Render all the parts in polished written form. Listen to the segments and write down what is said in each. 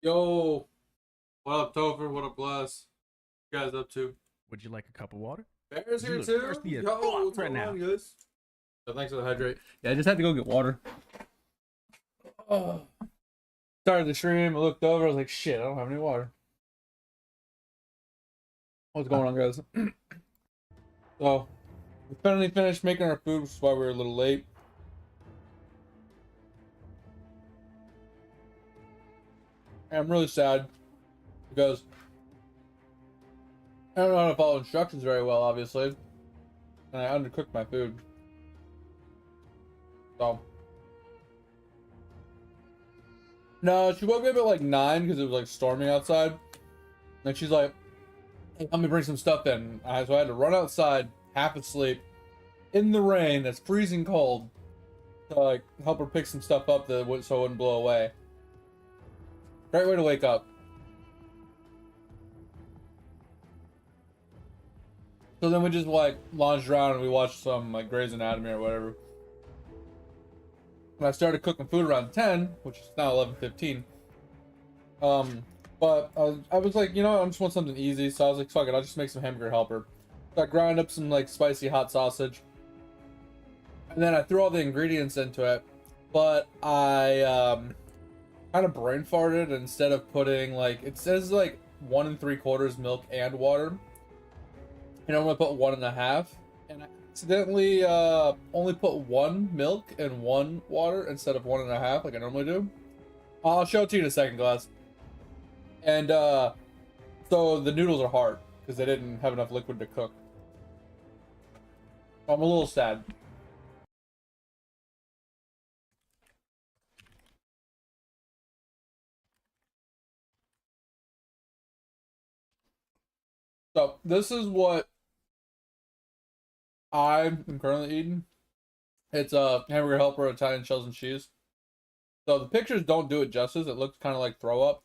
Yo, what up, Topher? What up, Bless? What you guys up to? Would you like a cup of water? Bears You here look too? thirsty as Yo, fuck what's right going now. on, guys? So thanks for the hydrate. Yeah, I just had to go get water. Oh. Started the stream, I looked over, I was like, shit, I don't have any water. What's going on, guys? So, we finally finished making our food, which is why we were a little late. And I'm really sad because I don't know how to follow instructions very well, obviously. And I undercooked my food. So. No, she woke me up at like 9 because it was like storming outside. And she's like, hey, let me bring some stuff in. So I had to run outside, half asleep, in the rain that's freezing cold, to like help her pick some stuff up so it wouldn't blow away. Great way to wake up. So then we just like lounged around and we watched some like Grey's Anatomy or whatever. And I started cooking food around 10, which is now 11:15. But I was like, you know what, I just want something easy, so I was like, fuck it, I'll just make some hamburger helper. So I ground up some like spicy hot sausage, and then I threw all the ingredients into it. But I kind of brain farted. Instead of putting like, it says like 1 3/4 milk and water, and I'm gonna put 1 1/2, and I accidentally only put 1 milk and 1 water instead of 1 1/2 like I normally do. I'll show it to you in a second, Glass. And so the noodles are hard because they didn't have enough liquid to cook. I'm a little sad. So this is what I'm currently eating. It's a hamburger helper, Italian shells and cheese. So the pictures don't do it justice. It looks kind of like throw up.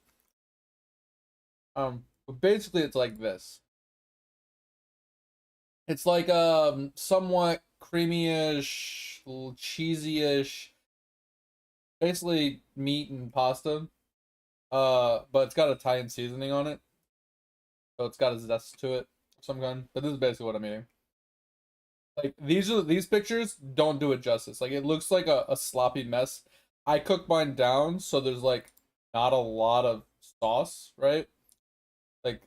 But basically it's like this. It's like somewhat creamy-ish, cheesy-ish, basically meat and pasta. But it's got Italian seasoning on it. So it's got a zest to it of some kind. But this is basically what I'm eating. Like these pictures don't do it justice. Like it looks like a sloppy mess. I cooked mine down so there's like not a lot of sauce, right? Like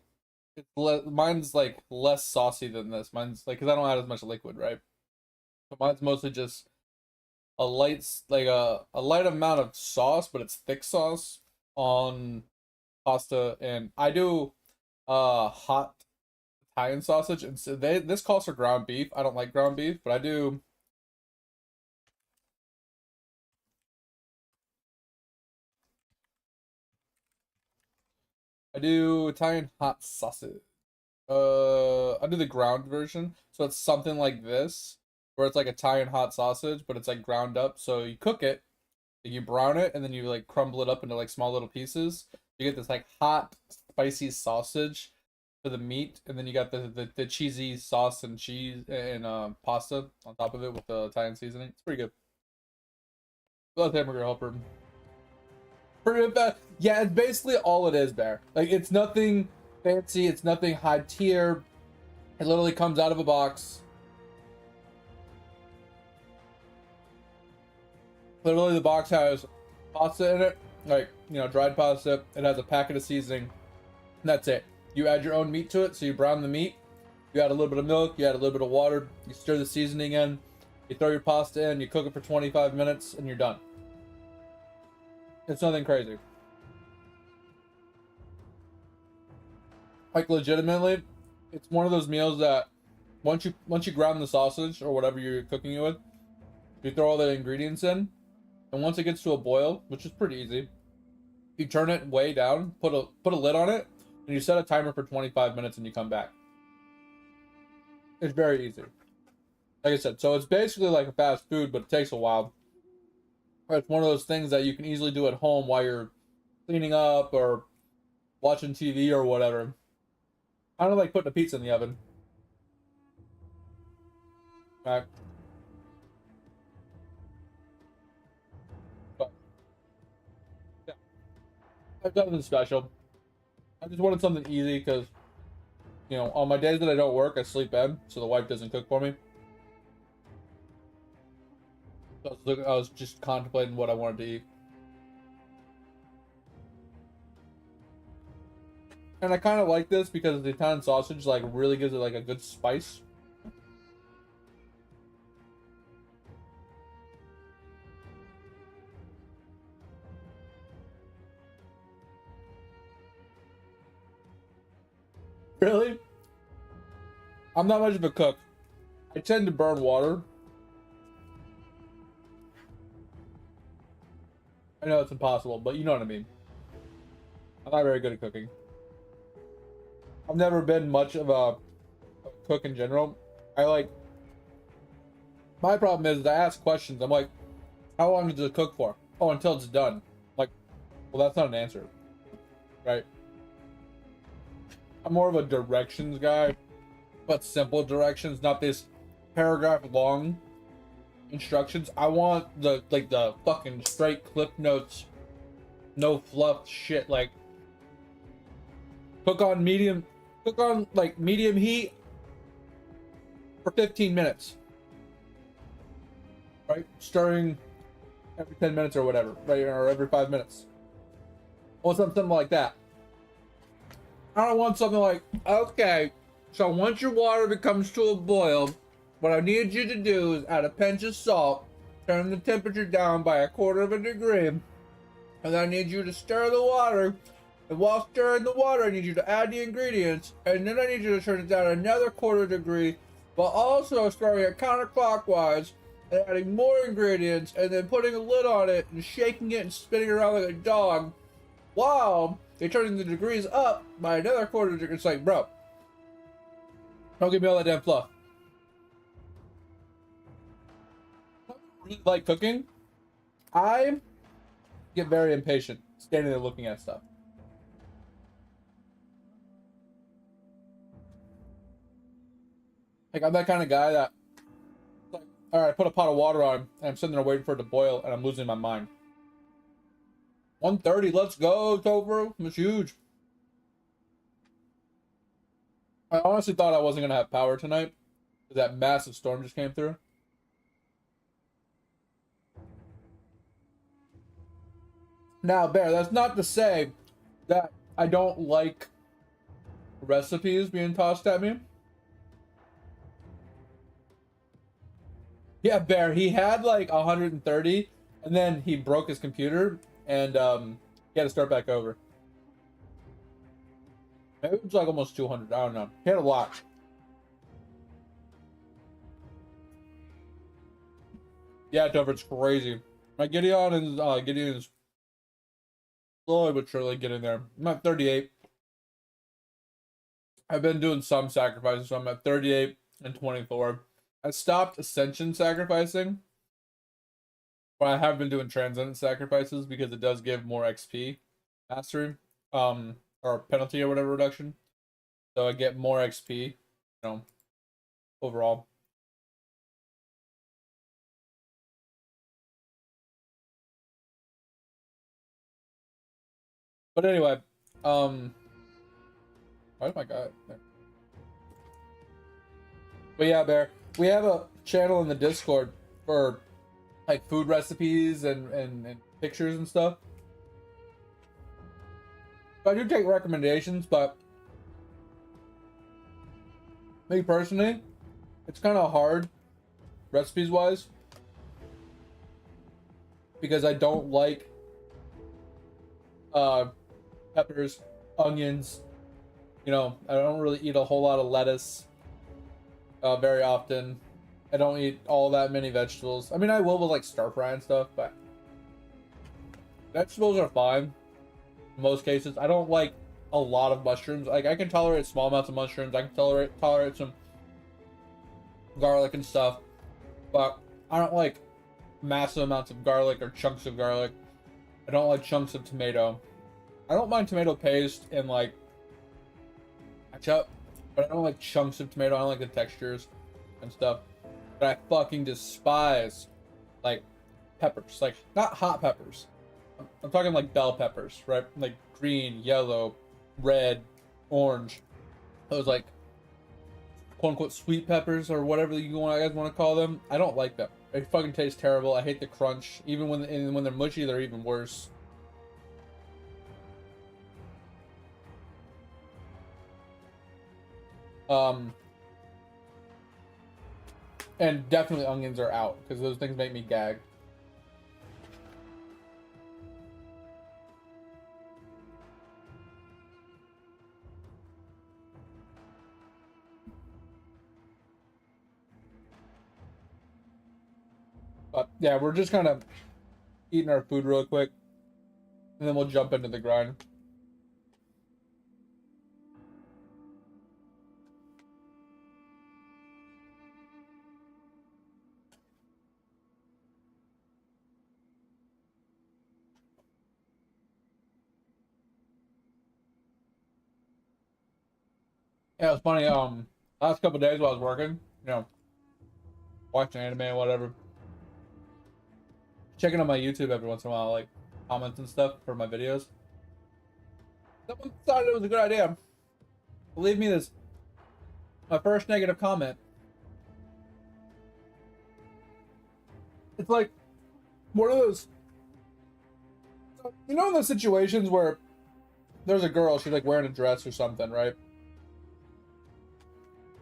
mine's like less saucy than this. Mine's like, because I don't add as much liquid, right? So mine's mostly just a light, like a light amount of sauce, but it's thick sauce on pasta. And I do hot Italian sausage, and so this calls for ground beef. I don't like ground beef, but I do Italian hot sausage. I do the ground version, so it's something like this, where it's like Italian hot sausage, but it's like ground up. So you cook it, you brown it, and then you like crumble it up into like small little pieces. You get this like hot, spicy sausage for the meat, and then you got the cheesy sauce and cheese and pasta on top of it with the Italian seasoning. It's pretty good. Love hamburger helper. Yeah, it's basically all it is, Bear. Like, it's nothing fancy, it's nothing high tier. It literally comes out of a box. Literally, the box has pasta in it, like, you know, dried pasta. It has a packet of seasoning, and that's it. You add your own meat to it, so you brown the meat. You add a little bit of milk, you add a little bit of water, you stir the seasoning in, you throw your pasta in, you cook it for 25 minutes, and you're done. It's nothing crazy. Like legitimately, it's one of those meals that once you ground the sausage or whatever you're cooking it with, you throw all the ingredients in, and once it gets to a boil, which is pretty easy, you turn it way down, put a lid on it, and you set a timer for 25 minutes, and you come back. It's very easy. Like I said, so it's basically like a fast food, but it takes a while. It's one of those things that you can easily do at home while you're cleaning up or watching TV or whatever. Kind of like putting a pizza in the oven. Right? But yeah, I've done nothing special. I just wanted something easy because, you know, on my days that I don't work, I sleep in, so the wife doesn't cook for me. So I was just contemplating what I wanted to eat. And I kind of like this because the Italian sausage like really gives it like a good spice. Really? I'm not much of a cook. I tend to burn water. I know it's impossible, but you know what I mean. I'm not very good at cooking. I've never been much of a cook in general. I like, my problem is I ask questions. I'm like, how long does it cook for? Oh, until it's done. Like, well, that's not an answer, right? I'm more of a directions guy, but simple directions, not this paragraph long instructions. I want the fucking straight clip notes, no fluff shit. Like, cook on medium heat for 15 minutes, right? Stirring every 10 minutes or whatever, right? Or every 5 minutes. I want something like that. I don't want something like, okay, so once your water becomes to a boil, what I need you to do is add a pinch of salt, turn the temperature down by 1/4 degree, and then I need you to stir the water. And while stirring the water, I need you to add the ingredients, and then I need you to turn it down another 1/4 degree, while also stirring it counterclockwise, and adding more ingredients, and then putting a lid on it, and shaking it and spinning it around like a dog, while you're turning the degrees up by another 1/4 degree. It's like, bro, don't give me all that damn fluff. I really like cooking. I get very impatient standing there looking at stuff. Like, I'm that kind of guy that, like, all right, I put a pot of water on, and I'm sitting there waiting for it to boil, and I'm losing my mind. 1:30, let's go, Topher. It's huge. I honestly thought I wasn't going to have power tonight, because that massive storm just came through. Now, Bear, that's not to say that I don't like recipes being tossed at me. Yeah, Bear, he had like 130, and then he broke his computer, and he had to start back over. Maybe it was like almost 200, I don't know. He had a lot. Yeah, Dover, it's crazy. My Gideon is slowly but surely getting there. I'm at 38. I've been doing some sacrifices, so I'm at 38 and 24. I stopped Ascension sacrificing, but I have been doing Transcendent sacrifices because it does give more XP mastery, or penalty or whatever reduction. So I get more XP, you know, overall. But anyway, where's my guy? There. But yeah, Bear, we have a channel in the Discord for like food recipes and pictures and stuff. So I do take recommendations, but me personally, it's kind of hard recipes wise because I don't like peppers, onions. You know, I don't really eat a whole lot of lettuce very often. I don't eat all that many vegetables. I mean, I will with like stir fry and stuff, but vegetables are fine in most cases. I don't like a lot of mushrooms. Like, I can tolerate small amounts of mushrooms. I can tolerate some garlic and stuff, but I don't like massive amounts of garlic or chunks of garlic. I don't like chunks of tomato. I don't mind tomato paste and like ketchup, but I don't like chunks of tomato. I don't like the textures and stuff. But I fucking despise like peppers, like not hot peppers, I'm talking like bell peppers, right? Like green, yellow, red, orange. Those like quote unquote sweet peppers or whatever you guys want to call them. I don't like them. They fucking taste terrible. I hate the crunch. Even when they're mushy, they're even worse. And definitely onions are out because those things make me gag. But yeah, we're just kind of eating our food real quick, and then we'll jump into the grind. Yeah, it's funny. Last couple days while I was working, watching anime and whatever, checking on my YouTube every once in a while, like comments and stuff for my videos. Someone decided it was a good idea. Believe me, this my first negative comment. It's like one of those, in those situations where there's a girl, she's like wearing a dress or something, right?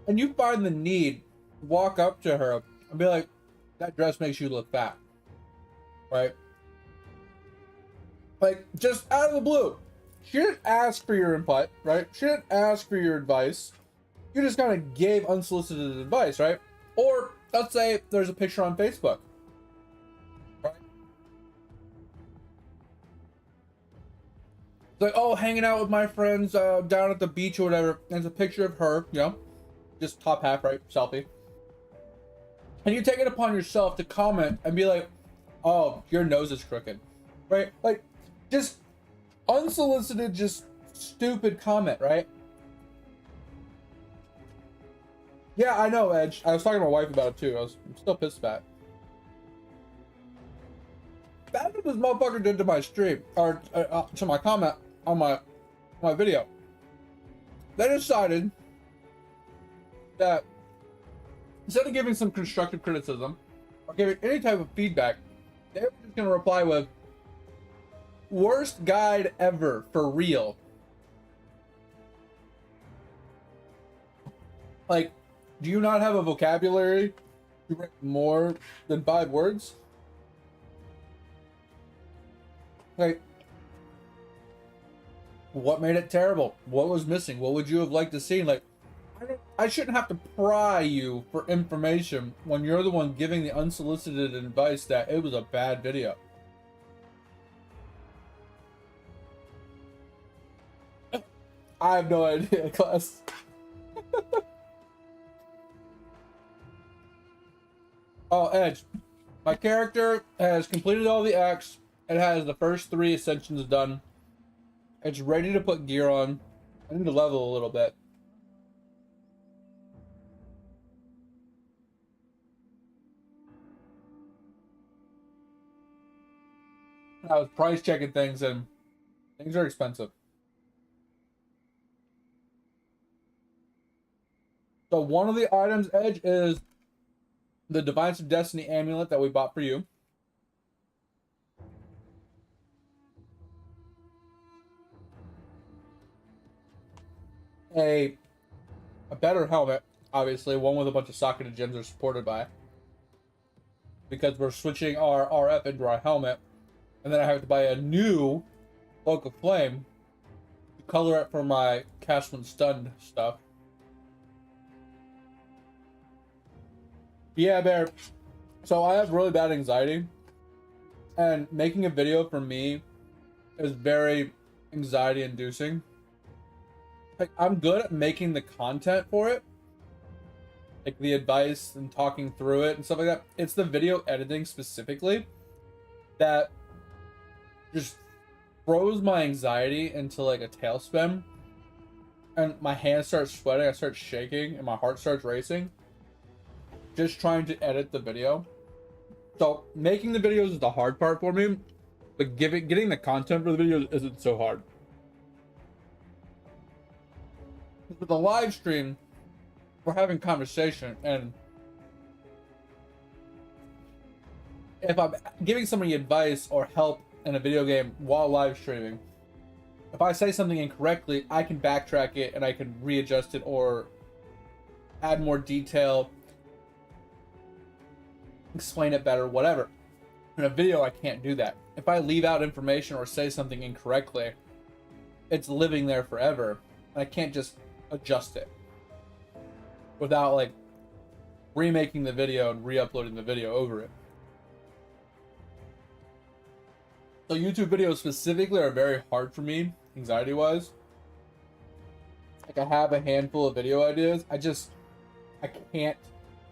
And you find the need to walk up to her and be like, that dress makes you look fat, right? Like, just out of the blue. She didn't ask for your input, right? She didn't ask for your advice. You just kind of gave unsolicited advice, right? Or, let's say there's a picture on Facebook, right? It's like, oh, hanging out with my friends down at the beach or whatever. And it's a picture of her, just top half, right? Selfie. And you take it upon yourself to comment and be like, oh, your nose is crooked, right? Like, just unsolicited, just stupid comment, right? Yeah, I know, Edge. I was talking to my wife about it too. I'm still pissed about it. That's what this motherfucker did to my stream, or to my comment on my video. They decided that instead of giving some constructive criticism or giving any type of feedback, they were just gonna reply with, worst guide ever, for real. Like, do you not have a vocabulary to write more than 5 words? Like, what made it terrible? What was missing? What would you have liked to see? Like, I shouldn't have to pry you for information when you're the one giving the unsolicited advice that it was a bad video. I have no idea, class. Oh, Edge. My character has completed all the acts. It has the first 3 ascensions done. It's ready to put gear on. I need to level a little bit. I was price checking things and things are expensive. So one of the items, Edge, is the Divines of Destiny amulet that we bought for you. A better helmet, obviously, one with a bunch of socketed gems are supported by. Because we're switching our RF into our helmet. And then I have to buy a new Cloak of Flame to color it for my Cast When Stunned stuff. Yeah, Bear. So I have really bad anxiety. And making a video for me is very anxiety inducing. Like, I'm good at making the content for it. Like the advice and talking through it and stuff like that. It's the video editing specifically that just throws my anxiety into like a tailspin. And my hands start sweating, I start shaking, and my heart starts racing. Just trying to edit the video. So making the videos is the hard part for me. but getting the content for the video isn't so hard. With the live stream, we're having conversation, and if I'm giving somebody advice or help in a video game while live streaming, if I say something incorrectly, I can backtrack it and I can readjust it or add more detail, explain it better, whatever. In a video, I can't do that. If I leave out information or say something incorrectly, it's living there forever. I can't just adjust it without like remaking the video and re-uploading the video over it. So YouTube videos specifically are very hard for me, anxiety-wise. Like I have a handful of video ideas. I can't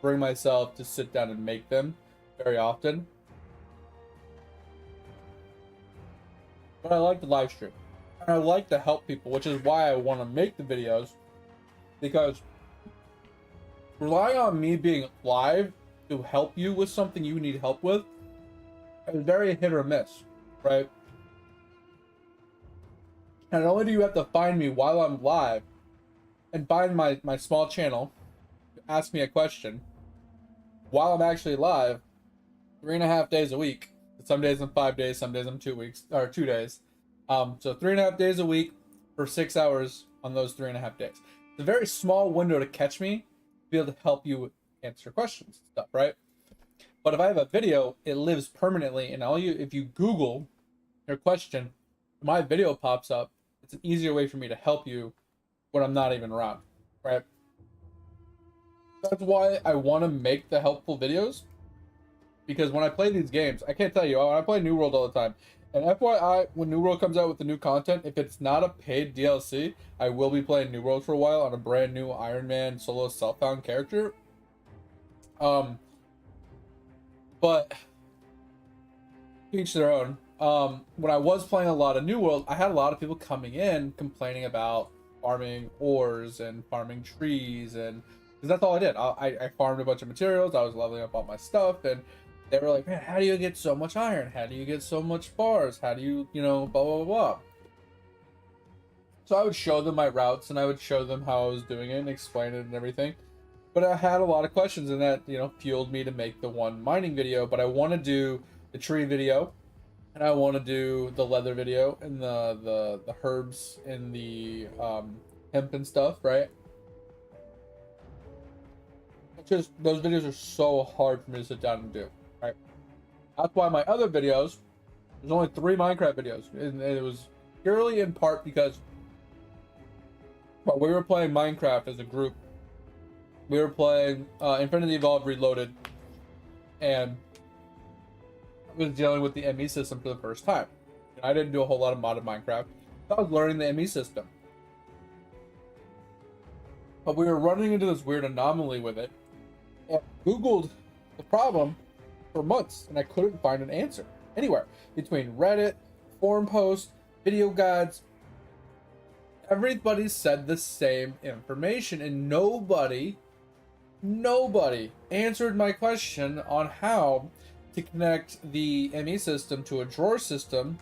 bring myself to sit down and make them very often. But I like to live stream. And I like to help people, which is why I want to make the videos. Because relying on me being live to help you with something you need help with is very hit or miss, right? And not only do you have to find me while I'm live and find my small channel, ask me a question while I'm actually live 3.5 days a week. Some days I'm 5 days, some days I'm 2 weeks or 2 days. So 3.5 days a week for 6 hours on those 3.5 days. It's a very small window to catch me, to be able to help you answer questions and stuff, right? But if I have a video, it lives permanently, and if you Google your question, my video pops up. It's an easier way for me to help you when I'm not even around, right? That's why I want to make the helpful videos. Because when I play these games, I can't tell you, I play New World all the time. And FYI, when New World comes out with the new content, if it's not a paid DLC, I will be playing New World for a while on a brand new Iron Man solo self-found character. But each their own. When I was playing a lot of New World, I had a lot of people coming in complaining about farming ores and farming trees, and because that's all I did. I farmed a bunch of materials. I was leveling up all my stuff, and they were like, man, how do you get so much iron? How do you get so much bars? How do you, blah, blah, blah. So I would show them my routes, and I would show them how I was doing it and explain it and everything. But I had a lot of questions, and that, fueled me to make the one mining video. But I want to do the tree video, and I want to do the leather video, and the herbs and the hemp and stuff, right? Just those videos are so hard for me to sit down and do, right? That's why my other videos, there's only 3 Minecraft videos, and it was purely in part because while we were playing Minecraft as a group, we were playing Infinity Evolved Reloaded, and I was dealing with the ME system for the first time. I didn't do a whole lot of modded Minecraft. I was learning the ME system. But we were running into this weird anomaly with it. I Googled the problem for months, and I couldn't find an answer anywhere. Between Reddit, forum posts, video guides, everybody said the same information, and nobody answered my question on how to connect the ME system to a drawer system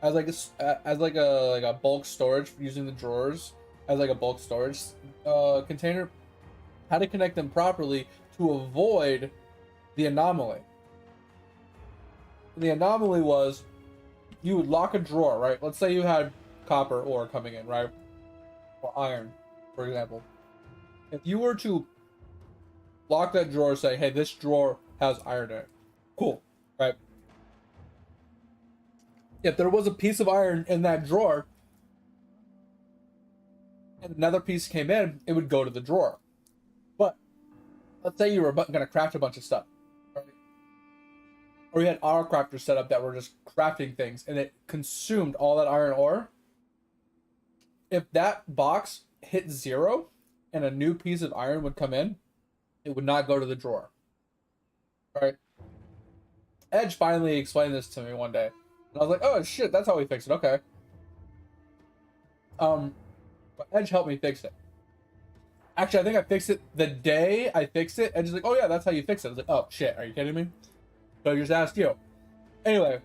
as like a bulk storage, using the drawers as like a bulk storage container. How to connect them properly to avoid the anomaly. The anomaly was you would lock a drawer, right? Let's say you had copper ore coming in, right? Or iron, for example. If you were to lock that drawer, say, hey, this drawer has iron in it. Cool, right? If there was a piece of iron in that drawer and another piece came in, it would go to the drawer. But let's say you were going to craft a bunch of stuff, right? Or you had auto crafters set up that were just crafting things, and it consumed all that iron ore. If that box hit 0 and a new piece of iron would come in, it would not go to the drawer, right? Edge finally explained this to me one day, and I was like, oh shit, that's how we fix it. Okay. But Edge helped me fix it. Actually, I think I fixed it the day I fixed it. Edge is like, oh yeah, that's how you fix it. I was like, oh shit, are you kidding me? So I just asked you. Anyway,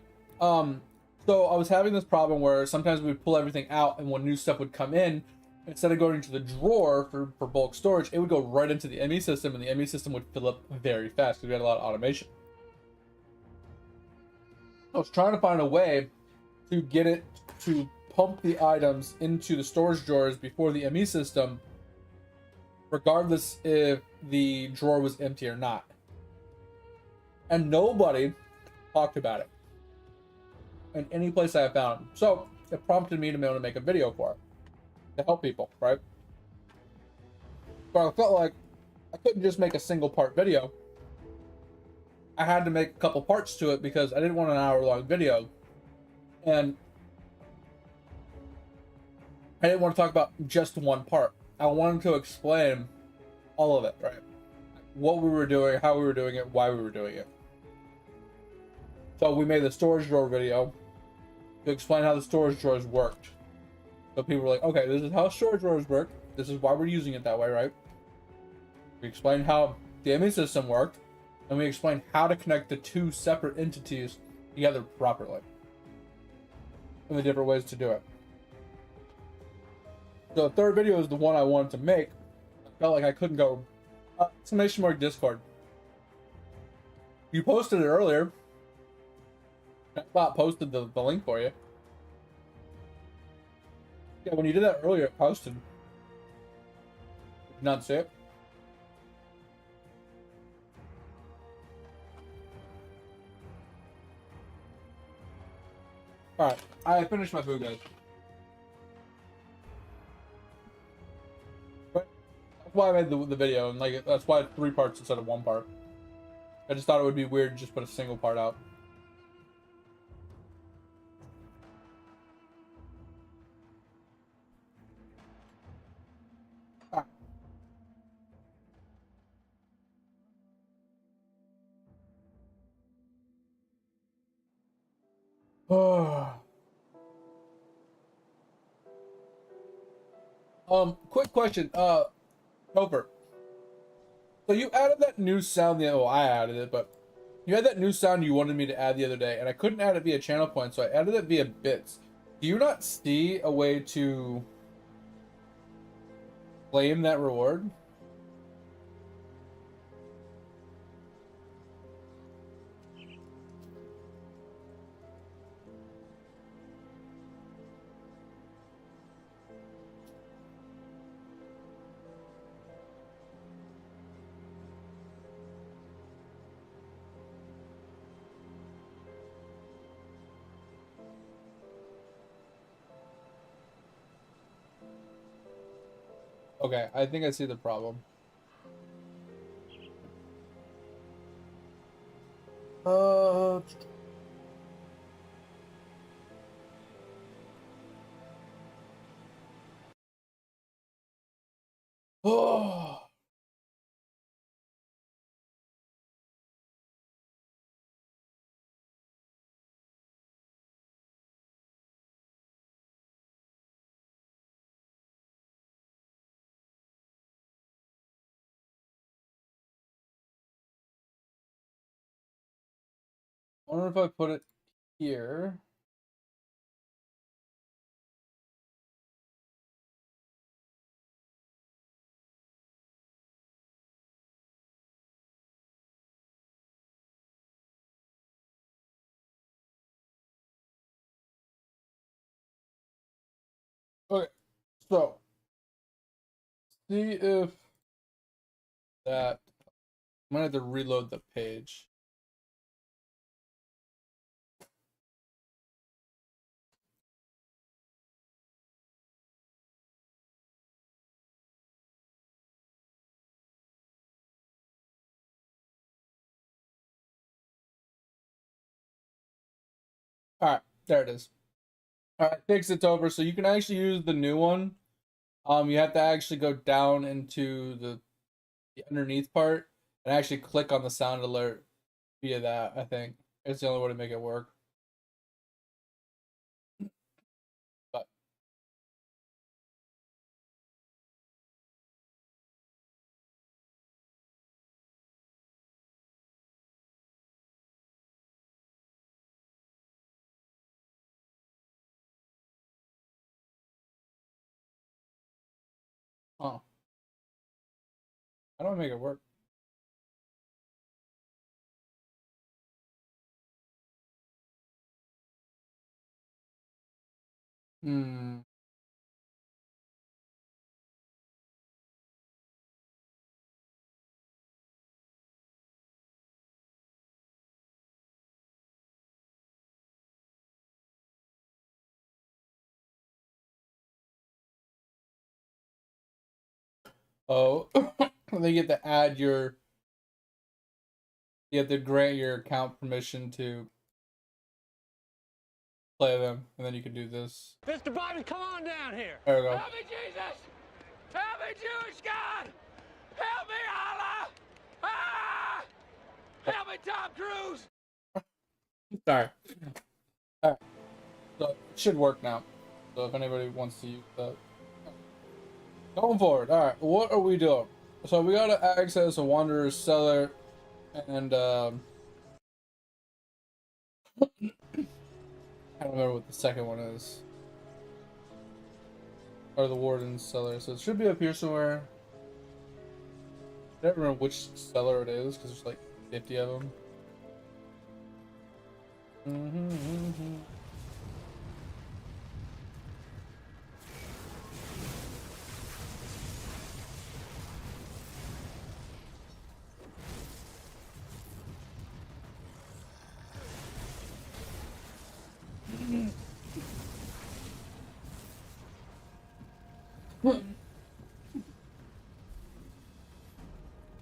So I was having this problem where sometimes we'd pull everything out, and when new stuff would come in, instead of going to the drawer for bulk storage, it would go right into the ME system, and the ME system would fill up very fast because we had a lot of automation. I was trying to find a way to get it to pump the items into the storage drawers before the ME system, regardless if the drawer was empty or not. And nobody talked about it in any place I have found. So it prompted me to be able to make a video for it to help people, right? But I felt like I couldn't just make a single part video. I had to make a couple parts to it because I didn't want an hour-long video. And I didn't want to talk about just one part. I wanted to explain all of it, right? What we were doing, how we were doing it, why we were doing it. So we made the storage drawer video to explain how the storage drawers worked. So people were like, okay, this is how storage drawers work. This is why we're using it that way, right? We explained how the ME system worked, and we explained how to connect the two separate entities together properly. And the different ways to do it. So the third video is the one I wanted to make. I felt like I couldn't go, exclamation mark Discord. You posted it earlier. I posted the link for you. Yeah, when you did that earlier, it posted. Did you not see it? Alright, I finished my food, guys. But that's why I made the video, and like that's why it's 3 parts instead of 1 part. I just thought it would be weird to just put a single part out. Ah. Quick question, Topher. So you added that new sound well, I added it, but you had that new sound you wanted me to add the other day, and I couldn't add it via channel points, so I added it via bits. Do you not see a way to claim that reward? Okay, I think I see the problem. Uh, oh, I wonder if I put it here. Okay, so see if that. I'm gonna have to reload the page. All right, there it is. All right, fix it's over. So you can actually use the new one. You have to actually go down into the underneath part and actually click on the sound alert via that. I think it's the only way to make it work. But How do I make it work? Hmm. Oh, they get to add your. You have to grant your account permission to play them, and then you can do this. Mr. Bobby, come on down here. There we go. Help me, Jesus! Help me, Jewish God! Help me, Allah! Ah! Help me, Tom Cruise! Sorry. All right. So it should work now. So if anybody wants to use that, going forward. All right. What are we doing? So we gotta access a Wanderer's cellar, and I don't remember what the second one is. Or the Warden's cellar. So it should be up here somewhere. I don't remember which cellar it is because there's like 50 of them.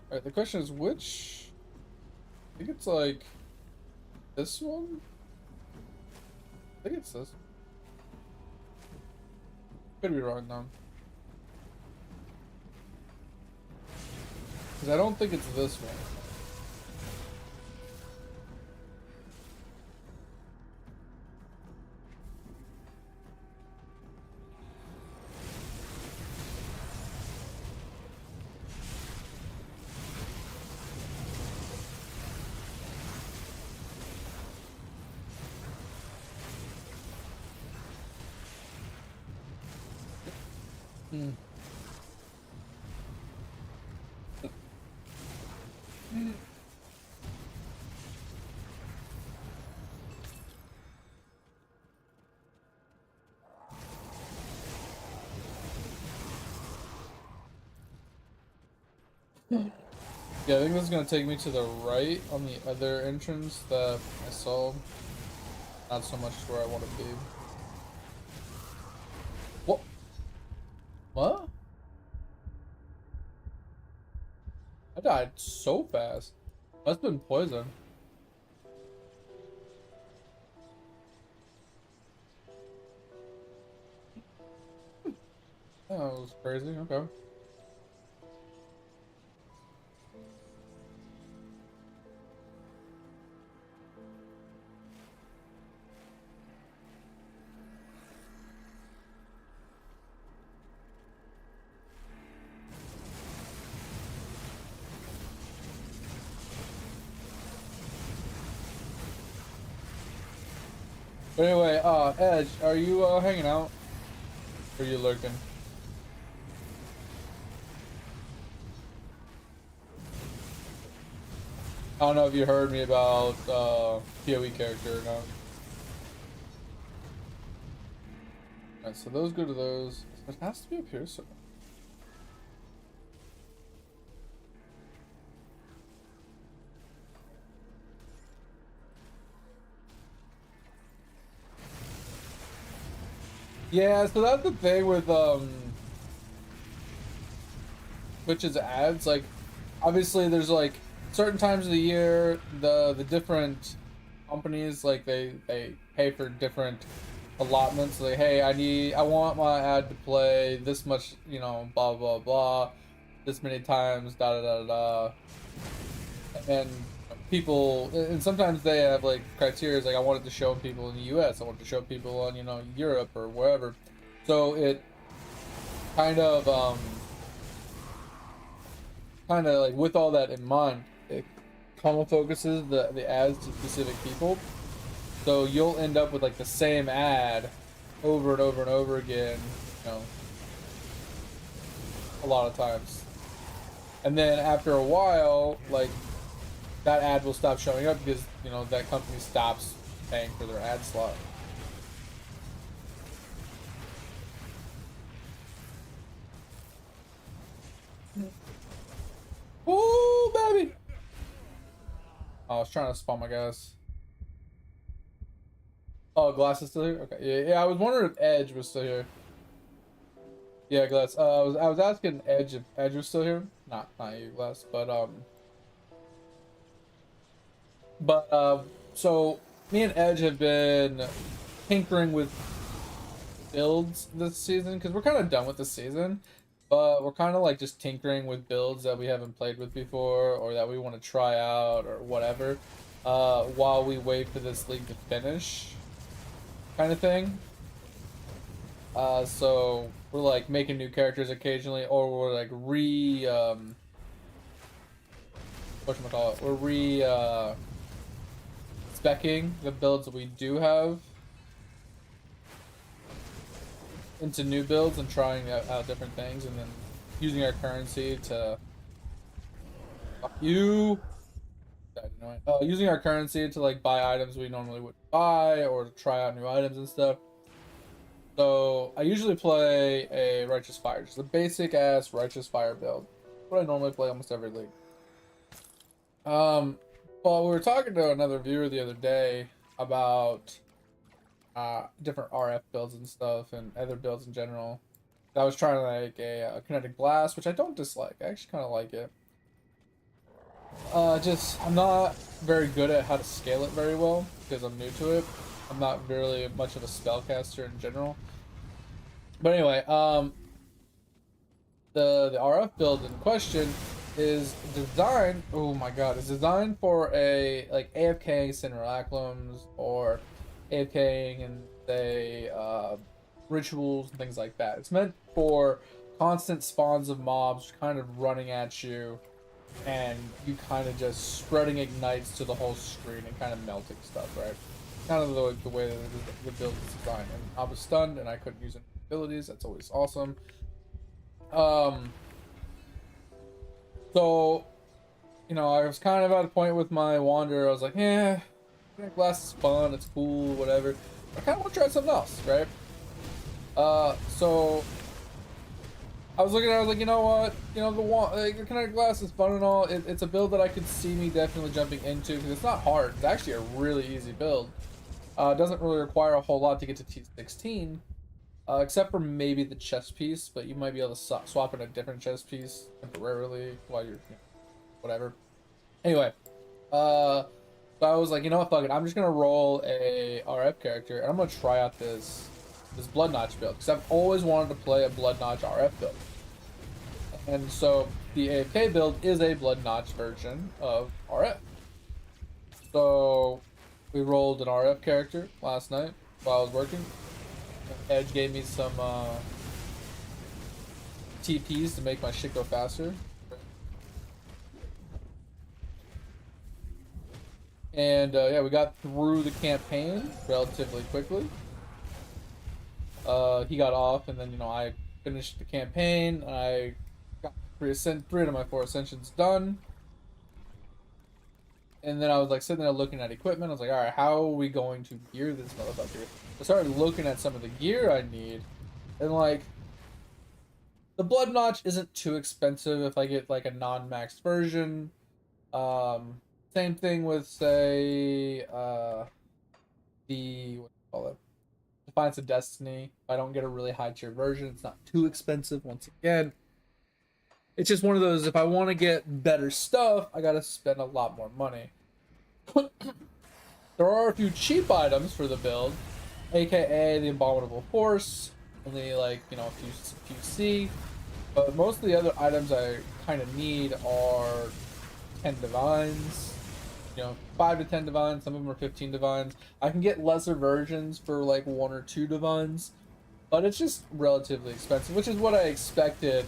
Alright, the question is which? I think it's like this one? I think it's this. Could be wrong though. Because I don't think it's this one. Hmm. Yeah, I think this is gonna take me to the right on the other entrance that I saw. Not so much where I want to be. What? What? I died so fast. Must have been poison. That was crazy. Okay. But anyway, Edge, are you hanging out? Or are you lurking? I don't know if you heard me about PoE character or not. Alright, so those go to those. It has to be up here, so. Yeah, so that's the thing with Twitch's ads. Like, obviously, there's like certain times of the year, the different companies like they pay for different allotments. Like, hey, I want my ad to play this much, you know, blah blah blah, this many times, da da da da, and people, and sometimes they have like criteria like I wanted to show people in the U.S. I wanted to show people on, you know, Europe or wherever. So it kind of like with all that in mind, it kind of focuses the ads to specific people. So you'll end up with like the same ad over and over and over again, you know, a lot of times. And then after a while, like, that ad will stop showing up because, you know, that company stops paying for their ad slot. Ooh, baby! Oh, I was trying to spawn my guys. Oh, Glass is still here? Okay, yeah, I was wondering if Edge was still here. Yeah, Glass. I was asking Edge if Edge was still here. Not you, Glass, but so me and Edge have been tinkering with builds this season because we're kind of done with the season, but we're kind of like just tinkering with builds that we haven't played with before or that we want to try out or whatever, while we wait for this league to finish, kind of thing. So we're like making new characters occasionally, or we're like whatchamacallit, we're specking the builds that we do have into new builds and trying out different things, and then using our currency to fuck you. Using our currency to like buy items we normally wouldn't buy or to try out new items and stuff. So I usually play a Righteous Fire, just a basic ass Righteous Fire build. What I normally play almost every league. Well, we were talking to another viewer the other day about different RF builds and stuff and other builds in general. I was trying like a kinetic blast, which I don't dislike. I actually kind of like it. Just I'm not very good at how to scale it very well because I'm new to it. I'm not really much of a spellcaster in general. But anyway, the RF build in question is designed. Oh my god, it's designed for a like AFK simulacrums or AFKing and say rituals and things like that. It's meant for constant spawns of mobs kind of running at you, and you kind of just spreading ignites to the whole screen and kind of melting stuff, right? Kind of the way that the build is designed. And I was stunned and I couldn't use any abilities. That's always awesome. So, you know, I was kind of at a point with my wander. I was like, yeah, glass is fun, it's cool, whatever. I kind of want to try something else, right? So I was looking at it, I was like, you know what? You know, the kinetic glass is fun and all. It's a build that I could see me definitely jumping into because it's not hard. It's actually a really easy build. It doesn't really require a whole lot to get to T16, except for maybe the chest piece, but you might be able to swap in a different chest piece temporarily while you're, you know, whatever. Anyway, so I was like, you know what, fuck it. I'm just gonna roll a RF character, and I'm gonna try out this Blood Notch build because I've always wanted to play a Blood Notch RF build. And so the AFK build is a Blood Notch version of RF. So we rolled an RF character last night while I was working. Edge gave me some TPs to make my shit go faster. And yeah, we got through the campaign relatively quickly. He got off, and then, you know, I finished the campaign. I got 3 of my 4 ascensions done. And then I was like sitting there looking at equipment. I was like, all right, how are we going to gear this motherfucker? I started looking at some of the gear I need, and like, the Blood Notch isn't too expensive if I get like a non-maxed version. Same thing with, say, what do you call it? Defiance of Destiny. If I don't get a really high tier version, it's not too expensive. Once again, it's just one of those, if I want to get better stuff, I gotta spend a lot more money. There are a few cheap items for the build, aka the Abominable Force, only like, you know, a few C, but most of the other items I kind of need are 10 divines, you know, 5 to 10 divines. Some of them are 15 divines. I can get lesser versions for like 1 or 2 divines, but it's just relatively expensive, which is what I expected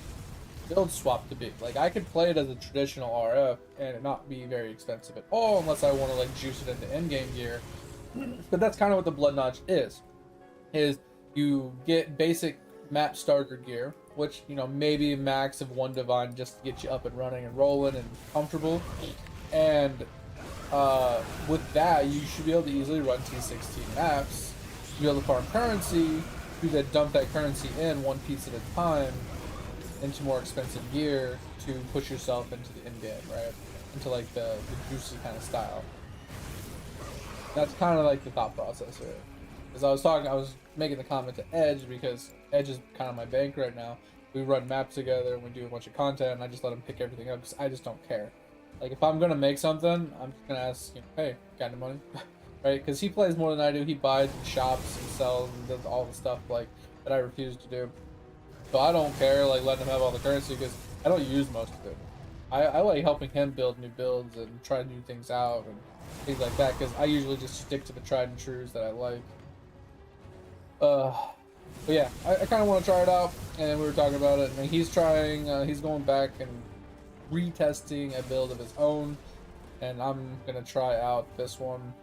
build swap to be. Like, I could play it as a traditional RF and it not be very expensive at all unless I want to like juice it into endgame gear. But that's kind of what the Blood Notch is you get basic map starter gear, which, you know, maybe max of 1 divine just to get you up and running and rolling and comfortable. And with that, you should be able to easily run T16 maps, be able to farm currency, you then dump that currency in one piece at a time into more expensive gear to push yourself into the end game, right? Into like the juicy kind of style. That's kind of like the thought process here. Because I was making the comment to Edge, because Edge is kind of my bank right now. We run maps together and we do a bunch of content, and I just let him pick everything up because I just don't care. Like, if I'm gonna make something, I'm just gonna ask, you know, hey, got any money? Right? Because he plays more than I do. He buys and shops and sells and does all the stuff like that I refuse to do. So I don't care, like, letting him have all the currency because I don't use most of it. I like helping him build new builds and try new things out and things like that, because I usually just stick to the tried and trues that I like. But yeah, I kind of want to try it out, and we were talking about it, and he's trying, he's going back and retesting a build of his own, and I'm gonna try out this one,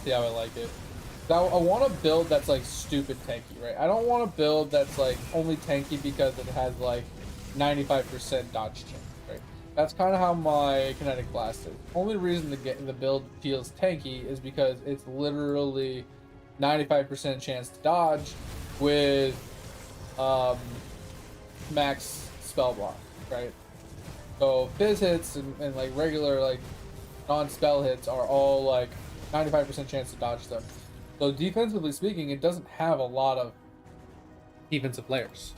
see how I like it. Now, I want a build that's like stupid tanky, right? I don't want a build that's like only tanky because it has like 95% dodge chance, right? That's kind of how my kinetic blast is. Only reason the build feels tanky is because it's literally 95% chance to dodge with max spell block, right? So fizz hits and like regular like non-spell hits are all like 95% chance to dodge them. So defensively speaking, it doesn't have a lot of defensive layers.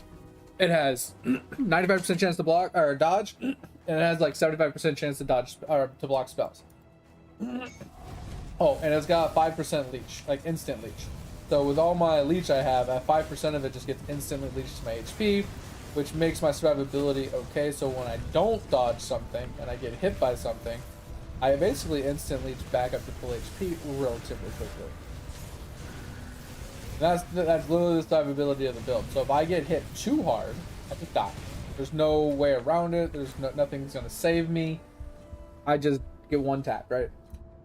It has 95% chance to block or dodge, and it has like 75% chance to dodge or to block spells. Oh, and it's got 5% leech, like instant leech. So with all my leech I have, at 5% of it just gets instantly leeched to my HP, which makes my survivability okay. So when I don't dodge something and I get hit by something, I basically instant leech back up to full HP relatively quickly. That's literally the survivability of the build. So if I get hit too hard, I just die. There's no way around it. There's nothing's gonna save me. I just get one tap, right?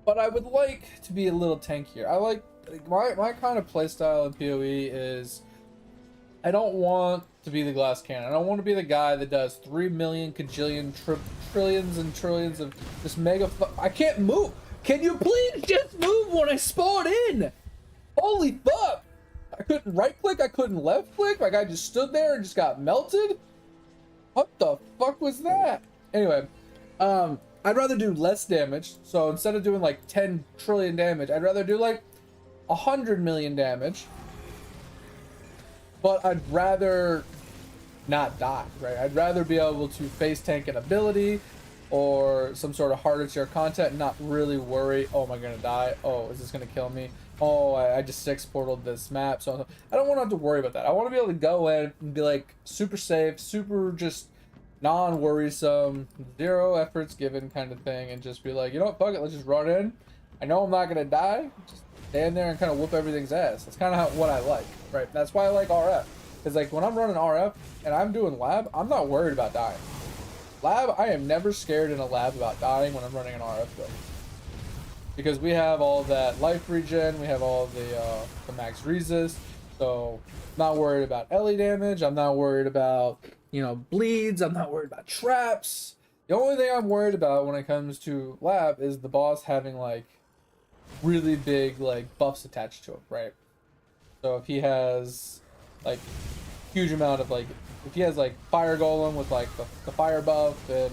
But I would like to be a little tankier. I like my kind of playstyle in PoE is I don't want to be the glass cannon. I don't want to be the guy that does 3 million kajillion trillions and trillions of this mega. I can't move. Can you please just move when I spawn in? Holy fuck! I couldn't right click. I couldn't left click. My guy just stood there and just got melted. What the fuck was that? Anyway, I'd rather do less damage. So instead of doing like 10 trillion damage, I'd rather do like 100 million damage. But I'd rather not die, right? I'd rather be able to face tank an ability or some sort of harder tier content and not really worry, oh, am I gonna die? Oh, is this gonna kill me? Oh, I just 6-portaled this map. So I don't want to have to worry about that. I want to be able to go in and be like super safe, super just non-worrisome, 0 efforts given kind of thing, and just be like, you know what, fuck it, let's just run in. I know I'm not gonna die. Just stand there and kind of whoop everything's ass. That's kind of what I like, right? That's why I like RF. Because like when I'm running RF and I'm doing lab, I'm not worried about dying. Lab, I am never scared in a lab about dying when I'm running an RF build. Because we have all that life regen, we have all the max resist, so I'm not worried about Ellie damage, I'm not worried about, you know, bleeds, I'm not worried about traps. The only thing I'm worried about when it comes to lab is the boss having like really big like buffs attached to him, right? So if he has like huge amount of like, if he has like fire golem with like the fire buff and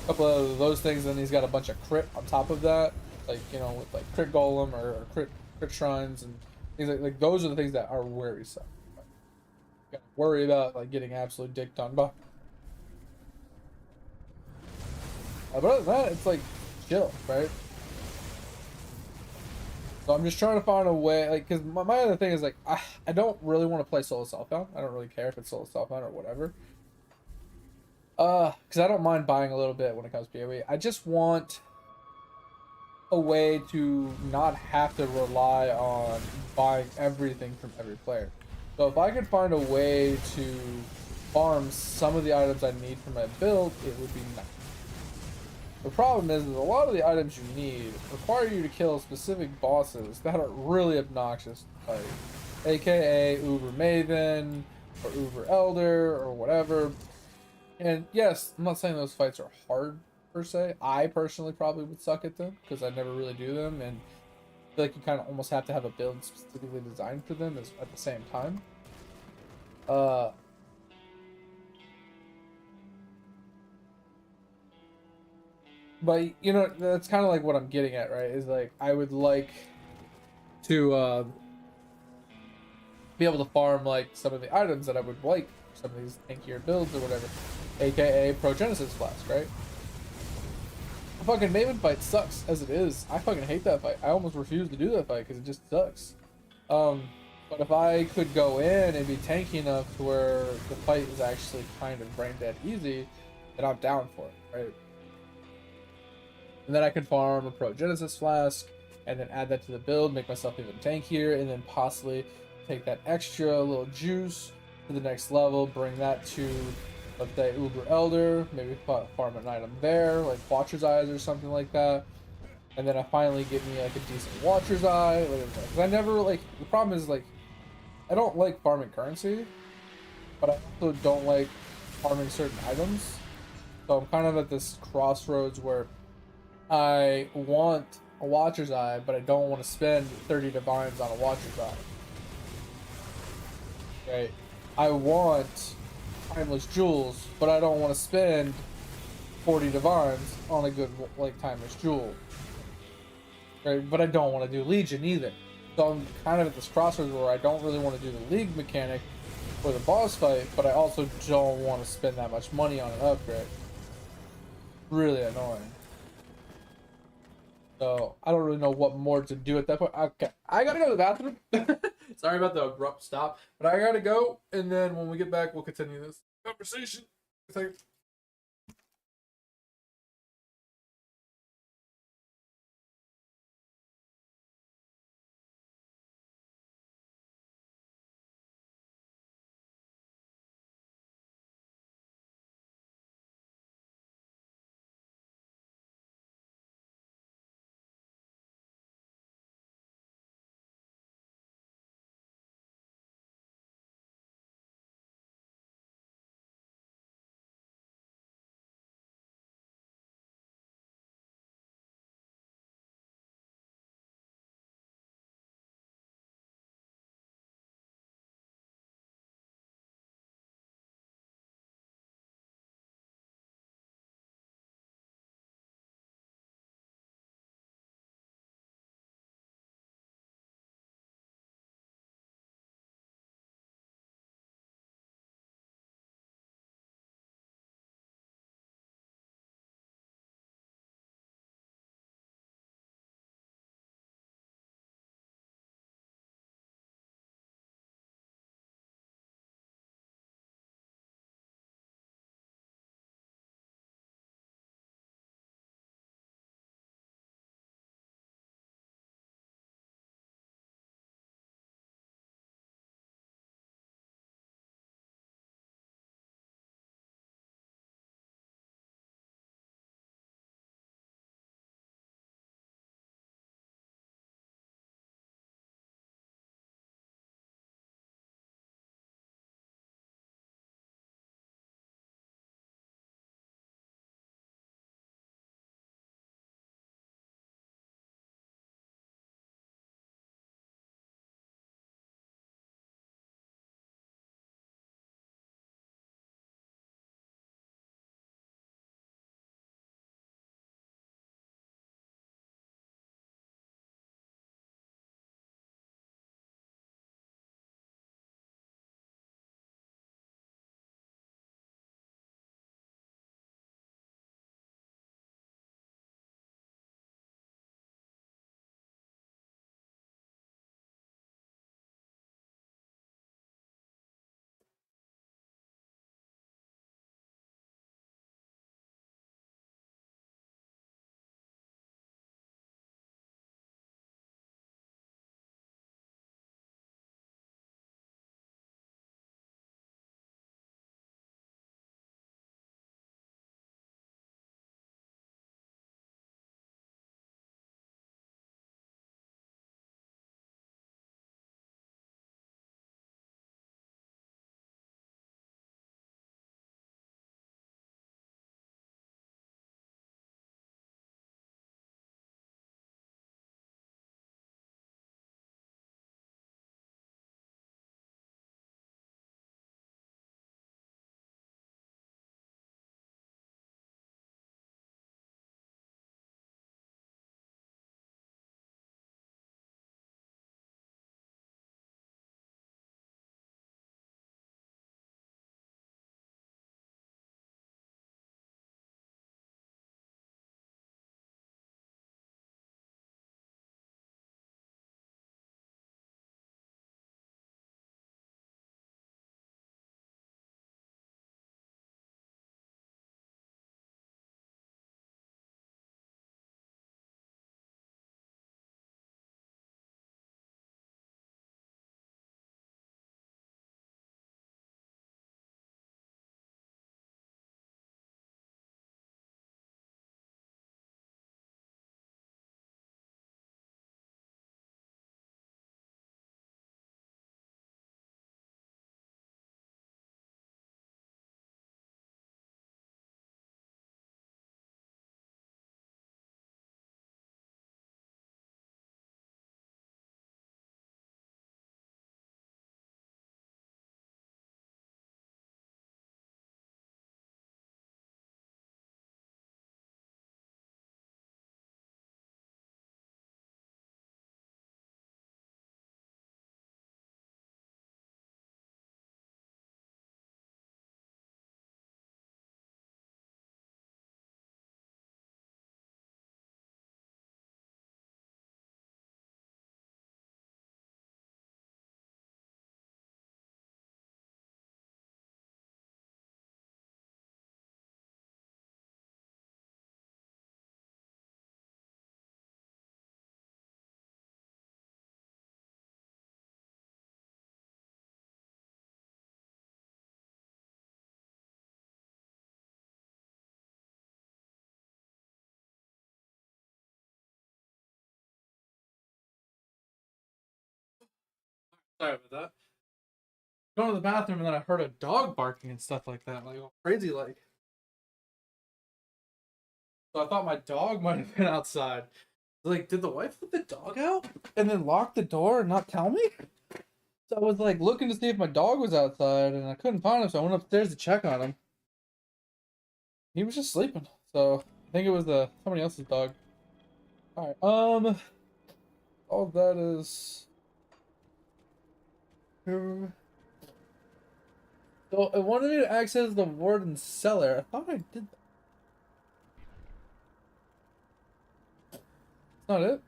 a couple of those things, then he's got a bunch of crit on top of that, like, you know, with like crit golem or crit shrines and things like those are the things that are worrisome. You gotta worry about like getting absolutely dicked on by. But other than that, it's like chill, right? So I'm just trying to find a way, like, because my other thing is like I don't really want to play solo self-found. I don't really care if it's solo self-found or whatever. Because I don't mind buying a little bit when it comes to PoE. I just want a way to not have to rely on buying everything from every player. So if I could find a way to farm some of the items I need for my build, it would be nice. The problem is a lot of the items you need require you to kill specific bosses that are really obnoxious, like AKA Uber Maven, or Uber Elder or whatever. And yes, I'm not saying those fights are hard per se. I personally probably would suck at them because I never really do them, and I feel like you kind of almost have to have a build specifically designed for them as, at the same time. Uh, but you know, that's kind of like what I'm getting at, right? Is like I would like to be able to farm like some of the items that I would like for some of these tankier builds or whatever, aka Pro Genesis Flask, right? The fucking Maven fight sucks as it is. I fucking hate that fight. I almost refuse to do that fight because it just sucks. But if I could go in and be tanky enough to where the fight is actually kind of brain dead easy, then I'm down for it, right? And then I can farm a Pro Genesis Flask and then add that to the build, make myself even tankier, and then possibly take that extra little juice to the next level, bring that to, let's say, Uber Elder, maybe farm an item there, like Watcher's Eyes or something like that. And then I finally get me like a decent Watcher's Eye. Because I never, like, the problem is, like, I don't like farming currency, but I also don't like farming certain items. So I'm kind of at this crossroads where I want a Watcher's Eye, but I don't want to spend 30 divines on a Watcher's Eye. Right? I want Timeless Jewels, but I don't want to spend 40 divines on a good, like, Timeless Jewel. Right? But I don't want to do Legion either. So I'm kind of at this crossroads where I don't really want to do the League mechanic for the boss fight, but I also don't want to spend that much money on an upgrade. Really annoying. So I don't really know what more to do at that point. Okay, I gotta go to the bathroom. Sorry about the abrupt stop, but I gotta go, and then when we get back, we'll continue this conversation. Sorry about that. Going to the bathroom and then I heard a dog barking and stuff like that, like all crazy like. So I thought my dog might have been outside. Like, did the wife let the dog out and then lock the door and not tell me? So I was like looking to see if my dog was outside and I couldn't find him, so I went upstairs to check on him. He was just sleeping. So I think it was somebody else's dog. Alright, all that is so it wanted me to access the warden's cellar. I thought I did that. That's not it.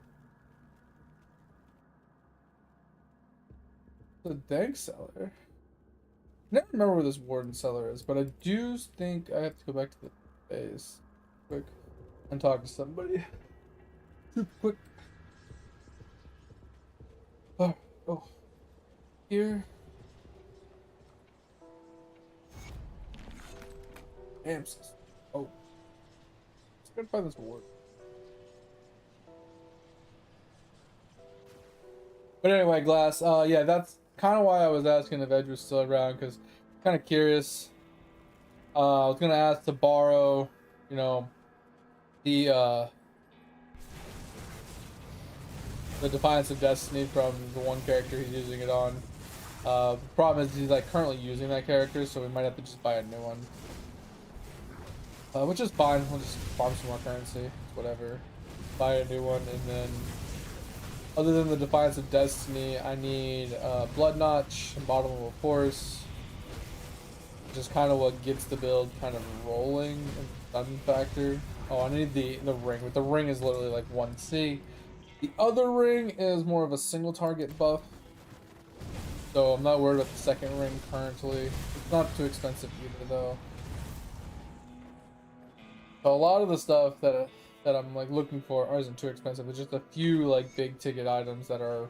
The dank cellar. I never remember where this warden cellar is, but I do think I have to go back to the base quick and talk to somebody. Super quick. Oh, here. Damn. Oh, let's go find this warden. But anyway, Glass. Yeah, that's kind of why I was asking if Edge was still around, because kind of curious. I was gonna ask to borrow, you know, the Defiance of Destiny from the one character he's using it on. The problem is he's like currently using that character, so we might have to just buy a new one. Which is fine. We'll just farm some more currency, whatever. Buy a new one, and then other than the Defiance of Destiny, I need Blood Notch and Bottom of a Force, which is kind of what gets the build kind of rolling and stun factor. Oh, I need the ring, but the ring is literally like 1C. The other ring is more of a single target buff, so I'm not worried about the second ring currently. It's not too expensive either, though. So a lot of the stuff that I'm like looking for isn't too expensive. It's just a few like big ticket items that are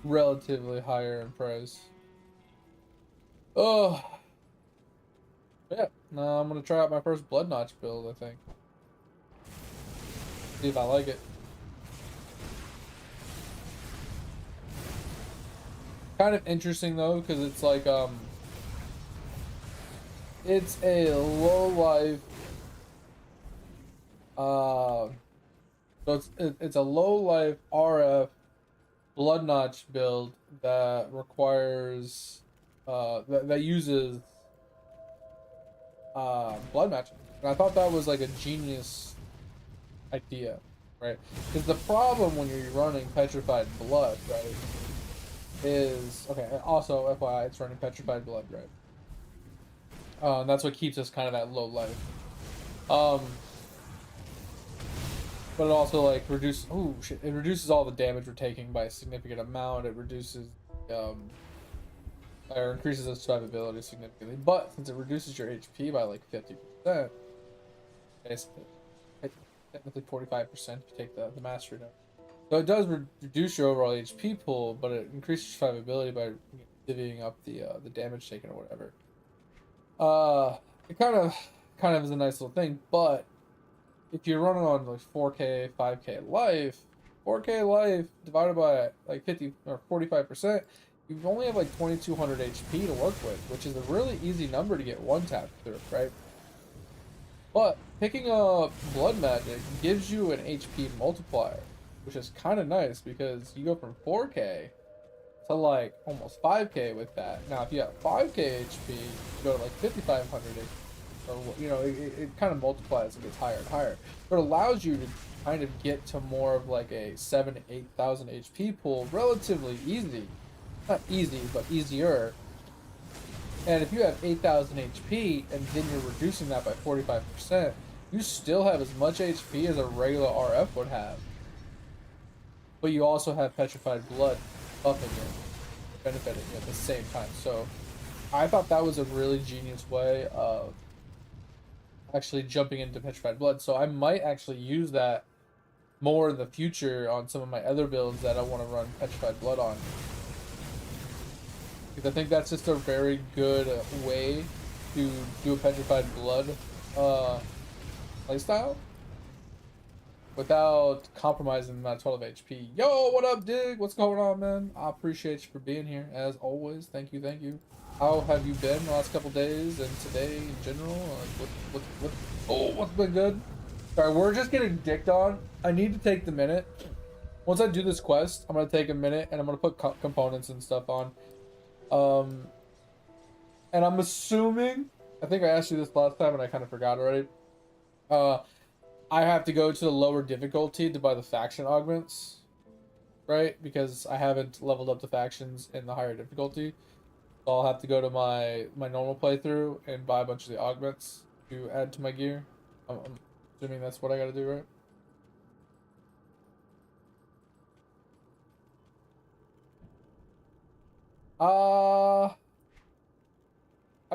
relatively higher in price. Oh, yeah. Now I'm gonna try out my first Blood Notch build. I think. See if I like it. Kind of interesting though, because it's like it's a low life so it's a low life RF Blood Notch build that requires that uses blood matching, and I thought that was like a genius idea, right? Because the problem when you're running petrified blood, right, is okay. Also, FYI, it's running petrified blood, right? That's what keeps us kind of at low life. But it also like reduces. Oh shit! It reduces all the damage we're taking by a significant amount. It reduces, or increases its survivability significantly. But since it reduces your HP by like 50%, basically, technically 45% if you take the mastery note. So it does reduce your overall HP pool, but it increases survivability by divvying up the damage taken or whatever. It kind of is a nice little thing, but if you're running on like 4K, 5K life, 4K life divided by like 50 or 45%, you only have like 2200 HP to work with, which is a really easy number to get one tap through, right? But picking up Blood Magic gives you an HP multiplier, which is kind of nice because you go from 4K to like almost 5K with that. Now, if you have 5K HP, you go to like 5500 HP. Or, you know, it kind of multiplies and gets higher and higher. But it allows you to kind of get to more of like a 7,000 to 8,000 HP pool relatively easy. Not easy, but easier. And if you have 8,000 HP and then you're reducing that by 45%, you still have as much HP as a regular RF would have. But you also have Petrified Blood buffing it, benefiting you at the same time. So I thought that was a really genius way of actually jumping into Petrified Blood. So I might actually use that more in the future on some of my other builds that I want to run Petrified Blood on. Because I think that's just a very good way to do a Petrified Blood playstyle. without compromising my 12 HP. Yo, what up, Dig? What's going on, man? I appreciate you for being here, as always. Thank you, thank you. How have you been the last couple days and today in general? Like, what's been good? Sorry, we're just getting dicked on. I need to take the minute. Once I do this quest, I'm gonna take a minute and I'm gonna put components and stuff on. Um, and I'm assuming, I think I asked you this last time and I kind of forgot already. Uh, I have to go to the lower difficulty to buy the faction augments, right? Because I haven't leveled up the factions in the higher difficulty. So I'll have to go to my normal playthrough and buy a bunch of the augments to add to my gear. I'm assuming that's what I gotta do, right? I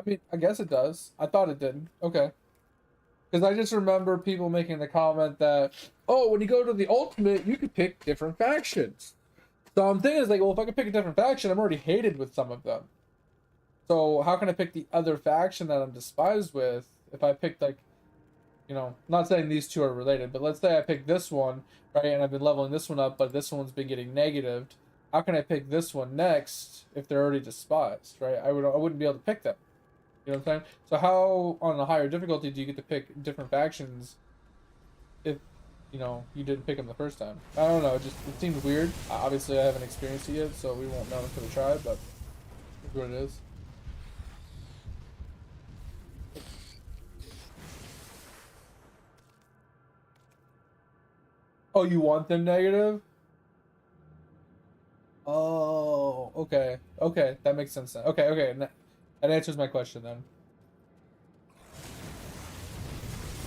mean, I guess it does. I thought it didn't. Okay. Because I just remember people making the comment that, oh, when you go to the ultimate, you could pick different factions. So I'm thinking, it's like, well, if I could pick a different faction, I'm already hated with some of them. So how can I pick the other faction that I'm despised with if I picked, like, you know, not saying these two are related, but let's say I pick this one, right, and I've been leveling this one up, but this one's been getting negatived. How can I pick this one next if they're already despised, right? I wouldn't be able to pick them. You know what I'm saying? So how on a higher difficulty do you get to pick different factions if you know you didn't pick them the first time? I don't know. It seems weird. Obviously, I haven't experienced it yet, so we won't know until we try. But it's what it is. Oh, you want them negative? Oh, okay, okay, that makes sense then. Okay, okay, that answers my question then.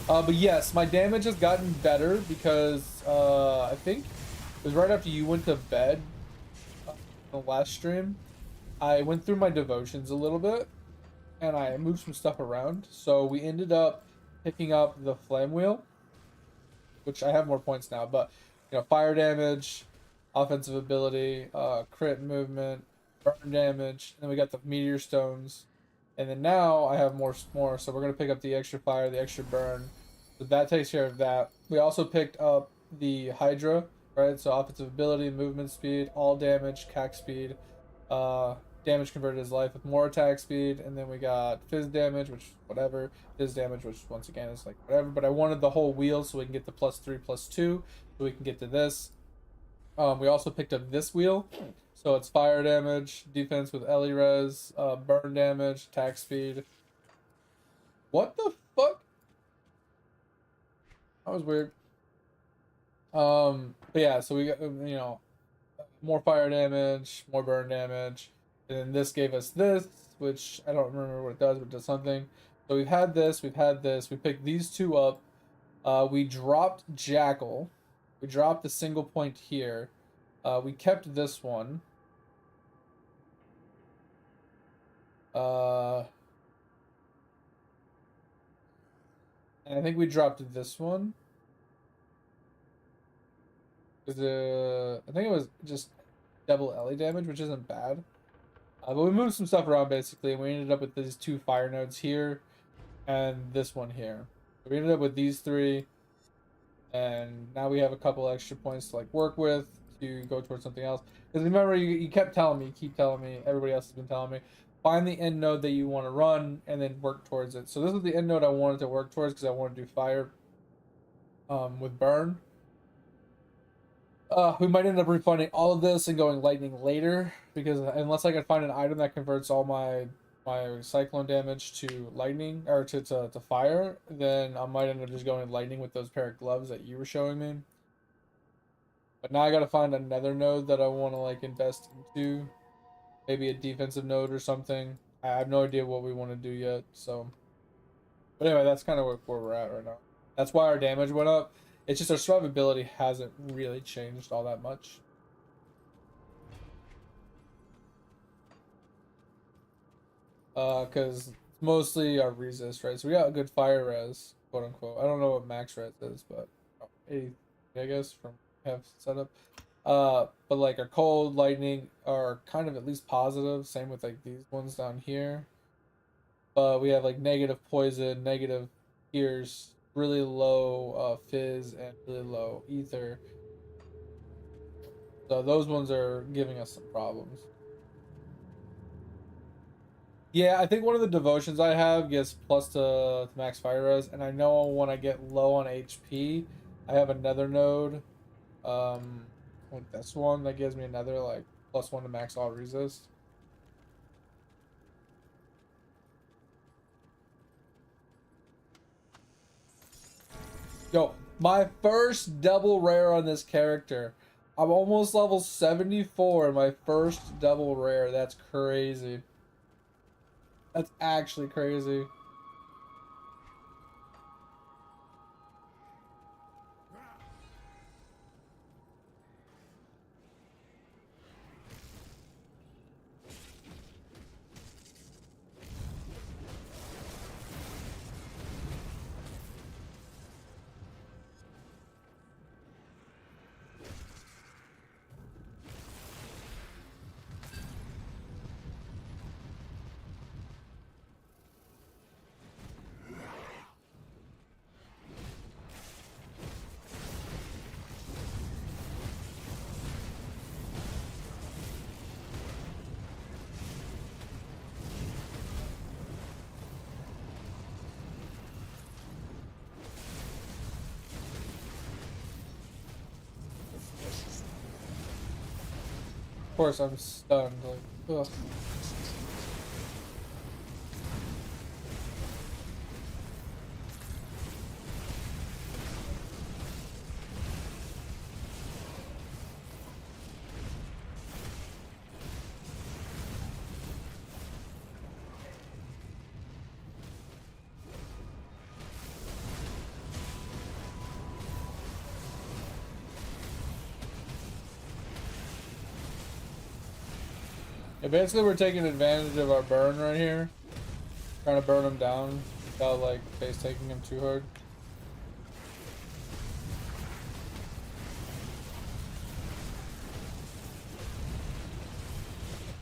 But yes, my damage has gotten better because I think it was right after you went to bed the last stream. I went through my devotions a little bit and I moved some stuff around. So we ended up picking up the flame wheel, which I have more points now, but you know, fire damage, offensive ability, crit movement, burn damage, and then we got the meteor stones. And then now I have more, so we're gonna pick up the extra fire, the extra burn. So that takes care of that. We also picked up the Hydra, right? So offensive ability, movement speed, all damage, CAC speed, uh, damage converted as life with more attack speed, and then we got fizz damage, which whatever, fizz damage, which once again is like whatever. But I wanted the whole wheel so we can get the +3, +2, so we can get to this. We also picked up this wheel, so it's fire damage, defense with Ellie res, burn damage, attack speed. What the fuck? That was weird. But yeah, so we got you know more fire damage, more burn damage, and then this gave us this, which I don't remember what it does, but it does something. So we've had this, we've had this. We picked these two up. We dropped Jackal. We dropped the single point here. We kept this one. Uh, and I think we dropped this one. I think it was just double Ellie damage, which isn't bad. But we moved some stuff around basically, and we ended up with these two fire nodes here and this one here. So we ended up with these three, and now we have a couple extra points to like work with to go towards something else. Because remember, you kept telling me, you keep telling me, everybody else has been telling me, find the end node that you want to run and then work towards it. So this is the end node I wanted to work towards because I want to do fire with burn. We might end up refunding all of this and going lightning later because unless I can find an item that converts all my cyclone damage to lightning or to fire, then I might end up just going lightning with those pair of gloves that you were showing me. But now I gotta find another node that I want to like invest into, maybe a defensive node or something. I have no idea what we want to do yet. So, but anyway, that's kind of where we're at right now. That's why our damage went up. It's just our survivability hasn't really changed all that much. Because it's mostly our resist, right? So we got a good fire res, quote unquote. I don't know what max res is, but 80, I guess, from have set up. But like our cold, lightning are kind of at least positive. Same with like these ones down here. But we have like negative poison, negative tears, really low fizz and really low ether. So those ones are giving us some problems. Yeah, I think one of the devotions I have gets plus to max fire res, and I know when I get low on HP, I have another node. Like this one that gives me another like +1 to max all resist. Yo, my first double rare on this character. I'm almost level 74 in my first double rare. That's crazy. That's actually crazy. Of course, I'm stunned. Like, ugh. Yeah, basically, we're taking advantage of our burn right here. Trying to burn him down without, like, face taking him too hard.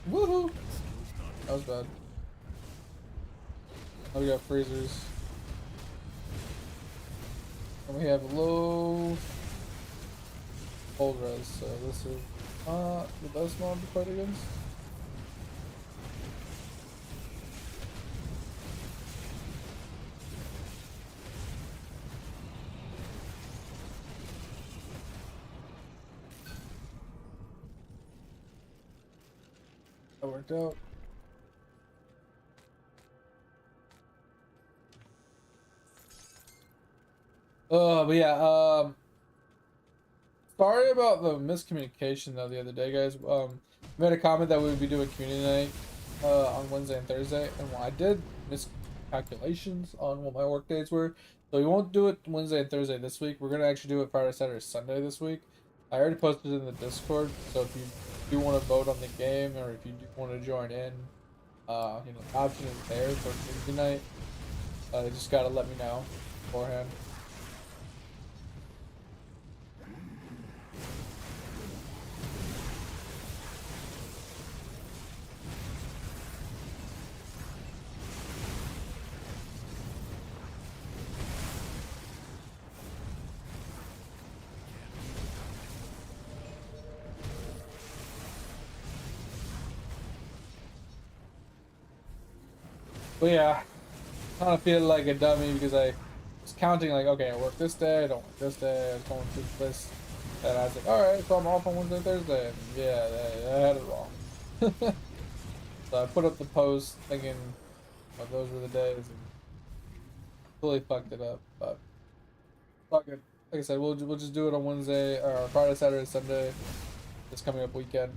Woohoo! That was bad. Oh, we got freezers. And we have low cold res, so this is not the best mob to fight against. That worked out. But yeah, sorry about the miscommunication though the other day, guys. We made a comment that we would be doing community night on Wednesday and Thursday, and I did miscalculations on what my work days were. So we won't do it Wednesday and Thursday this week. We're gonna actually do it Friday, Saturday, Sunday this week. I already posted it in the Discord, so if you do want to vote on the game or if you do want to join in, the option is there for community night. You just gotta let me know beforehand. But yeah, kind of feel like a dummy because I was counting like, okay, I work this day, I don't work this day, I was going through the list, and I was like, all right, so I'm off on Wednesday, Thursday, and yeah, I had it wrong. So I put up the post thinking, well, those were the days, and totally fucked it up. But fuck it. Like I said, we'll just do it on Wednesday or Friday, Saturday, Sunday, this coming up weekend.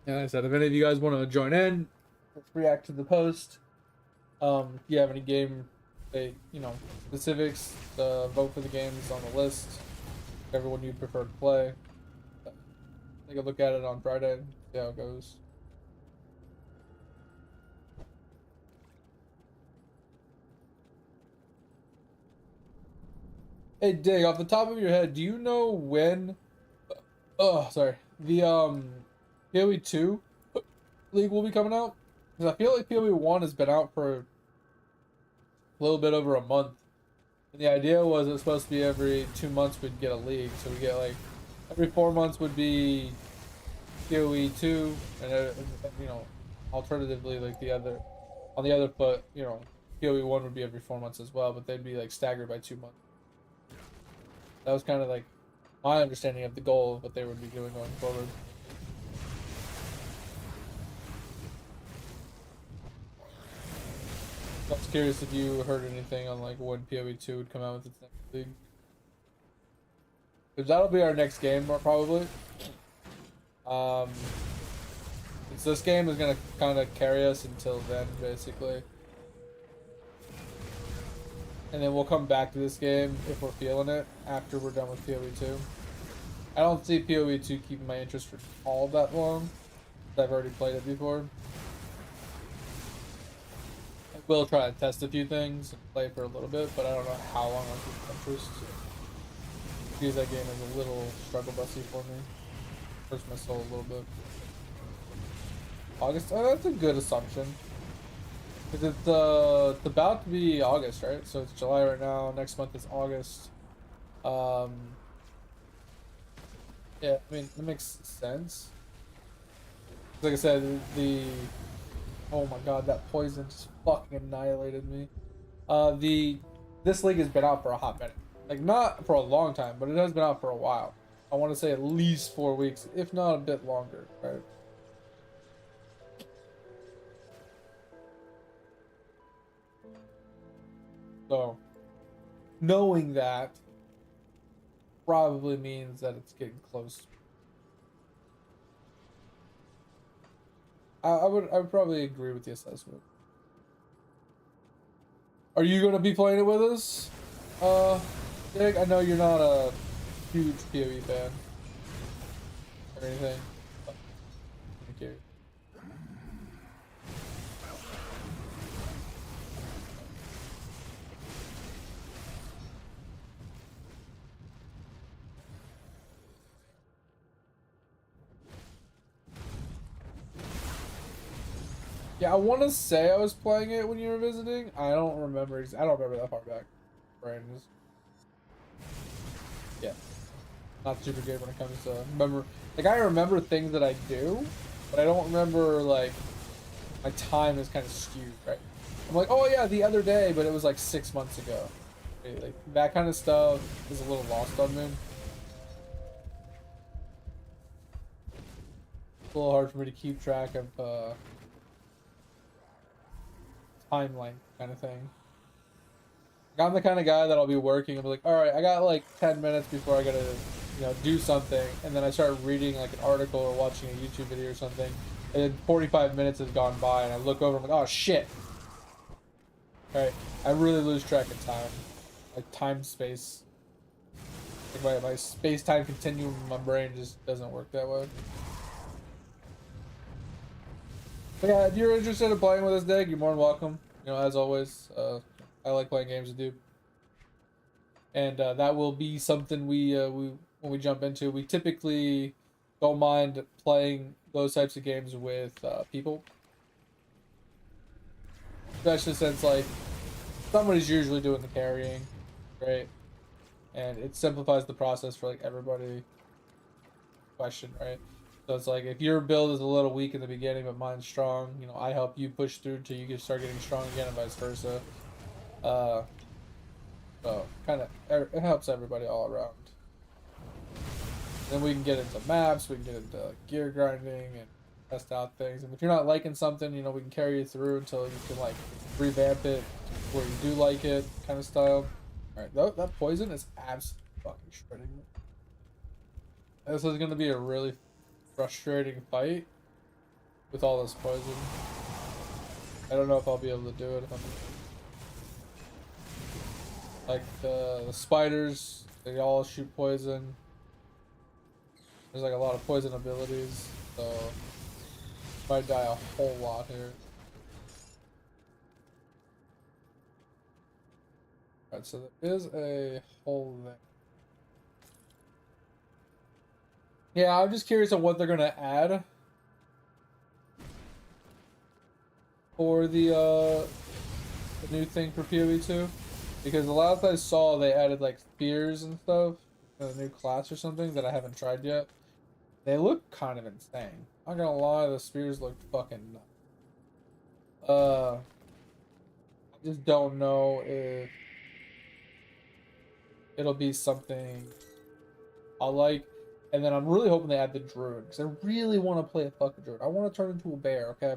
And like I said, if any of you guys want to join in, let's react to the post. If you have any game, specifics, vote for the games on the list. Whichever one you prefer to play. Take a look at it on Friday. See how it goes. Hey, Dig, off the top of your head, do you know when? Oh, sorry. The PoE 2 League will be coming out? Because I feel like PoE 1 has been out for a little bit over a month. And the idea was it was supposed to be every 2 months we'd get a league, so we get like every 4 months would be PoE 2, and alternatively like the other on the other foot, PoE 1 would be every 4 months as well, but they'd be like staggered by 2 months. That was kind of like my understanding of the goal of what they would be doing going forward. I was curious if you heard anything on like when PoE 2 would come out with its next league. Because that'll be our next game, probably. So this game is gonna kind of carry us until then, basically. And then we'll come back to this game if we're feeling it after we're done with PoE 2. I don't see PoE 2 keeping my interest for all that long. I've already played it before. I will try to test a few things and play for a little bit, but I don't know how long I'll keep interest. Because that game is a little struggle busy for me. Hurts my soul a little bit. August? Oh, that's a good assumption. Because it's about to be August, right? So it's July right now. Next month is August. Yeah, I mean, that makes sense. Like I said, oh my god, that poison just fucking annihilated me. This league has been out for a hot minute. Like, not for a long time, but it has been out for a while. I want to say at least 4 weeks, if not a bit longer, right? So, knowing that probably means that it's getting close. I would probably agree with the assessment. Are you going to be playing it with us? Dick, I know you're not a huge PoE fan or anything. Thank you. Yeah, I want to say I was playing it when you were visiting. I don't remember. I don't remember that far back. Brain is. Yeah, not super good when it comes to remember. Like, I remember things that I do, but I don't remember, like, my time is kind of skewed, right? I'm like, oh yeah, the other day, but it was like 6 months ago. Right? Like, that kind of stuff is a little lost on me. It's a little hard for me to keep track of timeline kind of thing. Like, I'm the kind of guy that I'll be working and be like, all right, I got like 10 minutes before I gotta, do something, and then I start reading like an article or watching a YouTube video or something, and then 45 minutes has gone by, and I look over, I'm like, oh shit. Right, I really lose track of time, like time, space. Like my space-time continuum in my brain just doesn't work that way. But yeah, if you're interested in playing with us, Dig, you're more than welcome. As always, I like playing games with you, and that will be something we when we jump into. We typically don't mind playing those types of games with people, especially since like somebody's usually doing the carrying, right? And it simplifies the process for like everybody. Question, right? So it's like if your build is a little weak in the beginning, but mine's strong, I help you push through till you can start getting strong again, and vice versa. So kind of it helps everybody all around. Then we can get into maps, we can get into gear grinding and test out things. And if you're not liking something, we can carry you through until you can like revamp it where you do like it, kind of style. All right, that poison is absolutely fucking shredding me. This is gonna be a really frustrating fight with all this poison. I don't know if I'll be able to do it. If I'm like the spiders, they all shoot poison. There's like a lot of poison abilities, so might die a whole lot here. Alright, so there is a hole there. Yeah, I'm just curious on what they're gonna add for the new thing for PoE 2. Because the last I saw, they added like spears and stuff, a new class or something that I haven't tried yet. They look kind of insane. I'm not gonna lie, the spears look fucking nuts. I just don't know if it'll be something I'll like. And then I'm really hoping they add the druid because I really want to play a fucking druid. I want to turn into a bear, okay?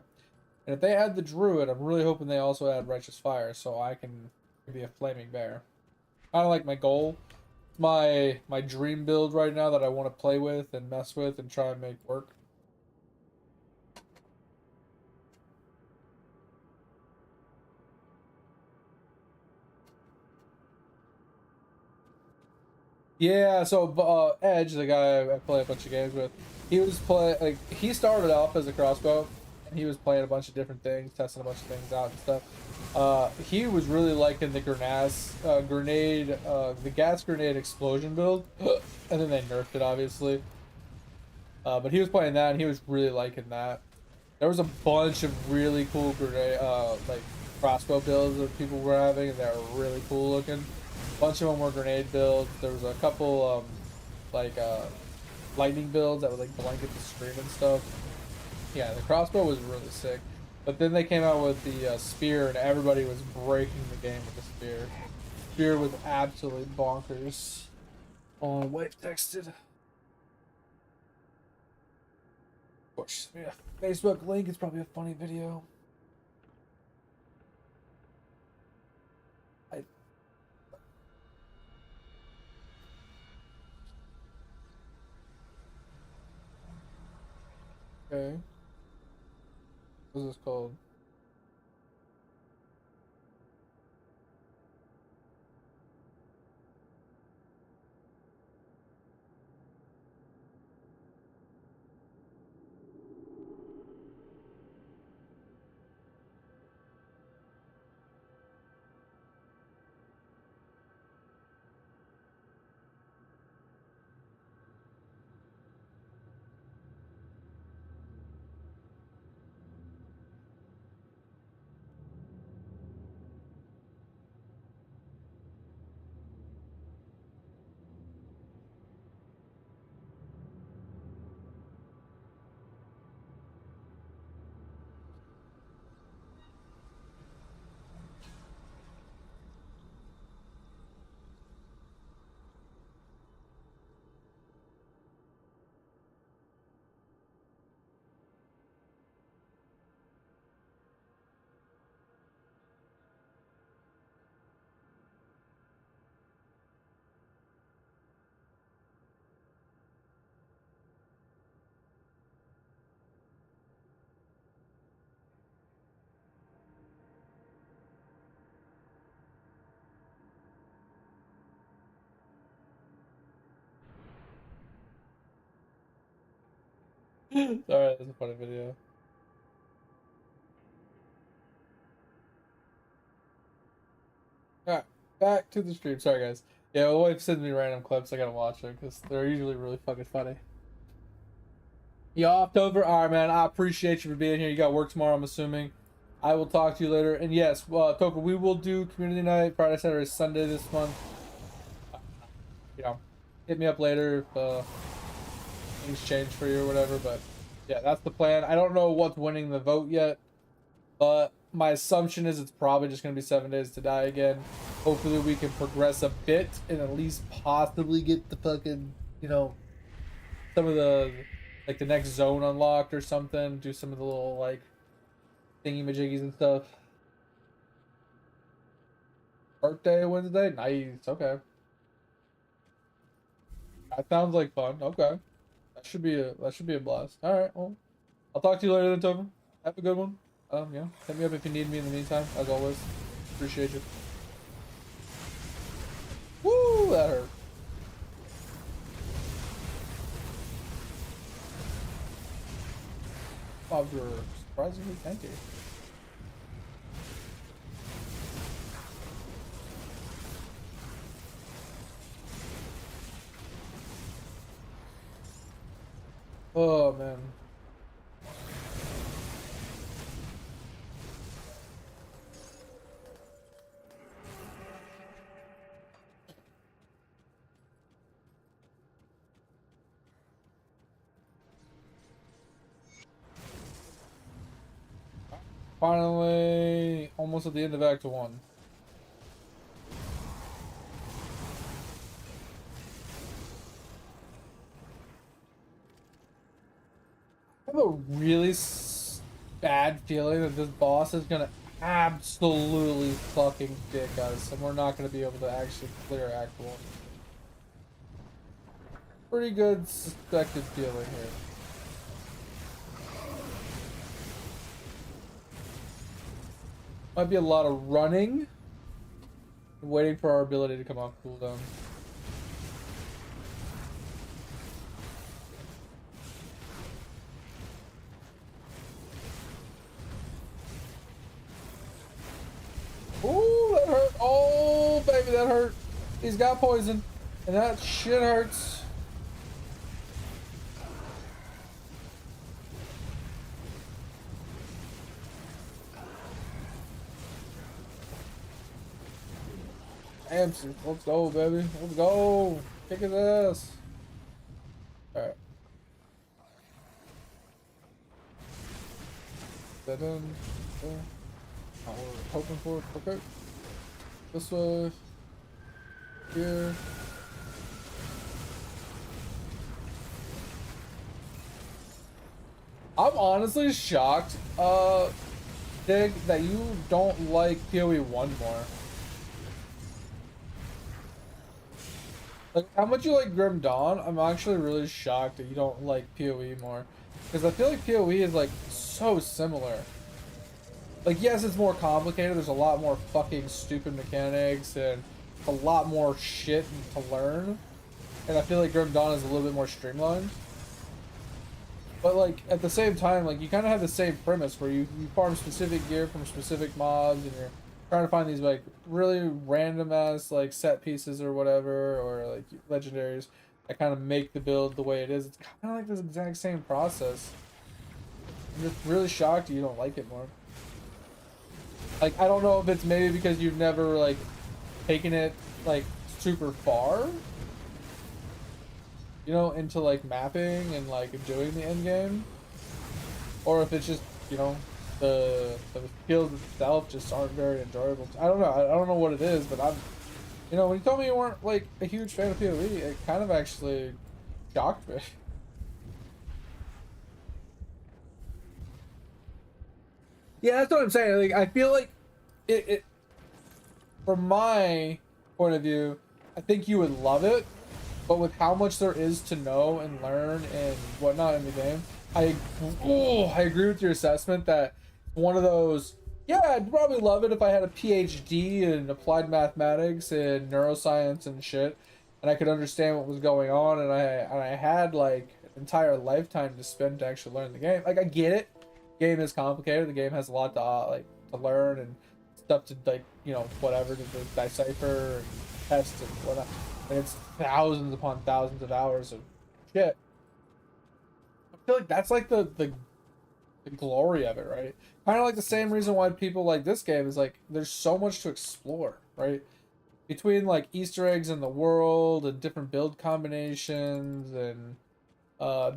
And if they add the druid, I'm really hoping they also add righteous fire so I can be a flaming bear. Kind of like my goal, my dream build right now that I want to play with and mess with and try and make work. Yeah, so Edge, the guy I play a bunch of games with, he was he started off as a crossbow, and he was playing a bunch of different things, testing a bunch of things out and stuff. He was really liking the the gas grenade explosion build, and then they nerfed it obviously. But he was playing that, and he was really liking that. There was a bunch of really cool grenade, like crossbow builds that people were having, and they were really cool looking. A bunch of them were grenade builds. There was a couple, like lightning builds that would like blanket the screen and stuff. Yeah, the crossbow was really sick. But then they came out with the spear, and everybody was breaking the game with the spear. Spear was absolutely bonkers. On wave texted. Of course, yeah. Facebook link is probably a funny video. Okay. What's this called? Alright, that's a funny video. Alright, back to the stream. Sorry, guys. Yeah, my wife sends me random clips. I gotta watch them because they're usually really fucking funny. You off over? Alright, man. I appreciate you for being here. You got work tomorrow, I'm assuming. I will talk to you later. And yes, Toka, we will do community night Friday, Saturday, Sunday this month. You know, hit me up later if things change for you or whatever. But yeah, that's the plan. I don't know what's winning the vote yet, but my assumption is it's probably just gonna be 7 Days to Die again. Hopefully we can progress a bit and at least possibly get the fucking, you know, some of the, like the next zone unlocked or something. Do some of the little like thingy-majiggies and stuff. Birthday Wednesday? Nice, okay. That sounds like fun. Okay. That should be a blast. Alright, well. I'll talk to you later then, Tobin. Have a good one. Yeah. Hit me up if you need me in the meantime, as always. Appreciate you. Woo! That hurt. Bob, you're surprisingly tanky. Oh, man. Finally, almost at the end of Act 1. I have a really bad feeling that this boss is gonna absolutely fucking dick us, and we're not gonna be able to actually clear Act 1. Pretty good suspected feeling here. Might be a lot of running, waiting for our ability to come off cooldown. Ooh, that hurt. Oh, baby, that hurt. He's got poison, and that shit hurts. Hamster, let's go, baby. Let's go. Kick his ass. Alright. That done? Okay. Not what we're hoping for. Okay. This way. Here. I'm honestly shocked, Dig, that you don't like PoE 1 more. Like, how much you like Grim Dawn? I'm actually really shocked that you don't like PoE more. Because I feel like PoE is, like, so similar. Like, yes, it's more complicated. There's a lot more fucking stupid mechanics and a lot more shit to learn. And I feel like Grim Dawn is a little bit more streamlined. But, like, at the same time, like, you kind of have the same premise where you farm specific gear from specific mobs and you're trying to find these, like, really random ass, like, set pieces or whatever, or, like, legendaries that kind of make the build the way it is. It's kind of like this exact same process. I'm just really shocked you don't like it more. Like, I don't know if it's maybe because you've never, like, taken it, like, super far, you know, into, like, mapping and, like, doing the end game, or if it's just, you know, the skills itself just aren't very enjoyable. I don't know. I don't know what it is, but I'm, you know, when you told me you weren't, like, a huge fan of PoE, it kind of actually shocked me. Yeah, that's what I'm saying. Like, I feel like it from my point of view, I think you would love it, but with how much there is to know and learn and whatnot in the game, I agree with your assessment that one of those, yeah, I'd probably love it if I had a PhD in applied mathematics and neuroscience and shit, and I could understand what was going on, and I had like an entire lifetime to spend to actually learn the game. Like, I get it, game is complicated. The game has a lot to like to learn and stuff to, like, you know, whatever, to decipher and test and whatnot. And it's thousands upon thousands of hours of shit. I feel like that's like the glory of it, right? Kind of like the same reason why people like this game is like there's so much to explore, right? Between like Easter eggs in the world and different build combinations and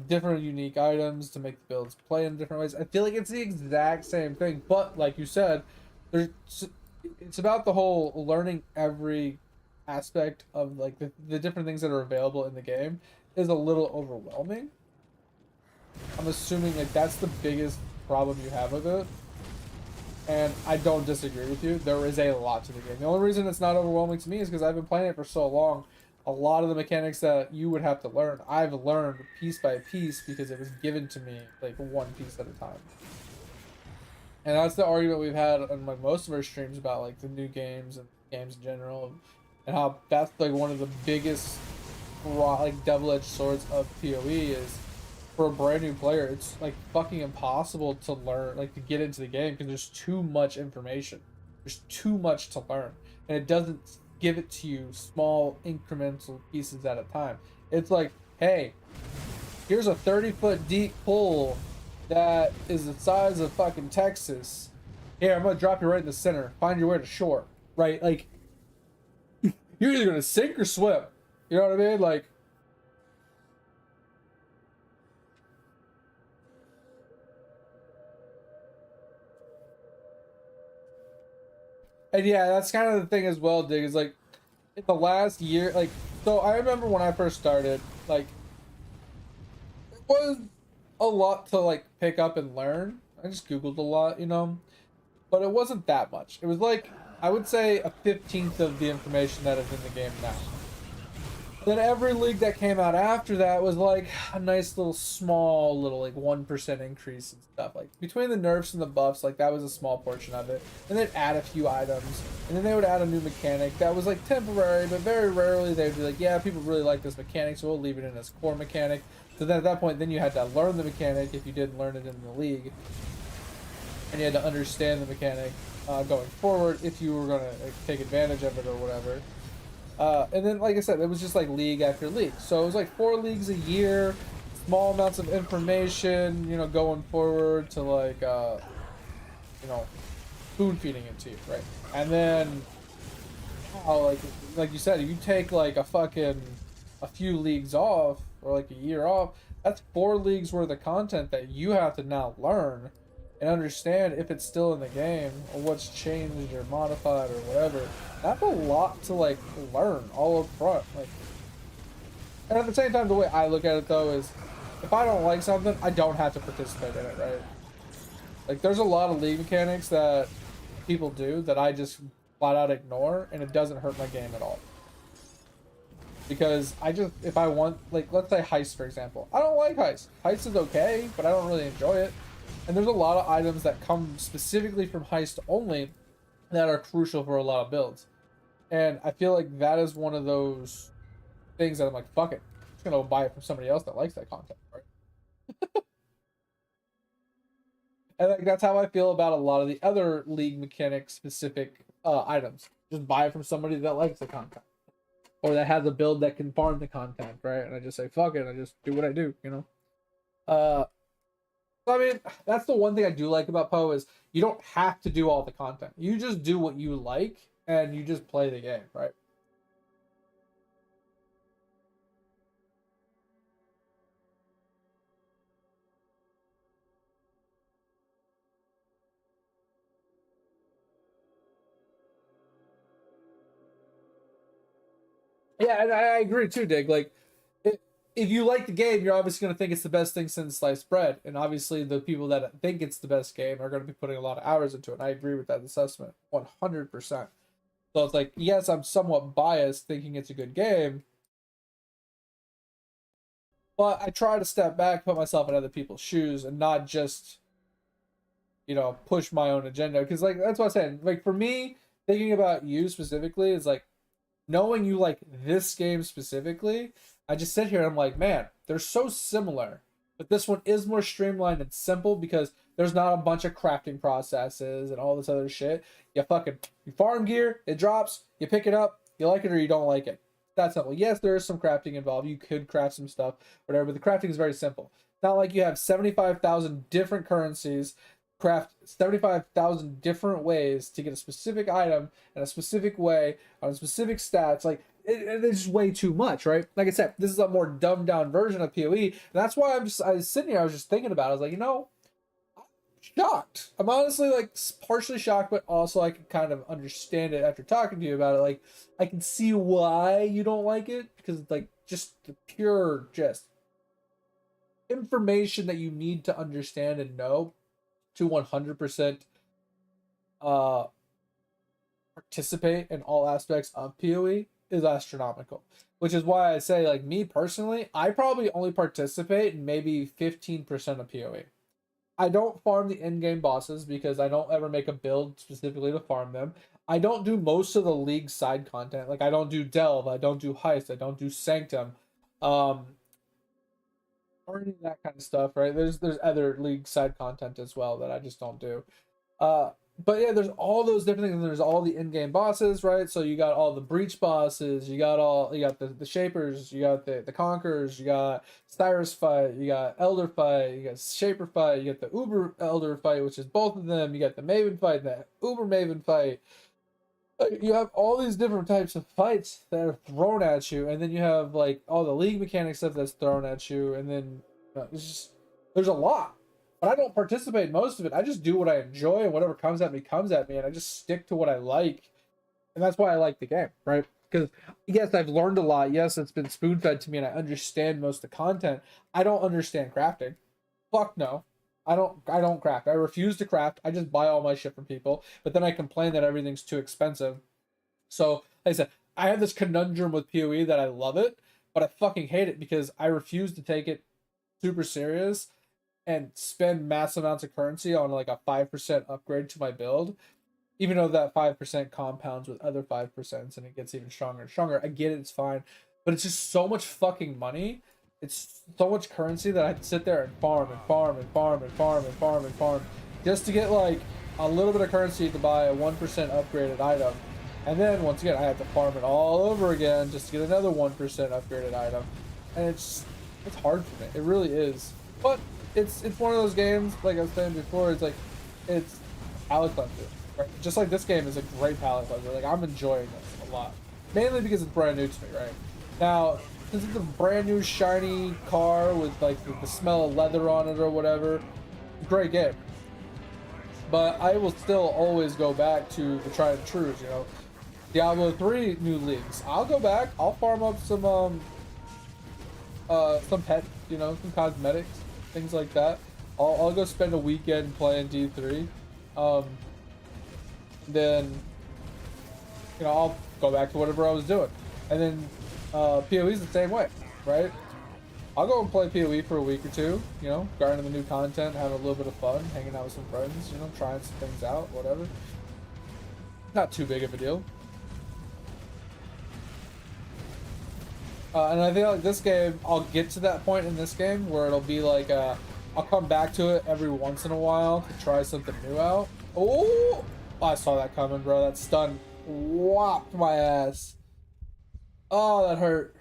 different unique items to make the builds play in different ways. I feel like it's the exact same thing, but like you said, there's it's about the whole learning every aspect of like the different things that are available in the game is a little overwhelming. I'm assuming like that's the biggest problem you have with it. And I don't disagree with you. There is a lot to the game. The only reason it's not overwhelming to me is because I've been playing it for so long. A lot of the mechanics that you would have to learn, I've learned piece by piece because it was given to me like one piece at a time. And that's the argument we've had on like most of our streams about like the new games and games in general, and how that's like one of the biggest like double-edged swords of PoE is for a brand new player. It's like fucking impossible to learn, like to get into the game because there's too much information. There's too much to learn, and it doesn't give it to you small incremental pieces at a time. It's like, hey, here's a 30-foot deep pool that is the size of fucking Texas. Here, I'm gonna drop you right in the center. Find your way to shore, right? Like, you're either gonna sink or swim. You know what I mean? Like, And yeah, that's kind of the thing as well, Dig, is like in the last year, like, so I remember when I first started, like, it was a lot to like pick up and learn. I just Googled a lot, you know, but it wasn't that much. It was like, I would say a 15th of the information that is in the game now. Then every league that came out after that was like a nice little small little like 1% increase and stuff. Like between the nerfs and the buffs, like that was a small portion of it. And they'd add a few items. And then they would add a new mechanic that was like temporary, but very rarely they'd be like, yeah, people really like this mechanic, so we'll leave it in as core mechanic. So then at that point, then you had to learn the mechanic if you didn't learn it in the league. And you had to understand the mechanic going forward if you were going to like, take advantage of it or whatever. And then, like I said, it was just like league after league. So it was like 4 leagues a year, small amounts of information, you know, going forward to like, you know, spoon feeding it to you, right? And then, like you said, if you take like a few leagues off or like a year off, that's 4 leagues worth of content that you have to now learn and understand if it's still in the game or what's changed or modified or whatever. That's a lot to like learn all up front. Like, and at the same time, the way I look at it though is, if I don't like something, I don't have to participate in it, right? Like, there's a lot of league mechanics that people do that I just flat out ignore, and it doesn't hurt my game at all. Because I just, if I want, like, let's say heist, for example. I don't like heist. Heist is okay, but I don't really enjoy it. And there's a lot of items that come specifically from heist only that are crucial for a lot of builds. And I feel like that is one of those things that I'm like, fuck it. I'm just gonna buy it from somebody else that likes that content, right? And like that's how I feel about a lot of the other league mechanic specific items. Just buy it from somebody that likes the content. Or that has a build that can farm the content, right? And I just say, fuck it, I just do what I do, you know? So I mean, that's the one thing I do like about Poe is you don't have to do all the content. You just do what you like and you just play the game, right? Yeah, and I agree too, Dig. Like, if you like the game, you're obviously going to think it's the best thing since sliced bread. And obviously, the people that think it's the best game are going to be putting a lot of hours into it. And I agree with that assessment 100%. So it's like, yes, I'm somewhat biased thinking it's a good game, but I try to step back, put myself in other people's shoes, and not just, you know, push my own agenda. Because, like, that's what I'm saying. Like, for me, thinking about you specifically is like, knowing you like this game specifically, I just sit here and I'm like, man, they're so similar. But this one is more streamlined and simple because there's not a bunch of crafting processes and all this other shit. You farm gear, it drops, you pick it up, you like it or you don't like it. That's simple. Yes, there is some crafting involved. You could craft some stuff, whatever, but the crafting is very simple. It's not like you have 75,000 different currencies, craft 75,000 different ways to get a specific item in a specific way on specific stats. Like, it's just way too much, right? Like I said, this is a more dumbed down version of PoE. And that's why I was sitting here, I was just thinking about it. I was like, you know, I'm shocked. I'm honestly like partially shocked, but also I can kind of understand it after talking to you about it. Like, I can see why you don't like it because it's like just the pure, just information that you need to understand and know to 100% uh participate in all aspects of PoE is astronomical. Which is why I say, like, me personally, I probably only participate in maybe 15% of PoE. I don't farm the in-game bosses because I don't ever make a build specifically to farm them. I don't do most of the league side content. Like, I don't do Delve, I don't do Heist, I don't do Sanctum. Um, or any of that kind of stuff, right? There's other league side content as well that I just don't do. Uh, but yeah, there's all those different things. And there's all the in-game bosses, right? So you got all the breach bosses, you got the shapers, you got the conquerors, you got Cyrus fight, you got Elder fight, you got Shaper fight, you got the Uber Elder fight, which is both of them. You got the Maven fight, the Uber Maven fight. Like, you have all these different types of fights that are thrown at you, and then you have like all the league mechanic stuff that's thrown at you, and then it's just there's a lot. but I don't participate in most of it. I just do what I enjoy, and whatever comes at me, and I just stick to what I like, and that's why I like the game, right? Because yes, I've learned a lot. Yes, it's been spoon fed to me, and I understand most of the content. I don't understand crafting. Fuck no. I don't craft. I refuse to craft. I just buy all my shit from people, but then I complain that everything's too expensive. So, like I said, I have this conundrum with PoE that I love it, but I fucking hate it because I refuse to take it super serious and spend massive amounts of currency on like a 5% upgrade to my build, even though that 5% compounds with other 5% and it gets even stronger and stronger. I get it, it's fine, but it's just so much fucking money. It's so much currency that I have to sit there and farm and farm and farm and farm and farm and farm just to get like a little bit of currency to buy a 1% upgraded item. And then once again, I have to farm it all over again just to get another 1% upgraded item. And it's hard for me. It really is. But it's one of those games, like I was saying before, it's like it's palate cleanser. Right? Just like this game is a great palate cleanser. Like I'm enjoying this a lot. Mainly because it's brand new to me, right? Now, since it's a brand new shiny car with like the smell of leather on it or whatever, great game. But I will still always go back to the tried and trues, you know. Diablo 3 new leagues. I'll go back, I'll farm up some pet, you know, some cosmetics, things like that. I'll go spend a weekend playing D3. Um, then you know, I'll go back to whatever I was doing. And then PoE's the same way, right? I'll go and play PoE for a week or two, you know, grinding the new content, having a little bit of fun, hanging out with some friends, you know, trying some things out, whatever. Not too big of a deal. And I feel like this game, I'll get to that point in this game where it'll be like, I'll come back to it every once in a while to try something new out. Oh, I saw that coming, bro. That stun whopped my ass. Oh, that hurt.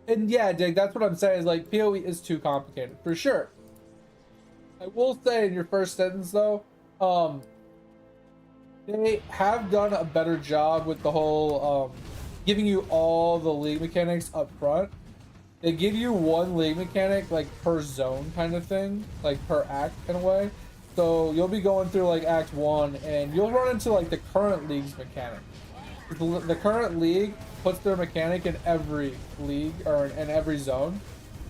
And yeah, Dig, that's what I'm saying is like PoE is too complicated for sure. I will say in your first sentence though, they have done a better job with the whole giving you all the league mechanics up front. They give you one league mechanic like per zone kind of thing, like per act in a way. So you'll be going through like Act 1 and you'll run into like the current league's mechanic. The current league puts their mechanic in every league or in every zone.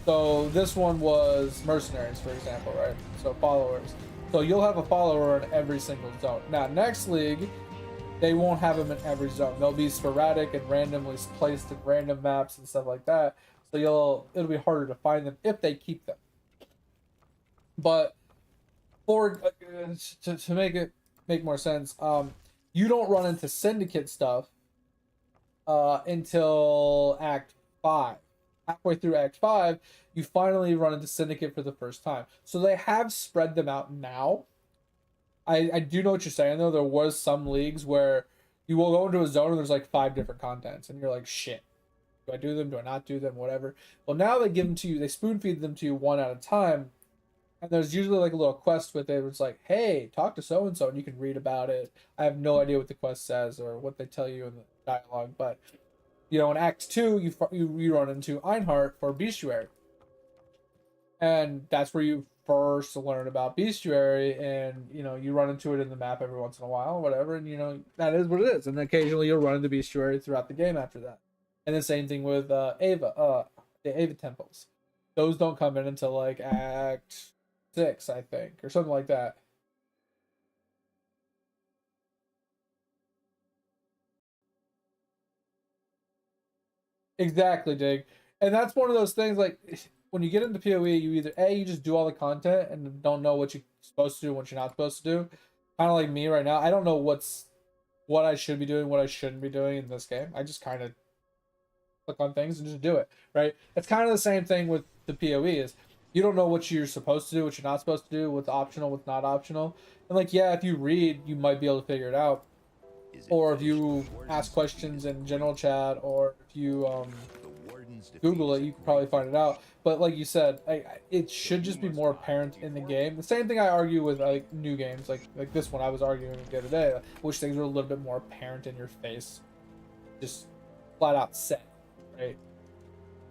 So this one was mercenaries, for example, right? So followers. So you'll have a follower in every single zone. Now, next league, they won't have them in every zone. They'll be sporadic and randomly placed in random maps and stuff like that. So it'll be harder to find them if they keep them. But for to make it make more sense, you don't run into syndicate stuff until Act 5. Halfway through Act 5, you finally run into syndicate for the first time. So they have spread them out now. I do know what you're saying though. There was some leagues where you will go into a zone and there's like 5 different contents and you're like, shit, do I do them? Do I not do them? Whatever. Well, now they give them to you. They spoon feed them to you one at a time. And there's usually like a little quest with it where it's like, hey, talk to so and so, and you can read about it. I have no idea what the quest says or what they tell you in the dialogue, but you know, in Act 2, you run into Einhart for Bestiary, and that's where you first learn about Bestiary, and you know, you run into it in the map every once in a while, whatever, and you know that is what it is. And occasionally you'll run into Bestiary throughout the game after that. And the same thing with Ava, the Ava temples. Those don't come in until like Act 6, I think, or something like that. Exactly, Dig. And that's one of those things like when you get into PoE, you either you just do all the content and don't know what you're supposed to do and what you're not supposed to do. Kind of like me right now. I don't know what I should be doing, what I shouldn't be doing in this game. I just kind of click on things and just do it, right? It's kind of the same thing with the PoE is You don't know what you're supposed to do, what you're not supposed to do, what's optional, what's not optional. And like, yeah, if you read, you might be able to figure it out. Is it Or if finished? you The warden's ask questions defeat is in general chat, or if you The warden's defeat Google is it, a you can probably great find it out. But like you said, it should you just be must more buy apparent what you in the want. game. The same thing I argue with like new games, like this one I was arguing the other day. I wish things were a little bit more apparent in your face, just flat out said, right?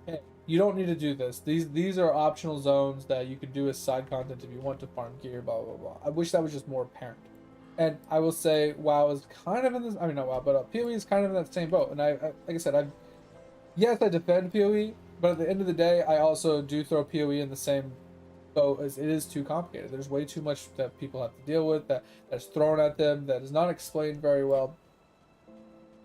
Hey, you don't need to do this. These are optional zones that you can do as side content if you want to farm gear. Blah blah blah. I wish that was just more apparent. And I will say, WoW is kind of in this. I mean, not WoW, but PoE is kind of in that same boat. And I like I said, yes, I defend PoE, but at the end of the day, I also do throw PoE in the same boat as it is too complicated. There's way too much that people have to deal with that's thrown at them that is not explained very well.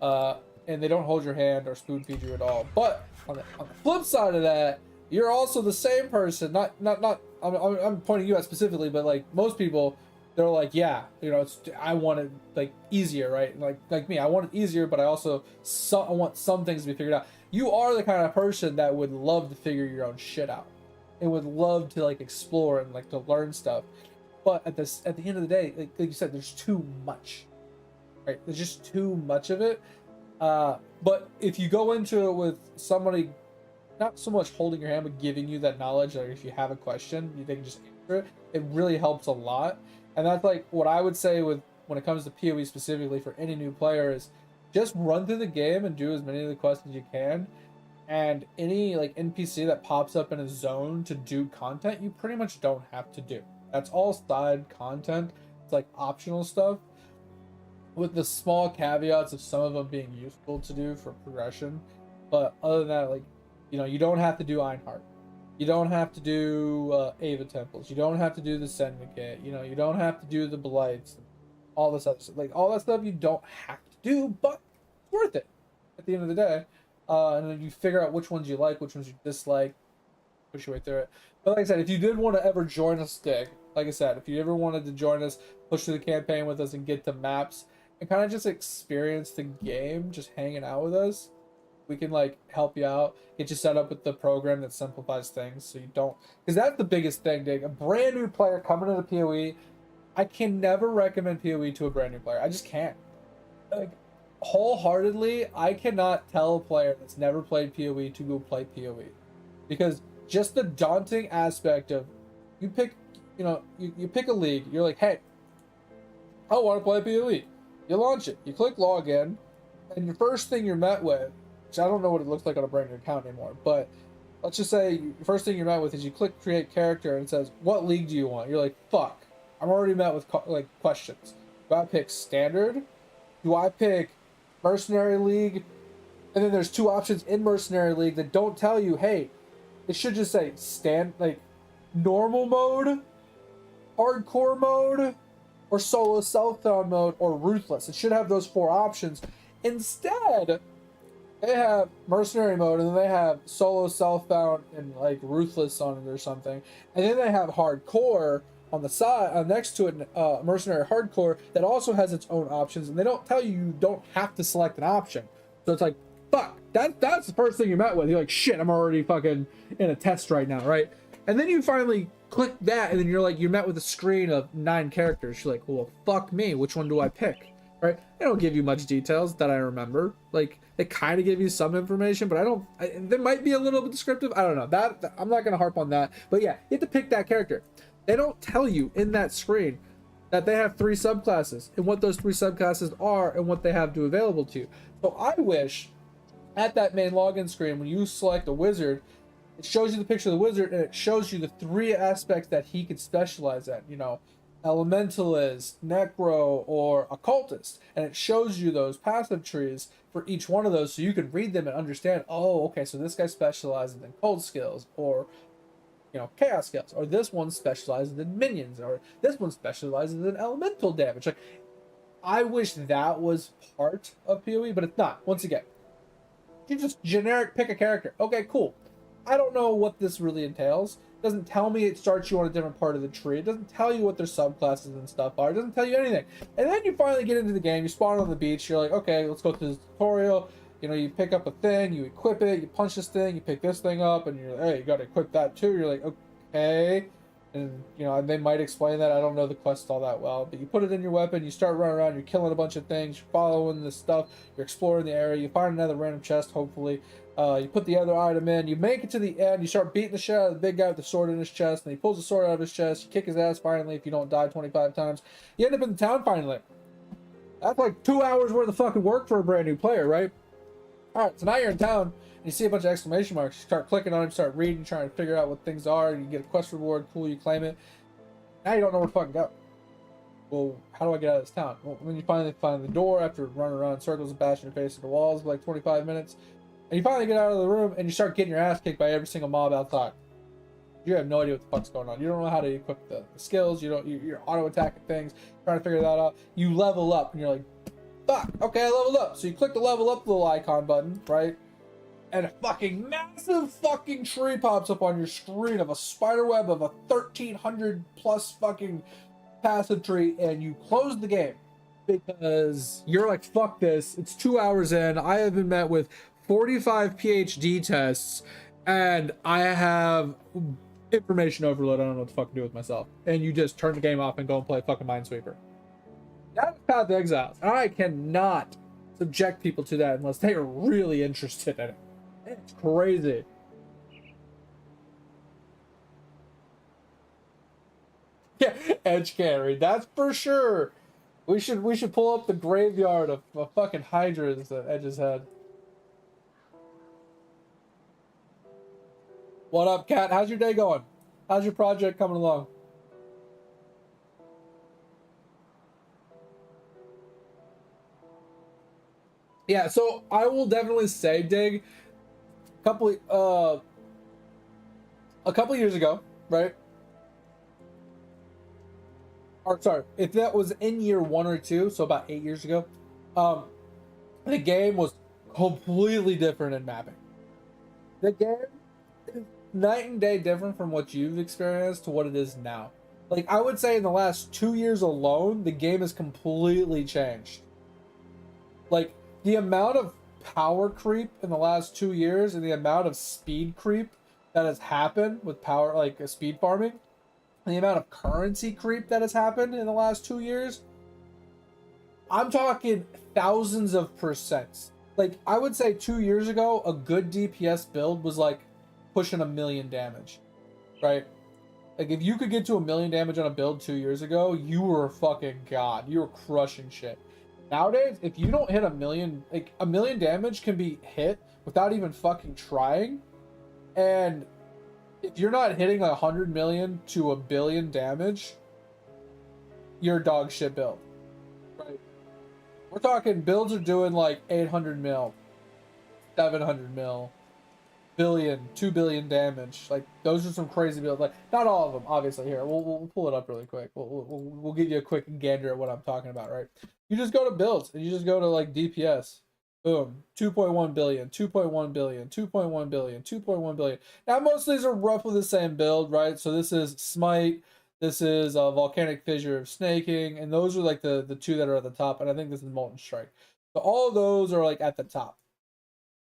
And they don't hold your hand or spoon feed you at all. But on the flip side of that, you're also the same person. I'm pointing you out specifically, but like most people, they're like, yeah, you know, I want it like easier, right? Like me, I want it easier, but I want some things to be figured out. You are the kind of person that would love to figure your own shit out, and would love to like explore and like to learn stuff. But at the end of the day, like you said, there's too much, right? There's just too much of it. But if you go into it with somebody not so much holding your hand, but giving you that knowledge, or if you have a question, they can just answer it. It really helps a lot. And that's like what I would say with when it comes to PoE specifically for any new player is just run through the game and do as many of the quests as you can. And any like NPC that pops up in a zone to do content, you pretty much don't have to do. That's all side content. It's like optional stuff, with the small caveats of some of them being useful to do for progression. But other than that, like, you know, you don't have to do Einhart. You don't have to do Ava Temples. You don't have to do the Syndicate. You know, you don't have to do the Blights. All this other stuff. Like, all that stuff you don't have to do, but it's worth it at the end of the day. And then you figure out which ones you like, which ones you dislike, push your way through it. But like I said, if you did want to ever join us, Dig, like I said, if you ever wanted to join us, push through the campaign with us and get to maps, and kind of just experience the game, just hanging out with us, we can like help you out, get you set up with the program that simplifies things so you don't, because that's the biggest thing, Dig. A brand new player coming into PoE, I can never recommend PoE to a brand new player. I just can't. Like, wholeheartedly, I cannot tell a player that's never played PoE to go play PoE, because just the daunting aspect of you pick, you know, you pick a league, you're like, hey, I want to play PoE. You launch it, you click login, and your first thing you're met with, which I don't know what it looks like on a brand new account anymore, but let's just say the first thing you're met with is you click create character and it says, what league do you want? You're like, fuck, I'm already met with like questions. Do I pick standard? Do I pick mercenary league? And then there's two options in mercenary league that don't tell you, hey, it should just say like normal mode, hardcore mode, or solo self-found mode, or ruthless. It should have those four options. Instead, they have mercenary mode, and then they have solo self-found and like ruthless on it or something, and then they have hardcore on the side next to it, mercenary hardcore, that also has its own options, and they don't tell you don't have to select an option. So it's like, fuck, that's the first thing you're met with. You're like, shit, I'm already fucking in a test right now, right? And then you finally click that, and then you're met with a screen of 9 characters. You're like, well, fuck me, which one do I pick? Right? They don't give you much details that I remember. Like, they kind of give you some information, but they might be a little bit descriptive. I don't know. That I'm not gonna harp on that. But yeah, you have to pick that character. They don't tell you in that screen that they have 3 subclasses and what those 3 subclasses are and what they have to available to you. So I wish at that main login screen, when you select a wizard, it shows you the picture of the wizard, and it shows you the 3 aspects that he could specialize at, you know, elementalist, necro, or occultist. And it shows you those passive trees for each one of those, so you can read them and understand, oh, okay, so this guy specializes in cold skills, or, you know, chaos skills, or this one specializes in minions, or this one specializes in elemental damage. Like, I wish that was part of PoE, but it's not. Once again, you just generic pick a character. Okay, cool. I don't know what this really entails. It doesn't tell me it starts you on a different part of the tree. It doesn't tell you what their subclasses and stuff are. It doesn't tell you anything. And then you finally get into the game. You spawn on the beach. You're like, okay, let's go through this tutorial. You know, you pick up a thing, you equip it, you punch this thing, you pick this thing up, and you're like, hey, you got to equip that too. You're like, okay. And, you know, they might explain that. I don't know the quest all that well. But you put it in your weapon, you start running around, you're killing a bunch of things, you're following this stuff, you're exploring the area, you find another random chest, hopefully. You put the other item in, you make it to the end, you start beating the shit out of the big guy with the sword in his chest, and he pulls the sword out of his chest, you kick his ass finally if you don't die 25 times. You end up in the town finally. That's like 2 hours worth of fucking work for a brand new player, right? Alright, so now you're in town, and you see a bunch of exclamation marks. You start clicking on them, start reading, trying to figure out what things are, and you get a quest reward, cool, you claim it. Now you don't know where to fucking go. Well, how do I get out of this town? Well, when you finally find the door after running around in circles and bashing your face into the walls for like 25 minutes, and you finally get out of the room, and you start getting your ass kicked by every single mob outside. You have no idea what the fuck's going on. You don't know how to equip the skills. You're auto attacking things, trying to figure that out. You level up, and you're like, fuck, okay, I leveled up. So you click the level up little icon button, right? And a fucking massive fucking tree pops up on your screen of a spider web of a 1,300 plus fucking passive tree, and you close the game because you're like, fuck this. It's 2 hours in. I have been met with 45 PhD tests, and I have information overload. I don't know what the fuck to do with myself. And you just turn the game off and go and play fucking Minesweeper. That's Path to Exiles. I cannot subject people to that unless they are really interested in it. It's crazy. Yeah, edge carry. That's for sure. We should pull up the graveyard of fucking hydras that Edge has had. What up, Kat? How's your day going? How's your project coming along? Yeah, so I will definitely say, Dig, a couple years ago, right? Or sorry, if that was in year 1 or 2, so about 8 years ago, the game was completely different in mapping. The game is night and day different from what you've experienced to what it is now. Like, I would say in the last 2 years alone, the game has completely changed. Like, the amount of power creep in the last 2 years and the amount of speed creep that has happened with power, like speed farming, and the amount of currency creep that has happened in the last 2 years, I'm talking thousands of percents. Like, I would say 2 years ago, a good DPS build was like pushing 1,000,000 damage, right? Like, if you could get to 1,000,000 damage on a build 2 years ago, you were a fucking god. You were crushing shit. Nowadays, if you don't hit 1,000,000, like 1,000,000 damage can be hit without even fucking trying. And if you're not hitting 100 million to 1,000,000,000 damage, you're a dog shit build. Right? We're talking builds are doing like 800 mil, 700 mil, billion, 2 billion damage. Like, those are some crazy builds. Like, not all of them, obviously. Here, we'll pull it up really quick. We'll give you a quick gander at what I'm talking about, right? You just go to builds and you just go to like DPS. Boom, 2.1 billion, 2.1 billion, 2.1 billion, 2.1 billion. Now, most of these are roughly the same build, right? So this is Smite, this is Volcanic Fissure of Snaking, and those are like the two that are at the top, and I think this is Molten Strike. So all of those are like at the top,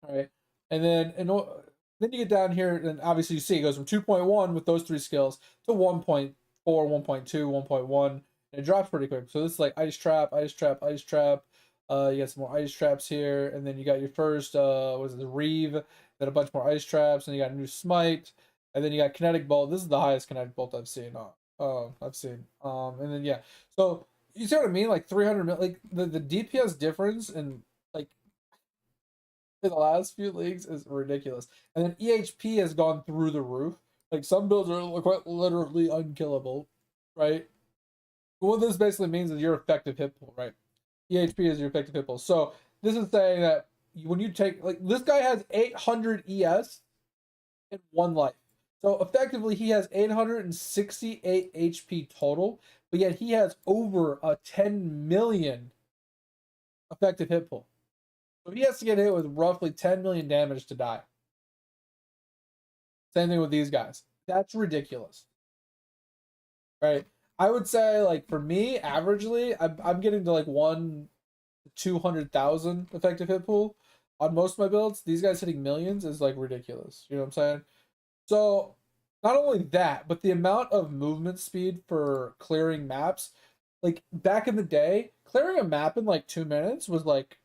all right? And then then you get down here, and obviously you see it goes from 2.1 with those 3 skills to 1.4, 1.2, 1.1, and it drops pretty quick. So this is like Ice Trap, Ice Trap, Ice Trap. You got some more ice traps here, and then you got your first, was it the Reeve, then a bunch more ice traps, and you got a new Smite, and then you got Kinetic Bolt. This is the highest Kinetic Bolt I've seen. And then, yeah. So, you see what I mean? Like, 300 mil, like, the DPS difference in the last few leagues is ridiculous. And then EHP has gone through the roof. Like, some builds are quite literally unkillable, right? What this basically means is your effective hit pool, right? EHP is your effective hit pool. So this is saying that when you take, like, this guy has 800 ES in 1 life. So effectively he has 868 HP total, but yet he has over a 10 million effective hit pool. So he has to get hit with roughly 10 million damage to die. Same thing with these guys. That's ridiculous. Right? I would say, like, for me, averagely, I'm getting to like 200,000 effective hit pool on most of my builds. These guys hitting millions is like ridiculous. You know what I'm saying? So not only that, but the amount of movement speed for clearing maps, like back in the day, clearing a map in like 2 minutes was like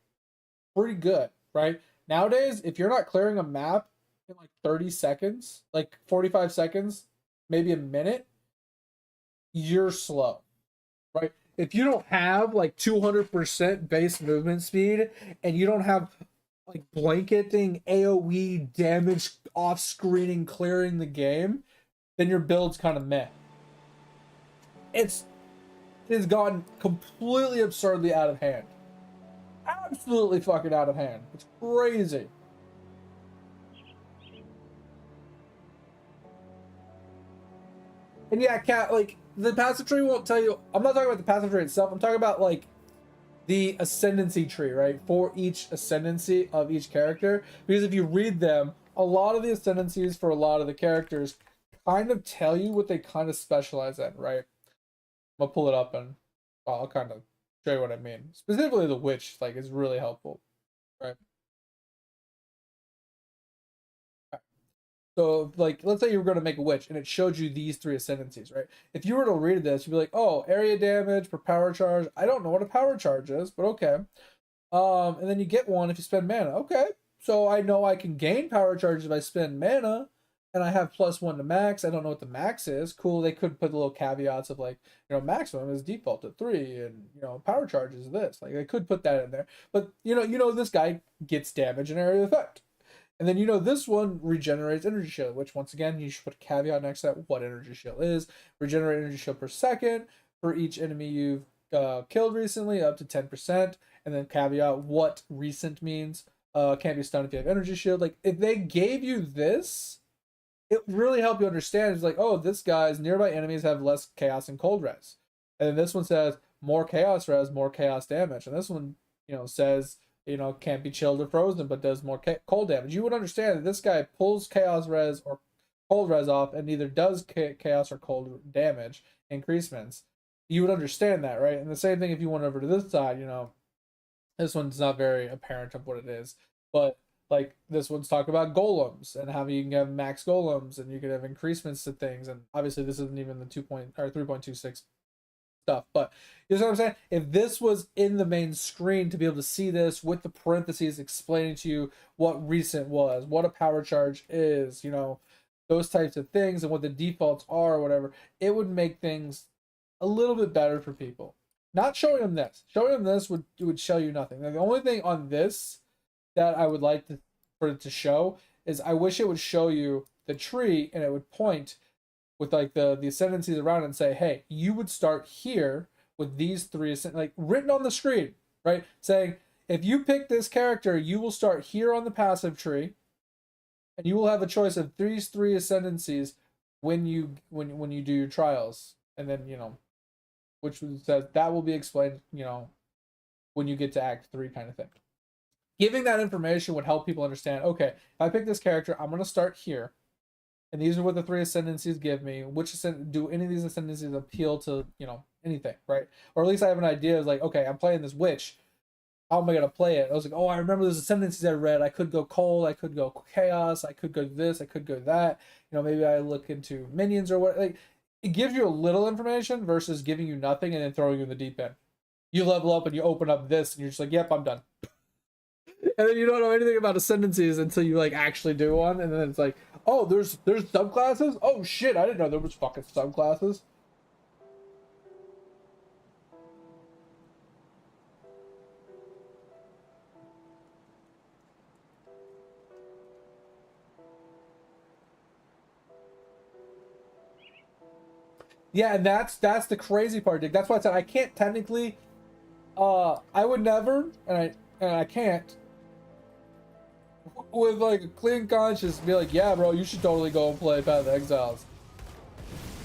pretty good, right? Nowadays, if you're not clearing a map in like 30 seconds, like 45 seconds, maybe a minute, you're slow, right? If you don't have like 200% base movement speed and you don't have like blanketing AoE damage off screening clearing the game, then your build's kind of meh. It's it's gotten completely absurdly out of hand. Absolutely fucking out of hand. It's crazy. And yeah, cat, like the passive tree won't tell you. I'm not talking about the passive tree itself. I'm talking about like the ascendancy tree, right? For each ascendancy of each character. Because if you read them, a lot of the ascendancies for a lot of the characters kind of tell you what they kind of specialize in, right? I'm gonna pull it up and I'll kind of show you what I mean. Specifically the witch, like, is really helpful, right? So, like, let's say you were going to make a witch, and it showed you these three ascendancies, right? If you were to read this, you'd be like, "Oh, area damage per power charge. I don't know what a power charge is, but okay." And then you get one if you spend mana. Okay, so I know I can gain power charges if I spend mana, and I have +1 to max. I don't know what the max is. Cool. They could put the little caveats of like, maximum is default at 3, and power charge is this. Like, they could put that in there, but this guy gets damage and area effect. And then this one regenerates energy shield, which once again you should put a caveat next to that what energy shield is. Regenerate energy shield per second for each enemy you've killed recently, up to 10%. And then caveat what recent means. Can't be stunned if you have energy shield. Like, if they gave you this, it really helped you understand. It's like, oh, this guy's nearby enemies have less chaos and cold res. And then this one says more chaos res, more chaos damage. And this one, says can't be chilled or frozen, but does more cold damage. You would understand that this guy pulls chaos res or cold res off and either does chaos or cold damage increasements. You would understand that, right? And the same thing if you went over to this side, this one's not very apparent of what it is, but like this one's talking about golems and how you can have max golems and you can have increasements to things. And obviously this isn't even the 3.26 stuff, but you know what I'm saying? If this was in the main screen, to be able to see this with the parentheses explaining to you what recent was, what a power charge is, those types of things, and what the defaults are or whatever, it would make things a little bit better for people. Not showing them this. Showing them this would show you nothing. Now, the only thing on this that I would like for it to show is I wish it would show you the tree and it would point with like the ascendancies around it and say, hey, you would start here with these three, like written on the screen, right? Saying, if you pick this character, you will start here on the passive tree, and you will have a choice of these three ascendancies when you do your trials, and then which says that will be explained, when you get to Act 3, kind of thing. Giving that information would help people understand. Okay, if I pick this character, I'm gonna start here. And these are what the three ascendancies give me. Do any of these ascendancies appeal to, anything, right? Or at least I have an idea of like, okay, I'm playing this witch. How am I gonna play it? I was like, oh, I remember those ascendancies I read. I could go cold, I could go chaos, I could go this, I could go that. Maybe I look into minions or what. Like, it gives you a little information versus giving you nothing and then throwing you in the deep end. You level up and you open up this and you're just like, yep, I'm done. And then you don't know anything about ascendancies until you like actually do one, and then it's like, oh, there's subclasses? Oh shit, I didn't know there was fucking subclasses. Yeah, and that's the crazy part, Dick. That's why I said I can't technically I would never, and I can't with like a clean conscience be like, yeah, bro, you should totally go and play Path of Exiles.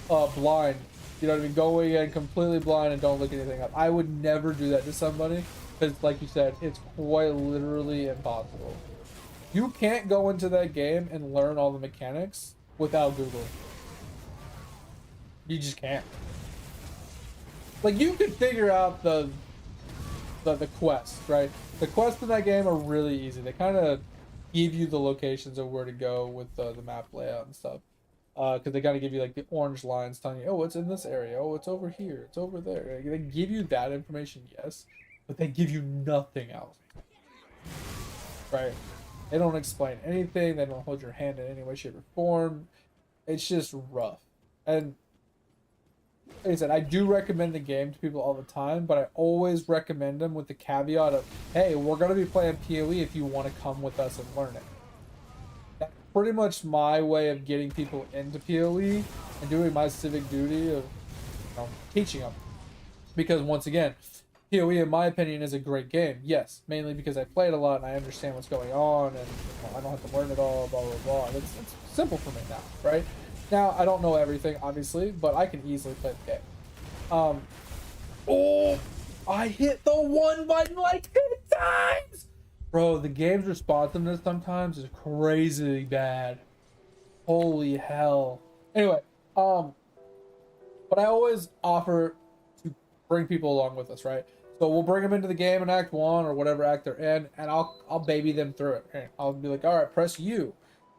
Blind. You know what I mean? Going in completely blind and don't look anything up. I would never do that to somebody because, like you said, it's quite literally impossible. You can't go into that game and learn all the mechanics without Google. You just can't. Like, you could figure out the quests, right? The quests in that game are really easy. They kind of give you the locations of where to go with the map layout and stuff. because they gotta give you like the orange lines telling you, oh, it's in this area, oh, it's over here, it's over there. Like, they give you that information, yes, but they give you nothing else, right? They don't explain anything. They don't hold your hand in any way, shape, or form. It's just rough. And like I said, I do recommend the game to people all the time, but I always recommend them with the caveat of, hey, we're going to be playing PoE if you want to come with us and learn it. That's pretty much my way of getting people into PoE and doing my civic duty of teaching them. Because once again, PoE, in my opinion, is a great game. Yes, mainly because I play it a lot and I understand what's going on, and I don't have to learn it all, blah, blah, blah. It's simple for me now, right? Now, I don't know everything, obviously, but I can easily play the game. Oh, I hit the one button like 10 times! Bro, the game's responsiveness sometimes is crazy bad. Holy hell. Anyway, but I always offer to bring people along with us, right? So we'll bring them into the game in Act 1 or whatever act they're in, and I'll baby them through it. And I'll be like, all right, press U.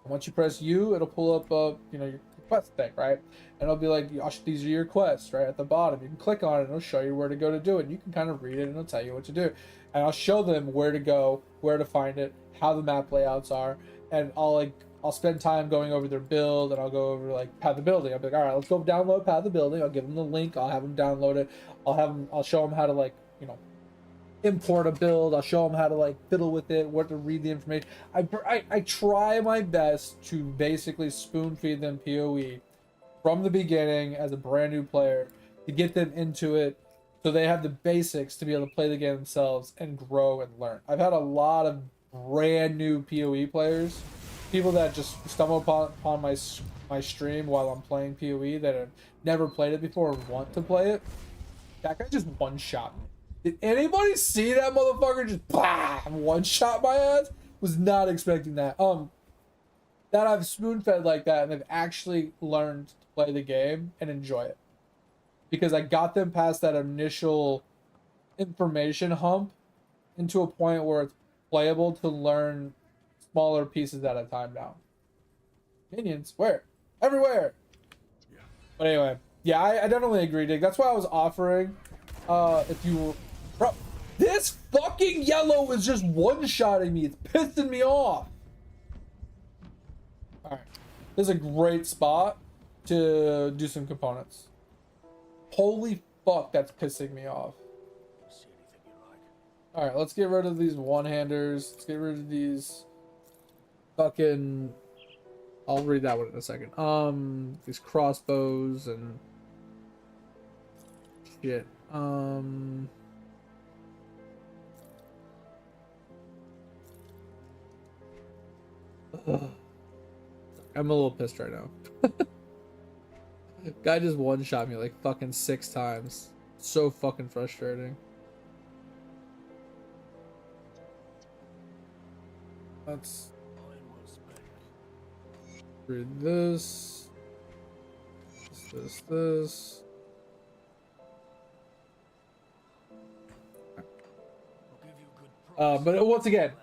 And once you press U, it'll pull up, your quest thing, right? And it'll be like, these are your quests, right? At the bottom, you can click on it, and it'll show you where to go to do it. And you can kind of read it, and it'll tell you what to do. And I'll show them where to go, where to find it, how the map layouts are, and I'll spend time going over their build, and I'll go over like Path of Building. I'll be like, all right, let's go download Path of Building. I'll give them the link. I'll have them download it. I'll show them how to import a build. I'll show them how to fiddle with it, what to read the information. I try my best to basically spoon feed them PoE from the beginning as a brand new player to get them into it so they have the basics to be able to play the game themselves and grow and learn. I've had a lot of brand new PoE players, people that just stumble upon my stream while I'm playing PoE that have never played it before and want to play it. That guy just one-shot me. Did anybody see that motherfucker just one-shot my ass? Was not expecting that. That I've spoon-fed like that and they've actually learned to play the game and enjoy it. Because I got them past that initial information hump into a point where it's playable to learn smaller pieces at a time now. Minions, where? Everywhere! Yeah. But anyway, yeah, I definitely agree, Dick. That's why I was offering, if you were... Bro, this fucking yellow is just one-shotting me. It's pissing me off. Alright. This is a great spot to do some components. Holy fuck, that's pissing me off. Alright, let's get rid of these one-handers. Let's get rid of these fucking... I'll read that one in a second. These crossbows and... shit. I'm a little pissed right now. Guy just one-shot me like fucking 6 times. So fucking frustrating. Let's read this. This. But once again,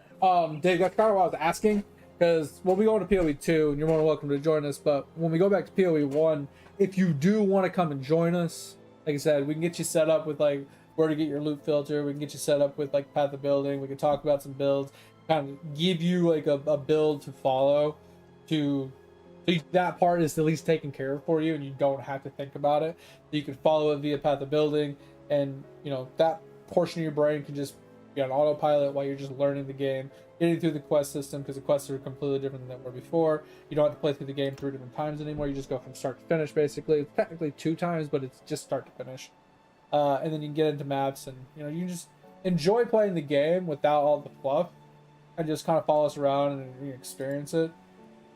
Dave, that's kind of what I was asking. Because we'll be going to PoE 2, and you're more than welcome to join us. But when we go back to PoE 1, if you do want to come and join us, like I said, we can get you set up with where to get your loot filter. We can get you set up with Path of Building. We can talk about some builds, kind of give you a build to follow. So that part is at least taken care of for you, and you don't have to think about it. So you can follow it via Path of Building, and that portion of your brain can just be on autopilot while you're just learning the game, getting through the quest system, because the quests are completely different than they were before. You don't have to play through the game 3 different times anymore. You just go from start to finish, basically. It's technically 2 times, but it's just start to finish. And then you can get into maps, and you can just enjoy playing the game without all the fluff, and just kind of follow us around and experience it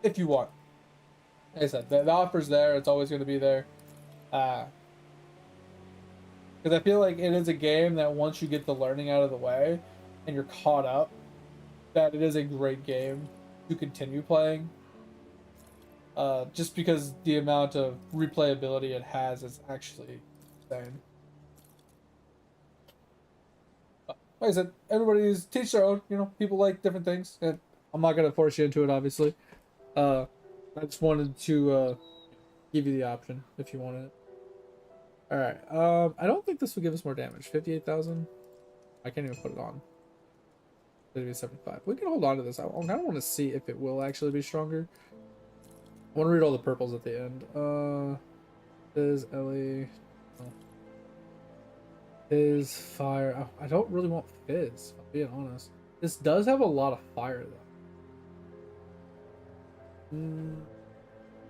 if you want. Like I said, the offer's there. It's always going to be there. Because I feel like it is a game that once you get the learning out of the way and you're caught up, that it is a great game to continue playing. Just because the amount of replayability it has is actually insane. But like I said, everybody's teach their own. People like different things, and I'm not gonna force you into it, obviously. I just wanted to give you the option if you wanted it. All right. I don't think this will give us more damage. 58,000. I can't even put it on. It'll be 75. We can hold on to this. I kind of want to see if it will actually be stronger. I want to read all the purples at the end. Is Ellie? Oh. Fizz, fire. Oh, I don't really want Fizz, if I'm being honest. This does have a lot of fire though.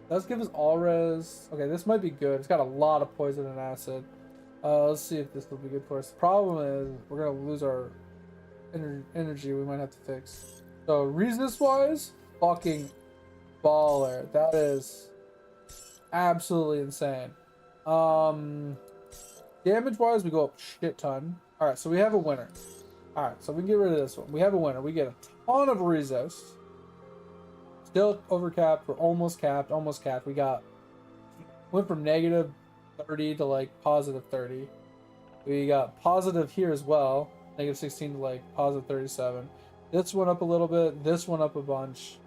Does give us all res. Okay, this might be good. It's got a lot of poison and acid. Let's see if this will be good for us. The problem is we're gonna lose our energy. We might have to fix. So resist wise, fucking baller. That is absolutely insane. Damage wise, we go up shit ton. All right, so we have a winner. All right, so we can get rid of this one. We have a winner. We get a ton of resist. Still overcapped. We're almost capped. Almost capped. We went from negative 30 to like positive 30. We got positive here as well. Negative 16 to like positive 37. This went up a little bit. This went up a bunch.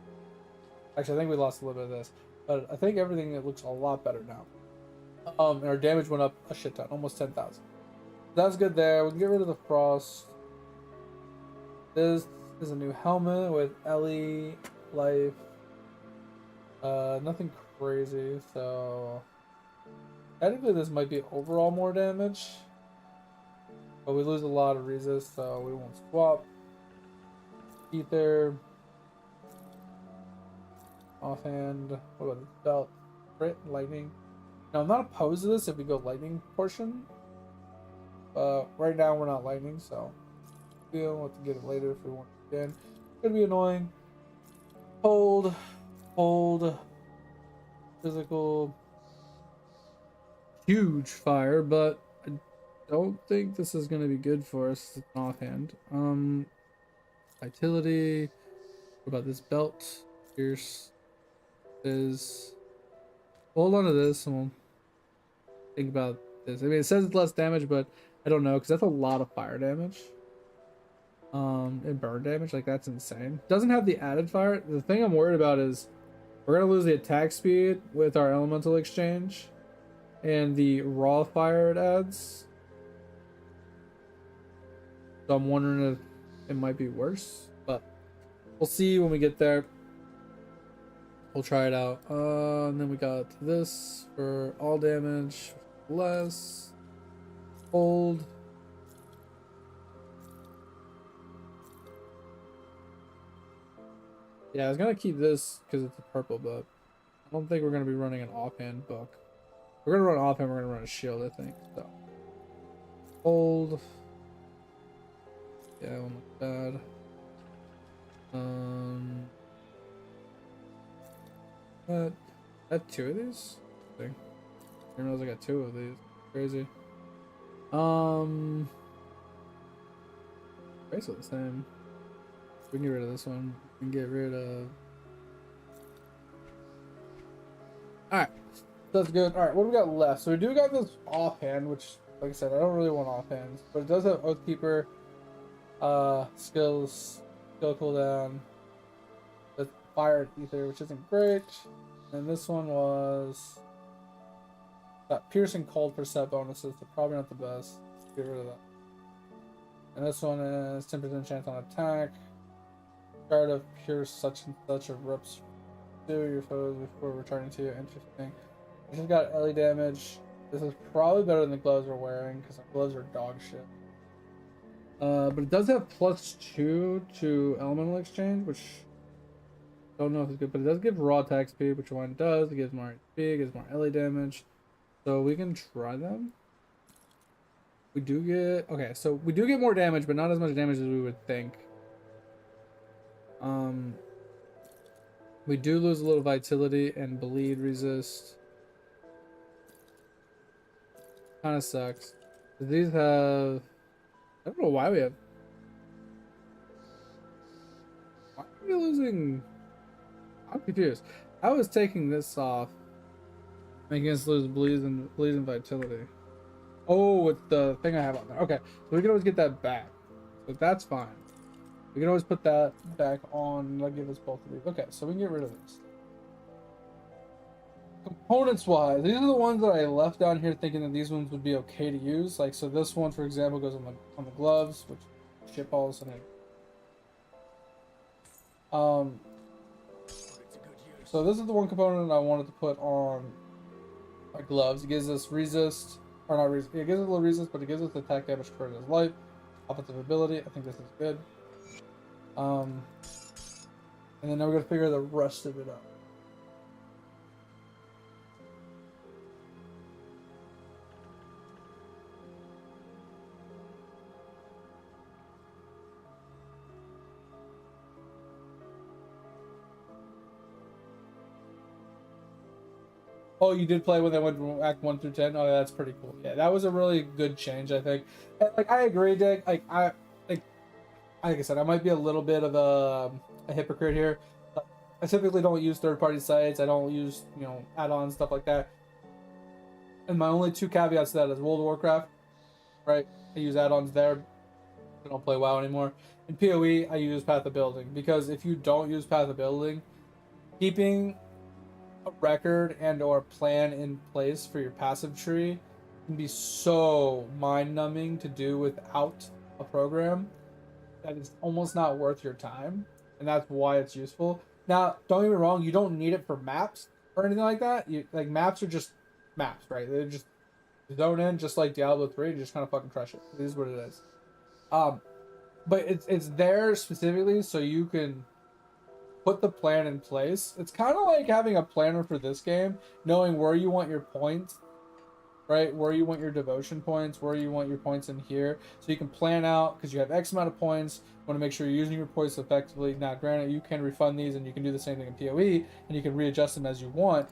Actually, I think we lost a little bit of this, but I think everything it looks a lot better now. And our damage went up a shit ton, almost 10,000. That's good there. We can get rid of the frost. This is a new helmet with Ellie life. Nothing crazy, so technically this might be overall more damage, but we lose a lot of resist, so we won't swap. Ether. Offhand. What about the belt? Crit, lightning. Now I'm not opposed to this if we go lightning portion. But right now we're not lightning, so we'll have to get it later if we want it again. Could be annoying. Hold. Physical. Huge fire, but I don't think this is gonna be good for us offhand. Vitality. What about this belt? Pierce. Hold on to this and we'll think about this. I mean, it says it's less damage, but I don't know because that's a lot of fire damage. And burn damage, like that's insane. Doesn't have the added fire. The thing I'm worried about is we're gonna lose the attack speed with our elemental exchange and the raw fire it adds. So I'm wondering if it might be worse, but we'll see when we get there. We'll try it out. And then we got this for all damage, less. Hold. Yeah, I was gonna keep this because it's a purple, but I don't think we're gonna be running an offhand book. We're gonna run offhand, we're gonna run a shield, I think. So hold. Yeah, one look bad. What? I have two of these? I didn't realize I got two of these. Crazy. Basically the same. We can get rid of this one. We can get rid of. Alright. That's good. Alright, what do we got left? So we do got this offhand, which, like I said, I don't really want offhands. But it does have Oathkeeper, skill cooldown, with Fire and Ether, which isn't great. And this one was got Piercing Cold for set bonuses, so probably not the best. Let's get rid of that. And this one is 10% chance on attack. Guard of Pure such and such erupts through your foes before returning to you. Interesting. This has got LE damage. This is probably better than the gloves we're wearing because our gloves are dog shit. But it does have +2 to elemental exchange, which I don't know if it's good, but it does give raw attack speed, which one does. It gives more HP, it gives more LE damage. So we can try them. We do get so we do get more damage, but not as much damage as we would think. We do lose a little vitality and bleed resist. Kind of sucks. These have. I don't know why we have. Why are we losing? I'm confused. I was taking this off, making us lose bleed and vitality. Oh, it's the thing I have on there. Okay, so we can always get that back. So that's fine. We can always put that back on. That'll give us both of these. Okay, so we can get rid of this. components wise, these are the ones that I left down here thinking that these ones would be okay to use. Like, so this one, for example, goes on the gloves, which ship all of a sudden. So this is the one component I wanted to put on my gloves. It gives us resist, or not resist. It gives us a little resist, but it gives us attack damage for his life, offensive ability. I think this is good. And then now we're gonna figure the rest of it out. Oh, you did play when they went from Act 1 through 10? Oh, yeah, that's pretty cool. Yeah, that was a really good change, I think. And, like, I agree, Dick. Like I said, I might be a little bit of a hypocrite here. But I typically don't use third-party sites. I don't use, add-ons, stuff like that. And my only two caveats to that is World of Warcraft, right? I use add-ons there. I don't play WoW anymore. In PoE, I use Path of Building. Because if you don't use Path of Building, keeping a record and or plan in place for your passive tree can be so mind-numbing to do without a program that it's almost not worth your time, and that's why it's useful. Now, don't get me wrong, you don't need it for maps or anything like that. Like, maps are just maps, right? They're just zone in, just like Diablo 3, and just kind of fucking crush it. It is what it is. But it's there specifically so you can put the plan in place. It's kind of like having a planner for this game, knowing where you want your points, right? Where you want your devotion points, where you want your points in here. So you can plan out, because you have X amount of points, you want to make sure you're using your points effectively. Now, granted, you can refund these and you can do the same thing in PoE, and you can readjust them as you want.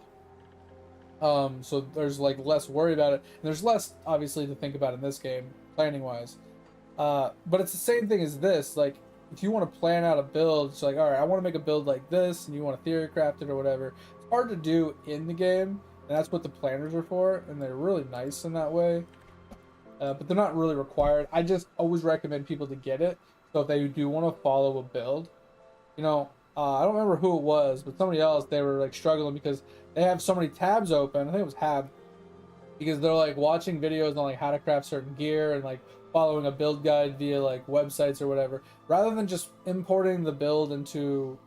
So there's like less worry about it. And there's less, obviously, to think about in this game, planning-wise. But it's the same thing as this. Like, if you want to plan out a build, it's like, all right, I want to make a build like this, and you want to theory craft it or whatever. It's hard to do in the game, and that's what the planners are for, and they're really nice in that way. But they're not really required. I just always recommend people to get it. So if they do want to follow a build, I don't remember who it was, but somebody else, they were like struggling because they have so many tabs open. I think it was Hab, because they're like watching videos on like how to craft certain gear and like following a build guide via like websites or whatever, rather than just importing the build into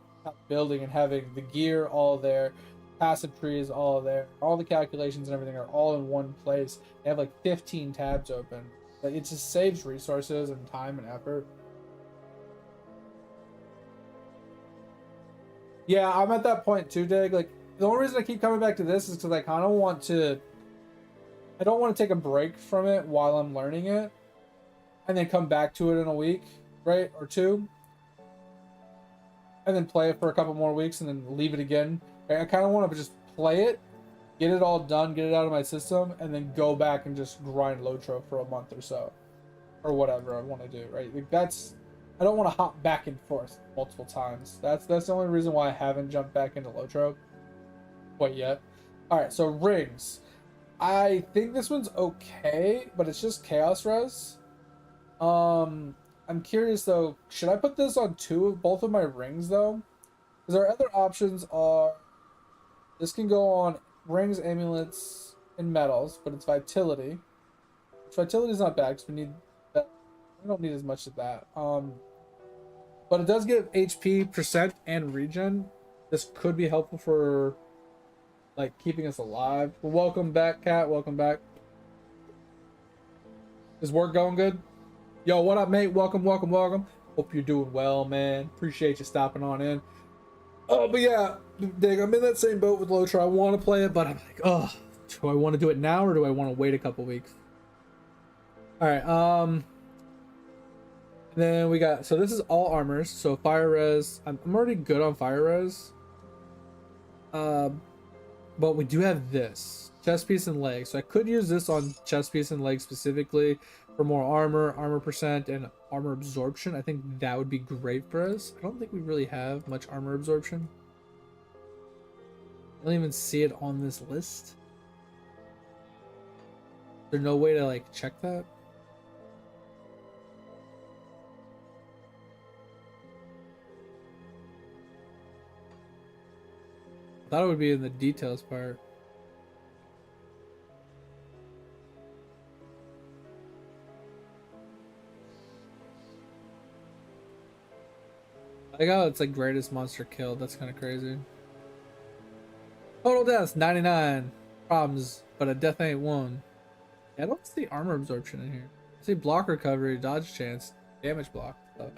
building and having the gear all there, passive trees all there, all the calculations and everything are all in one place. They have like 15 tabs open. Like, it just saves resources and time and effort. Yeah, I'm at that point too, Dig. Like, the only reason I keep coming back to this is because I kind of want to. I don't want to take a break from it while I'm learning it, and then come back to it in a week, right, or two, and then play it for a couple more weeks, and then leave it again. Right? I kind of want to just play it, get it all done, get it out of my system, and then go back and just grind Lotro for a month or so, or whatever I want to do. Right? Like, that's. I don't want to hop back and forth multiple times. That's the only reason why I haven't jumped back into Lotro quite yet. All right, so rings. I think this one's okay, but it's just Chaos Res. I'm curious though, should I put this on both of my rings though? Because our other options are, this can go on rings, amulets, and medals, but it's vitality. Vitality is not bad because we need that. We don't need as much of that. But it does give HP percent and regen. This could be helpful for like keeping us alive. Well, welcome back, Kat. Welcome back. Is work going good? Yo, what up, mate? Welcome. Hope you're doing well, man. Appreciate you stopping on in. Oh, but yeah, Dig, I'm in that same boat with Lotro. I want to play it, but I'm like, oh, do I want to do it now or do I want to wait a couple weeks? All right. Then we got, so this is all armors. So fire res. I'm already good on fire res. But we do have this chest piece and leg, so I could use this on chest piece and leg specifically for more armor percent, and armor absorption. I think that would be great for us. I don't think we really have much armor absorption. I don't even see it on this list. Is there no way to like check that? I thought it would be in the details part. I like how it's like greatest monster killed. That's kind of crazy. Total deaths 99. Problems, but a death ain't one. Yeah, I don't see armor absorption in here. I see block recovery, dodge chance, damage block stuff.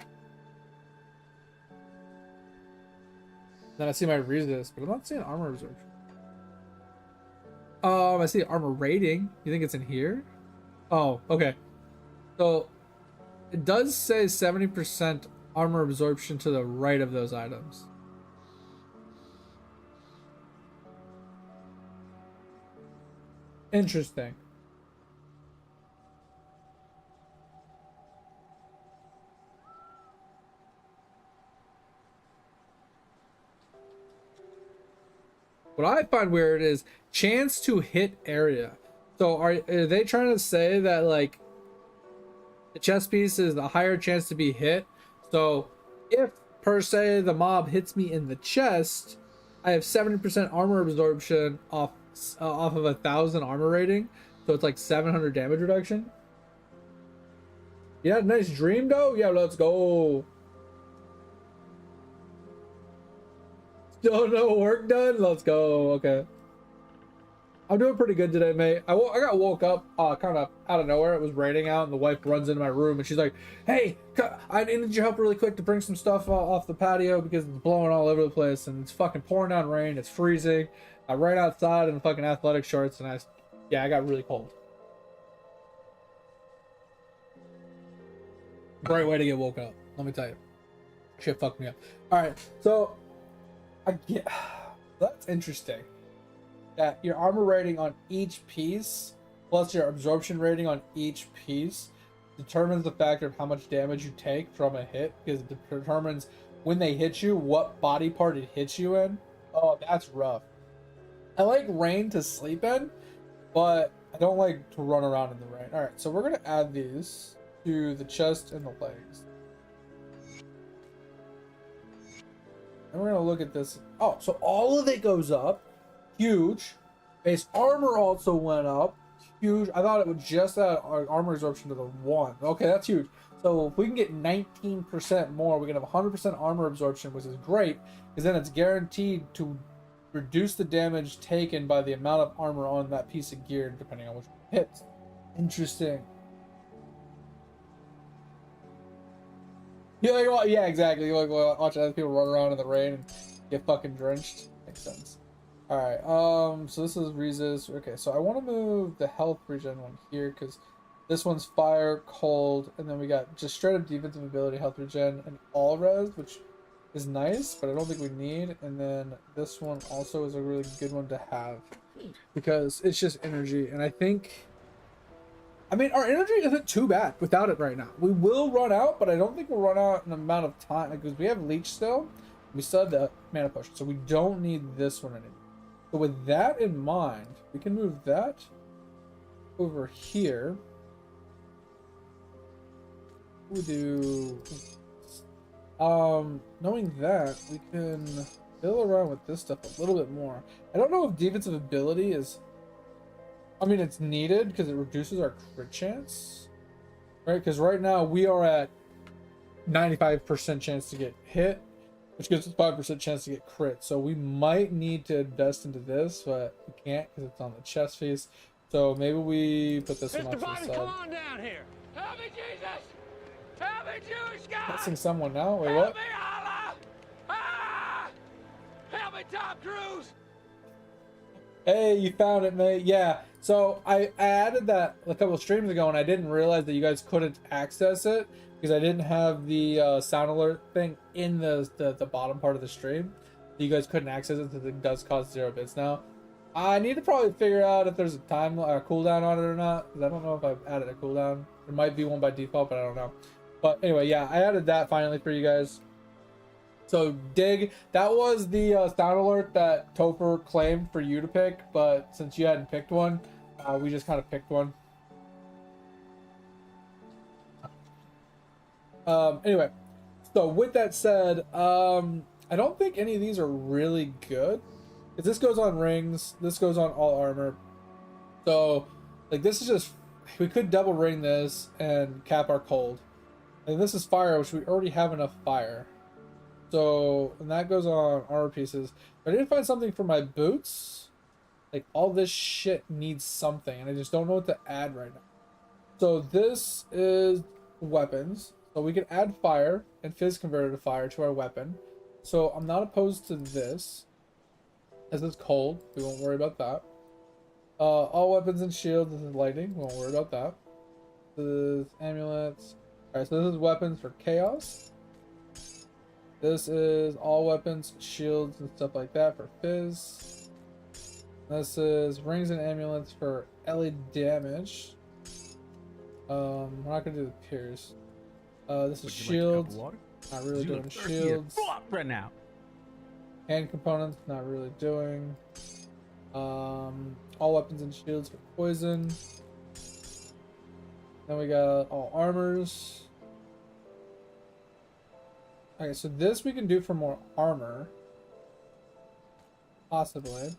Then I see my resist, but I'm not seeing armor absorption. I see armor rating. You think it's in here? Oh, okay. So it does say 70% armor absorption to the right of those items. Interesting. What I find weird is chance to hit area. So are they trying to say that like the chest piece is a higher chance to be hit? So if per se the mob hits me in the chest, I have 70% armor absorption off of 1,000 armor rating. So it's like 700 damage reduction. Yeah, nice dream though. Yeah, let's go. Still no work done? Let's go. Okay. I'm doing pretty good today, mate. I got woke up kind of out of nowhere. It was raining out, and the wife runs into my room, and she's like, hey, I need your help really quick to bring some stuff off the patio because it's blowing all over the place, and it's fucking pouring down rain. It's freezing. I ran outside in the fucking athletic shorts, and I got really cold. Great way to get woken up, let me tell you. Shit fucked me up. All right, so that's interesting. That your armor rating on each piece plus your absorption rating on each piece determines the factor of how much damage you take from a hit, because it determines when they hit you what body part it hits you in. Oh, that's rough. I like rain to sleep in, but I don't like to run around in the rain. All right, so we're gonna add these to the chest and the legs. And we're gonna look at this. Oh, so all of it goes up. Huge. Base armor also went up. Huge. I thought it would just add our armor absorption to the 1. Okay, that's huge. So if we can get 19% more, we can have 100% armor absorption, which is great, because then it's guaranteed to reduce the damage taken by the amount of armor on that piece of gear, depending on which one hits. Interesting. You like, yeah, exactly. You like watch other people run around in the rain and get fucking drenched. Makes sense. All right. So this is resist. Okay, so I want to move the health regen one here because this one's fire, cold, and then we got just straight up defensive ability, health regen, and all res, which is nice, but I don't think we need. And then this one also is a really good one to have because it's just energy, and I think. I mean, our energy isn't too bad without it right now. We will run out, but I don't think we'll run out in an amount of time because we have leech still. We still have the mana potion, so we don't need this one anymore. So with that in mind, we can move that over here. We do. Knowing that, we can fiddle around with this stuff a little bit more. I don't know if defensive ability is. I mean, it's needed because it reduces our crit chance, right? Because right now we are at 95% chance to get hit, which gives us 5% chance to get crit. So we might need to invest into this, but we can't because it's on the chest piece. So maybe we put this one off to the side. Come on down here. Help me, Jesus! Help me, Jewish God! Pressing someone now? Wait, Help what? me, Allah! Ah! Help me, Tom Cruise! Hey, you found it, mate. Yeah. So I added that a couple of streams ago, and I didn't realize that you guys couldn't access it because I didn't have the sound alert thing in the bottom part of the stream. You guys couldn't access it because it does cost 0 bits now. I need to probably figure out if there's a cooldown on it or not, because I don't know if I've added a cooldown. There might be one by default, but I don't know. But anyway, yeah, I added that finally for you guys. So dig, that was the sound alert that Topher claimed for you to pick, but since you hadn't picked one, we just kind of picked one. Anyway, so with that said, I don't think any of these are really good. Because this goes on rings, this goes on all armor. So, like, this is just, we could double ring this and cap our cold. And this is fire, which we already have enough fire. So, and that goes on armor pieces. But I need to find something for my boots. Like, all this shit needs something, and I just don't know what to add right now. So this is weapons. So we can add fire and fizz converter to fire to our weapon. So I'm not opposed to this. As it's cold, we won't worry about that. All weapons and shields, this is lightning, we won't worry about that. This is amulets. Alright, so this is weapons for chaos. This is all weapons, shields, and stuff like that for fizz. This is rings and amulets for LE damage. We're not gonna do the pierce. This is shields. Not really doing shields. Right now. Hand components, not really doing. All weapons and shields for poison. Then we got all armors. Okay, so this we can do for more armor. Possibly.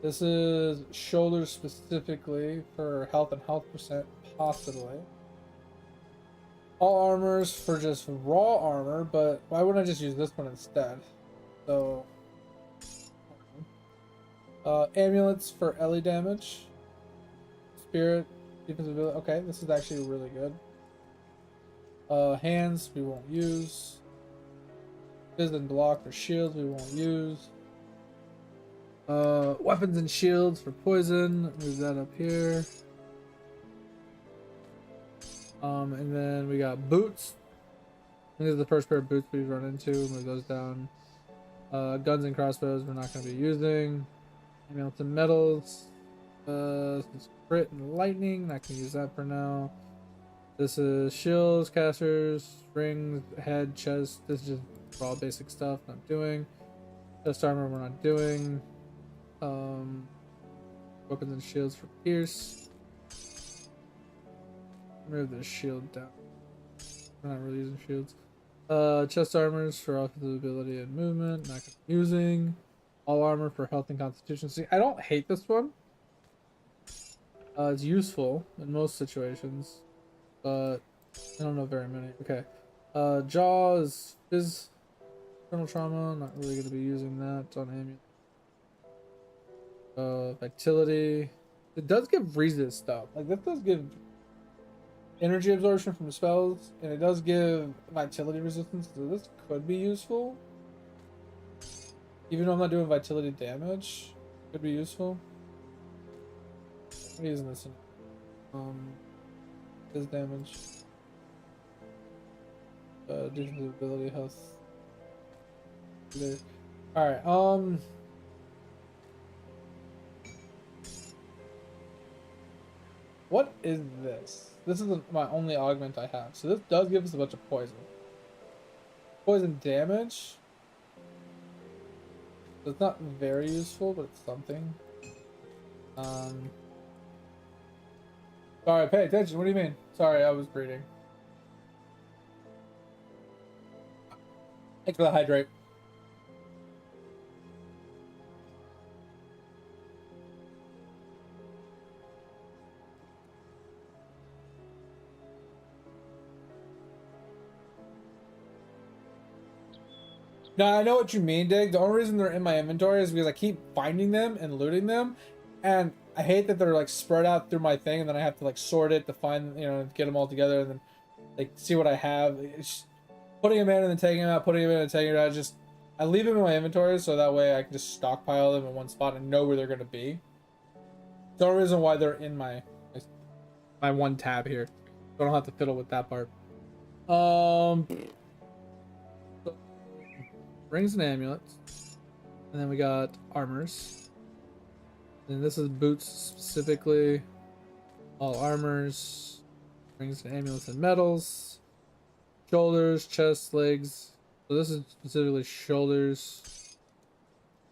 This is shoulders specifically for health and health percent, possibly. All armors for just raw armor, but why wouldn't I just use this one instead? So, amulets for LE damage. Spirit, defensive ability. Okay, this is actually really good. Hands we won't use. Fizz and block for shields we won't use. Weapons and shields for poison. Move that up here. And then we got boots. This is the first pair of boots we've run into. Move those down. Guns and crossbows we're not going to be using. Amulets and metals. This is crit and lightning. Not going to use that for now. This is shields, casters, rings, head, chest. This is just raw basic stuff. Not doing. Chest armor we're not doing. Weapons and shields for pierce. Move the shield down. We're not really using shields. Chest armors for offensive ability and movement. Not gonna be using. All armor for health and constitution. See, I don't hate this one. It's useful in most situations, but I don't know very many. Okay. Jaws is internal trauma. Not really gonna be using that on amulet. Vitality. It does give resist stuff. Like this does give energy absorption from spells, and it does give vitality resistance, so this could be useful. Even though I'm not doing vitality damage, could be useful. I'm using this in this damage. Defensive ability health. There. Alright, what is this? This is my only augment I have. So this does give us a bunch of poison. Poison damage. So it's not very useful, but it's something. Sorry, pay attention. What do you mean? Sorry, I was reading. Thanks for the hydrate. Now, I know what you mean, Dig. The only reason they're in my inventory is because I keep finding them and looting them. And I hate that they're like spread out through my thing and then I have to like sort it to find, you know, get them all together and then like see what I have. It's putting them in and then taking them out, putting them in and taking it out. Just, I leave them in my inventory so that way I can just stockpile them in one spot and know where they're going to be. The only reason why they're in my one tab here. So I don't have to fiddle with that part. Rings and amulets, and then we got armors, and this is boots specifically. All armors, rings and amulets and metals, shoulders, chest, legs. So this is specifically shoulders,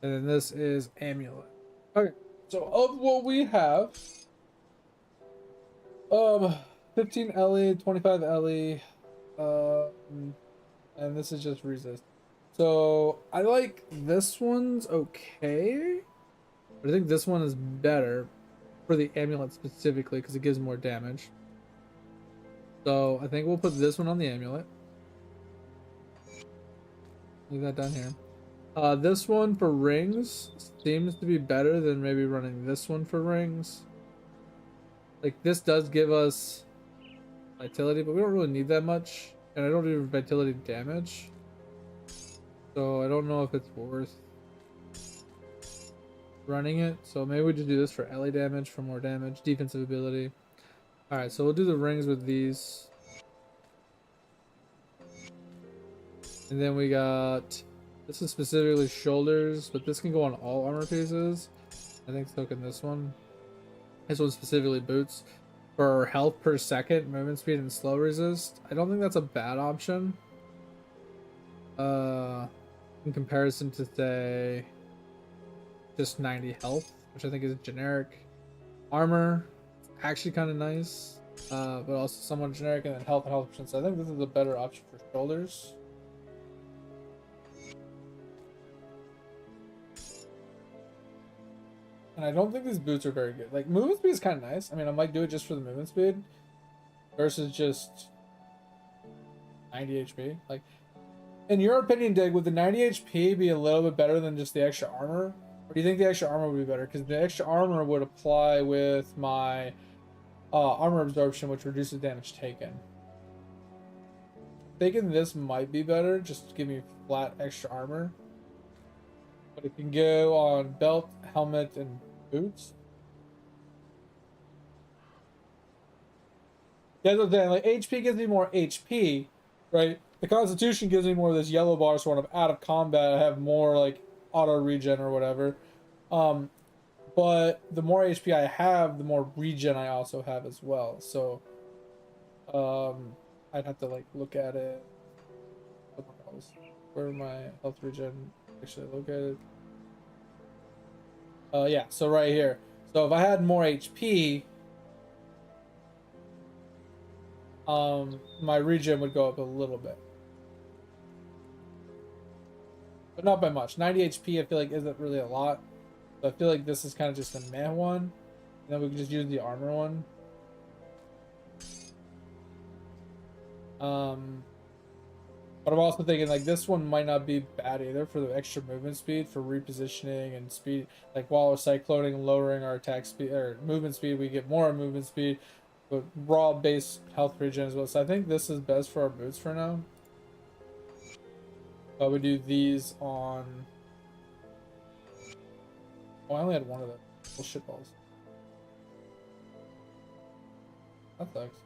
and then this is amulet. Okay, so of what we have, 15 LE, 25 LE, and this is just resist. So I like this one's okay, but I think this one is better for the amulet specifically because it gives more damage. So I think we'll put this one on the amulet. Leave that down here. This one for rings seems to be better than maybe running this one for rings. Like, this does give us vitality, but we don't really need that much. And I don't do vitality damage. So I don't know if it's worth running it. So maybe we just do this for LA damage for more damage, defensive ability. Alright, so we'll do the rings with these. And then we got, this is specifically shoulders, but this can go on all armor pieces. I think so can this one. This one's specifically boots. For health per second, movement speed, and slow resist. I don't think that's a bad option. In comparison to, say, just 90 health, which I think is generic. Armor, actually kind of nice, but also somewhat generic, and then health and health percent. So I think this is a better option for shoulders. And I don't think these boots are very good. Like, movement speed is kind of nice. I mean, I might do it just for the movement speed versus just 90 HP. Like, in your opinion, Dig, would the 90 HP be a little bit better than just the extra armor? Or do you think the extra armor would be better? Because the extra armor would apply with my armor absorption, which reduces damage taken. Thinking this might be better, just to give me flat extra armor. But it can go on belt, helmet, and boots. That's what I'm saying. Like, HP gives me more HP, right? The Constitution gives me more of this yellow bar, so when I'm out of combat, I have more, like, auto regen or whatever. But the more HP I have, the more regen I also have as well. So, I'd have to, like, look at it. Where my health regen actually located? Yeah, so right here. So if I had more HP, my regen would go up a little bit. But not by much. 90 HP I feel like isn't really a lot. So I feel like this is kind of just a meh one. And then we can just use the armor one. But I'm also thinking, like, this one might not be bad either for the extra movement speed, for repositioning and speed. Like, while we're cycloning and lowering our attack speed, or movement speed, we get more movement speed, but raw base health regen as well. So I think this is best for our boots for now. I would do these on... Oh, I only had one of them. Well, shitballs. That sucks.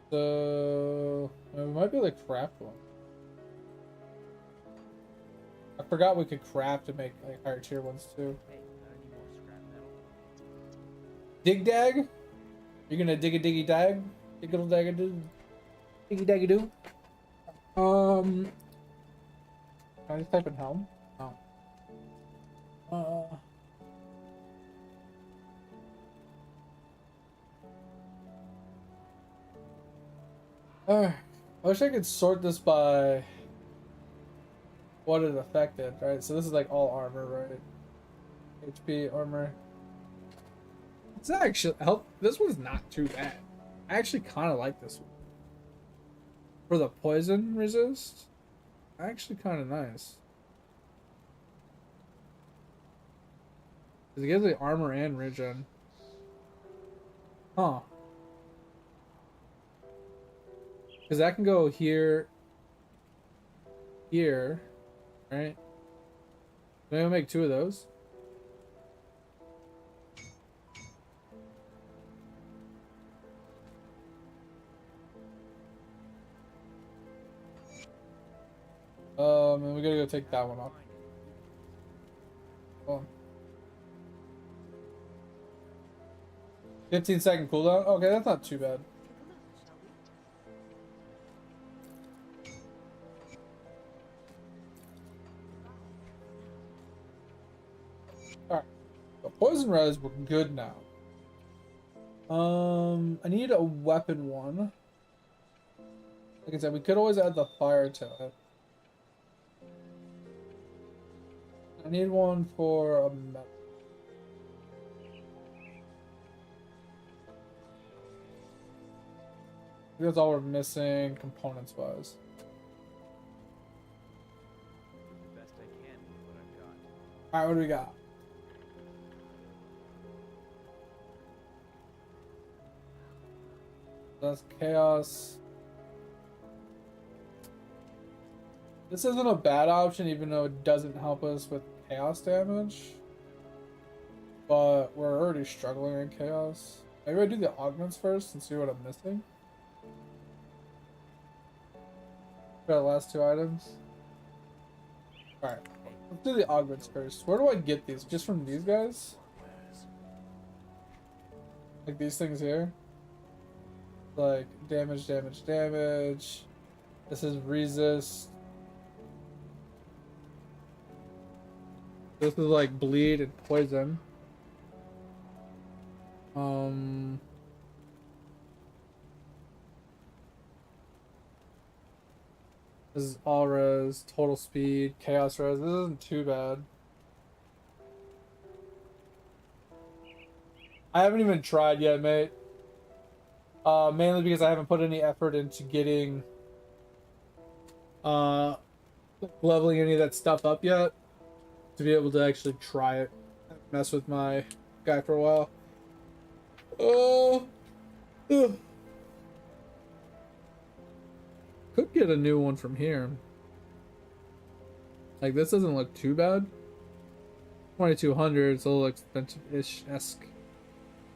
So we might be able to craft one. I forgot we could craft to make like higher tier ones too. Hey, I need more scrap metal. Dig dag? You're gonna dig a diggy dag? Diggle dag a do? Diggy dag a do? Can I just type in helm? No. I wish I could sort this by what it affected, right? So this is like all armor, right? HP, armor. It's actually help. This one's not too bad. I actually kind of like this one. For the poison resist, actually kind of nice. Because it gives the armor and regen. Huh. Because that can go here, here, right? Maybe I'll make two of those. And we gotta go take that one off. Hold on. 15-second cooldown? Okay, that's not too bad. Alright. The poison res were good now. I need a weapon one. Like I said, we could always add the fire to it. I need one for a metal. That's all we're missing components wise. The best I can with what I've got. Alright, what do we got? That's chaos. This isn't a bad option, even though it doesn't help us with chaos damage. But we're already struggling in chaos. Maybe I do the augments first and see what I'm missing. For the last two items. Alright, let's do the augments first. Where do I get these? Just from these guys? Like these things here? Like damage, damage, damage. This is resist. This is like bleed and poison. This is all res, total speed, chaos res. This isn't too bad. I haven't even tried yet, mate. Mainly because I haven't put any effort into getting leveling any of that stuff up yet to be able to actually try it. Mess with my guy for a while. Oh, could get a new one from here. Like this doesn't look too bad. 2200, it's a little expensive-ish esque,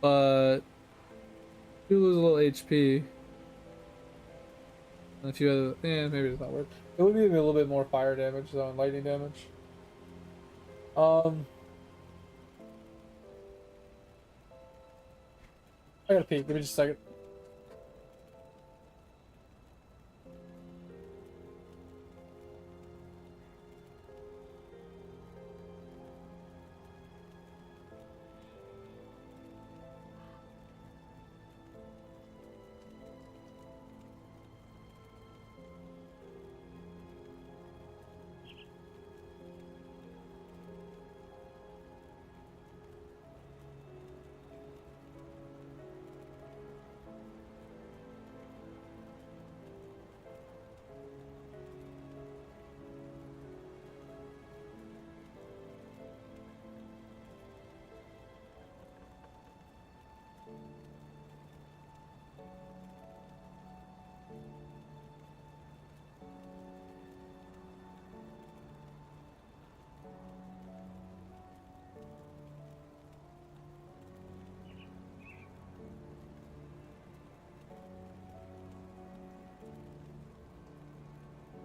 but you lose a little HP. And a few other, maybe it's not worth. It would be a little bit more fire damage though, and lightning damage. I gotta pee. Give me just a second.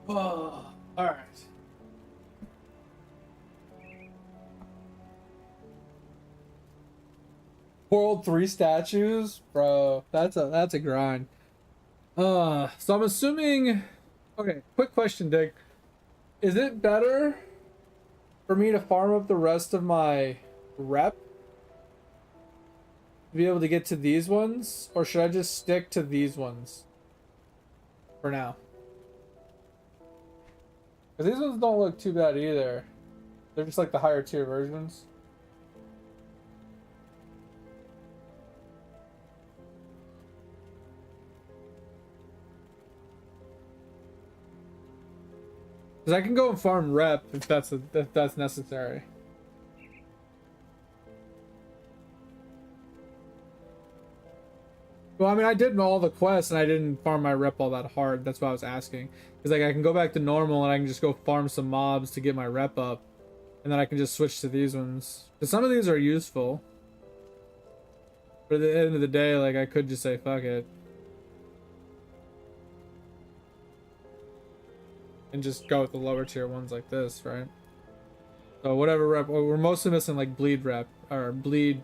Oh, all right. World 3 statues, bro. That's a grind. So I'm assuming. Okay, quick question, Dick. Is it better for me to farm up the rest of my rep to be able to get to these ones, or should I just stick to these ones for now? Because these ones don't look too bad either. They're just like the higher tier versions. Because I can go and farm rep if that's necessary. Well, I mean, I did all the quests and I didn't farm my rep all that hard. That's why I was asking. Because like I can go back to normal and I can just go farm some mobs to get my rep up, and then I can just switch to these ones. Because some of these are useful. But at the end of the day, like I could just say fuck it. And just go with the lower tier ones like this, right? So whatever rep, we're mostly missing like bleed rep or bleed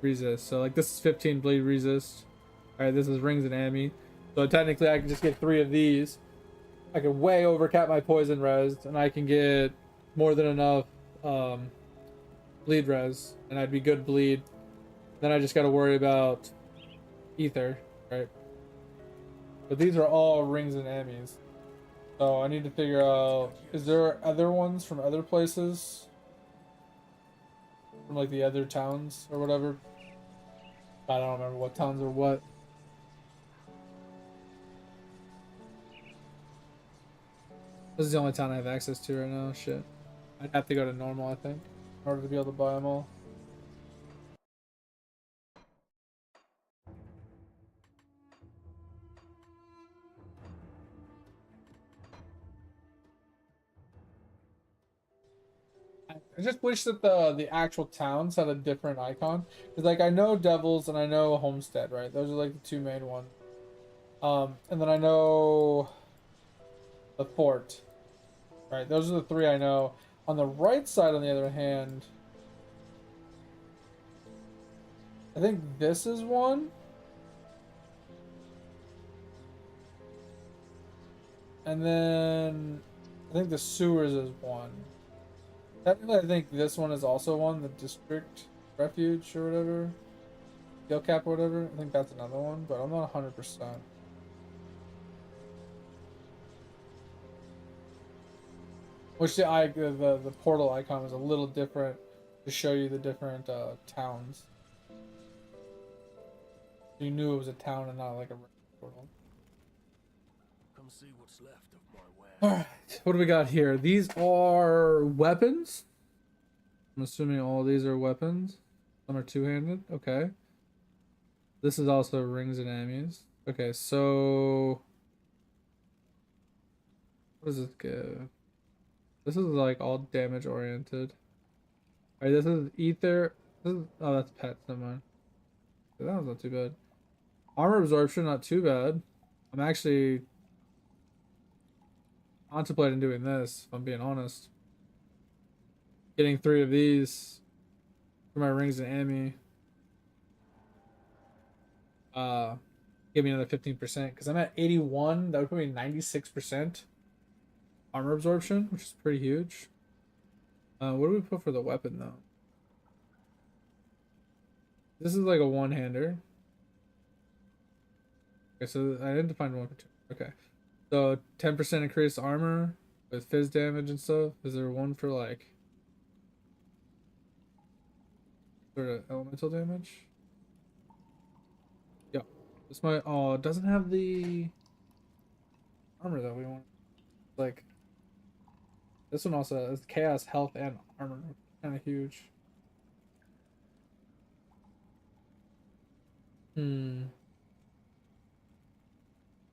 resist. So like this is 15 bleed resist. Alright, this is rings and ammi. So technically I can just get 3 of these. I can way overcap my poison res, and I can get more than enough bleed res, and I'd be good bleed. Then I just gotta worry about ether, right? But these are all rings and ammis. So I need to figure out, is there other ones from other places? From like the other towns or whatever? I don't remember what towns or what. This is the only town I have access to right now. Shit. I'd have to go to normal, I think, in order to be able to buy them all. I just wish that the actual towns had a different icon. Cause like I know Devils and I know Homestead, right? Those are like the two main ones. And then I know the Fort, right? Those are the three I know. On the right side, on the other hand, I think this is one. And then I think the sewers is one. Technically, I think this one is also one, the district refuge or whatever. Gill cap or whatever. I think that's another one, but I'm not 100%. Which the portal icon is a little different to show you the different towns. You knew it was a town and not like a portal. Come see what's left of my wares. Alright, what do we got here? These are weapons. I'm assuming all these are weapons. Some are two-handed. Okay. This is also rings and ammus. Okay, so what does this give? This is like all damage oriented. Alright, this is ether. This is, oh, that's pets. Never mind. That was not too bad. Armor absorption, not too bad. I'm actually contemplating doing this, if I'm being honest. Getting 3 of these for my rings and ammi. Give me another 15% because I'm at 81. That would put me 96% armor absorption, which is pretty huge. What do we put for the weapon though? This is like a one-hander. Okay, so I didn't find one for two. Okay, so 10% increased armor with fizz damage and stuff. Is there one for like sort of elemental damage? Yeah, this might. Oh, it doesn't have the armor that we want. Like this one also has chaos, health, and armor. Kind of huge.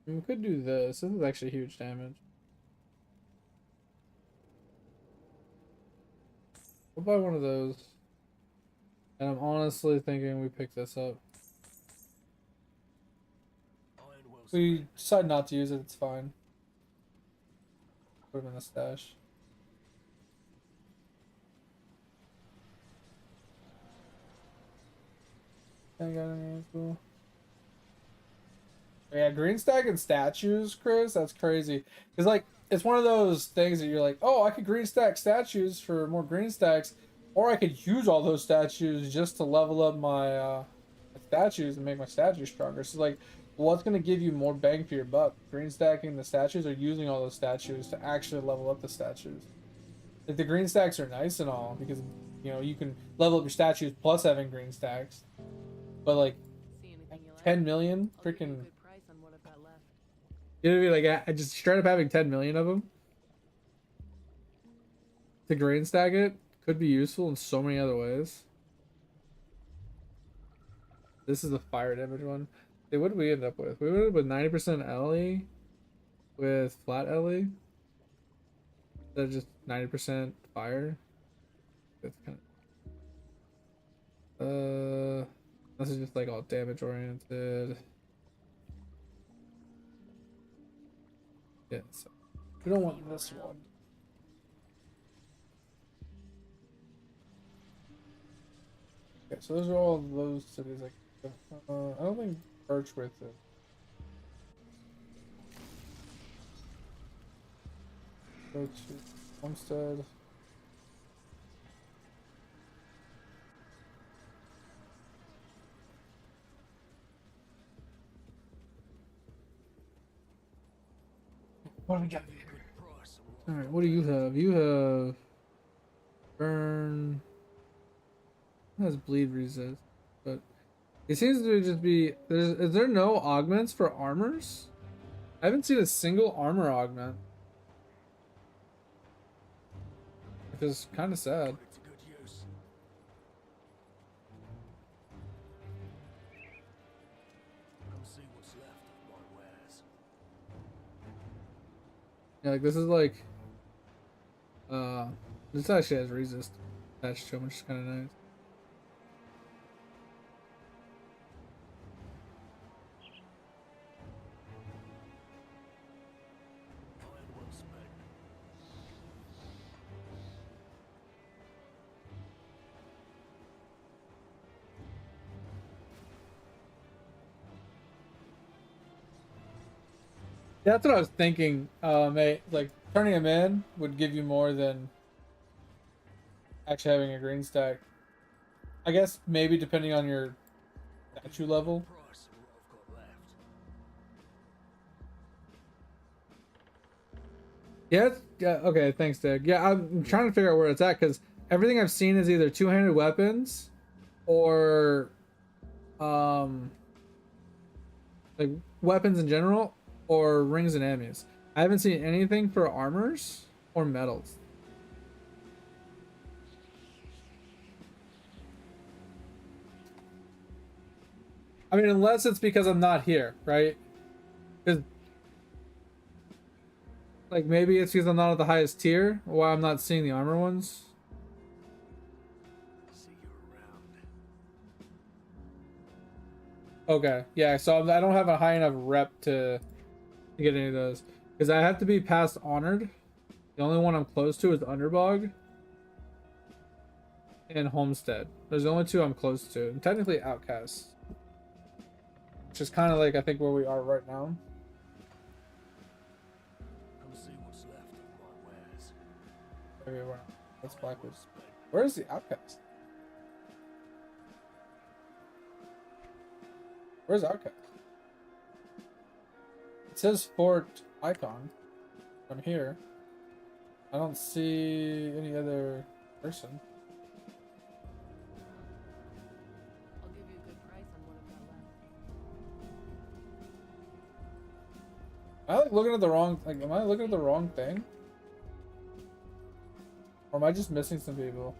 We could do this. This is actually huge damage. We'll buy one of those. And I'm honestly thinking we pick this up. If we decide not to use it, it's fine. Put them in the stash. I got any cool. Yeah, green stack and statues, Chris. That's crazy. Cause like it's one of those things that you're like, oh, I could green stack statues for more green stacks, or I could use all those statues just to level up my statues and make my statues stronger. So like, what's gonna give you more bang for your buck? Green stacking the statues or using all those statues to actually level up the statues? Like the green stacks are nice and all because you know you can level up your statues plus having green stacks, but like 10 million freaking. You know what I mean? Like I just straight up having 10 million of them to green stack it could be useful in so many other ways. This is the fire damage one. Hey, what did we end up with? We ended up with 90% LE with flat LE. That's just 90% fire. That's kind of this is just like all damage oriented. Yeah, so we don't want this one. Okay, so those are all those cities. Like, I don't think Birchwith is. Go to Homestead. What do we got here? Alright, what do you have? You have burn. It has bleed resist, but it seems to just be is there no augments for armors? I haven't seen a single armor augment. which is kind of sad. Put it to good use. Come see what's left of my wares. Yeah, like this is like, this actually has resist attached to it, which is kind of nice. Iron well spent. Yeah, that's what I was thinking. Mate, like turning them in would give you more than actually having a green stack. I guess maybe depending on your statue level. Price of what I've got left. Yeah, okay, thanks, Dig. Yeah, I'm trying to figure out where it's at because everything I've seen is either two-handed weapons or like weapons in general or rings and ammunitions. I haven't seen anything for armors or medals. I mean, unless it's because I'm not here, right? Because like maybe it's because I'm not at the highest tier, or why I'm not seeing the armor ones. See you around. Okay, yeah. So I don't have a high enough rep to get any of those because I have to be past honored. The only one I'm close to is Underbog and Homestead. There's the only two I'm close to, and technically Outcast, which is kind of like I think where we are right now. Come see what's left of my wares. Maybe we're not. That's Iron well backwards. spent. Where is the Outcast? Where's Outcast? It says Fort Icon. I'm here. I don't see any other person. I'll give you a good price on what I've got left. Am I like looking at the wrong? Like, am I looking at the wrong thing? Or am I just missing some people?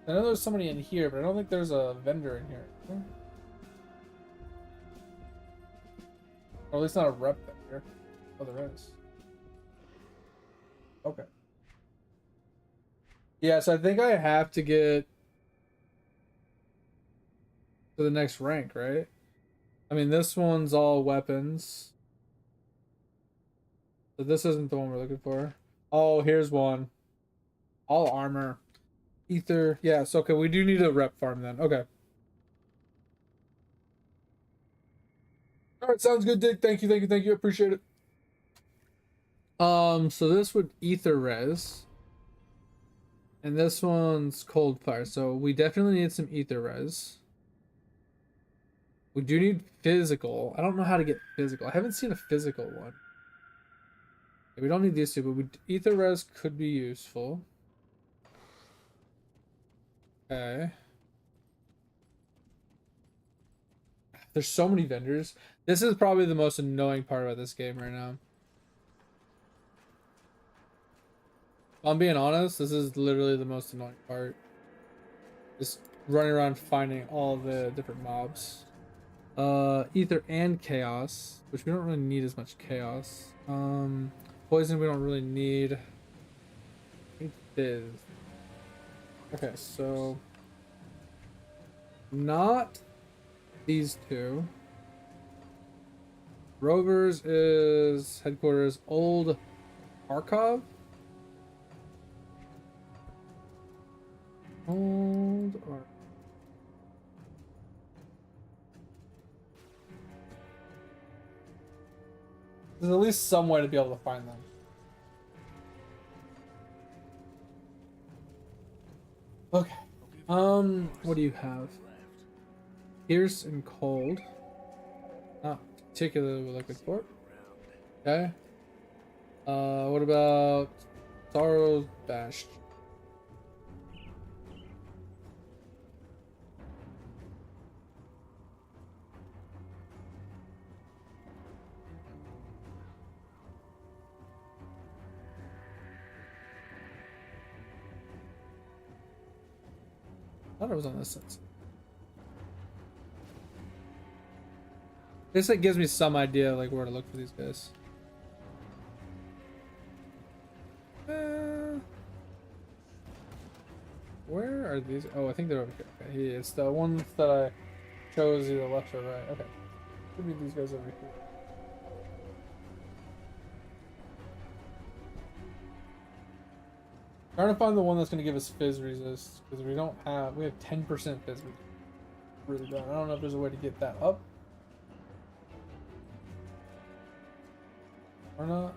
I know there's somebody in here, but I don't think there's a vendor in here. Or at least not a rep vendor. Oh, there is. Okay. Yeah, so I think I have to get to the next rank, right? I mean, this one's all weapons. So this isn't the one we're looking for. Oh, here's one. All armor. Ether. Yeah, so okay, we do need a rep farm then. Okay. Alright, sounds good, Dick. Thank you, thank you, thank you. Appreciate it. So this would ether res. And this one's cold fire. So we definitely need some ether res. We do need physical. I don't know how to get physical. I haven't seen a physical one. We don't need these two, but ether res could be useful. Okay. There's so many vendors. This is probably the most annoying part about this game right now. If I'm being honest, this is literally the most annoying part. Just running around finding all the different mobs. Ether and chaos, which we don't really need as much chaos. Poison we don't really need. I think fizz. Okay, so not these two. Rovers is headquarters Old Archive. Old Archive. There's at least some way to be able to find them. Okay. What do you have? Pierce and cold. Not particularly looking for it. Okay. What about Sorrow's Bash? thought it was on this side. This like gives me some idea like where to look for these guys. Where are these? Oh, I think they're over here. Okay, it's the ones that I chose either left or right. Okay, could be these guys over here. Trying to find the one that's going to give us fizz resist because we have 10% fizz resist. Really bad. I don't know if there's a way to get that up or not.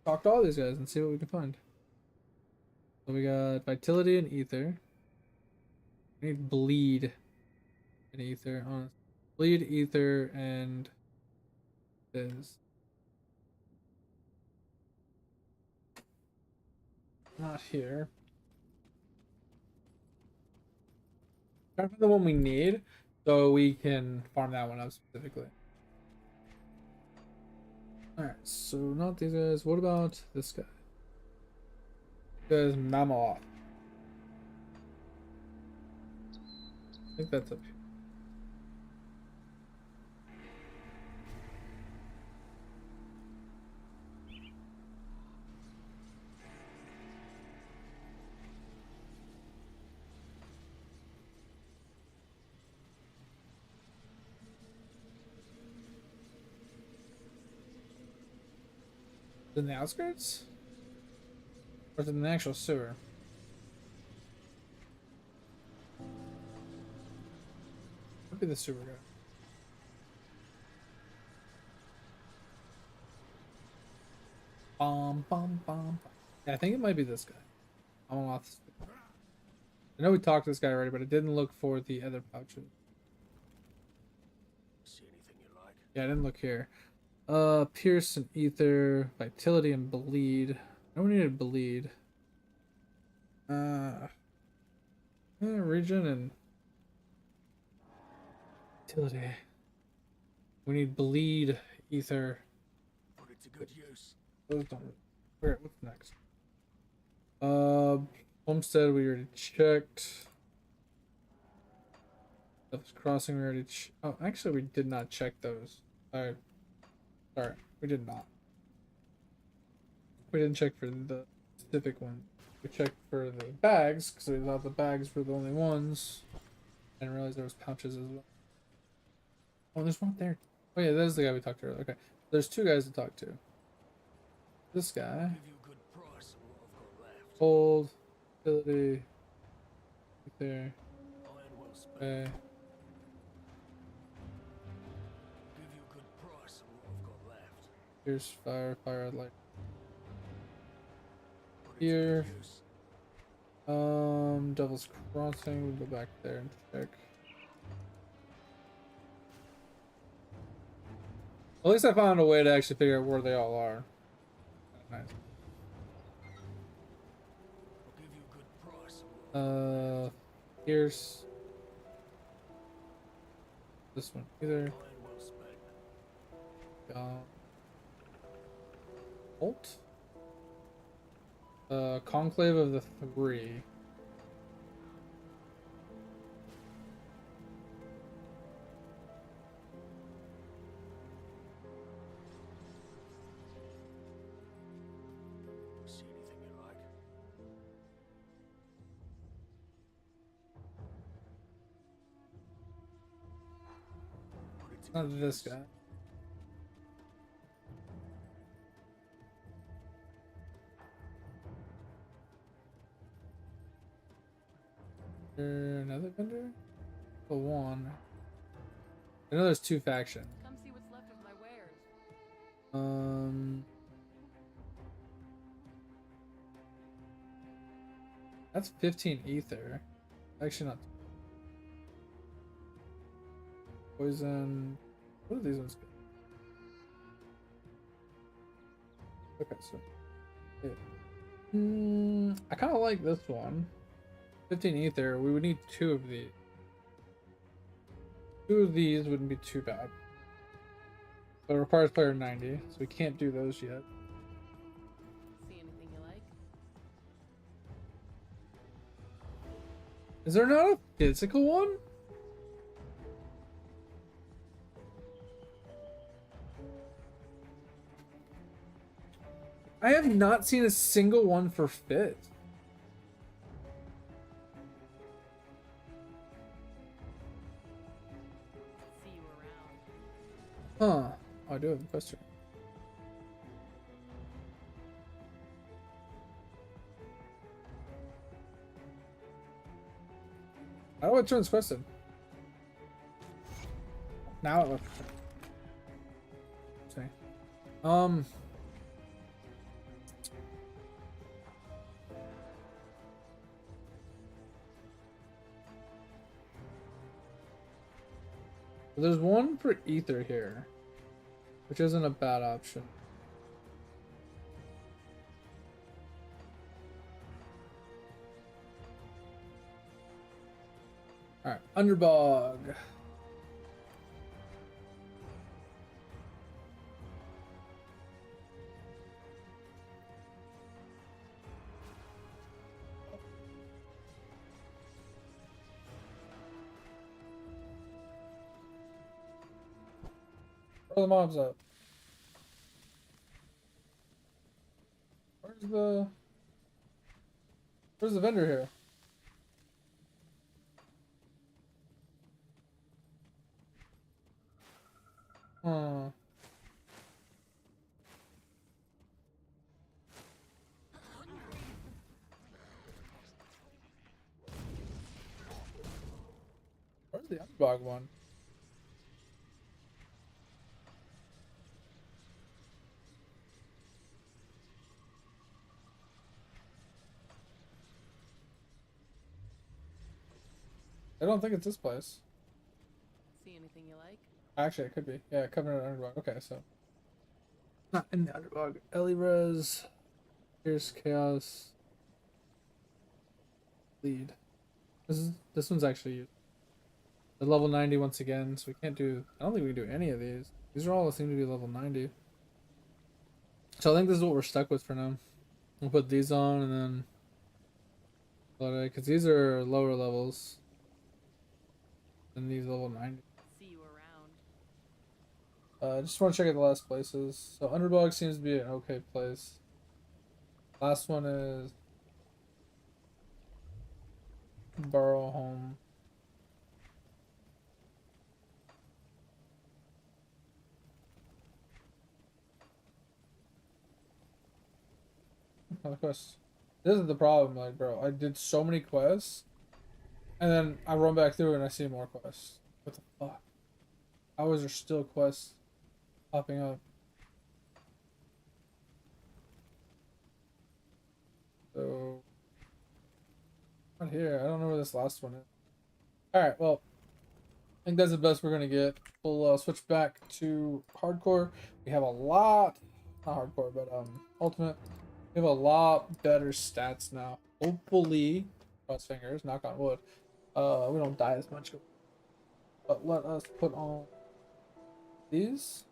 Talk to all these guys and see what we can find. So we got vitality and ether. We need bleed and ether. Honestly, bleed, ether, and fizz. Not here. Trying to find the one we need so we can farm that one up specifically. Alright, so not these guys. What about this guy? This guy's Mammoth. I think that's up here. In the outskirts? Or is it in the actual sewer? Could be the sewer guy. Yeah, I think it might be this guy. I'm off. I know we talked to this guy already, but I didn't look for the other pouches. See anything you like? Yeah, I didn't look here. Pierce and ether, vitality and bleed. No one needed bleed. Region and vitality. We need bleed, ether. Put it to good use. Those don't. Where? What's next? Homestead we already checked. Devil's Crossing we already. Oh, actually, we did not check those. Sorry, we did not. We didn't check for the specific one. We checked for the bags because we thought the bags were the only ones. I didn't realize there was pouches as well. Oh, there's one there. Oh yeah, that's the guy we talked to earlier. Okay, there's two guys to talk to. This guy. Give you a good price on what I've got left. Hold. Ability. Right there. Iron well spent. Okay. Give you a good price on what I've got left. Here's fire, light. Put it to Here. good use. Devil's Crossing. We'll go back there and check. At least I found a way to actually figure out where they all are. Nice. I'll give you a good price on what I've Here's this one either. Iron well spent. Bolt. Conclave of the Three. See anything you like? Put it to Not good this use. guy. Another vendor? Oh, one. I know there's two factions. Come see what's left of my wares. That's 15 ether. Actually, not. Poison. What are these ones? Okay, so. Yeah. I kind of like this one. 15 ether. We would need two of these. Two of these wouldn't be too bad. But it requires player 90, so we can't do those yet. See anything you like? Is there not a physical one? I have not seen a single one for fit. See you around. Huh. Oh, I do have a question. How do I turn this question? Now it looks. See. There's one for ether here, which isn't a bad option. Alright, underbog. Where are the mobs at? Where's the vendor here? Huh. Where's the underdog one? I don't think it's this place. See anything you like? Actually, it could be. Yeah, Covenant underdog. Okay, so not in the underdog. Elirez, Fierce Chaos, Lead. This one's actually the level 90 once again, so we can't do. I don't think we can do any of these. These are all seem to be level 90. So I think this is what we're stuck with for now. We'll put these on and then, because these are lower levels than these level 90. See you around. I just want to check out the last places. So Underdog seems to be an okay place. Last one is Burrow Home. Another quest. This is the problem, like, bro. I did so many quests, and then I run back through and I see more quests. What the fuck? How is there still quests popping up? So, not here. I don't know where this last one is. Alright, well, I think that's the best we're gonna get. We'll switch back to hardcore. We have a lot, not hardcore, but ultimate. We have a lot better stats now. Hopefully, cross fingers, knock on wood. We don't die as much. But let us put on these.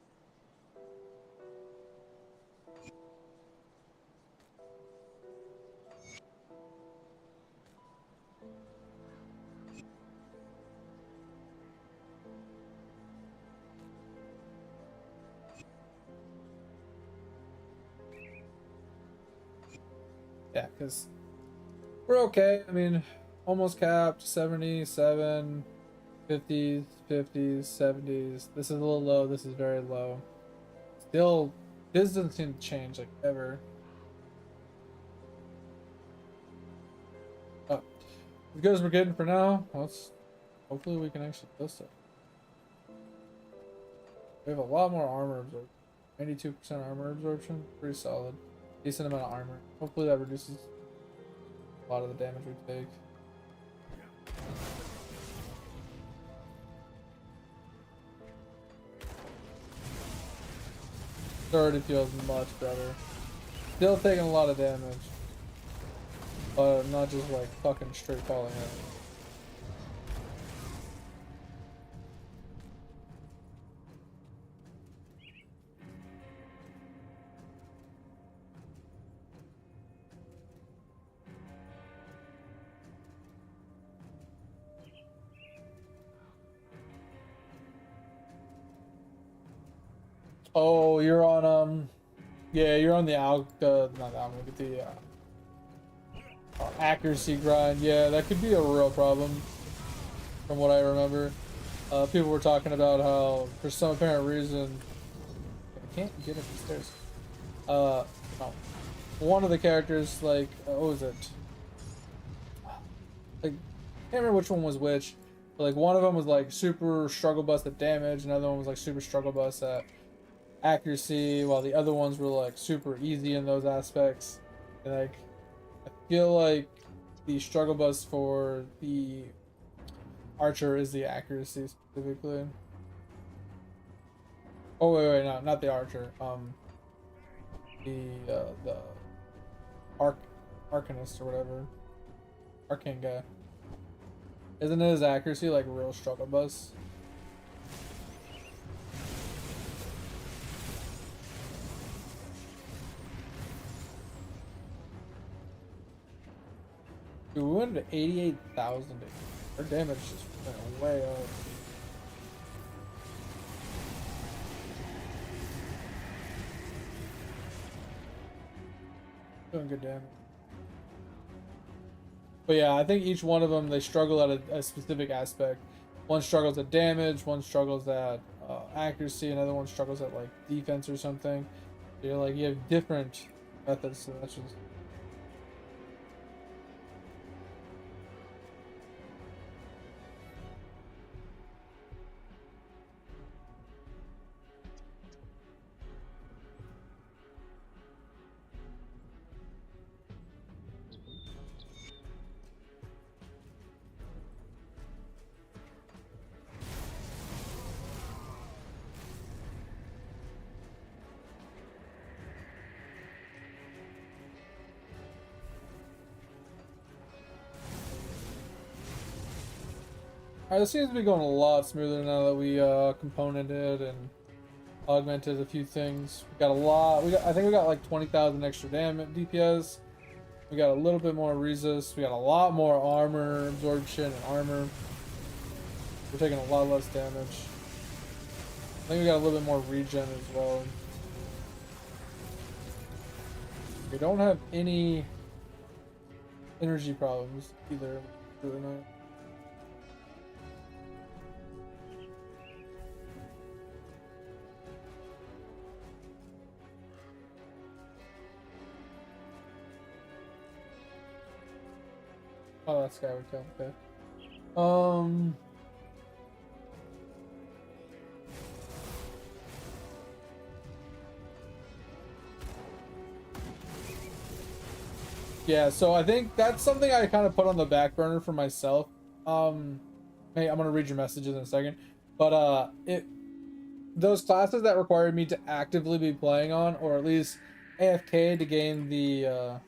Yeah, because we're okay. I mean, almost capped, 77, 50s, 50s, 70s. This is a little low. This is very low. Still, this doesn't seem to change, like, ever. Oh, as good as we're getting for now, hopefully we can actually kill stuff. We have a lot more armor absorption. 92% armor absorption. Pretty solid. Decent amount of armor. Hopefully that reduces a lot of the damage we take. It already feels much better. Still taking a lot of damage. But not just like fucking straight falling in. Oh, you're on yeah, you're on the not the alchemy, but the accuracy grind. Yeah, that could be a real problem, from what I remember. People were talking about how, for some apparent reason, I can't get up the stairs. No. One of the characters, like, what was it? Like, I can't remember which one was which. But, like, one of them was like super struggle bus at damage, another one was like super struggle bus at accuracy, while the other ones were like super easy in those aspects. And, like, I feel like the struggle bus for the archer is the accuracy specifically. Oh wait, no, not the archer. The arcanist or whatever, arcane guy. Isn't his accuracy like real struggle bus? Dude, we went to 88,000. Our damage just went way up. Doing good damage. But yeah, I think each one of them, they struggle at a specific aspect. One struggles at damage, one struggles at accuracy, another one struggles at like defense or something. You're like, you have different methods, so that's just... Alright, this seems to be going a lot smoother now that we componented and augmented a few things. We got a lot. I think we got like 20,000 extra damage DPS. We got a little bit more resist. We got a lot more armor absorption and armor. We're taking a lot less damage. I think we got a little bit more regen as well. We don't have any energy problems either. Really nice. Oh, that guy would kill. Okay. Yeah, so I think that's something I kind of put on the back burner for myself. Hey, I'm gonna read your messages in a second, but those classes that required me to actively be playing on, or at least AFK to gain the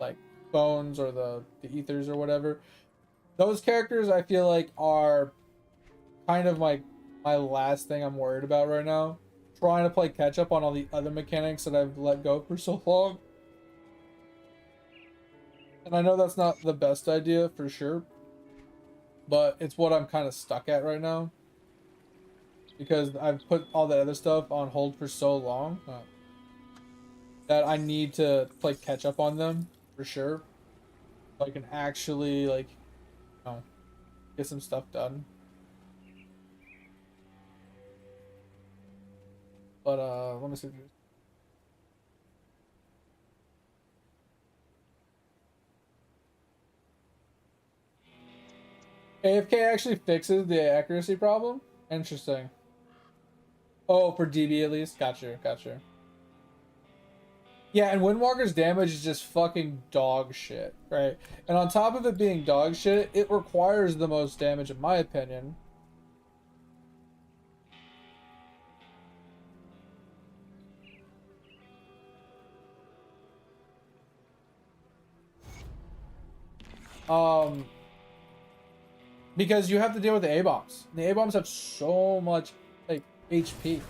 like bones or the ethers or whatever. Those characters I feel like are kind of my last thing I'm worried about right now. Trying to play catch up on all the other mechanics that I've let go for so long. And I know that's not the best idea for sure, but it's what I'm kind of stuck at right now. Because I've put all that other stuff on hold for so long that I need to play catch up on them for sure. So I can actually like, you know, get some stuff done. But let me see. AFK actually fixes the accuracy problem? Interesting. Oh, for DB at least? Gotcha, gotcha. Yeah, and Windwalker's damage is just fucking dog shit, right? And on top of it being dog shit, it requires the most damage in my opinion. Because you have to deal with the A-bombs. The A-bombs have so much like HP.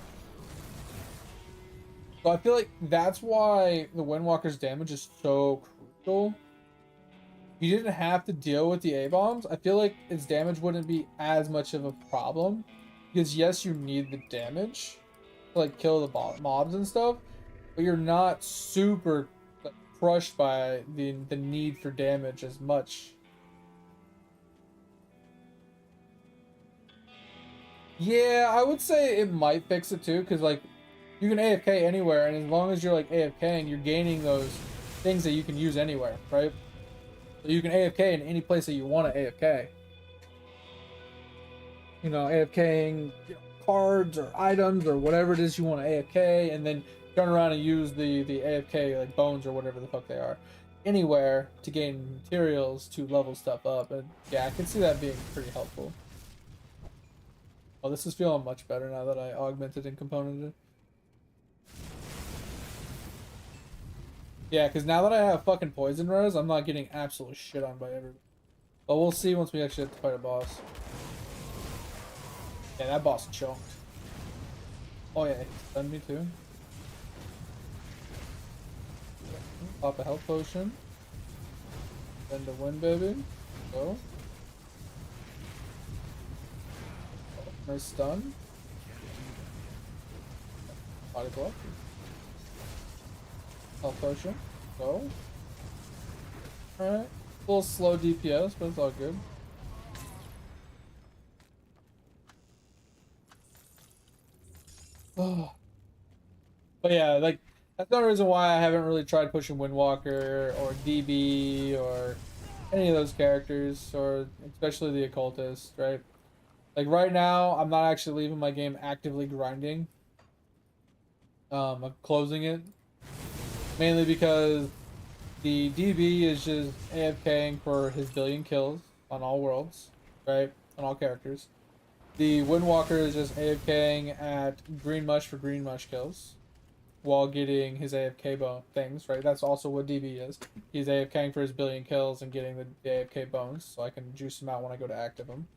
So I feel like that's why the Windwalker's damage is so crucial. If you didn't have to deal with the A-bombs, I feel like its damage wouldn't be as much of a problem. Because yes, you need the damage, to like kill the mobs and stuff, but you're not super like, crushed by the need for damage as much. Yeah, I would say it might fix it too, because like you can AFK anywhere, and as long as you're like AFKing, you're gaining those things that you can use anywhere, right? So you can AFK in any place that you want to AFK. You know, AFKing cards or items or whatever it is you want to AFK, and then turn around and use the AFK like bones or whatever the fuck they are anywhere to gain materials to level stuff up. And yeah, I can see that being pretty helpful. Oh, this is feeling much better now that I augmented and componented. Yeah, because now that I have fucking poison res, I'm not getting absolute shit on by everybody. But we'll see once we actually have to fight a boss. Yeah, that boss chunked. Oh yeah, he stunned me too. Pop a health potion. Then to win, baby. Go. Oh, nice stun. Body block. Health potion. Go. Alright. A little slow DPS, but it's all good. Oh. But yeah, like that's the only reason why I haven't really tried pushing Windwalker or DB or any of those characters, or especially the Occultist, right? Like right now, I'm not actually leaving my game actively grinding. I'm closing it mainly because the DB is just AFKing for his billion kills on all worlds, right? On all characters. The Windwalker is just AFKing at Green Mush for Green Mush kills while getting his AFK bone things, right? That's also what DB is. He's AFKing for his billion kills and getting the AFK bones, so I can juice him out when I go to active him.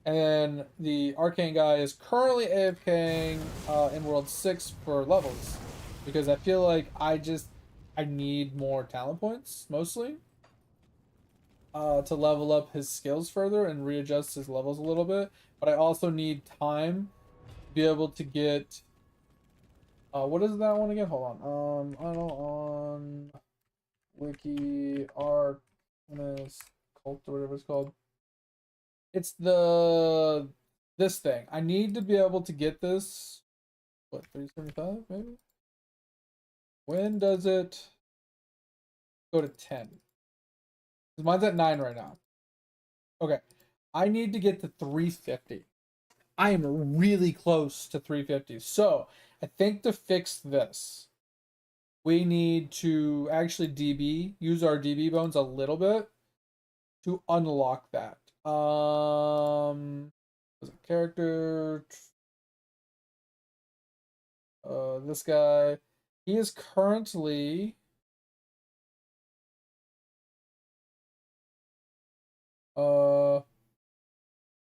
And then the Arcane guy is currently AFKing in World 6 for levels, because I feel like I need more talent points, mostly, to level up his skills further and readjust his levels a little bit. But I also need time to be able to get what is that one again? Hold on. I don't know, on Wiki Artemis Cult or whatever it's called. It's this thing. I need to be able to get this. What, 375 maybe? When does it go to 10? Because mine's at 9 right now. Okay. I need to get to 350. I am really close to 350. So I think to fix this, we need to actually use our DB bones a little bit to unlock that. Was it character? This guy, he is currently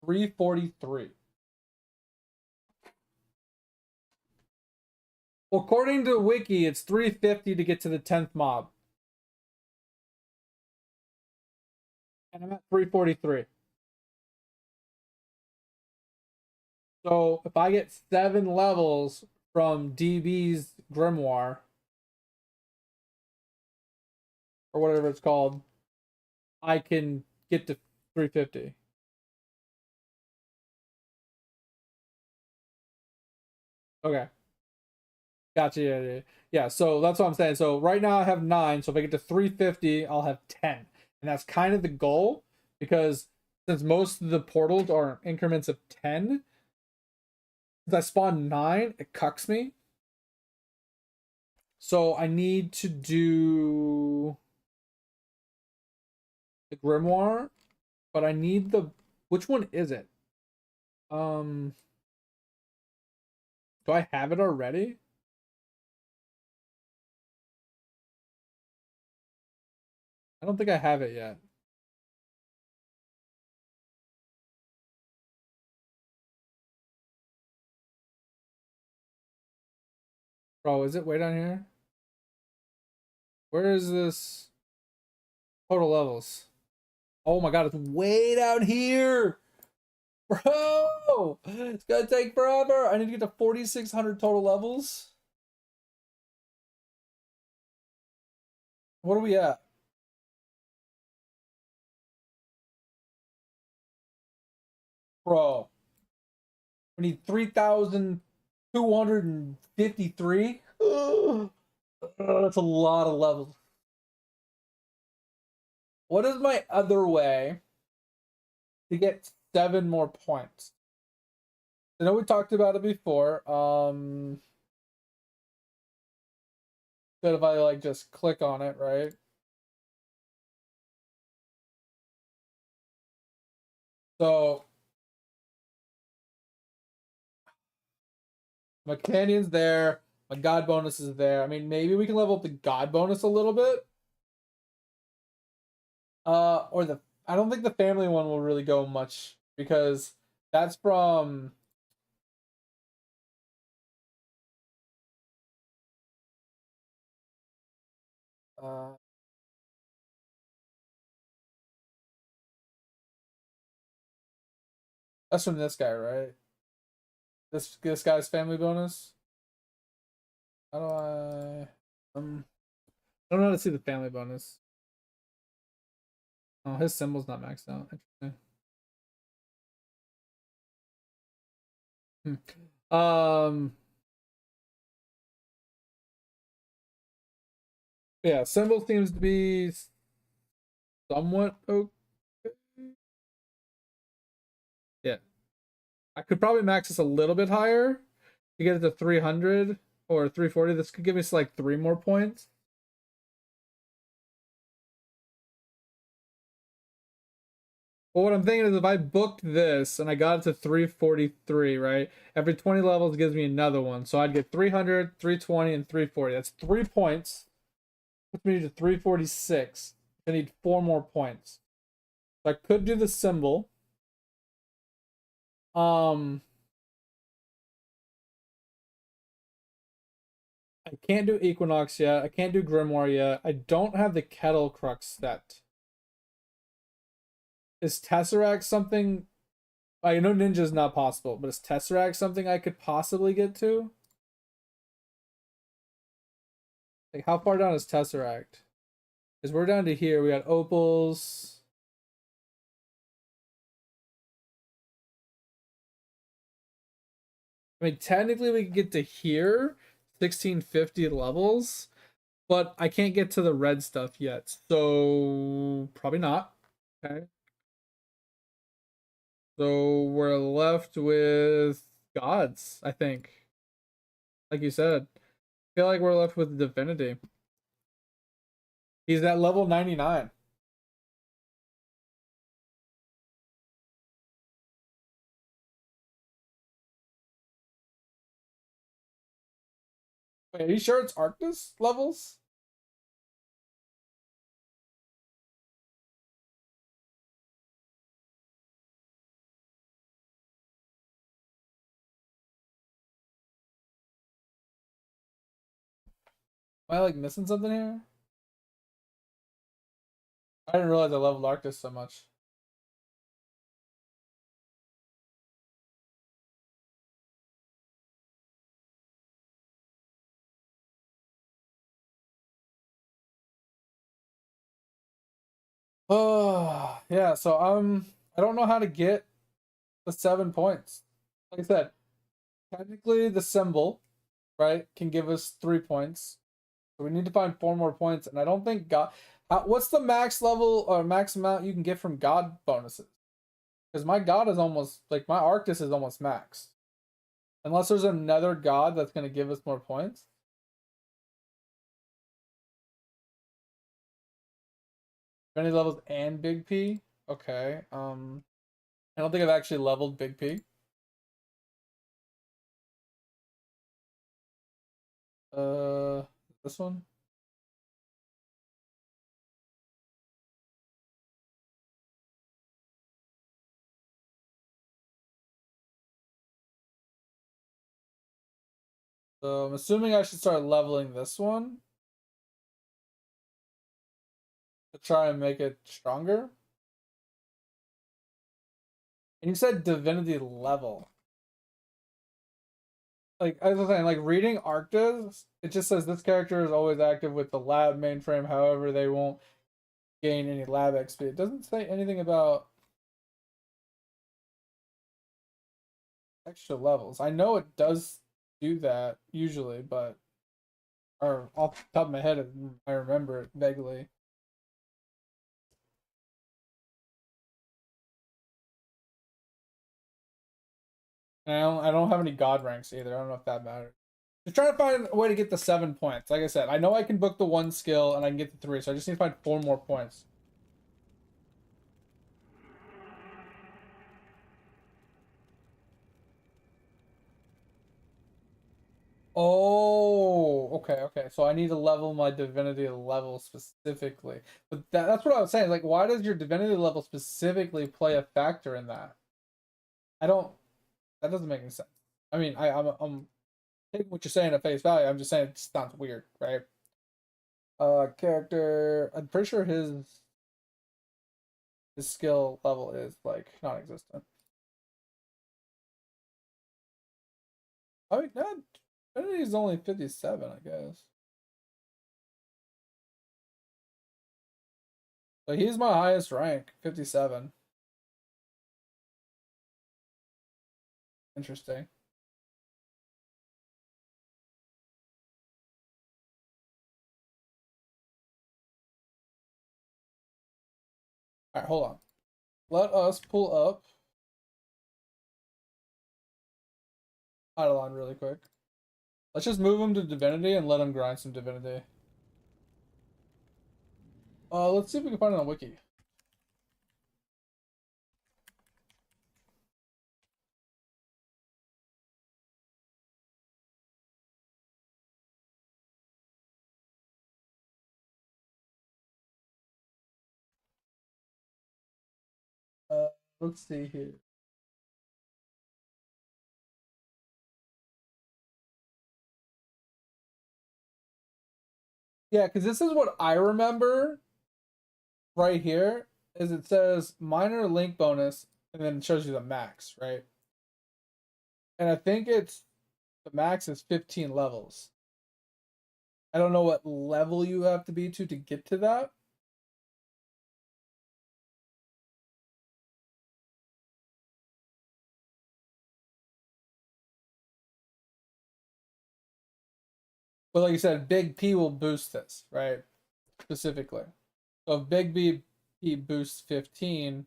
343. Well, according to Wiki, it's 350 to get to the 10th mob. And I'm at 343. So if I get 7 levels from DB's Grimoire, or whatever it's called, I can get to 350. Okay. Gotcha. Yeah. So that's what I'm saying. So right now I have 9. So if I get to 350, I'll have 10. And that's kind of the goal, because since most of the portals are increments of 10, since I spawn 9, it cucks me. So I need to do the Grimoire, but I need which one is it? Do I have it already? I don't think I have it yet. Bro, is it way down here? Where is this total levels? Oh my god, it's way down here! Bro! It's gonna take forever. I need to get to 4,600 total levels. What are we at? Bro. We need 3,253. That's a lot of levels. What is my other way to get 7 more points? I know we talked about it before. That if I like just click on it, right? So my canyon's there, my god bonus is there. I mean, maybe we can level up the god bonus a little bit. Or the I don't think the family one will really go much because that's from uh that's from this guy, right? This guy's family bonus. How do I don't know how to see the family bonus. Oh, his symbol's not maxed out. Interesting. Yeah, symbol seems to be somewhat okay. Yeah. I could probably max this a little bit higher to get it to 300 or 340. This could give us like 3 more points. But what I'm thinking is if I booked this and I got it to 343, right? Every 20 levels gives me another one. So I'd get 300, 320, and 340. That's 3 points. Puts me to 346. I need 4 more points. So I could do the symbol. I can't do Equinox yet. I can't do Grimoire yet. I don't have the Kettle Crux set. Is Tesseract something? I know Ninja's not possible, but is Tesseract something I could possibly get to? Like, how far down is Tesseract? Because we're down to here. We got Opals. I mean, technically we could get to here, 1650 levels, but I can't get to the red stuff yet. So probably not. Okay. So we're left with gods, I think. Like you said. I feel like we're left with divinity. He's at level 99. Wait, are you sure it's Arctis levels? Am I like missing something here? I didn't realize I leveled Arctis so much. Oh, yeah, so I don't know how to get the 7 points. Like I said, technically the symbol, right, can give us 3 points. So we need to find 4 more points, and I don't think God. What's the max level or max amount you can get from God bonuses? Because my God is almost like my Arctis is almost max, unless there's another God that's gonna give us more points. Many levels and Big P. Okay. I don't think I've actually leveled Big P. This one. So I'm assuming I should start leveling this one to try and make it stronger. And you said divinity level. Like I was saying, like reading Arctis, it just says this character is always active with the lab mainframe. However, they won't gain any lab XP. It doesn't say anything about extra levels. I know it does do that usually, but or off the top of my head, I remember it vaguely. And I don't have any god ranks either. I don't know if that matters. Just trying to find a way to get the 7 points. Like I said, I know I can book the 1 skill and I can get the 3, so I just need to find 4 more points. Oh, okay. So I need to level my divinity level specifically. But that's what I was saying. Like, why does your divinity level specifically play a factor in that? I don't. That doesn't make any sense. I mean, I'm taking what you're saying at face value. I'm just saying it sounds weird, right? Character. I'm pretty sure his skill level is like non-existent. I mean, that divinity is only 57, I guess. So he's my highest rank, 57. Interesting. All right, hold on. Let us pull up Eidolon really quick. Let's just move him to Divinity and let him grind some Divinity. Let's see if we can find it on Wiki. Uh, let's see here. Yeah, because this is what I remember right here. Is it says minor link bonus, and then it shows you the max, right? And I think it's the max is 15 levels. I don't know what level you have to be to get to that. But like you said, Big P will boost this, right? Specifically. So if Big P boosts 15,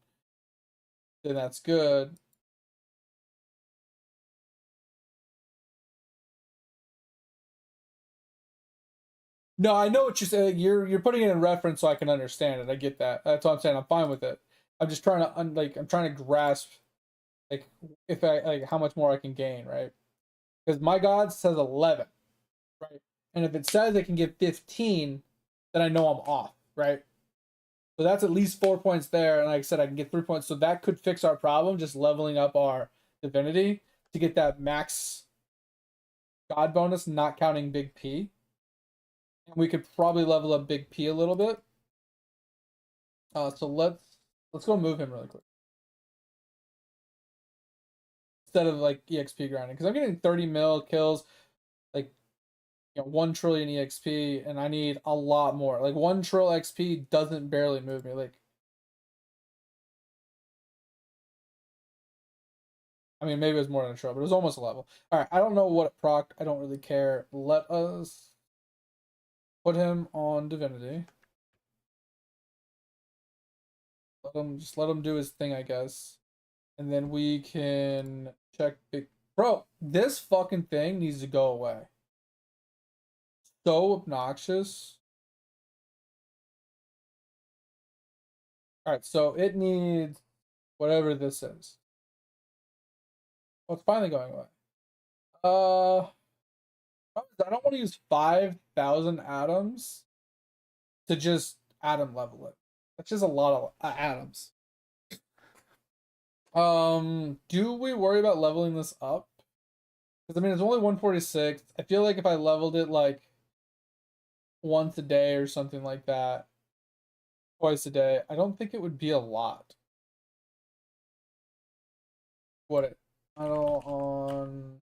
then that's good. No, I know what you're saying. You're putting it in reference so I can understand it. I get that. That's what I'm saying. I'm fine with it. I'm just trying to I'm trying to grasp like if I like how much more I can gain, right? Because my god says 11, right? And if it says it can get 15, then I know I'm off, right? So that's at least 4 points there, and like I said, I can get 3 points. So that could fix our problem, just leveling up our divinity to get that max god bonus, not counting Big P. And we could probably level up Big P a little bit. So let's go move him really quick instead of like EXP grinding because I'm getting 30 mil kills, like 1 trillion EXP, and I need a lot more. Like 1 trill XP doesn't barely move me. Like, I mean, maybe it was more than a trill, but it was almost a level. All right, I don't know what it procced. I don't really care. Let us put him on Divinity. Let him do his thing, I guess. And then we can check big bro, this fucking thing needs to go away. So obnoxious. Alright, so it needs whatever this is. Oh, it's finally going away. I don't want to use 5,000 atoms to just atom level it. That's just a lot of atoms. Do we worry about leveling this up? Because I mean, it's only 146. I feel like if I leveled it like once a day or something like that, twice a day, I don't think it would be a lot. what idle on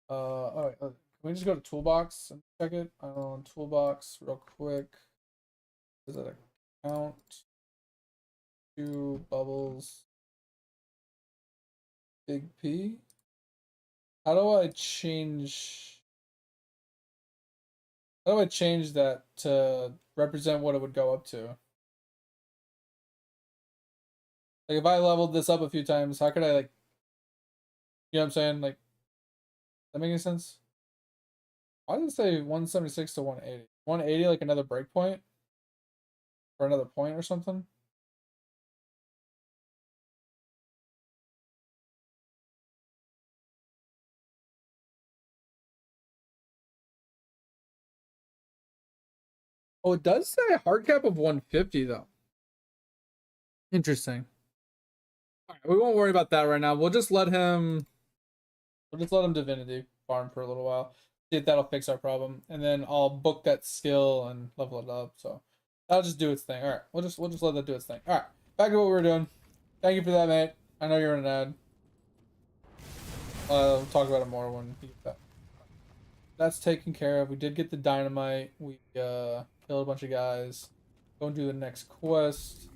all right, can we just go to toolbox and check it? Idle on toolbox real quick. Is that a count? 2 bubbles. Big P. How do I change? How do I change that to represent what it would go up to? Like if I leveled this up a few times, how could I like, you know what I'm saying? Like, that make any sense? Why does it say 176 to 180? 180 like another breakpoint? Or another point or something? Oh, it does say a hard cap of 150 though. Interesting. All right, we won't worry about that right now. We'll just let him divinity farm for a little while. See if that'll fix our problem. And then I'll book that skill and level it up. So that'll just do its thing. Alright, we'll just let that do its thing. Alright, back to what we were doing. Thank you for that, mate. I know you're in an ad. We'll talk about it more when we get that. That's taken care of. We did get the dynamite. We killed a bunch of guys. Go and do the next quest.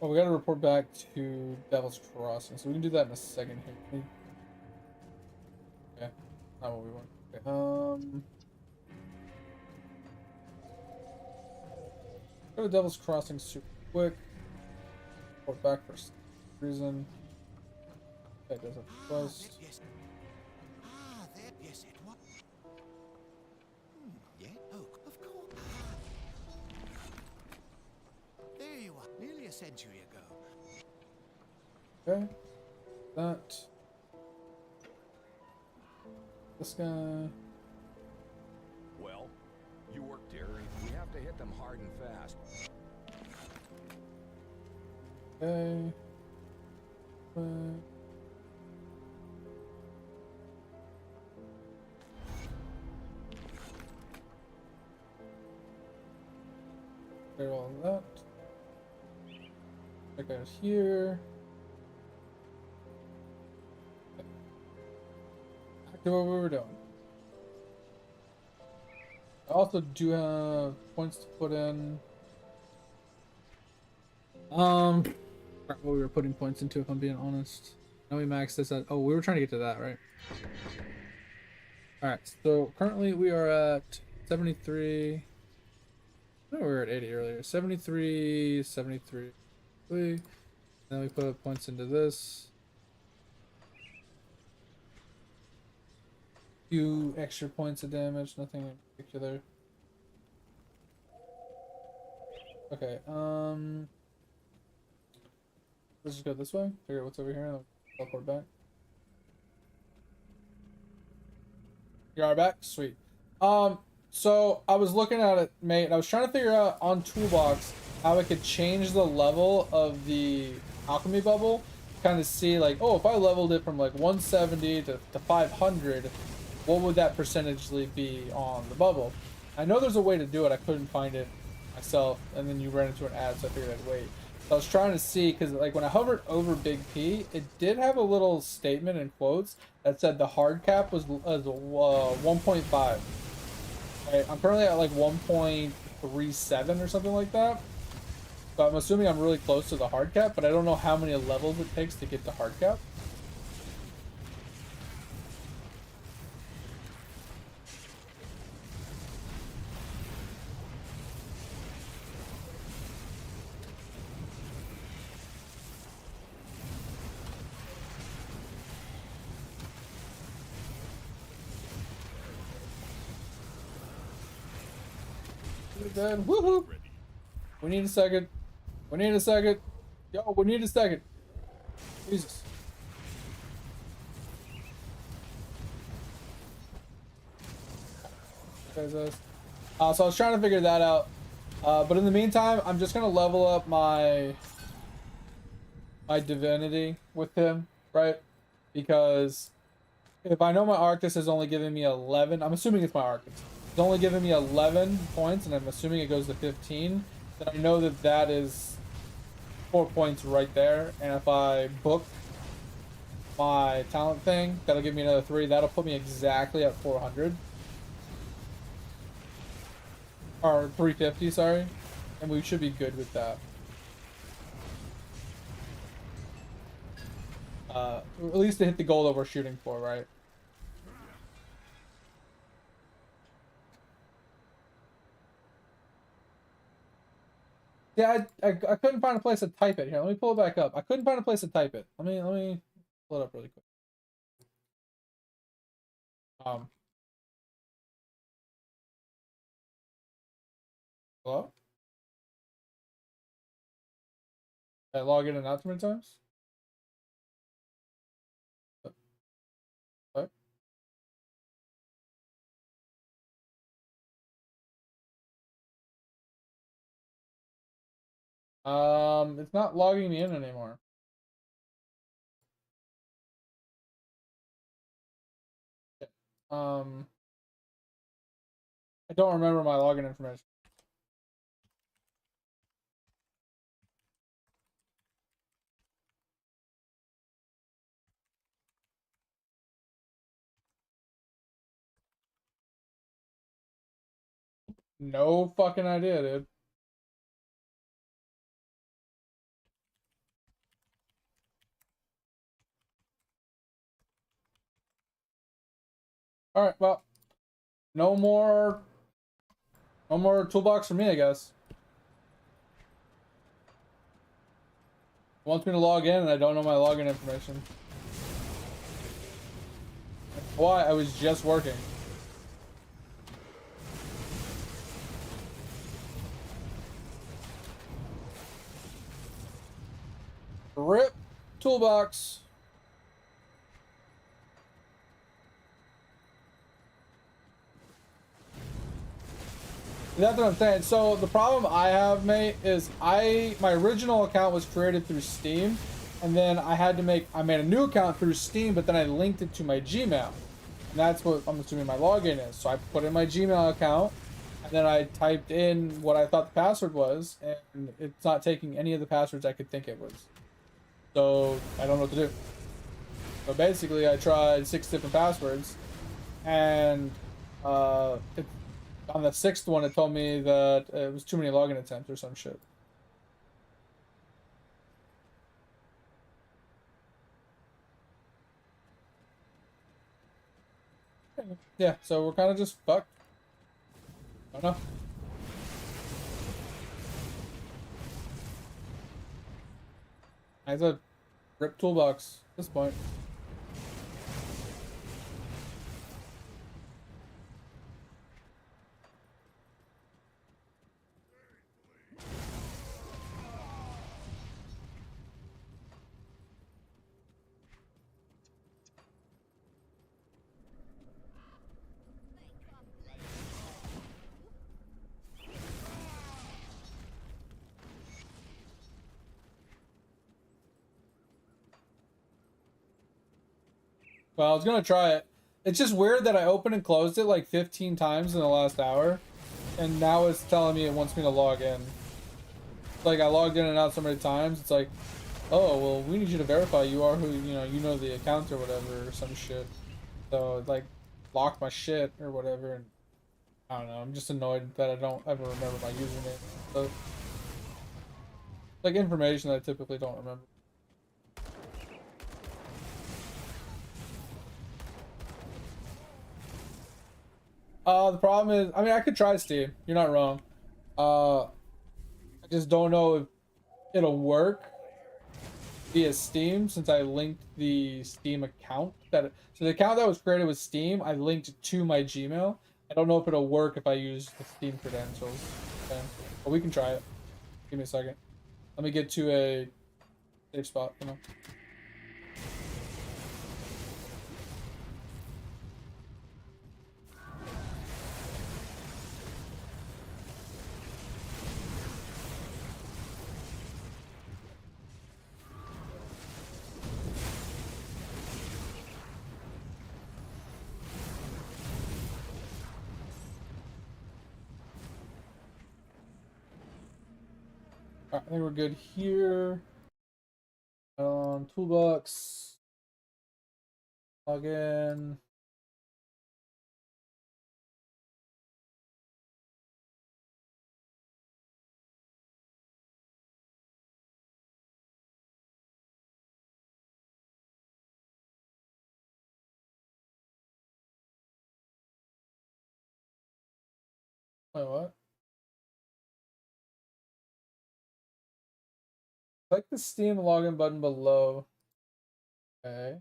Oh, we gotta report back to Devil's Crossing, so we can do that in a second here. Okay, not what we want. Okay, go to Devil's Crossing super quick. Report back for some reason. That does a quest. Yes. Ah, there. Yes, it was. Yeah. Oh, of course. There you are. Nearly a century ago. Okay, that. This guy. Well, you worked here. We have to hit them hard and fast. Okay. Clear all of that. That guy's here. Okay. Back to what we were doing. I also do have points to put in. What we were putting points into, if I'm being honest. Now we maxed this at. Oh, we were trying to get to that, right? All right. So currently we are at 73. No, we were at 80 earlier. 73, 73. Then we put points into this. Few extra points of damage, nothing in particular. Okay, let's just go this way. Figure out what's over here and I'll teleport back. You are back? Sweet. So I was looking at it, mate, and I was trying to figure out on Toolbox how I could change the level of the alchemy bubble. Kind of see like, oh, if I leveled it from like 170 to 500, what would that percentage be on the bubble? I know there's a way to do it. I couldn't find it myself, and then you ran into an ad, so I figured I'd wait. So I was trying to see, because like when I hovered over Big P, it did have a little statement in quotes that said the hard cap was 1.5. Right, I'm currently at like 1.37 or something like that. So I'm assuming I'm really close to the hard cap, but I don't know how many levels it takes to get to hard cap. Good. Woohoo! We need a second. We need a second. Yo, we need a second. Jesus. So I was trying to figure that out. But in the meantime, I'm just gonna level up my divinity with him, right? Because if I know my Arctis is only giving me 11, I'm assuming it's my Arctis. It's only giving me 11 points, and I'm assuming it goes to 15. Then I know that that is 4 points right there. And if I book my talent thing, that'll give me another 3. That'll put me exactly at 400. Or 350, sorry. And we should be good with that. At least to hit the goal that we're shooting for, right? Yeah, I couldn't find a place to type it here. Let me pull it back up. I couldn't find a place to type it. Let me pull it up really quick. Hello? Did I log in and out too many times? What? It's not logging me in anymore. I don't remember my login information. No fucking idea, dude. All right, well, no more toolbox for me, I guess. It wants me to log in, and I don't know my login information. Why? I was just working. RIP toolbox. That's what I'm saying. So the problem I have, mate, is my original account was created through Steam, and then I made a new account through Steam, but then I linked it to my Gmail. And that's what I'm assuming my login is. So I put in my Gmail account, and then I typed in what I thought the password was, and it's not taking any of the passwords I could think it was. So I don't know what to do. So basically I tried 6 different passwords, and on the 6th one, it told me that it was too many login attempts or some shit. Yeah, so we're kind of just fucked. I don't know. I have a rip toolbox at this point. Well, I was gonna try it. It's just weird that I opened and closed it like 15 times in the last hour, and now it's telling me it wants me to log in. Like I logged in and out so many times, it's like, oh well, we need you to verify you are who you know the account or whatever or some shit. So it like locked my shit or whatever, and I don't know. I'm just annoyed that I don't ever remember my username. So like information that I typically don't remember. The problem is, I mean, I could try Steam. You're not wrong. I just don't know if it'll work via Steam since I linked the Steam account so the account that was created with Steam, I linked to my Gmail. I don't know if it'll work if I use the Steam credentials. Okay. But we can try it. Give me a second. Let me get to a safe spot, you know. I think we're good here. Toolbox. Log in. Wait, what? Click the Steam login button below. Okay.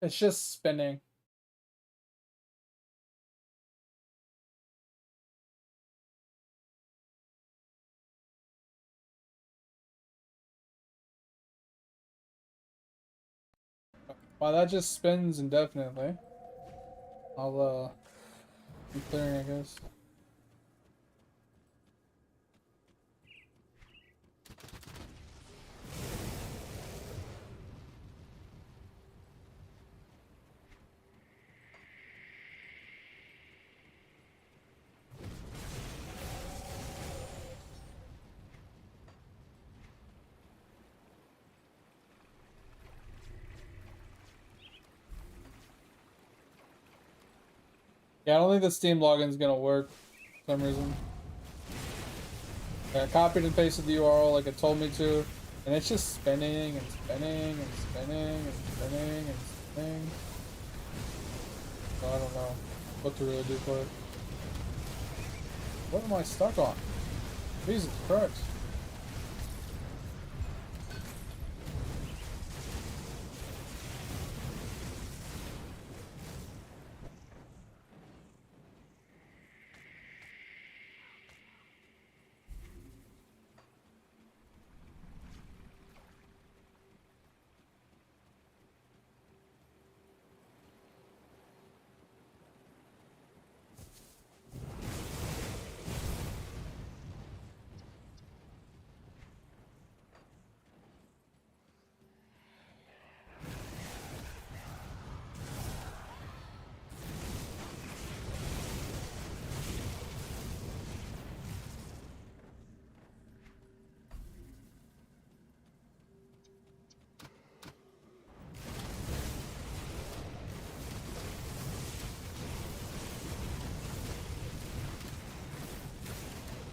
It's just spinning. Wow, that just spins indefinitely. I'll be clearing, I guess. Yeah, I don't think the Steam login's gonna work for some reason. I copied and pasted the URL like it told me to, and it's just spinning and spinning and spinning and spinning and spinning. So I don't know what to really do for it. What am I stuck on? Jesus Christ.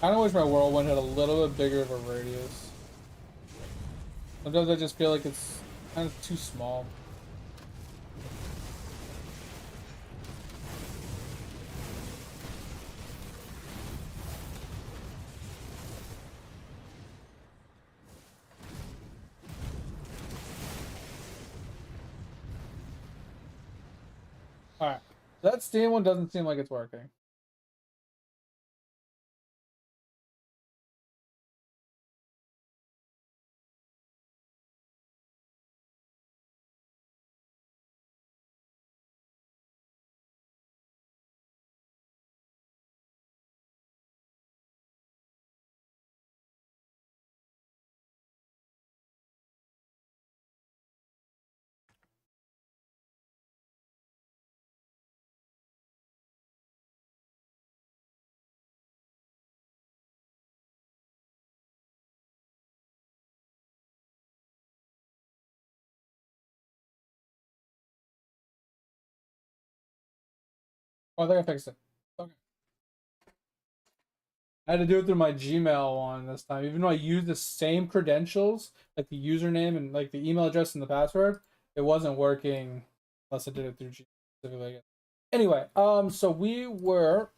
I kind of wish my whirlwind had a little bit bigger of a radius. Sometimes I just feel like it's kind of too small. Alright. That Steam one doesn't seem like it's working. Oh, I think I fixed it. Okay. I had to do it through my Gmail one this time. Even though I used the same credentials, like the username and like the email address and the password, it wasn't working unless I did it through Gmail specifically, I guess. Anyway, so we were,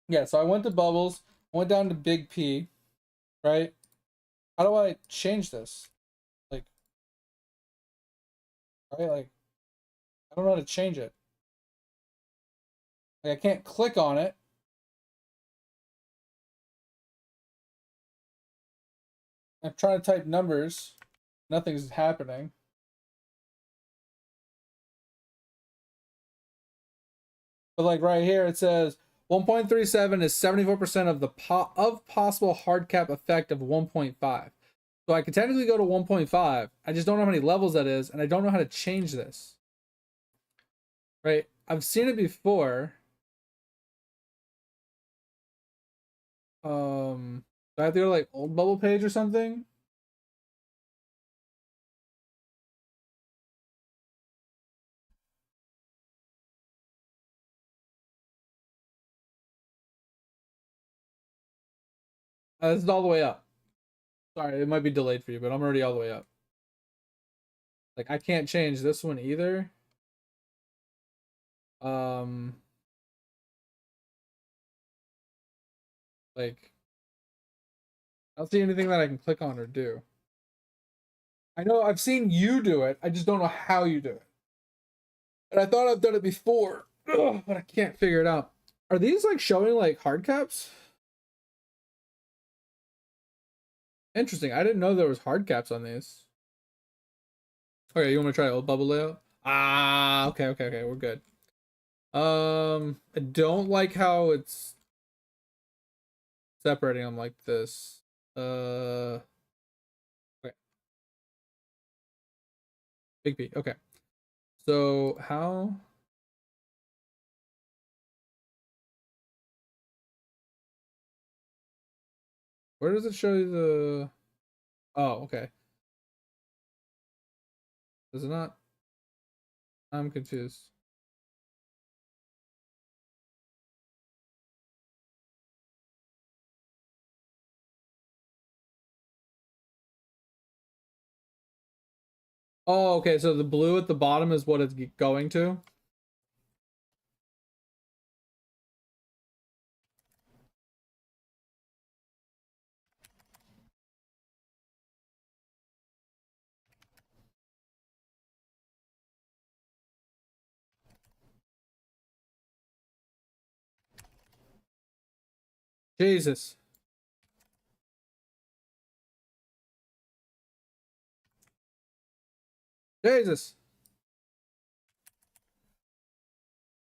yeah, so I went to Bubbles. went down to big P, right? How do I change this? Like, right? Like, I don't know how to change it. Like, I can't click on it. I'm trying to type numbers. Nothing's happening. But like right here, it says 1.37 is 74% of the possible hard cap effect of 1.5. So I could technically go to 1.5. I just don't know how many levels that is, and I don't know how to change this. Right? I've seen it before. Do I have to go to like old bubble page or something? This is all the way up. Sorry, it might be delayed for you, but I'm already all the way up. Like I can't change this one either. Like I don't see anything that I can click on or do. I know I've seen you do it. I just don't know how you do it. And I thought I've done it before, but I can't figure it out. Are these like showing like hard caps? Interesting. I didn't know there was hard caps on these. Okay, you want to try old bubble layout? Ah, okay, we're good. I don't like how it's separating them like this. Okay. Big P. Okay. So how? Where does it show you the? Oh, okay. Does it not? I'm confused. Oh, okay. So the blue at the bottom is what it's going to. Jesus. Jesus.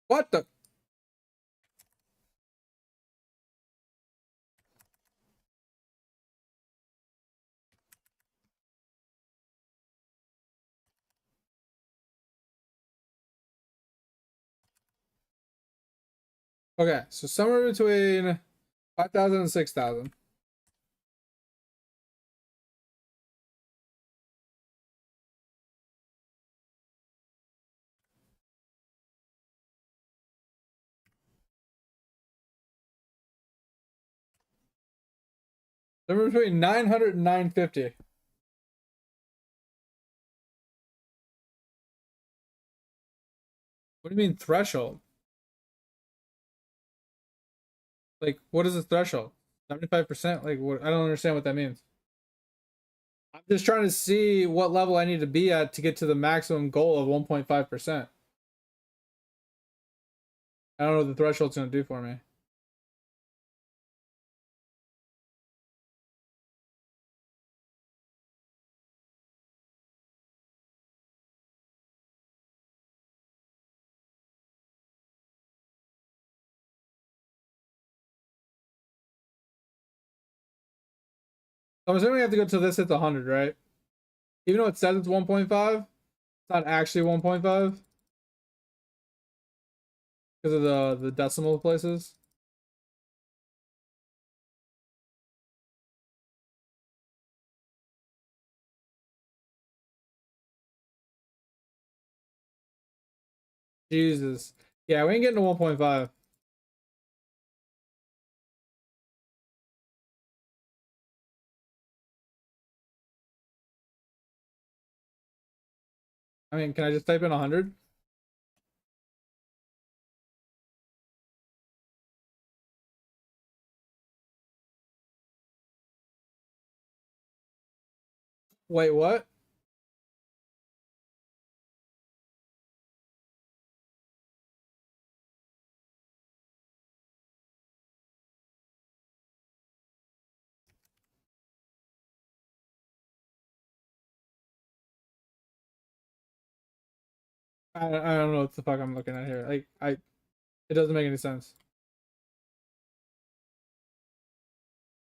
What the? Okay, so somewhere between 5,000 and 6,000. Somewhere between 900 and 950. What do you mean threshold? Like, what is the threshold? 75%? Like, what? I don't understand what that means. I'm just trying to see what level I need to be at to get to the maximum goal of 1.5%. I don't know what the threshold's going to do for me. I'm assuming I have to go to this at the 100, right? Even though it says it's 1.5, it's not actually 1.5 because of the decimal places. Jesus. Yeah, we ain't getting to 1.5. I mean, can I just type in 100? Wait, what? I don't know what the fuck I'm looking at here. Like it doesn't make any sense.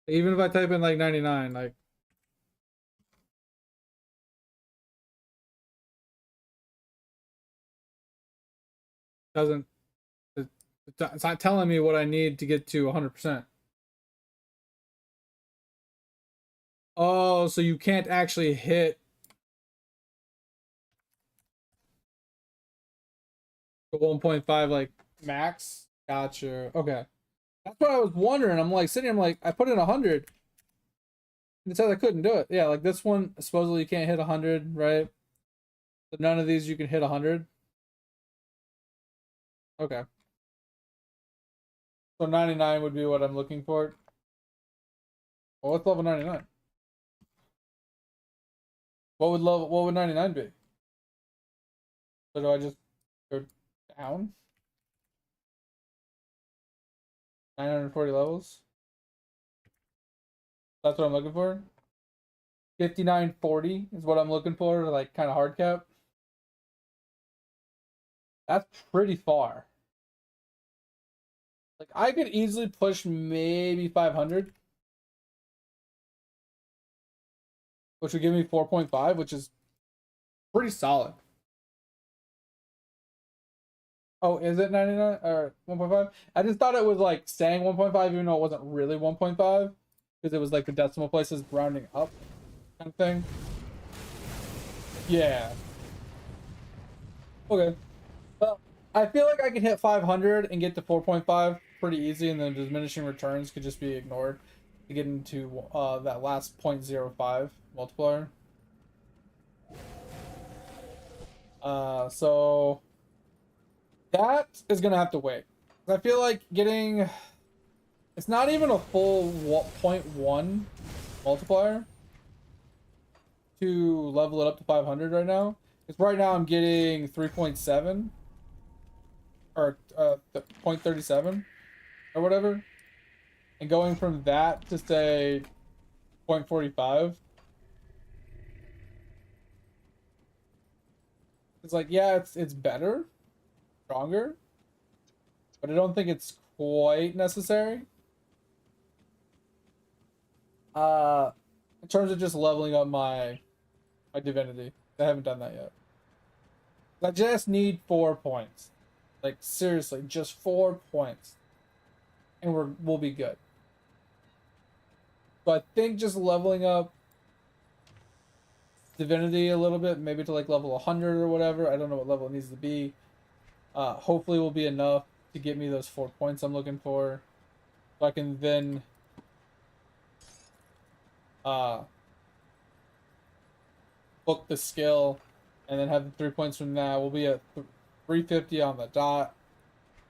Even if I type in like 99, like doesn't it's not telling me what I need to get to 100%. Oh, so you can't actually hit the 1.5 like max? Gotcha. Okay. That's what I was wondering. I'm like sitting, I'm like, I put in 100. And it says I couldn't do it. Yeah, like this one, supposedly you can't hit 100, right? But none of these you can hit 100. Okay. So 99 would be what I'm looking for. Well, what's level 99? What would 99 be? So do I just go down? 940 levels? That's what I'm looking for? 5940 is what I'm looking for, like kind of hard cap. That's pretty far. Like I could easily push maybe 500. Which would give me 4.5, which is pretty solid. Oh, is it 99 or 1.5? I just thought it was like saying 1.5, even though it wasn't really 1.5, because it was like the decimal places rounding up kind of thing. Yeah. Okay. Well, I feel like I can hit 500 and get to 4.5 pretty easy, and then diminishing returns could just be ignored to get into that last 0.05 multiplier. So that is gonna have to wait. I feel like getting, it's not even a full 0.1 multiplier to level it up to 500 right now. Because right now I'm getting 3.7 or 0.37 or whatever, and going from that to say 0.45. It's like, yeah, it's better, stronger, but I don't think it's quite necessary. In terms of just leveling up my divinity, I haven't done that yet. I just need 4 points, like seriously, just 4 points, and we'll be good. So I think just leveling up divinity a little bit, maybe to like level 100 or whatever. I don't know what level it needs to be. Hopefully will be enough to get me those 4 points I'm looking for. So I can then book the skill and then have the 3 points from that. We'll be at 350 on the dot.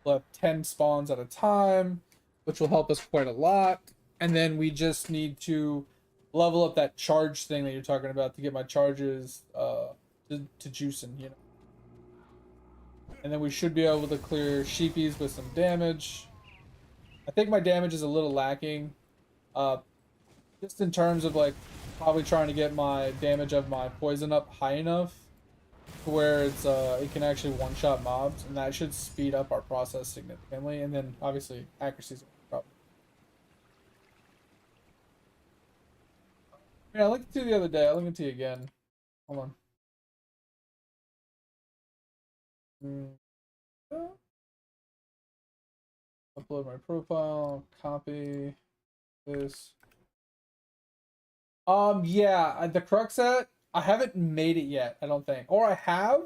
We'll have 10 spawns at a time, which will help us quite a lot. And then we just need to level up that charge thing that you're talking about to get my charges to juicing, you know. And then we should be able to clear sheepies with some damage. I think my damage is a little lacking. Just in terms of like probably trying to get my damage of my poison up high enough to where it's it can actually one-shot mobs, and that should speed up our process significantly. And then obviously accuracy is a problem. Yeah, I looked at you the other day. I'll look at you again. Hold on. Upload my profile, copy this. Yeah, the crux set, I haven't made it yet, I don't think. Or I have,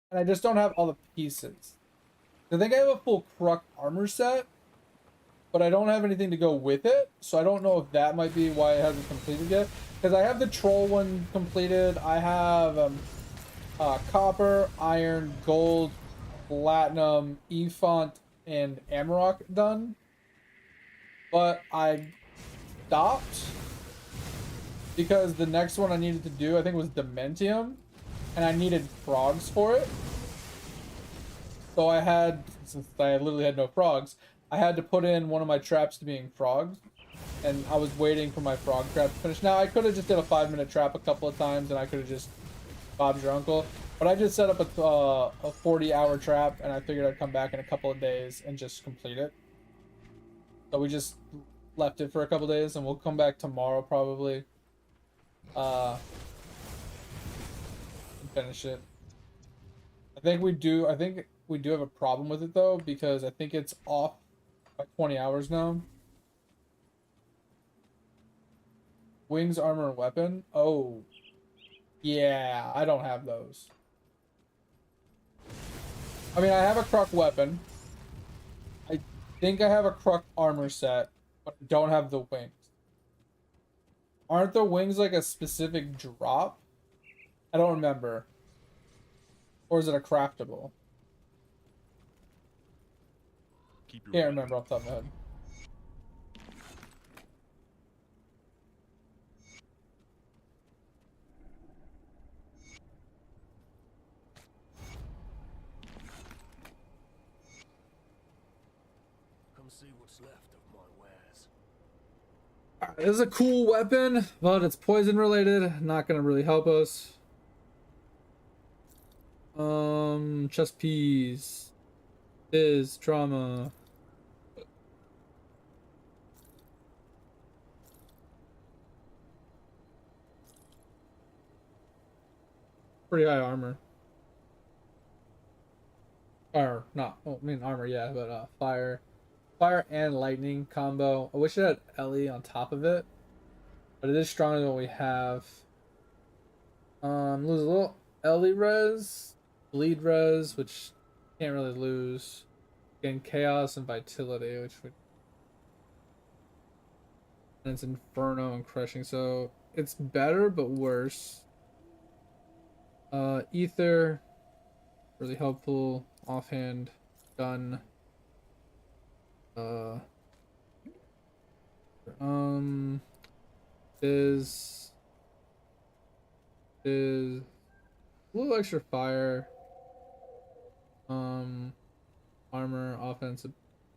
and I just don't have all the pieces. I think I have a full Kruk armor set, but I don't have anything to go with it, so I don't know if that might be why it hasn't completed yet. Because I have the troll one completed, I have copper, iron, gold, platinum, Efont, and Amarok done. But I stopped because the next one I needed to do, I think, was Dementium, and I needed frogs for it. So I had, since I literally had no frogs, I had to put in one of my traps to being frogs, and I was waiting for my frog trap to finish. Now I could have just did a 5-minute trap a couple of times, and I could have just Bob's your uncle, but I just set up a 40-hour trap, and I figured I'd come back in a couple of days and just complete it. So we just left it for a couple of days, and we'll come back tomorrow probably. And finish it. I think we do have a problem with it though, because I think it's off by 20 hours now. Wings, armor, and weapon. Oh, yeah, I don't have those. I mean, I have a Kruk weapon. I think I have a Kruk armor set, but I don't have the wings. Aren't the wings like a specific drop? I don't remember. Or is it a craftable? Can't remember off the top of my head. Come see what's left of my wares. Alright, this is a cool weapon, but it's poison related. Not gonna really help us. Chest piece. Is trauma. Pretty high armor. Fire, not, well, I mean armor, yeah, but fire and lightning combo. I wish it had Ellie on top of it, but it is stronger than what we have. Lose a little Ellie res, bleed res, which can't really lose. Gain chaos and vitality, which would, and it's inferno and crushing, so it's better but worse. Ether, really helpful. Offhand, gun. Is a little extra fire. Armor, offensive.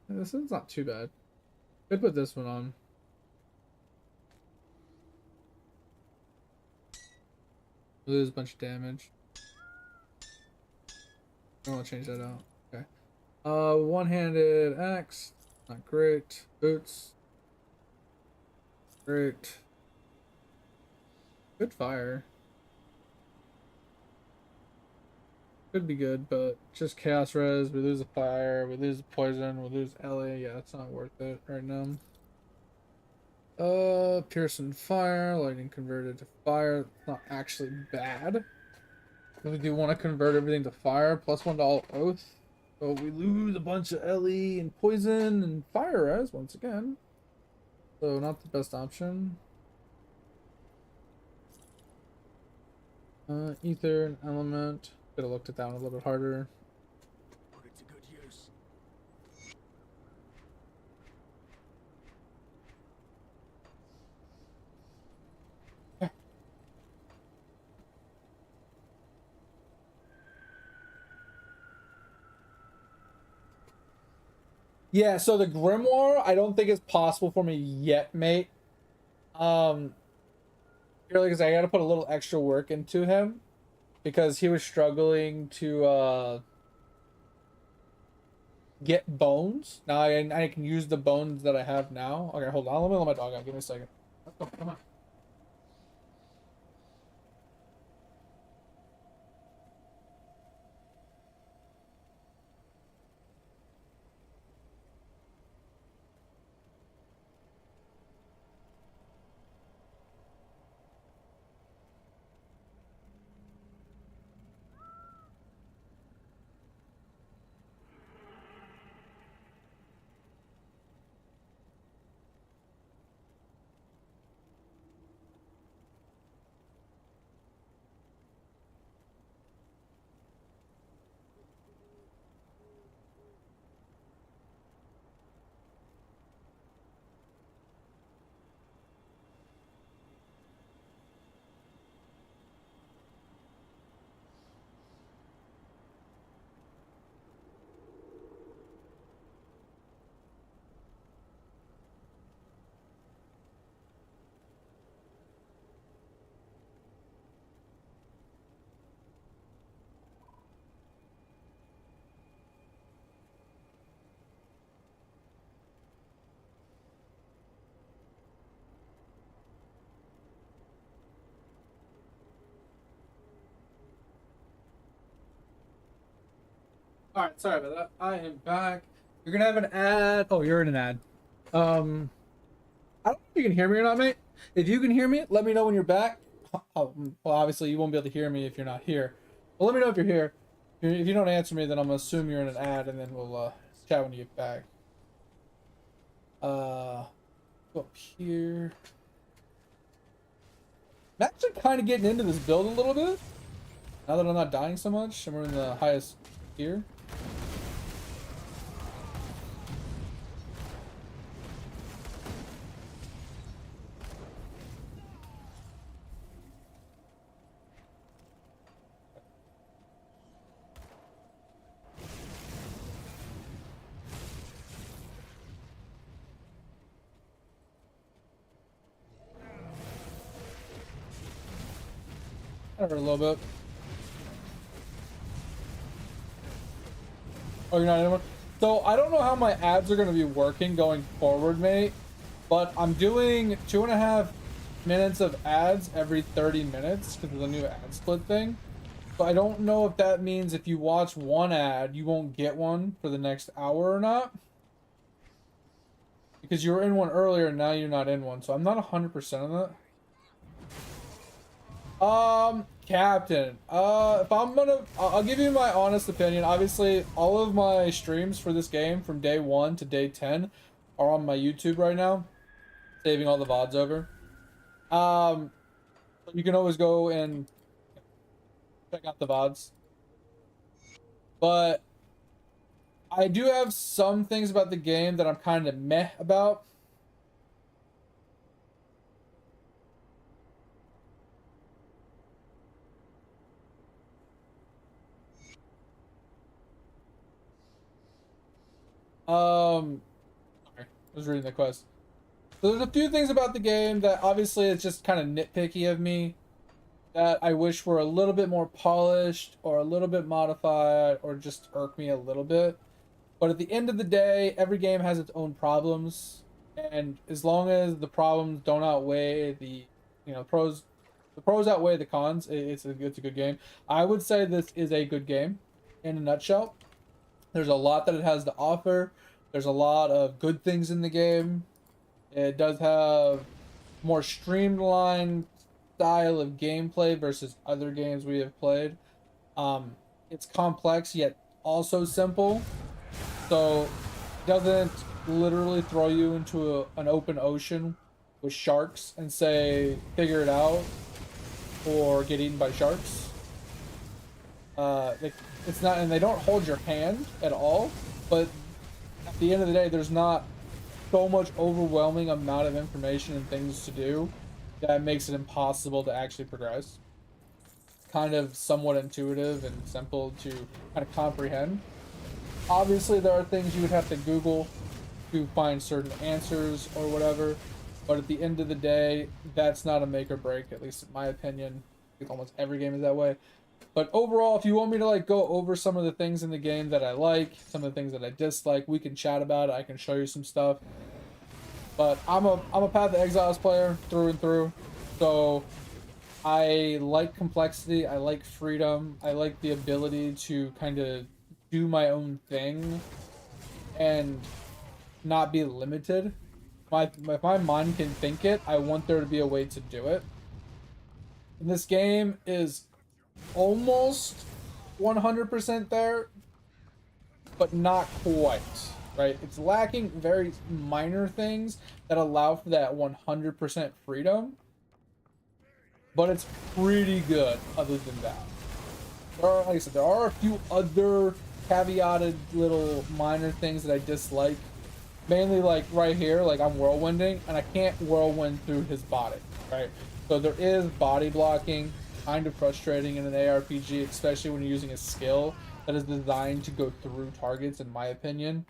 This is not too bad. Could put this one on. Lose a bunch of damage. I want to change that out. Okay. One-handed axe. Not great. Boots. Great. Good fire. Could be good, but just chaos res. We lose the fire. We lose the poison. We lose Ellie. Yeah, it's not worth it right now. Piercing fire. Lightning converted to fire. It's not actually bad. We do want to convert everything to fire. +1 to all oath. So we lose a bunch of Ellie and poison and fire res once again. So not the best option. Ether and element. Could have looked at that one a little bit harder. Put it to good use. Yeah, so the Grimoire, I don't think it's possible for me yet, mate. Purely because I got to put a little extra work into him because he was struggling to get bones. Now I can use the bones that I have now. Okay, hold on. Let me let my dog out. Give me a second. Let's go. Come on. All right, sorry about that. I am back. You're gonna have an ad. Oh, you're in an ad. I don't know if you can hear me or not, mate. If you can hear me, let me know when you're back. Oh, well, obviously you won't be able to hear me if you're not here. But let me know if you're here. If you don't answer me, then I'm gonna assume you're in an ad, and then we'll chat when you get back. Go up here. I'm actually kind of getting into this build a little bit. Now that I'm not dying so much, and we're in the highest tier. I hurt a little bit. Oh, you're not anyone? So I don't know how my ads are going to be working going forward, mate. But I'm doing 2.5 minutes of ads every 30 minutes because of the new ad split thing. So I don't know if that means if you watch one ad, you won't get one for the next hour or not. Because you were in one earlier and now you're not in one. So I'm not 100% on that. Captain. If I'm gonna, I'll give you my honest opinion. Obviously, all of my streams for this game from day 1 to day 10 are on my YouTube right now, saving all the VODs over. You can always go and check out the VODs. But I do have some things about the game that I'm kind of meh about. Sorry, I was reading the quest. So there's a few things about the game that obviously it's just kind of nitpicky of me that I wish were a little bit more polished or a little bit modified or just irk me a little bit. But at the end of the day, every game has its own problems, and as long as the problems don't outweigh the, pros, the pros outweigh the cons. It's a good game. I would say this is a good game, in a nutshell. There's a lot that it has to offer. There's a lot of good things in the game. It does have more streamlined style of gameplay versus other games we have played. It's complex yet also simple. So it doesn't literally throw you into an open ocean with sharks and say, figure it out or get eaten by sharks. It's not, and they don't hold your hand at all, but at the end of the day, there's not so much overwhelming amount of information and things to do that makes it impossible to actually progress. Kind of somewhat intuitive and simple to kind of comprehend. Obviously, there are things you would have to Google to find certain answers or whatever, but at the end of the day, that's not a make or break, at least in my opinion. I think almost every game is that way. But overall, if you want me to go over some of the things in the game that I like, some of the things that I dislike, we can chat about it. I can show you some stuff. But I'm a Path of Exiles player through and through. So I like complexity, I like freedom, I like the ability to kind of do my own thing and not be limited. If my mind can think it, I want there to be a way to do it. And this game is almost 100% there, but not quite, right? It's lacking very minor things that allow for that 100% freedom, but it's pretty good other than that. Like I said, there are a few other caveated little minor things that I dislike, mainly right here, I'm whirlwinding, and I can't whirlwind through his body, right? So there is body blocking, kind of frustrating in an ARPG, especially when you're using a skill that is designed to go through targets, in my opinion.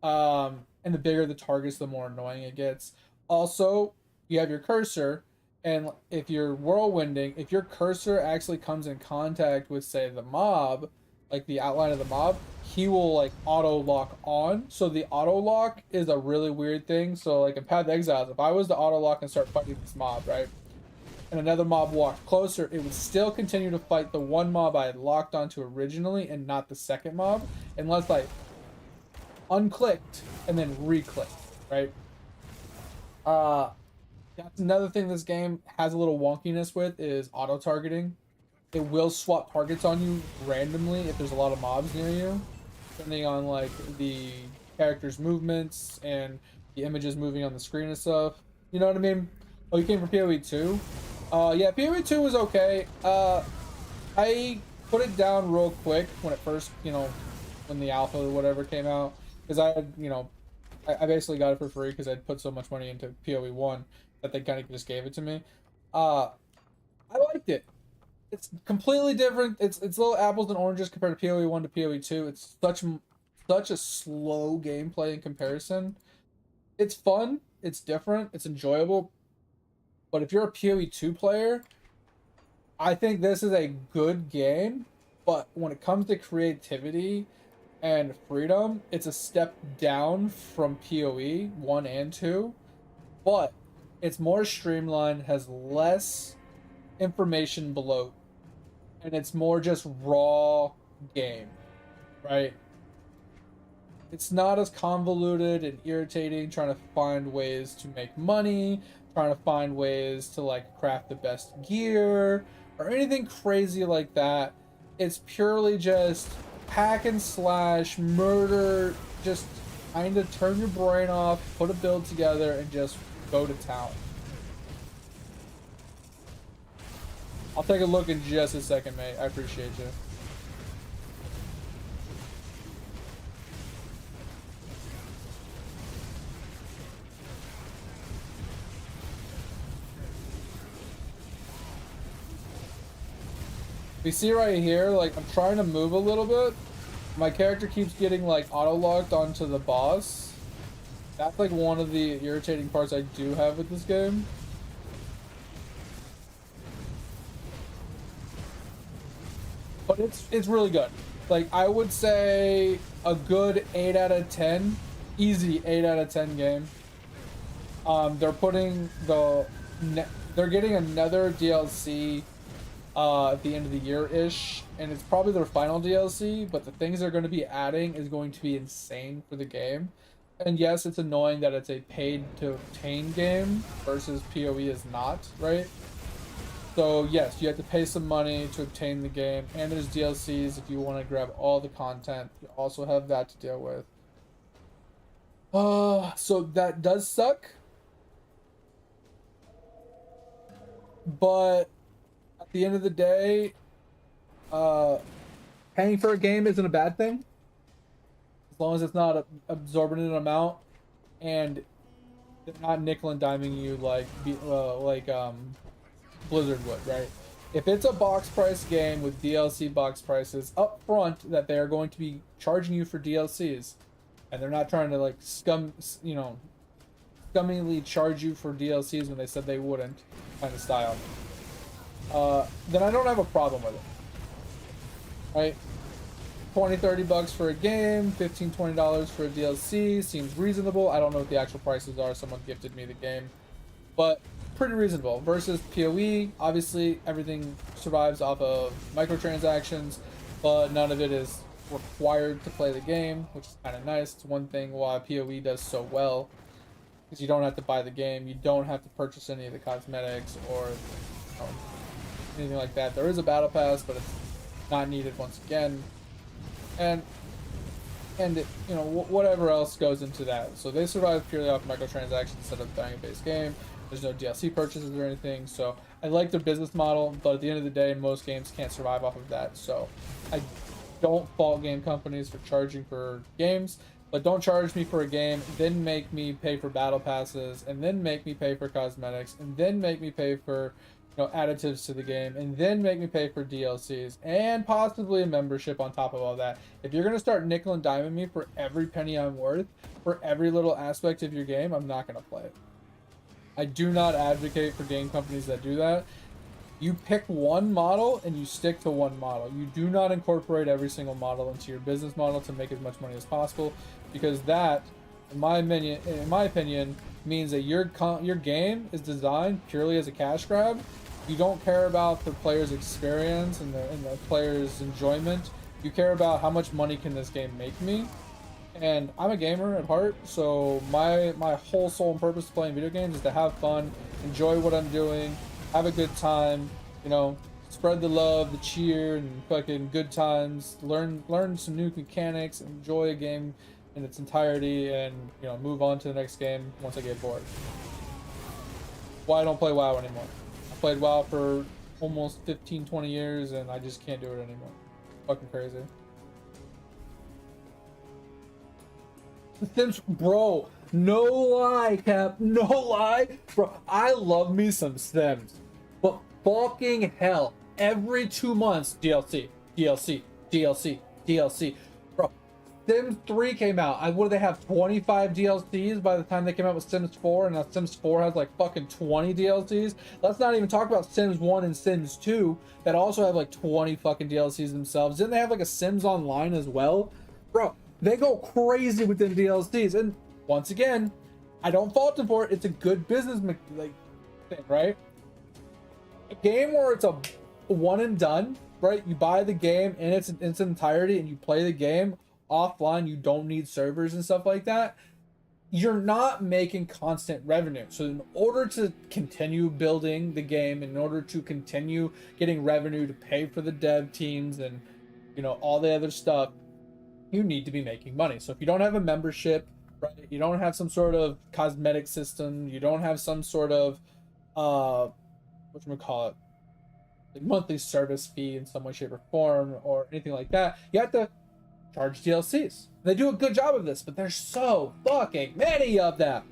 And the bigger the targets, the more annoying it gets. Also, you have your cursor, and if you're whirlwinding, if your cursor actually comes in contact with, say, the mob, the outline of the mob, he will auto lock on. So the auto lock is a really weird thing. So in Path of Exiles, if I was to auto lock and start fighting this mob, right? and another mob walked closer, it would still continue to fight the one mob I had locked onto originally and not the second mob, unless I unclicked and then re-clicked, right? That's another thing this game has a little wonkiness with is auto-targeting. It will swap targets on you randomly if there's a lot of mobs near you, depending on like the character's movements and the images moving on the screen and stuff. You know what I mean? Oh, you came from PoE 2? Yeah, PoE 2 was okay. I put it down real quick when it first, when the alpha or whatever came out, because I had, I basically got it for free because I'd put so much money into PoE 1 that they kind of just gave it to me. I liked it. It's completely different. It's little apples and oranges compared to PoE 1 to PoE 2. It's such a slow gameplay in comparison. It's fun, it's different, it's enjoyable. But if you're a PoE 2 player, I think this is a good game, but when it comes to creativity and freedom, it's a step down from PoE 1 and 2. But it's more streamlined, has less information below, and it's more just raw game, right? It's not as convoluted and irritating trying to find ways to make money, trying to find ways to like craft the best gear or anything crazy like that. It's purely just hack and slash, murder, just kind of turn your brain off, put a build together, and just go to town. I'll take a look in just a second, mate. I appreciate you. You see right here, like, I'm trying to move a little bit. My character keeps getting, like, auto-locked onto the boss. That's, like, one of the irritating parts I do have with this game. But it's really good. Like, I would say a good 8 out of 10. Easy 8 out of 10 game. They're putting they're getting another DLC at the end of the year-ish, and it's probably their final DLC, but the things they're going to be adding is going to be insane for the game. And yes, it's annoying that it's a paid-to-obtain game versus PoE is not, right? So yes, you have to pay some money to obtain the game, and there's DLCs if you want to grab all the content. You also have that to deal with. So that does suck. But at the end of the day, paying for a game isn't a bad thing. As long as it's not absorbent in amount, and they're not nickel and diming you like Blizzard would, right? If it's a box price game with DLC box prices up front that they are going to be charging you for DLCs, and they're not trying to like scummingly charge you for DLCs when they said they wouldn't, kind of style, then I don't have a problem with it, right? 20-30 bucks for a game, $15-20 for a DLC seems reasonable. I don't know what the actual prices are. Someone gifted me the game, but pretty reasonable. Versus PoE, obviously everything survives off of microtransactions, but none of it is required to play the game, which is kind of nice. It's one thing why PoE does so well, because you don't have to buy the game, you don't have to purchase any of the cosmetics or anything like that. There is a battle pass, but it's not needed once again, and it, whatever else goes into that. So they survive purely off microtransactions instead of buying a base game. There's no DLC purchases or anything, so I like their business model, but at the end of the day, most games can't survive off of that. So I don't fault game companies for charging for games, but don't charge me for a game, then make me pay for battle passes, and then make me pay for cosmetics, and then make me pay for additives to the game, and then make me pay for DLCs, and possibly a membership on top of all that. If you're going to start nickel and diming me for every penny I'm worth, for every little aspect of your game, I'm not going to play it. I do not advocate for game companies that do that. You pick one model and you stick to one model. You do not incorporate every single model into your business model to make as much money as possible, because that, in my opinion, means that your game is designed purely as a cash grab, You don't care about the player's experience and the player's enjoyment. You care about how much money can this game make me. And I'm a gamer at heart, so my whole soul and purpose of playing video games is to have fun, enjoy what I'm doing, have a good time, you know, spread the love, the cheer, and fucking good times. Learn some new mechanics, enjoy a game in its entirety, and you know, move on to the next game once I get bored. Why I don't play WoW anymore? I played WoW for almost 15, 20 years, and I just can't do it anymore. Fucking crazy. The Sims, bro, no lie, Cap, no lie, bro. I love me some Sims, but fucking hell, every 2 months DLC, DLC, DLC, DLC, bro. Sims 3 came out. What do they have? 25 DLCs by the time they came out with Sims 4, and now Sims 4 has like fucking 20 DLCs. Let's not even talk about Sims 1 and Sims 2 that also have like 20 fucking DLCs themselves. Didn't they have like a Sims Online as well, bro? They go crazy with them DLCs, and once again, I don't fault them for it. It's a good business like thing, right? A game where it's a one and done, right? You buy the game in its entirety and you play the game offline. You don't need servers and stuff like that. You're not making constant revenue. So in order to continue building the game, in order to continue getting revenue to pay for the dev teams and, you know, all the other stuff, you need to be making money. So if you don't have a membership, right, you don't have some sort of cosmetic system, you don't have some sort of whatchamacallit, like monthly service fee in some way, shape, or form, or anything like that, you have to charge DLCs. They do a good job of this, but there's so fucking many of them.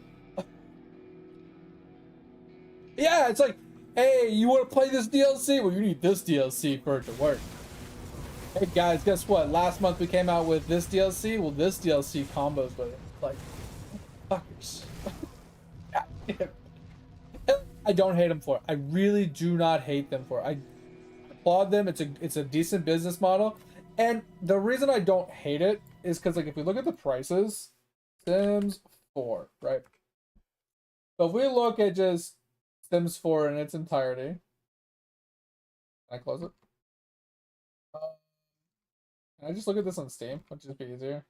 Yeah, it's like, hey, you want to play this DLC? Well, you need this DLC for it to work. Hey guys, guess what? Last month we came out with this DLC. Well, this DLC combos with it. Like, fuckers. I don't hate them for it. I really do not hate them for it. I applaud them. It's a decent business model. And the reason I don't hate it is because, like, if we look at the prices, Sims 4, right? So if we look at just Sims 4 in its entirety, can I close it? Can I just look at this on Steam? Which would just be easier.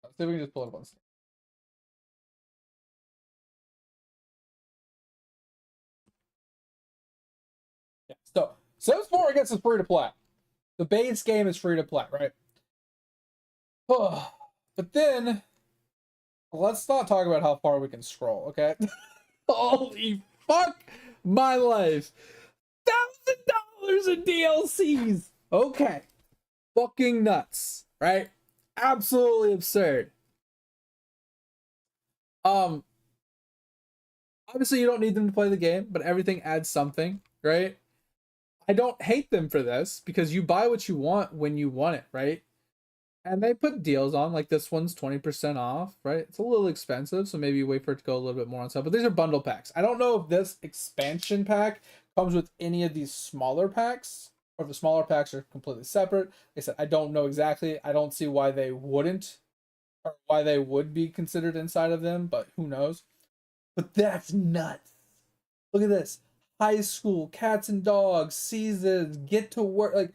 Let's see if we can just pull it up on Steam. Yeah, so Sims 4, I guess, is free to play. The base game is free to play, right? But then, let's not talk about how far we can scroll, okay? Holy fuck my life. $1,000 in DLCs! Okay. Fucking nuts, right? Absolutely absurd. Obviously you don't need them to play the game, but everything adds something, right? I don't hate them for this because you buy what you want when you want it, right? And they put deals on, like this one's 20% off, right? It's a little expensive, so maybe you wait for it to go a little bit more on sale. But these are bundle packs. I don't know if this expansion pack comes with any of these smaller packs, or if the smaller packs are completely separate. Like I said, I don't know exactly. I don't see why they wouldn't, or why they would be considered inside of them, but who knows? But that's nuts. Look at this. High school, cats and dogs, seasons, get to work, like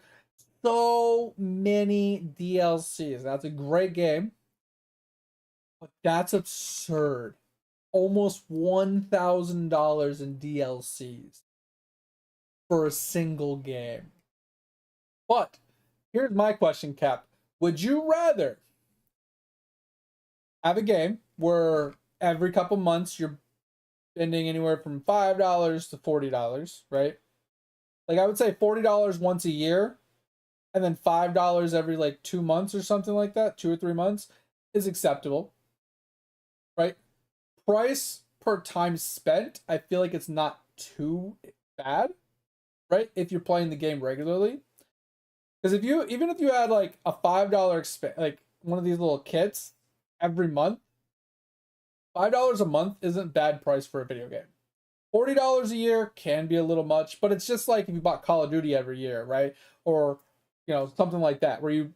so many DLCs. That's a great game, but that's absurd. Almost $1,000 in DLCs for a single game. But here's my question, Cap. Would you rather have a game where every couple months you're spending anywhere from $5 to $40, right? Like I would say $40 once a year, and then $5 every like 2 months or something like that, 2 or 3 months is acceptable, right? Price per time spent, I feel like it's not too bad, right? If you're playing the game regularly. Because even if you had like a $5 like one of these little kits every month, $5 a month isn't bad price for a video game. $40 a year can be a little much, but it's just like if you bought Call of Duty every year, right? Or, you know, something like that, where you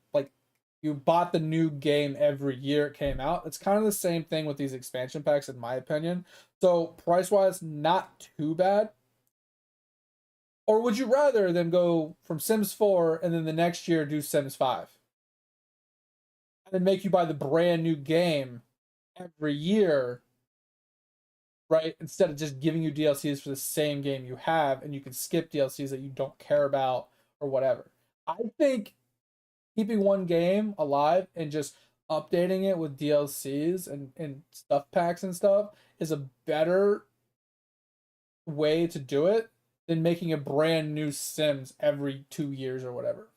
bought the new game every year it came out. It's kind of the same thing with these expansion packs, in my opinion. So price-wise, not too bad. Or would you rather them go from Sims 4 and then the next year do Sims 5? And then make you buy the brand new game every year, right? Instead of just giving you DLCs for the same game you have, and you can skip DLCs that you don't care about or whatever. I think keeping one game alive and just updating it with DLCs and stuff packs and stuff is a better way to do it than making a brand new Sims every 2 years or whatever.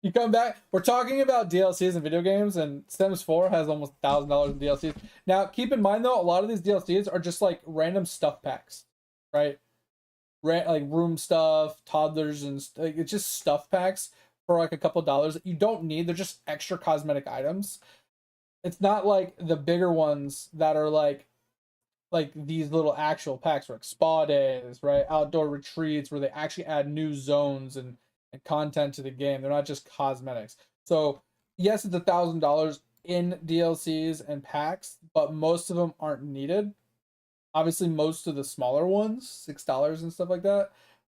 You come back. We're talking about DLCs in video games, and Sims 4 has almost $1,000 in DLCs. Now, keep in mind though, a lot of these DLCs are just like random stuff packs, right? Like room stuff, toddlers, and like, it's just stuff packs for like a couple dollars that you don't need. They're just extra cosmetic items. It's not like the bigger ones that are like these little actual packs, like spa days, right? Outdoor retreats where they actually add new zones and content to the game. They're not just cosmetics. So yes, it's $1,000 in DLCs and packs, but most of them aren't needed. Obviously, most of the smaller ones, $6 and stuff like that,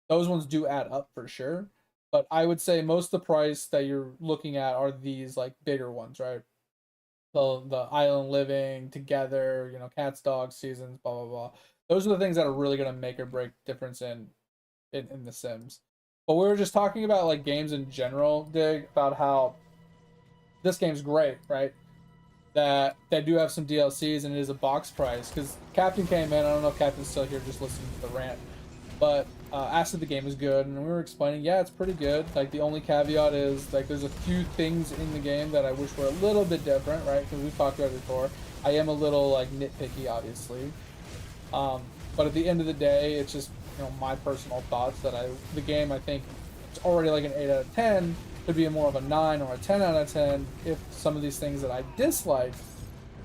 those ones do add up for sure. But I would say most of the price that you're looking at are these like bigger ones, right? The island living together, you know, cats, dogs, seasons, blah blah blah. Those are the things that are really gonna make or break difference in the Sims. But we were just talking about like games in general, Dig, about how this game's great, right? That they do have some DLCs and it is a box price. Because Captain came in, I don't know if Captain's still here just listening to the rant, but asked if the game is good, and we were explaining, yeah, it's pretty good. Like the only caveat is like there's a few things in the game that I wish were a little bit different, right? Because we've talked about it before. I am a little like nitpicky, obviously, but at the end of the day, it's just, you know, my personal thoughts that the game, I think it's already like an 8 out of 10, could be more of a 9 or a 10 out of 10 if some of these things that I disliked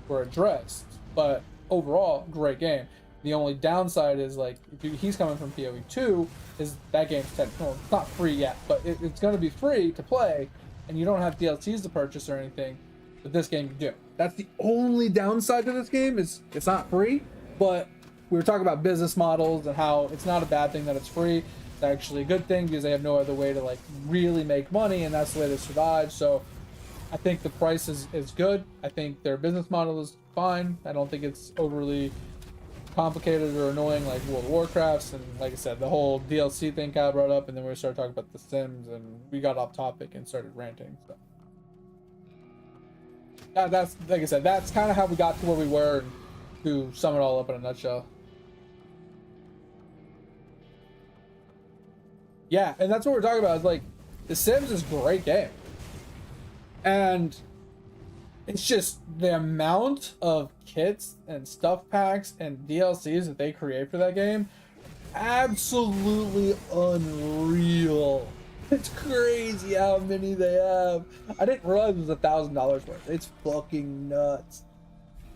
were addressed. But overall, great game. The only downside is like he's coming from PoE 2, is that game's well, it's not free yet, but it's going to be free to play, and you don't have DLCs to purchase or anything. But this game you do. That's the only downside to this game, is it's not free. But we were talking about business models and how it's not a bad thing that it's free. It's actually a good thing because they have no other way to like really make money, and that's the way they survive. So I think the price is good. I think their business model is fine. I don't think it's overly complicated or annoying like World of Warcraft's. And like I said, the whole DLC thing got brought up, and then we started talking about The Sims, and we got off topic and started ranting. So that's, like I said, that's kind of how we got to where we were, and to sum it all up in a nutshell. Yeah, and that's what we're talking about. Is like The Sims is a great game, and it's just the amount of kits and stuff packs and DLCs that they create for that game, absolutely unreal. It's crazy how many they have. I didn't realize it was $1,000 worth. It's fucking nuts.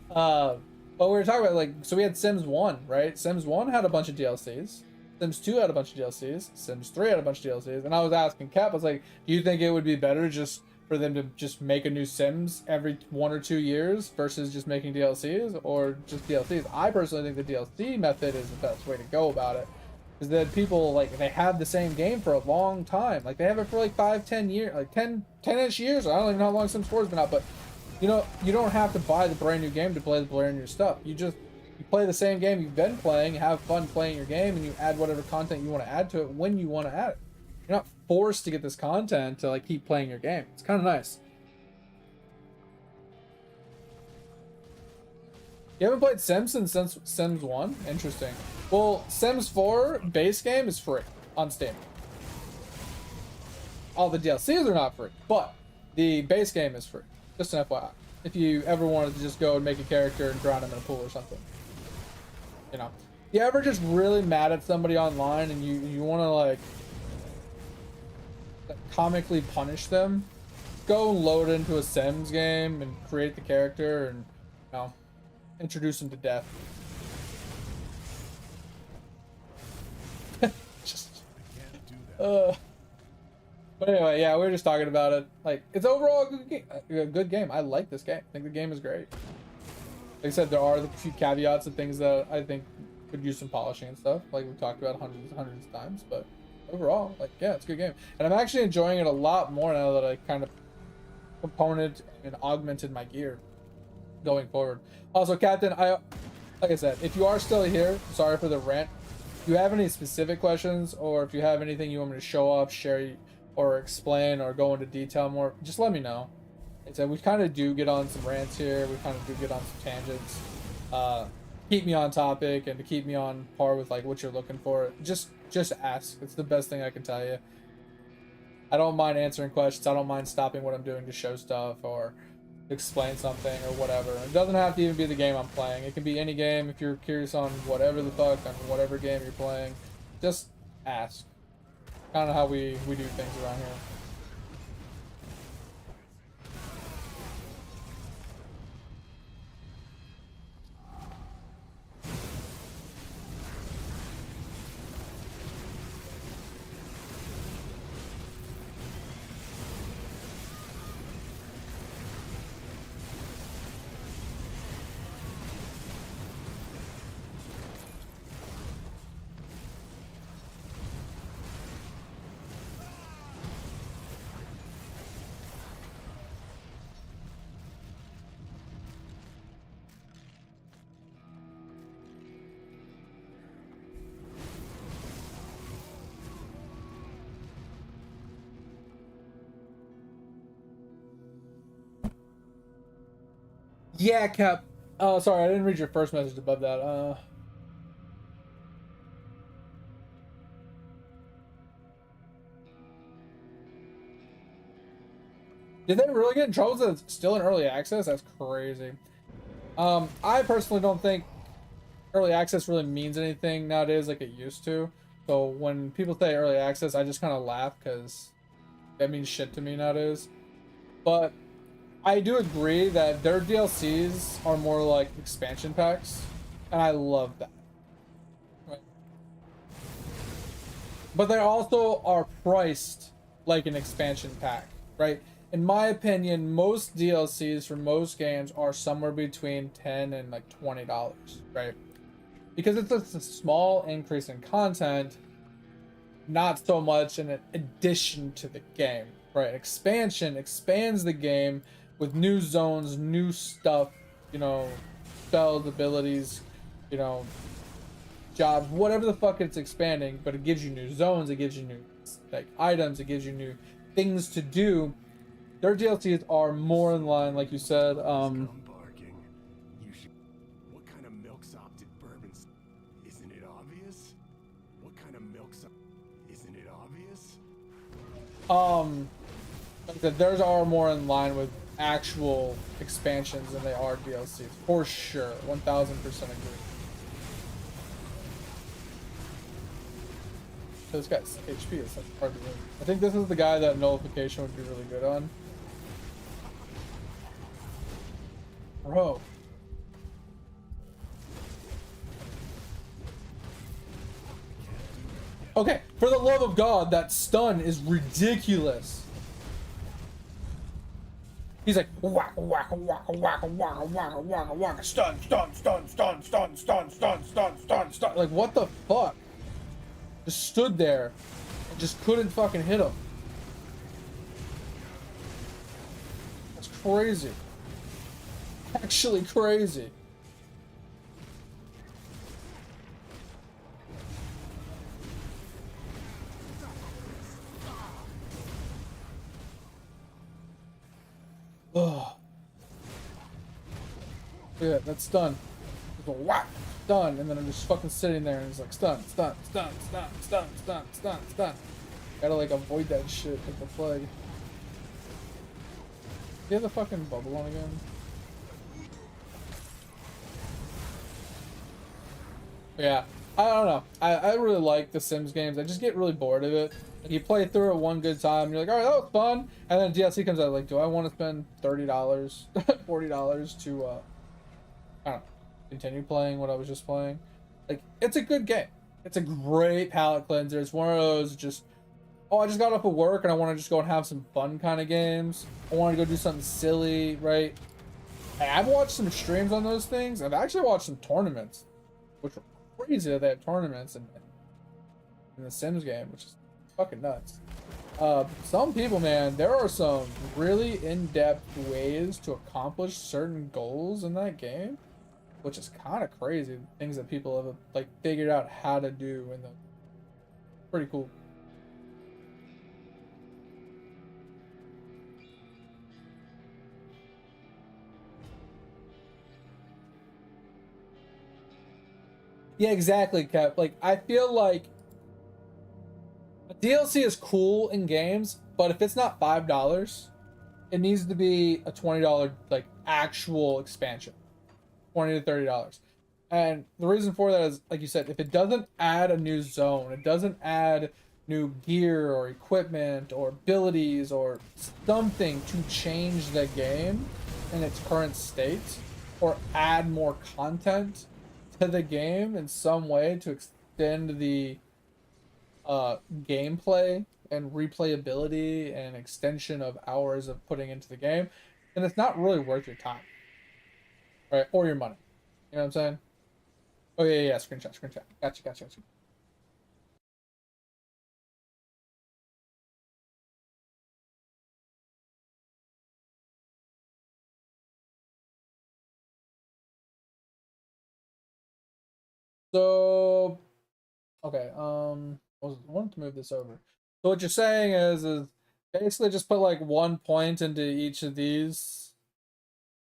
But we were talking about, like, so we had Sims 1, right? Sims 1 had a bunch of DLCs. Sims 2 had a bunch of DLCs. Sims 3 had a bunch of DLCs. And I was asking Cap, I was like, do you think it would be better just for them to just make a new Sims every 1 or 2 years versus just making DLCs, or just DLCs? I personally think the DLC method is the best way to go about it. Because then people, like, they have the same game for a long time. Like, they have it for like 5-10 years, like 10-ish years. I don't even know how long Sims 4 has been out, but you know, you don't have to buy the brand new game to play the brand new stuff. You play the same game you've been playing, have fun playing your game, and you add whatever content you want to add to it when you want to add it. You're not forced to get this content to like keep playing your game. It's kind of nice. You haven't played Sims since Sims 1? Interesting. Well, Sims 4 base game is free on Steam. All the DLCs are not free, but the base game is free. Just an FYI. If you ever wanted to just go and make a character and drown him in a pool or something. You know. You ever just really mad at somebody online and you want to like comically punish them? Go load into a Sims game and create the character and, you know, introduce them to death. But anyway, yeah, we were just talking about it. Like, it's overall a good game. I like this game. I think the game is great. Like I said, there are a few caveats and things that I think could use some polishing and stuff. Like we've talked about hundreds of times. But overall, like, yeah, it's a good game. And I'm actually enjoying it a lot more now that I kind of component and augmented my gear going forward. Also, Captain, like I said, if you are still here, sorry for the rant. If you have any specific questions, or if you have anything you want me to show off, share, or explain, or go into detail more, just let me know. Like I said, we kind of do get on some rants here. We kind of do get on some tangents. Keep me on topic and to keep me on par with like what you're looking for. Just ask. It's the best thing I can tell you. I don't mind answering questions. I don't mind stopping what I'm doing to show stuff or explain something or whatever. It doesn't have to even be the game I'm playing. It can be any game. If you're curious on whatever the fuck, on whatever game you're playing, just ask. Kind of how we do things around here. Yeah, Cap. Oh, sorry, I didn't read your first message above that. Did they really get in trouble that it's still in early access? That's crazy. I personally don't think early access really means anything nowadays like it used to. So when people say early access, I just kind of laugh because that means shit to me nowadays. But I do agree that their DLCs are more like expansion packs, and I love that. Right. But they also are priced like an expansion pack, right? In my opinion, most DLCs for most games are somewhere between $10 and like $20, right? Because it's a small increase in content, not so much an addition to the game, right? Expansion expands the game with new zones, new stuff, you know, spells, abilities, you know, jobs, whatever the fuck it's expanding, but it gives you new zones, it gives you new like items, it gives you new things to do. Their DLCs are more in line, like you said. Barking. You should. What kind of milksop did Bourbon? Isn't it obvious? What kind of milksop? Isn't it obvious? Like I said, theirs are more in line with actual expansions than they are DLCs, for sure. 1000% agree. This guy's HP is such hard to win. I think this is the guy that nullification would be really good on. Bro. Okay, for the love of God, that stun is ridiculous. He's like whack whack whack whack whack whack whack whack stun stun stun stun stun stun stun stun stun stun. Like what the fuck? Just stood there and just couldn't fucking hit him. That's crazy. Actually crazy. Oh. Yeah, that's done. Just a whack, done, and then I'm just fucking sitting there and it's like stun, stun, stun, stun, stun, stun, stun, stun. Gotta like avoid that shit with the plague. Do you have the fucking bubble on again? Yeah, I don't know. I really like the Sims games. I just get really bored of it. Like you play through it one good time, and you're like, all right, that was fun. And then DLC comes out, like, do I want to spend $30, $40 to, I don't know, continue playing what I was just playing? Like, it's a good game. It's a great palate cleanser. It's one of those just oh, I just got off of work and I want to just go and have some fun kind of games. I want to go do something silly, right? And I've watched some streams on those things. I've actually watched some tournaments, which were crazy that they had tournaments in the Sims game, which is fucking nuts. Some people, man, there are some really in-depth ways to accomplish certain goals in that game, which is kind of crazy. Things that people have like figured out how to do, and pretty cool. Yeah, exactly, Kev. Like, I feel like DLC is cool in games, but if it's not $5, it needs to be a $20 like actual expansion, $20 to $30. And the reason for that is, like you said, if it doesn't add a new zone, it doesn't add new gear or equipment or abilities or something to change the game in its current state, or add more content to the game in some way to extend the gameplay and replayability and extension of hours of putting into the game, then it's not really worth your time, right? Or your money. You know what I'm saying? Oh yeah, screenshot. Gotcha. So, okay, I wanted to move this over. So what you're saying is basically just put like 1 point into each of these.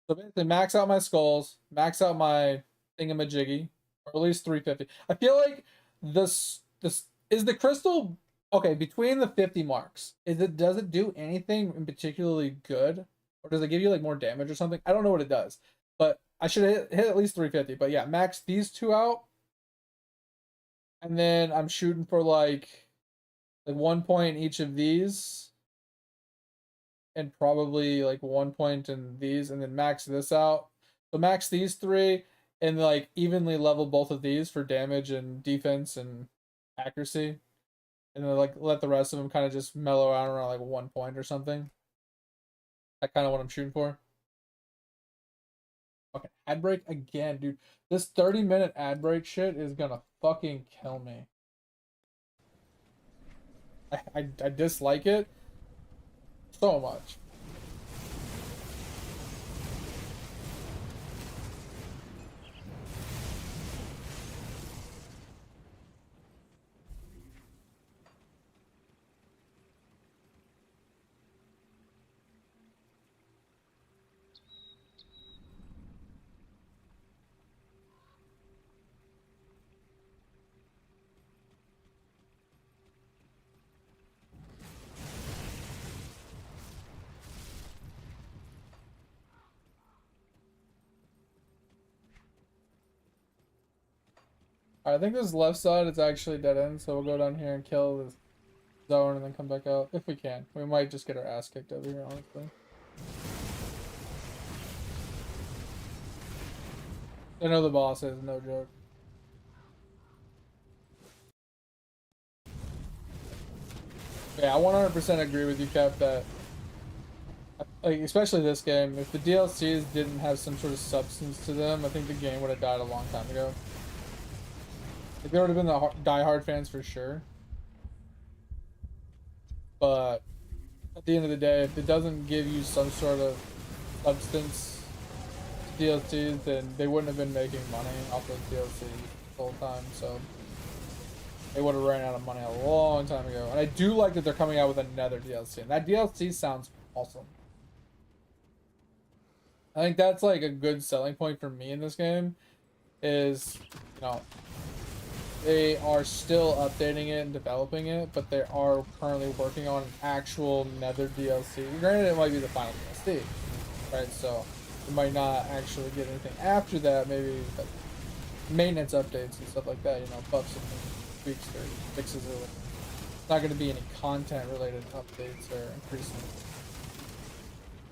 So basically max out my skulls, max out my thingamajiggy, or at least 350. I feel like this is the crystal okay between the 50 marks. Does it do anything in particularly good, or does it give you like more damage or something? I don't know what it does, but I should hit at least 350. But yeah, max these two out, and then I'm shooting for like 1 point in each of these, and probably like 1 point in these, and then max this out. So max these three, and like evenly level both of these for damage and defense and accuracy, and then like let the rest of them kind of just mellow out around like 1 point or something. That's kind of what I'm shooting for. Okay, ad break again, dude. This 30-minute ad break shit is gonna fucking kill me. I dislike it so much. I think this left side is actually dead end, so we'll go down here and kill this zone and then come back out if we can. We might just get our ass kicked over here, honestly. I know the boss is no joke. Yeah, I 100% agree with you, Cap, that like, especially this game, if the DLCs didn't have some sort of substance to them, I think the game would have died a long time ago. Like, there would have been the die-hard fans for sure. But at the end of the day, if it doesn't give you some sort of substance to DLCs, then they wouldn't have been making money off of DLCs the whole time. So they would have ran out of money a long time ago. And I do like that they're coming out with another DLC. And that DLC sounds awesome. I think that's like a good selling point for me in this game is, you know, they are still updating it and developing it, but they are currently working on an actual Nether DLC. Granted, it might be the final DLC, right? So you might not actually get anything after that, maybe like maintenance updates and stuff like that, you know, buffs and tweaks or fixes or it's not going to be any content related updates or increases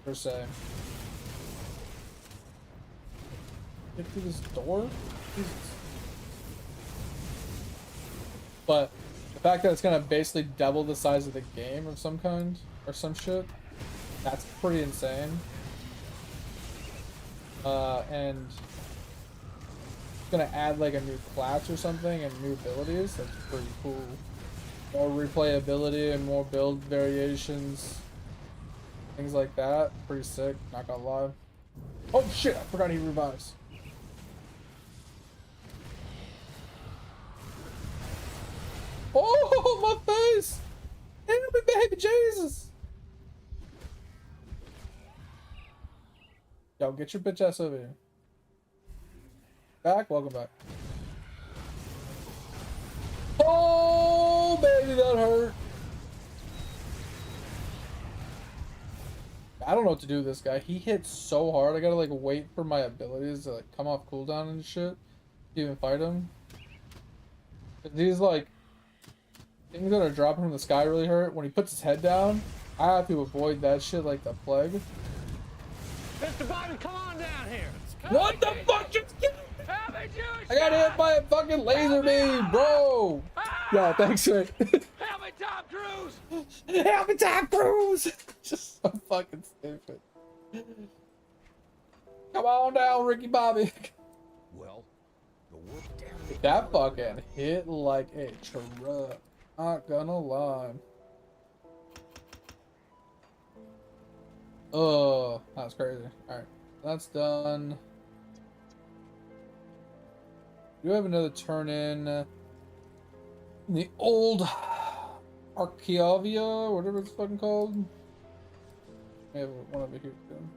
per se. Get through this door? Jesus. But The fact that it's gonna basically double the size of the game of some kind or some shit, that's pretty insane. And it's gonna add like a new class or something and new abilities. That's pretty cool. More replayability and more build variations, things like that. Pretty sick, not gonna lie. Oh shit, I forgot he revives. Oh, my face! Help me, baby Jesus! Yo, get your bitch ass over here. Back? Welcome back. Oh, baby, that hurt. I don't know what to do with this guy. He hits so hard. I gotta like wait for my abilities to like come off cooldown and shit to even fight him. These like things that are dropping from the sky really hurt. When he puts his head down, I have to avoid that shit like the plague. Mr. Biden, come on down here. What the fuck just killed me? Help me, Jewish I got hit by a fucking laser beam, bro! Yeah, thanks, man. Help me, Tom Cruise! Help me, Tom Cruise! Just so fucking stupid. Come on down, Ricky Bobby. Well, the work down. That fucking hit like a truck. Not gonna lie. Oh, that's crazy. Alright, that's done. Do have another turn in the old Archaeavia, whatever it's fucking called. I have one over here too.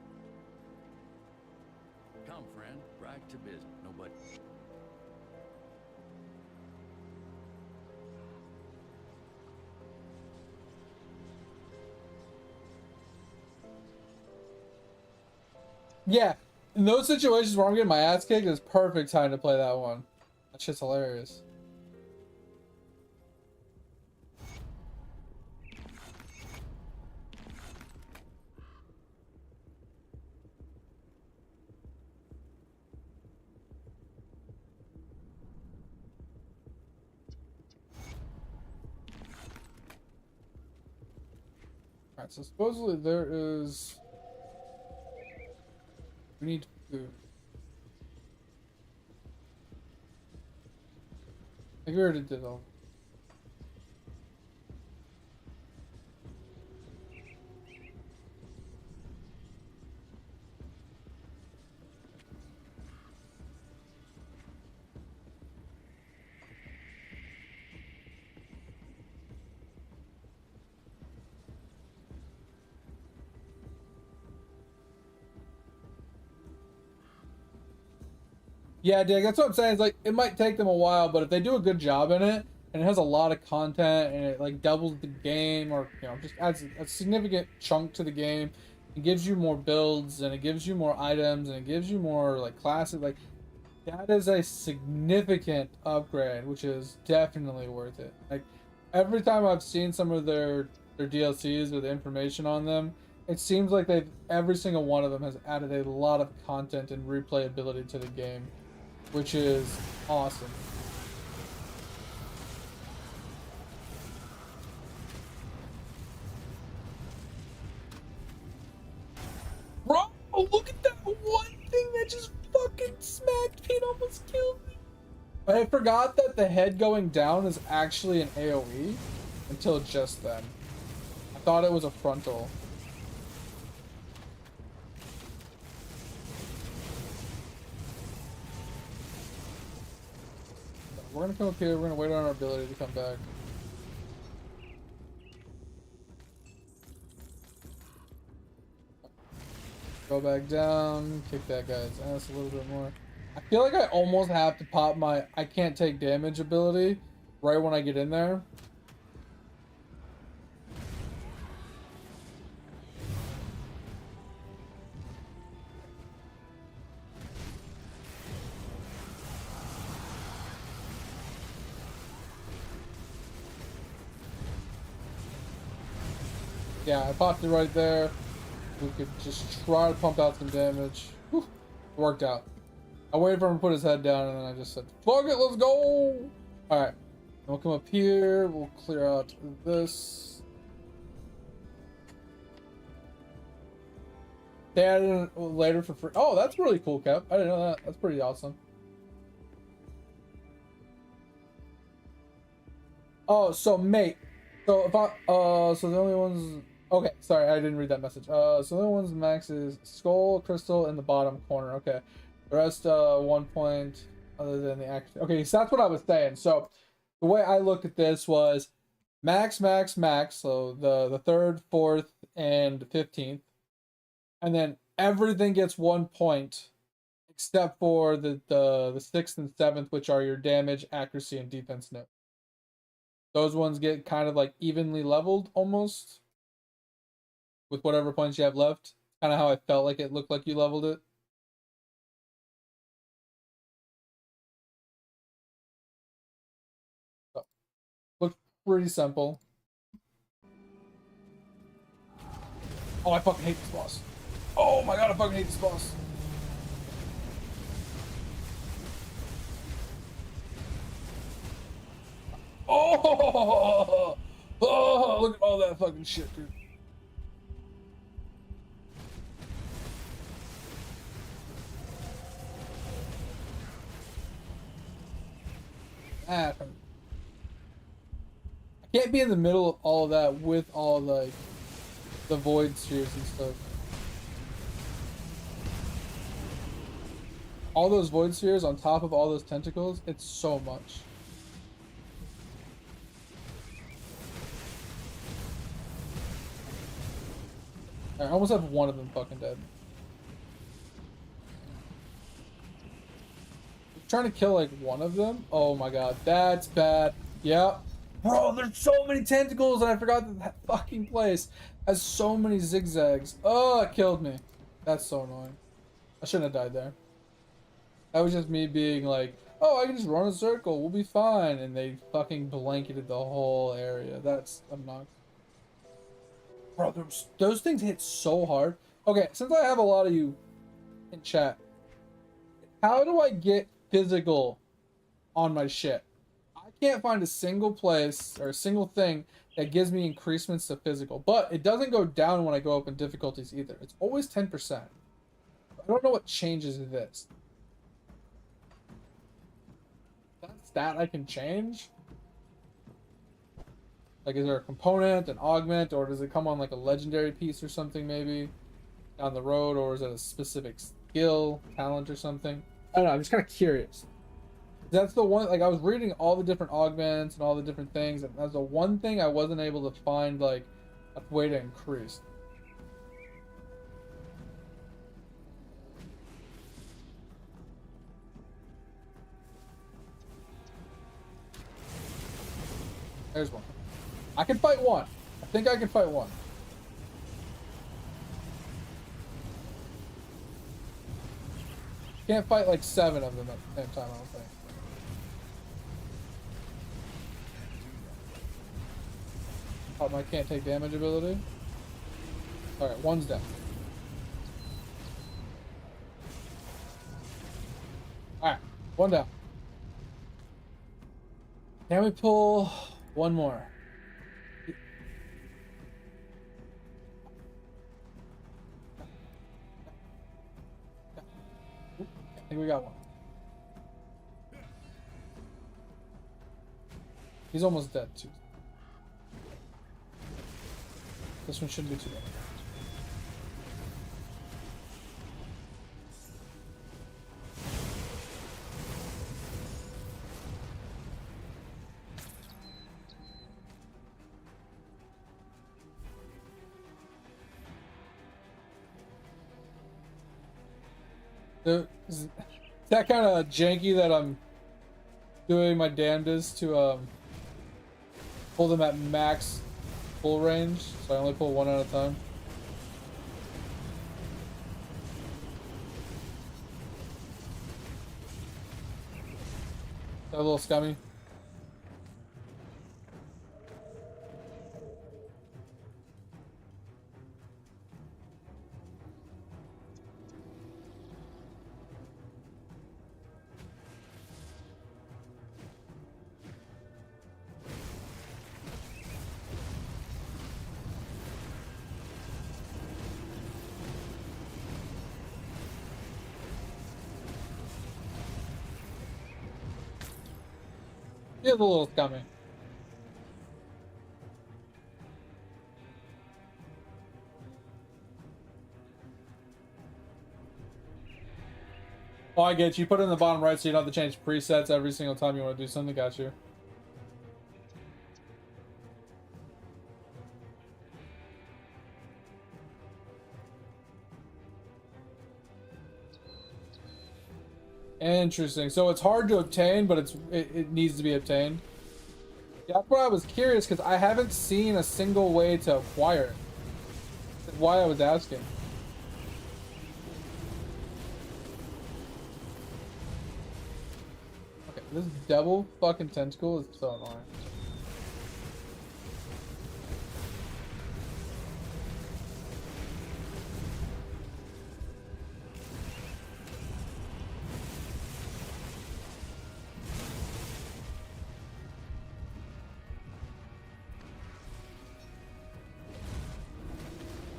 Come, friend, right to business. Nobody. Yeah, in those situations where I'm getting my ass kicked, it's perfect time to play that one. That shit's hilarious. Alright, so supposedly there is... We need food. I think we already did all. Yeah, Dick, that's what I'm saying. It's like, it might take them a while, but if they do a good job in it, and it has a lot of content, and it like doubles the game, or, you know, just adds a significant chunk to the game, it gives you more builds, and it gives you more items, and it gives you more, like, classes, like, that is a significant upgrade, which is definitely worth it. Like, every time I've seen some of their DLCs with information on them, it seems like every single one of them has added a lot of content and replayability to the game, which is awesome. Bro, look at that one thing that just fucking smacked me and almost killed me. I forgot that the head going down is actually an AoE until just then. I thought it was a frontal. We're gonna come up here, we're gonna wait on our ability to come back. Go back down, kick that guy's ass a little bit more. I feel like I almost have to pop my I can't take damage ability right when I get in there. Yeah, I popped it right there. We could just try to pump out some damage. Whew, worked out. I waited for him to put his head down and then I just said, fuck it, let's go! Alright. We'll come up here. We'll clear out this. They added it later for free. Oh, that's really cool, Kev. I didn't know that. That's pretty awesome. Oh, so mate. So if I so the only ones okay, sorry, I didn't read that message. So the only ones max is skull, crystal, in the bottom corner. Okay. The rest 1 point other than the action. Okay, so that's what I was saying. So the way I look at this was max, max, max. So the third, fourth, and 15th. And then everything gets 1 point except for the sixth and seventh, which are your damage, accuracy, and defense note. Those ones get kind of like evenly leveled almost with whatever points you have left. Kind of how I felt like it looked like you leveled it. So, looked pretty simple. Oh, I fucking hate this boss. Oh my god, I fucking hate this boss. Oh, oh, look at all that fucking shit, dude. Ah, I can't be in the middle of all of that with all like the void spheres and stuff. All those void spheres on top of all those tentacles, it's so much. I almost have one of them fucking dead. I'm trying to kill like one of them. Oh my god, that's bad. Yep. Bro, there's so many tentacles and I forgot that that fucking place has so many zigzags. Oh, it killed me. That's so annoying. I shouldn't have died there. That was just me being like, oh, I can just run a circle, we'll be fine. And they fucking blanketed the whole area. That's obnoxious. Bro, those things hit so hard. Okay, since I have a lot of you in chat, how do I get physical on my shit? I can't find a single place or a single thing that gives me increasements to physical, but it doesn't go down when I go up in difficulties either. It's always 10%. I don't know what changes this. That stat I can change? Like, is there a component, an augment, or does it come on like a legendary piece or something maybe down the road, or is it a specific skill, talent, or something? I don't know. I'm just kind of curious. That's the one. Like, I was reading all the different augments and all the different things, and that's the one thing I wasn't able to find like a way to increase. There's one. I can fight one. I think I can fight one. Can't fight like 7 of them at the same time, I don't think. Oh, my can't take damage ability. Alright, one's down. Alright, one down. Can we pull one more? I think we got one. He's almost dead too. This one shouldn't be too bad. Is that kind of janky that I'm doing my damnedest to pull them at max full range, so I only pull one at a time? That a little scummy? Feels a little scummy. Oh, I get you. Put it in the bottom right so you don't have to change presets every single time you want to do something. Got you. Interesting. So it's hard to obtain, but it needs to be obtained. Yeah, that's why I was curious, because I haven't seen a single way to acquire it. That's why I was asking. Okay, this devil fucking tentacle is so annoying.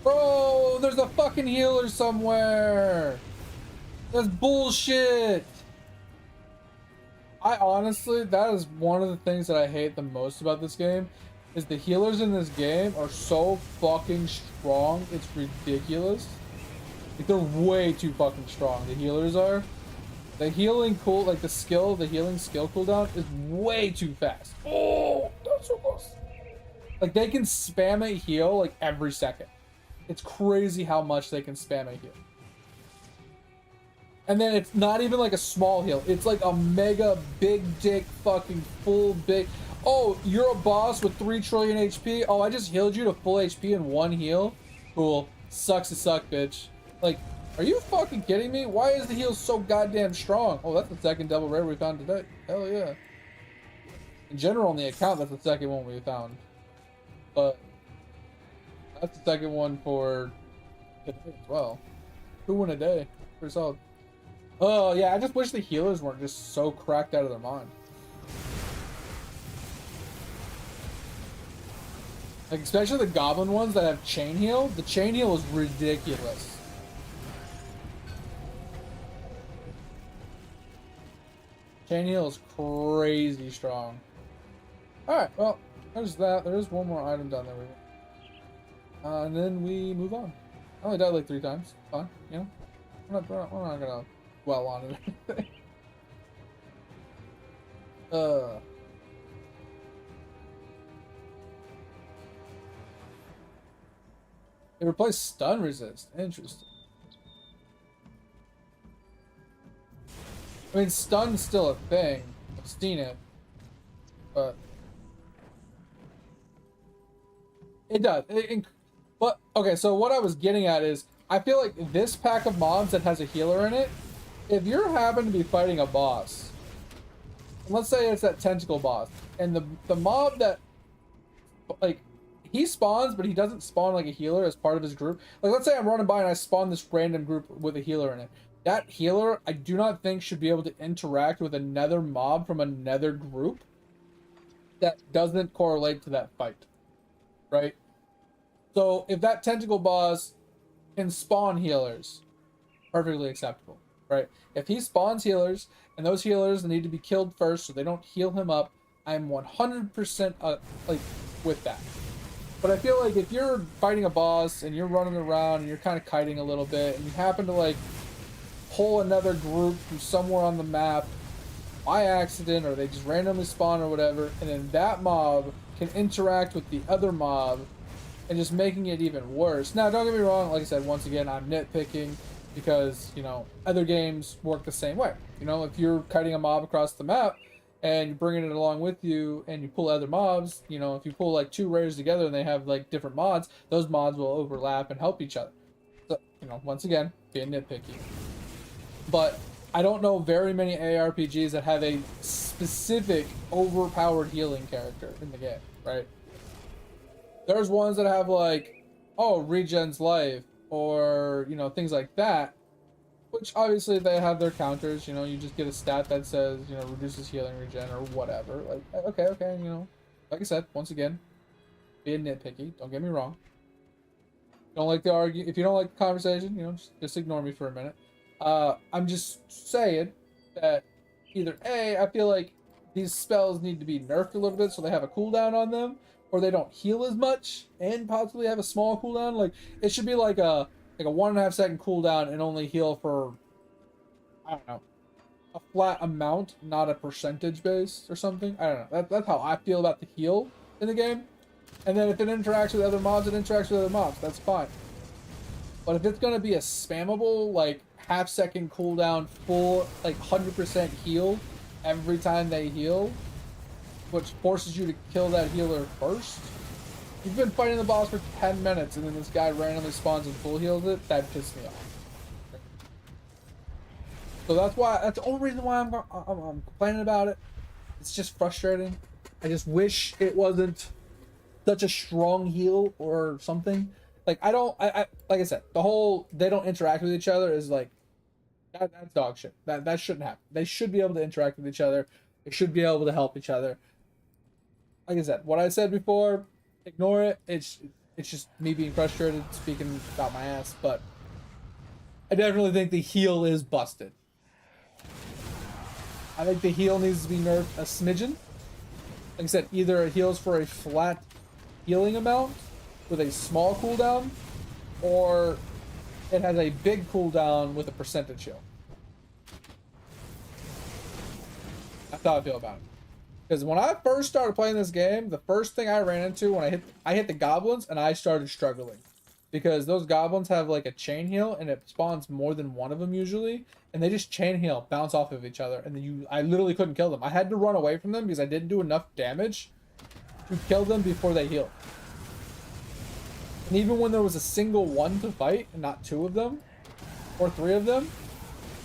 Bro, there's a fucking healer somewhere. That's bullshit. I honestly, that is one of the things that I hate the most about this game, is the healers in this game are so fucking strong. It's ridiculous. Like, they're way too fucking strong. The healers are. The healing the healing skill cooldown is way too fast. Oh, that's so close. Like, they can spam a heal like every second. It's crazy how much they can spam a heal. And then it's not even like a small heal. It's like a mega big dick fucking full big. Oh, you're a boss with 3 trillion HP. Oh, I just healed you to full HP in one heal. Cool. Sucks to suck, bitch. Like, are you fucking kidding me? Why is the heal so goddamn strong? Oh, that's the second double rare we found today. Hell yeah. In general, on the account, that's the second one we found. But that's the second one for the day as well. 2 in a day. Pretty solid. Oh, yeah, I just wish the healers weren't just so cracked out of their mind. Like, especially the goblin ones that have chain heal. The chain heal is ridiculous. Chain heal is crazy strong. Alright, well, there's that. There is one more item down there. And then we move on. I only died like 3 times. Fine, you know? We're not gonna dwell on it or anything. They replaced stun resist. Interesting. I mean, stun's still a thing. I've seen it. But it does. But, okay, so what I was getting at is, I feel like this pack of mobs that has a healer in it, if you're happen to be fighting a boss, let's say it's that tentacle boss, and the mob that, like, he spawns, but he doesn't spawn like a healer as part of his group. Like, let's say I'm running by and I spawn this random group with a healer in it. That healer, I do not think should be able to interact with another mob from another group that doesn't correlate to that fight, right? So if that tentacle boss can spawn healers, perfectly acceptable, right? If he spawns healers and those healers need to be killed first so they don't heal him up, I'm 100% like with that. But I feel like if you're fighting a boss and you're running around and you're kind of kiting a little bit and you happen to like pull another group from somewhere on the map by accident, or they just randomly spawn or whatever, and then that mob can interact with the other mob and just making it even worse. Now, don't get me wrong, like I said, once again, I'm nitpicking because, you know, other games work the same way. You know, if you're kiting a mob across the map and you're bringing it along with you and you pull other mobs, you know, if you pull like 2 rares together and they have like different mods, those mods will overlap and help each other. So, you know, once again, being nitpicky. But I don't know very many ARPGs that have a specific overpowered healing character in the game, right? There's ones that have like, oh, regen's life, or, you know, things like that, which obviously they have their counters. You know, you just get a stat that says, you know, reduces healing regen or whatever. Like, okay, you know, like I said, once again, being nitpicky, don't get me wrong. Don't like the argue. If you don't like the conversation, you know, just ignore me for a minute. I'm just saying that either A, I feel like these spells need to be nerfed a little bit so they have a cooldown on them, or they don't heal as much and possibly have a small cooldown. Like it should be like a 1.5 second cooldown and only heal for, I don't know, a flat amount, not a percentage base or something. I don't know. That's how I feel about the heal in the game. And then if it interacts with other mobs, it interacts with other mobs. That's fine. But if it's gonna be a spammable, like half-second cooldown, full like 100% heal every time they heal, which forces you to kill that healer first. You've been fighting the boss for 10 minutes and then this guy randomly spawns and full heals it. That pissed me off. So that's the only reason why I'm complaining about it. It's just frustrating. I just wish it wasn't such a strong heal or something. Like I like I said, the whole they don't interact with each other is like that's dog shit. That shouldn't happen. They should be able to interact with each other. They should be able to help each other. Like I said, what I said before, ignore it. It's just me being frustrated, speaking about my ass. But I definitely think the heal is busted. I think the heal needs to be nerfed a smidgen. Like I said, either it heals for a flat healing amount with a small cooldown, or it has a big cooldown with a percentage heal. That's how I feel about it. Because when I first started playing this game, the first thing I ran into when I hit the goblins and I started struggling. Because those goblins have like a chain heal and it spawns more than one of them usually. And they just chain heal, bounce off of each other. And then I literally couldn't kill them. I had to run away from them because I didn't do enough damage to kill them before they healed. And even when there was a single one to fight and not two of them or three of them,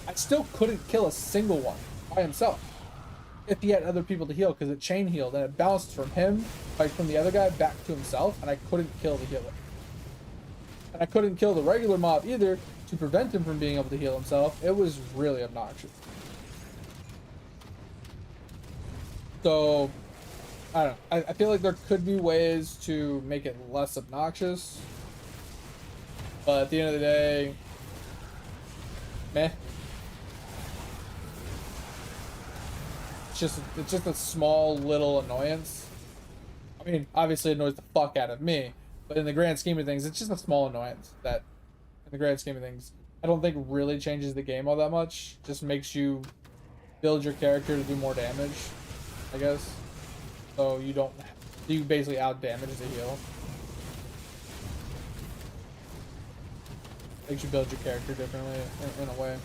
I still couldn't kill a single one by himself if he had other people to heal, because it chain healed and it bounced from him, like from the other guy, back to himself, and I couldn't kill the healer. And I couldn't kill the regular mob either to prevent him from being able to heal himself. It was really obnoxious. So I don't know. I feel like there could be ways to make it less obnoxious, but at the end of the day, meh. It's just a small little annoyance. I mean, obviously it annoys the fuck out of me, but in the grand scheme of things, it's just a small annoyance that, in the grand scheme of things, I don't think really changes the game all that much. Just makes you build your character to do more damage, I guess. So you basically out damage the heal. Makes you build your character differently in a way.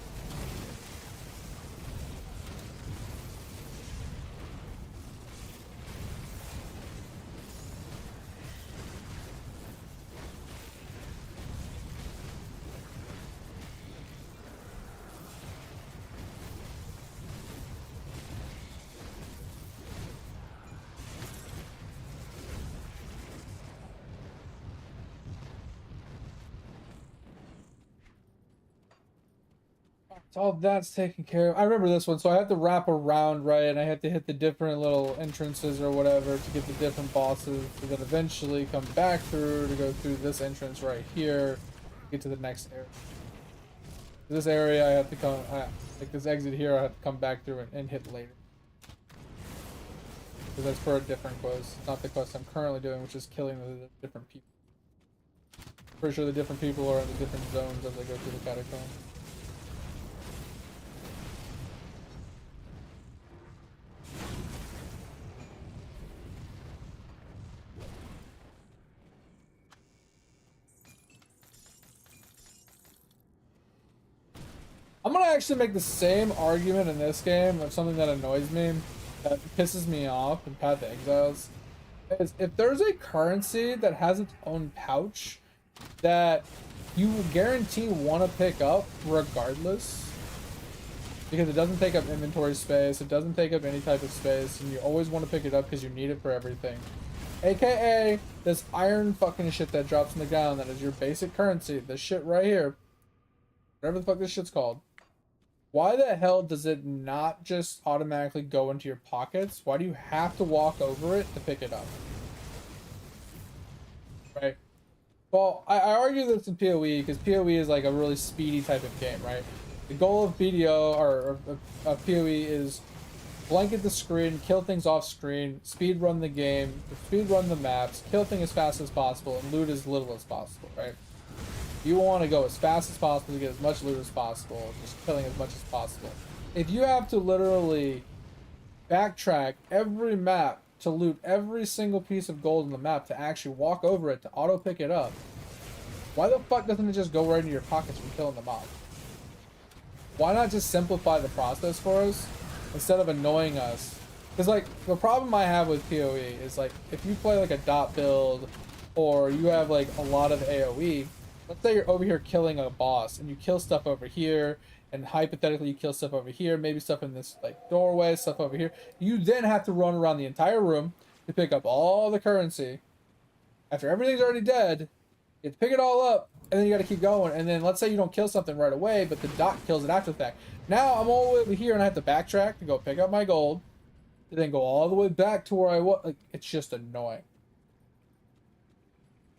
So all that's taken care of. I remember this one, so I have to wrap around, right, and I have to hit the different little entrances or whatever to get the different bosses, to then eventually come back through to go through this entrance right here, get to the next area. This area I have to come, like this exit here, I have to come back through and hit later. Because that's for a different quest, not the quest I'm currently doing, which is killing the different people. Pretty sure the different people are in the different zones as they go through the catacomb. I'm gonna actually make the same argument in this game of something that annoys me, that pisses me off in Path to Exiles. Is if there's a currency that has its own pouch that you will guarantee want to pick up regardless, because it doesn't take up inventory space, it doesn't take up any type of space, and you always want to pick it up because you need it for everything. AKA this iron fucking shit that drops on the ground that is your basic currency, this shit right here, whatever the fuck this shit's called. Why the hell does it not just automatically go into your pockets? Why do you have to walk over it to pick it up? Right? Well, I argue this in PoE because PoE is like a really speedy type of game, right? The goal of BDO or of PoE is blanket the screen, kill things off screen, speed run the game, speed run the maps, kill things as fast as possible, and loot as little as possible, right? You want to go as fast as possible to get as much loot as possible, just killing as much as possible. If you have to literally backtrack every map to loot every single piece of gold in the map to actually walk over it to auto pick it up, why the fuck doesn't it just go right into your pockets from killing the mob? Why not just simplify the process for us instead of annoying us? Because like the problem I have with PoE is like if you play like a dot build or you have like a lot of AoE, let's say you're over here killing a boss and you kill stuff over here and hypothetically you kill stuff over here, maybe stuff in this like doorway, stuff over here. You then have to run around the entire room to pick up all the currency. After everything's already dead, you have to pick it all up and then you got to keep going. And then let's say you don't kill something right away, but the dot kills it after the fact. Now I'm all the way over here and I have to backtrack to go pick up my gold, to then go all the way back to where I was. Like, it's just annoying.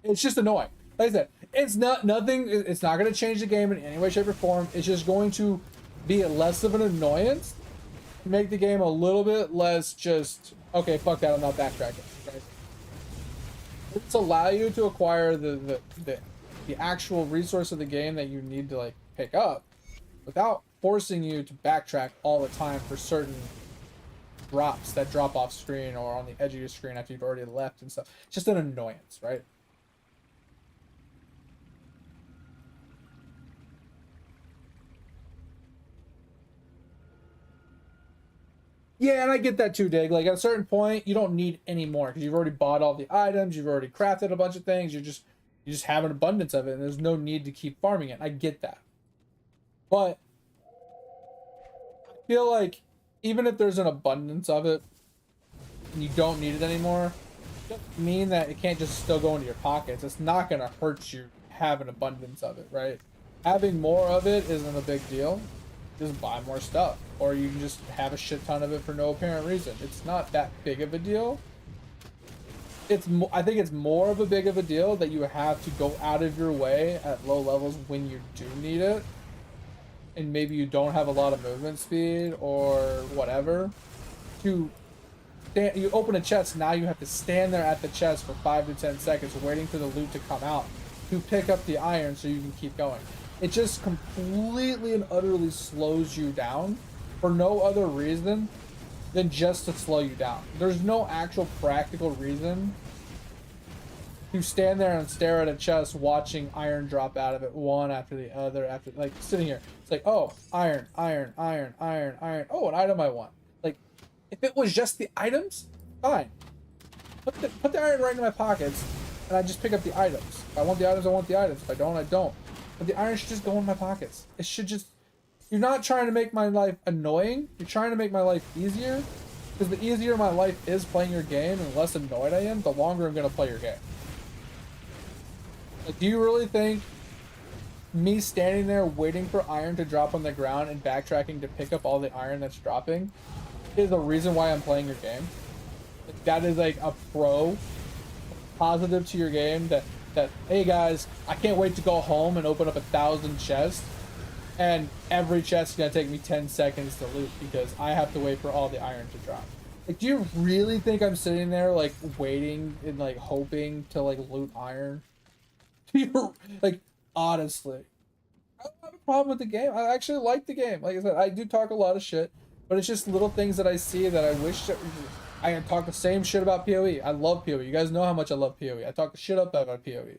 It's just annoying. Like I said, it's not nothing. It's not going to change the game in any way, shape, or form. It's just going to be less of an annoyance, make the game a little bit less just okay. Fuck that. I'm not backtracking. Right? It's allow you to acquire the actual resource of the game that you need to like pick up, without forcing you to backtrack all the time for certain drops that drop off screen or on the edge of your screen after you've already left and stuff. It's just an annoyance, right? Yeah, and I get that too, Dig. Like at a certain point, you don't need any more because you've already bought all the items, you've already crafted a bunch of things, you just have an abundance of it, and there's no need to keep farming it. I get that, but I feel like even if there's an abundance of it and you don't need it anymore, it doesn't mean that it can't just still go into your pockets. It's not gonna hurt you to have an abundance of it, right? Having more of it isn't a big deal. Just buy more stuff, or you can just have a shit ton of it for no apparent reason. It's not that big of a deal. I think it's more of a big of a deal that you have to go out of your way at low levels when you do need it, and maybe you don't have a lot of movement speed or whatever. You open a chest, now you have to stand there at the chest for 5 to 10 seconds waiting for the loot to come out to pick up the iron so you can keep going. It just completely and utterly slows you down for no other reason than just to slow you down. There's no actual practical reason to stand there and stare at a chest watching iron drop out of it one after the other, after like sitting here. It's like, oh, iron, iron, iron, iron, iron. Oh, an item I want. Like, if it was just the items, fine. Put the iron right in my pockets and I just pick up the items. If I want the items, I want the items. If I don't, I don't. But the iron should just go in my pockets. It should just... You're not trying to make my life annoying. You're trying to make my life easier. Because the easier my life is playing your game and the less annoyed I am, the longer I'm going to play your game. Like, do you really think me standing there waiting for iron to drop on the ground and backtracking to pick up all the iron that's dropping is the reason why I'm playing your game? Like, that is like a positive to your game that hey guys, I can't wait to go home and open up 1,000 chests, and every chest is gonna take me 10 seconds to loot because I have to wait for all the iron to drop. Like, do you really think I'm sitting there like waiting and like hoping to like loot iron? Do you, like, honestly, I don't have a problem with the game. I actually like the game. Like I said, I do talk a lot of shit, but it's just little things that I see that I wish that I can talk the same shit about PoE. I love PoE. You guys know how much I love PoE. I talk the shit up about PoE.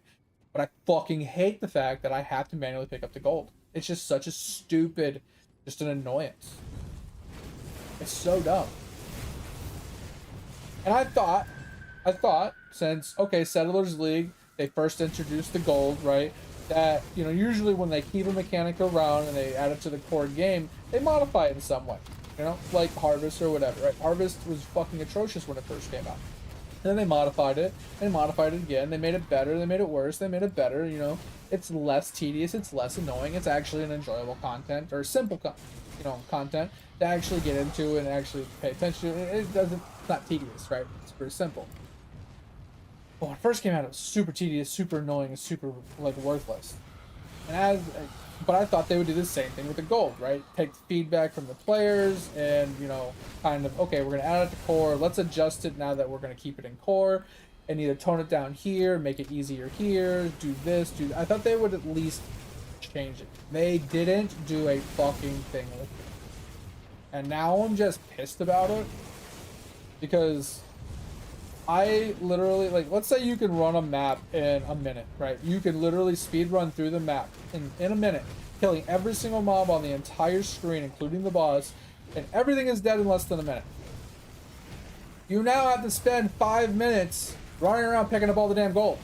But I fucking hate the fact that I have to manually pick up the gold. It's just such a stupid, just an annoyance. It's so dumb. And I thought, since, okay, Settlers League, they first introduced the gold, right? That, you know, usually when they keep a mechanic around and they add it to the core game, they modify it in some way. You know, like Harvest or whatever, right? Harvest was fucking atrocious when it first came out. And then they modified it, and modified it again. They made it better, they made it worse, they made it better, you know. It's less tedious, it's less annoying, it's actually an enjoyable content, or simple, content to actually get into and actually pay attention to. It's not tedious, right? It's pretty simple. But when it first came out, it was super tedious, super annoying, and super, like, worthless. And but I thought they would do the same thing with the gold, right? Take feedback from the players and, you know, kind of, okay, we're going to add it to core. Let's adjust it now that we're going to keep it in core and either tone it down here, make it easier here, do this, do that. I thought they would at least change it. They didn't do a fucking thing with it. And now I'm just pissed about it because I literally, like, let's say you can run a map in a minute, right? You can literally speed run through the map in a minute, killing every single mob on the entire screen, including the boss, and everything is dead in less than a minute. You now have to spend 5 minutes running around picking up all the damn gold.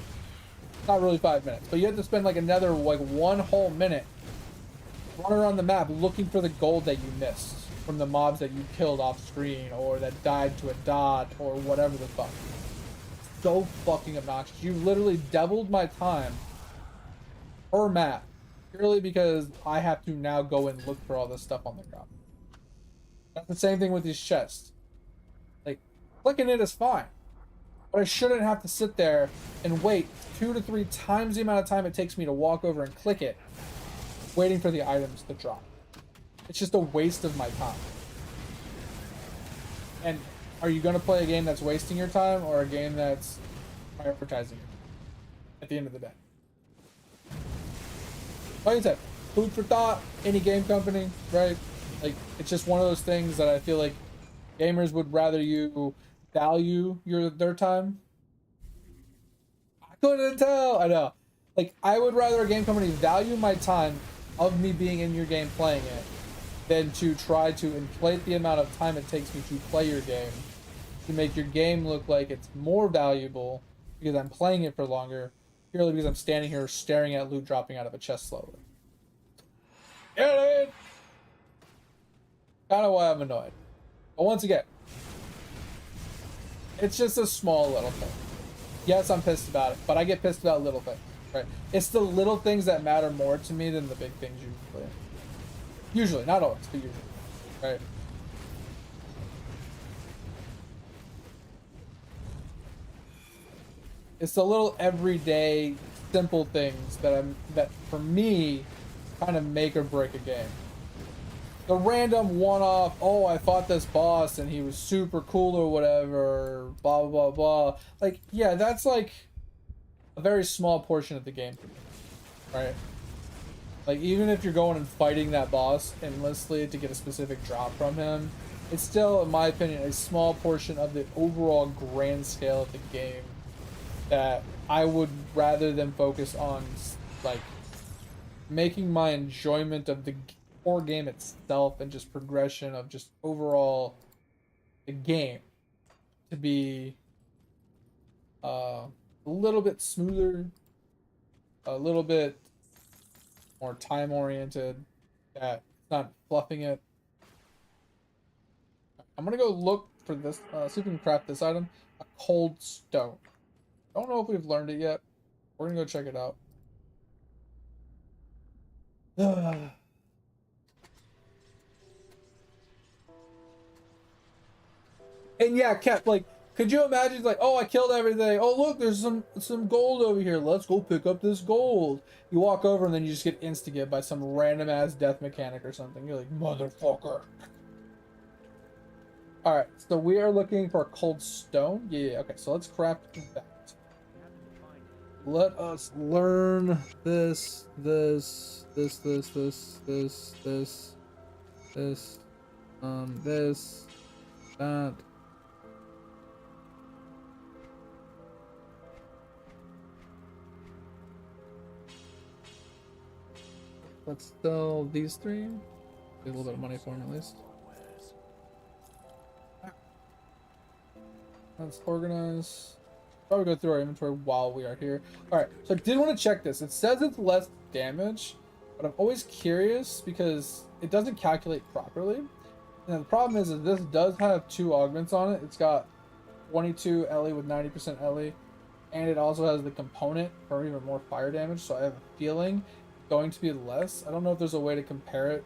Not really 5 minutes, but you have to spend like another, like, 1 whole minute running around the map looking for the gold that you missed from the mobs that you killed off screen or that died to a dot or whatever the fuck. So fucking obnoxious. You literally doubled my time per map purely because I have to now go and look for all this stuff on the ground. That's the same thing with these chests. Like, clicking it is fine, but I shouldn't have to sit there and wait 2 to 3 times the amount of time it takes me to walk over and click it, waiting for the items to drop. It's just a waste of my time. And are you going to play a game that's wasting your time or a game that's prioritizing you at the end of the day? Like I said, food for thought, any game company, right? Like, it's just one of those things that I feel like gamers would rather you value their time. I couldn't tell. I know. Like, I would rather a game company value my time of me being in your game playing it than to try to inflate the amount of time it takes me to play your game to make your game look like it's more valuable because I'm playing it for longer, purely because I'm standing here staring at loot dropping out of a chest slowly. Get it? Kind of why I'm annoyed. But once again, it's just a small little thing. Yes, I'm pissed about it, but I get pissed about little things, right? It's the little things that matter more to me than the big things usually. Usually, not always, but usually, right? It's the little everyday, simple things that for me kind of make or break a game. The random one-off, oh, I fought this boss and he was super cool or whatever, blah blah blah. Like, yeah, that's like a very small portion of the game, right? Like, even if you're going and fighting that boss endlessly to get a specific drop from him, it's still, in my opinion, a small portion of the overall grand scale of the game that I would rather than focus on, like, making my enjoyment of the core game itself and just progression of just overall the game to be a little bit smoother, a little bit more time oriented, that it's not fluffing it. I'm gonna go look for this, see if we can craft this item, a cold stone. Don't know if we've learned it yet. We're gonna go check it out. And yeah, Cap, like, could you imagine, like, oh, I killed everything. Oh, look, there's some gold over here. Let's go pick up this gold. You walk over and then you just get instigated by some random ass death mechanic or something. You're like, motherfucker. All right, so we are looking for a cold stone. Yeah, okay, so let's craft that. Let us learn this, this, that. Let's sell these 3. Get a little bit of money for them at least. Let's organize. Probably go through our inventory while we are here. Alright, so I did want to check this. It says it's less damage, but I'm always curious because it doesn't calculate properly. And the problem is that this does have 2 augments on it. It's got 22 LE with 90% LE, and it also has the component for even more fire damage, so I have a feeling going to be less. I don't know if there's a way to compare it.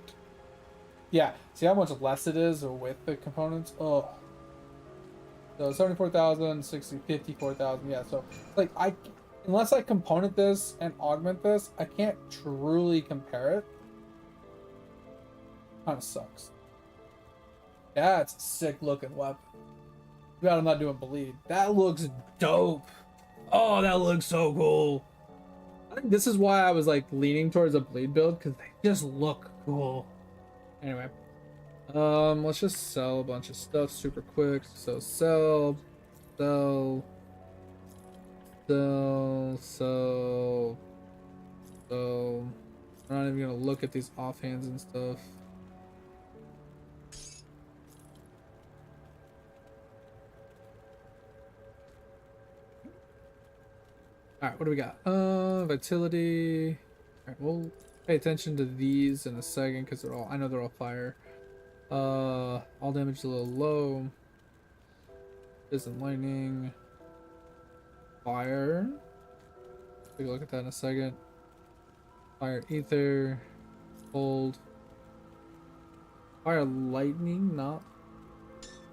Yeah, see how much less it is with the components? Oh. So 74,000, 54,000, yeah, so, like, unless I component this and augment this, I can't truly compare it. Kind of sucks. That's a sick looking weapon. Too bad I'm not doing bleed. That looks dope. Oh, that looks so cool. I think this is why I was like leaning towards a bleed build, because they just look cool. Anyway, let's just sell a bunch of stuff super quick. So sell, sell, sell, sell. So I'm not even gonna look at these offhands and stuff. All right, what do we got? Vitality. All right, we'll pay attention to these in a second because they're all, I know they're all fire. All damage a little low. Isn't lightning. Fire. Take a look at that in a second. Fire ether. Cold. Fire lightning, not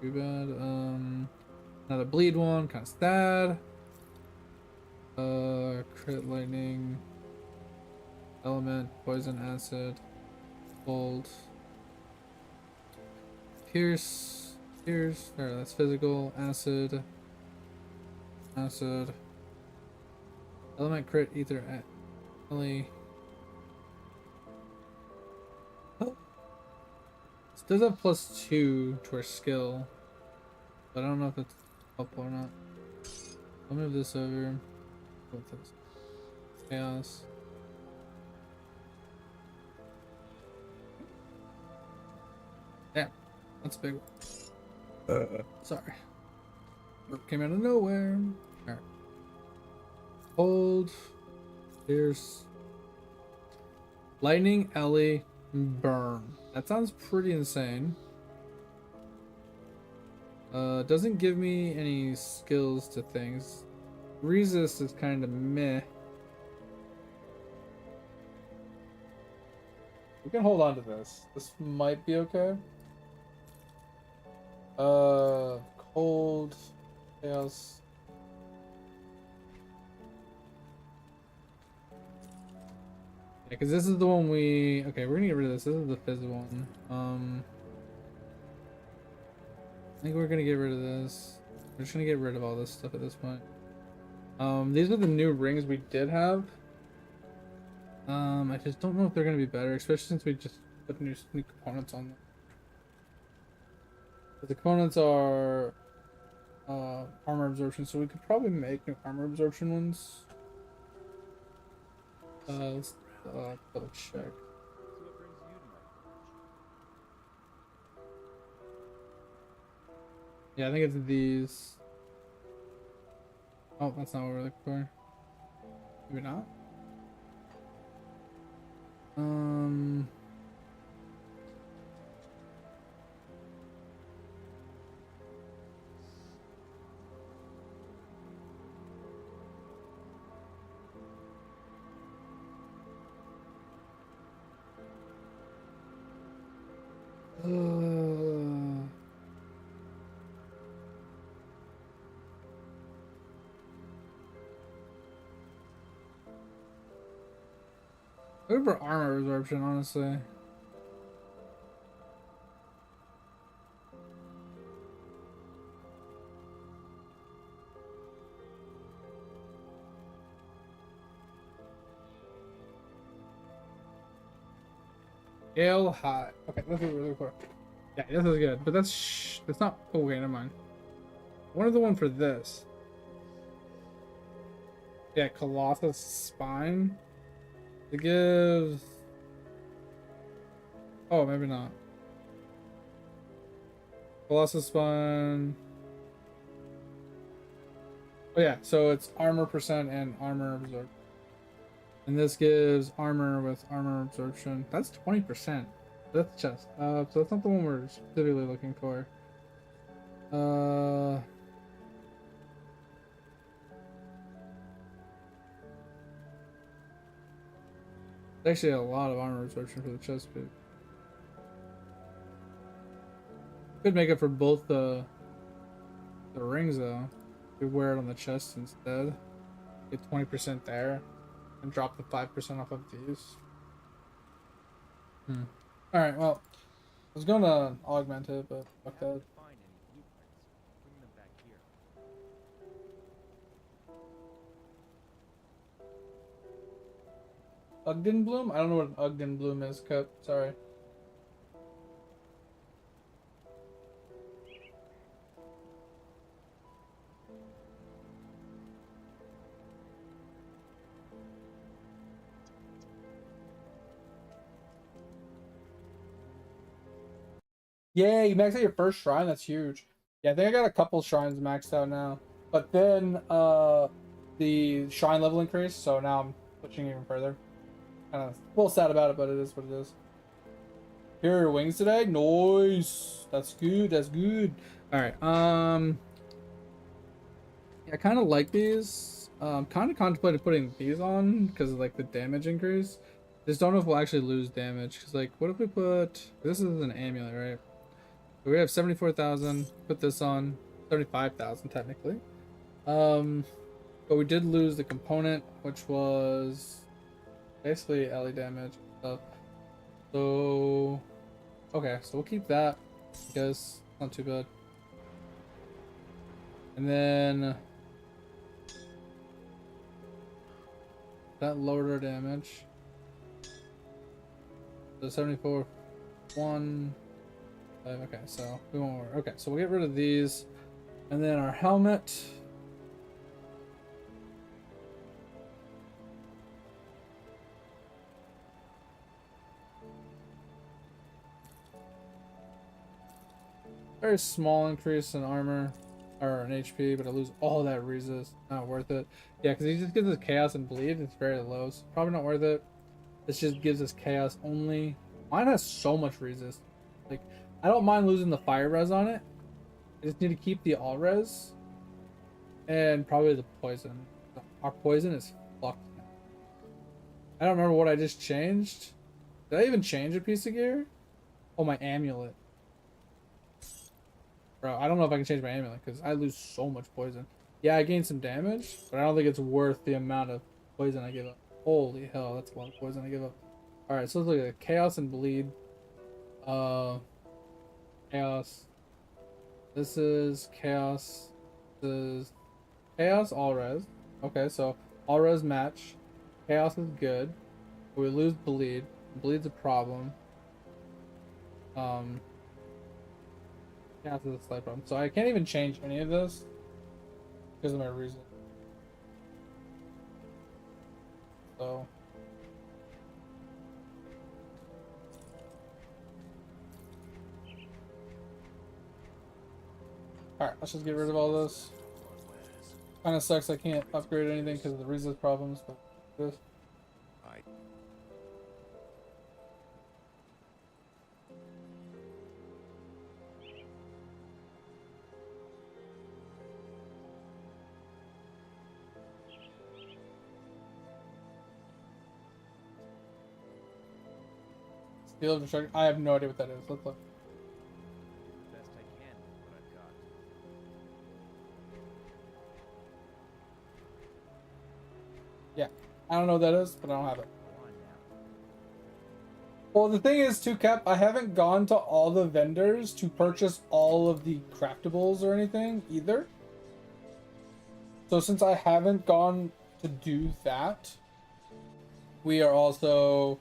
too bad. Another bleed one, kind of sad. Crit lightning. Element, poison, acid, cold. Pierce. Pierce. Alright, that's physical. Acid. Acid. Element, crit, ether, Ellie. Oh. This does have +2 to our skill, but I don't know if it's helpful or not. I'll move this over. With this. Chaos. Damn, that's a big one. Sorry. Came out of nowhere. Alright. Hold. Pierce. Lightning, Ellie, burn. That sounds pretty insane. Doesn't give me any skills to things. Resist is kind of meh. We can hold on to this. This might be okay. Cold, chaos. Yeah, because this is the one we. Okay, we're gonna get rid of this. This is the fizz one. I think we're gonna get rid of this. We're just gonna get rid of all this stuff at this point. These are the new rings we did have. I just don't know if they're gonna be better, especially since we just put new components on them. But the components are armor absorption, so we could probably make new armor absorption ones. Let's double check. So what brings you to my village? Yeah, I think it's these. Oh, that's not what we're looking for. Maybe not. Good for armor absorption, honestly. Gale high. Okay, this is really cool. Yeah, this is good, but that's not. Oh, okay, never mind. What is the one for this? Yeah, Colossus Spine. It gives. Oh, maybe not. Colossus Spine. Oh yeah, so it's armor percent and armor absorption. And this gives armor with armor absorption. That's 20%. That's chest. So that's not the one we're specifically looking for. Actually a lot of armor absorption for the chest boot. Could make it for both the rings though. We wear it on the chest instead. get 20% there, and drop the 5% off of these. All right. Well, I was gonna augment it, but fuck that. Find any blueprints. Bring them back here. Ugden bloom? I don't know what an Ugden bloom is, Cup. Sorry. Yeah, you maxed out your first shrine. That's huge. Yeah, I think I got a couple shrines maxed out now. But then the shrine level increased, so now I'm pushing even further. Kind of a little sad about it, but it is what it is. Here are your wings today. Nice. That's good. That's good. All right. Yeah, I kind of like these. Kind of contemplated putting these on because of like the damage increase. Just don't know if we'll actually lose damage. Cause like, what if we put? This is an amulet, right? So we have 74,000. Put this on 75,000 technically. But we did lose the component, which was basically LE damage stuff. So okay, so we'll keep that because it's not too bad. And then that lowered our damage. So 74, 1, 5. Okay, so we won't worry. Okay, so we'll get rid of these, and then our helmet. Very small increase in armor or an HP, but I lose all that resist. Not worth it. Yeah, because he just gives us chaos and bleed. It's very low, so probably not worth it. This just gives us chaos only. Mine has so much resist. Like, I don't mind losing the fire res on it. I just need to keep the all res and probably the poison. Our poison is fucked now. I don't remember what I just changed. Did I even change a piece of gear? Oh, my amulet. Bro, I don't know if I can change my amulet because I lose so much poison. Yeah, I gained some damage, but I don't think it's worth the amount of poison I give up. Holy hell, that's a lot of poison I give up. Alright, so let's look at chaos and bleed. Chaos. This is chaos. This is chaos, all res. Okay, so all res match. Chaos is good. We lose bleed. Bleed's a problem. Chaos is a slight problem. So I can't even change any of this because of my reason. So alright, let's just get rid of all this. Kinda sucks I can't upgrade anything because of the resist problems, but this. Steel of Destruction. I have no idea what that is. Let's look. Best I can with what I've got. Yeah. I don't know what that is, but I don't have it. Go on now. Well, the thing is, too, Cap, I haven't gone to all the vendors to purchase all of the craftables or anything either. So since I haven't gone to do that, we are also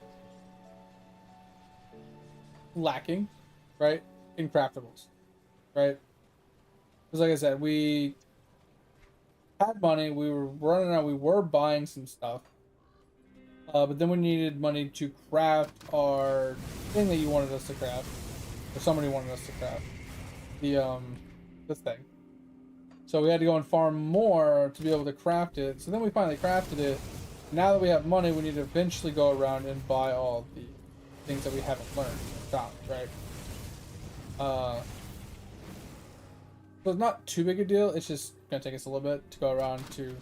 lacking, right, in craftables, right? Because like I said, we had money, we were running out, we were buying some stuff, but then we needed money to craft our thing that you wanted us to craft, or somebody wanted us to craft, the this thing. So we had to go and farm more to be able to craft it. So then we finally crafted it. Now that we have money, we need to eventually go around and buy all the things that we haven't learned, right? So it's not too big a deal. It's just gonna take us a little bit to go around to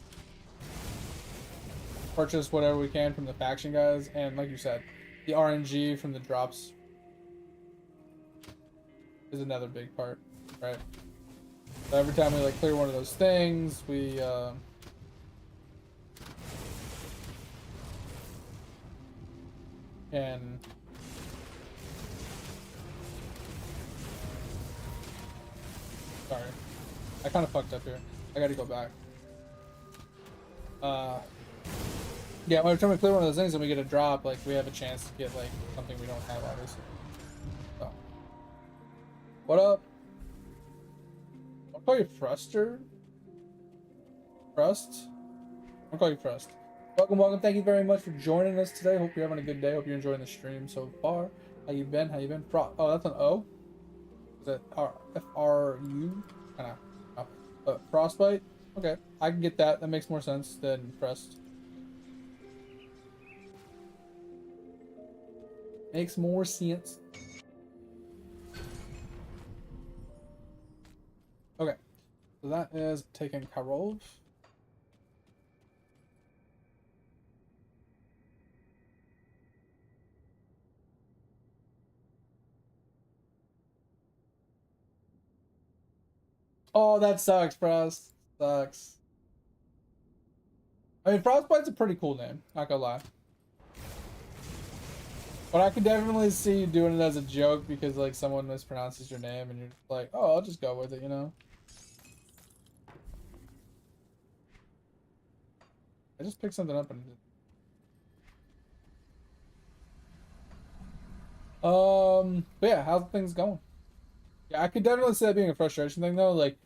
purchase whatever we can from the faction guys, and like you said, the RNG from the drops is another big part, right? So every time we like clear one of those things, we And sorry, I kind of fucked up here. I gotta go back. Yeah, every time we clear one of those things and we get a drop, like we have a chance to get like something we don't have, obviously. So, what up? I'll call you Fruster. Frust? I'll call you Frust. Welcome, welcome. Thank you very much for joining us today. Hope you're having a good day. Hope you're enjoying the stream so far. How you been? How you been? Oh, that's an O. Is that F-R-U? Kind of. Frostbite? Okay, I can get that. That makes more sense than Frust. Makes more sense. Okay, so that is taking Karov. Oh, that sucks, Frost. Sucks. I mean, Frostbite's a pretty cool name, not gonna lie. But I could definitely see you doing it as a joke because, like, someone mispronounces your name and you're like, oh, I'll just go with it, you know? I just picked something up and... But yeah, how's things going? Yeah, I could definitely see that being a frustration thing, though. Like,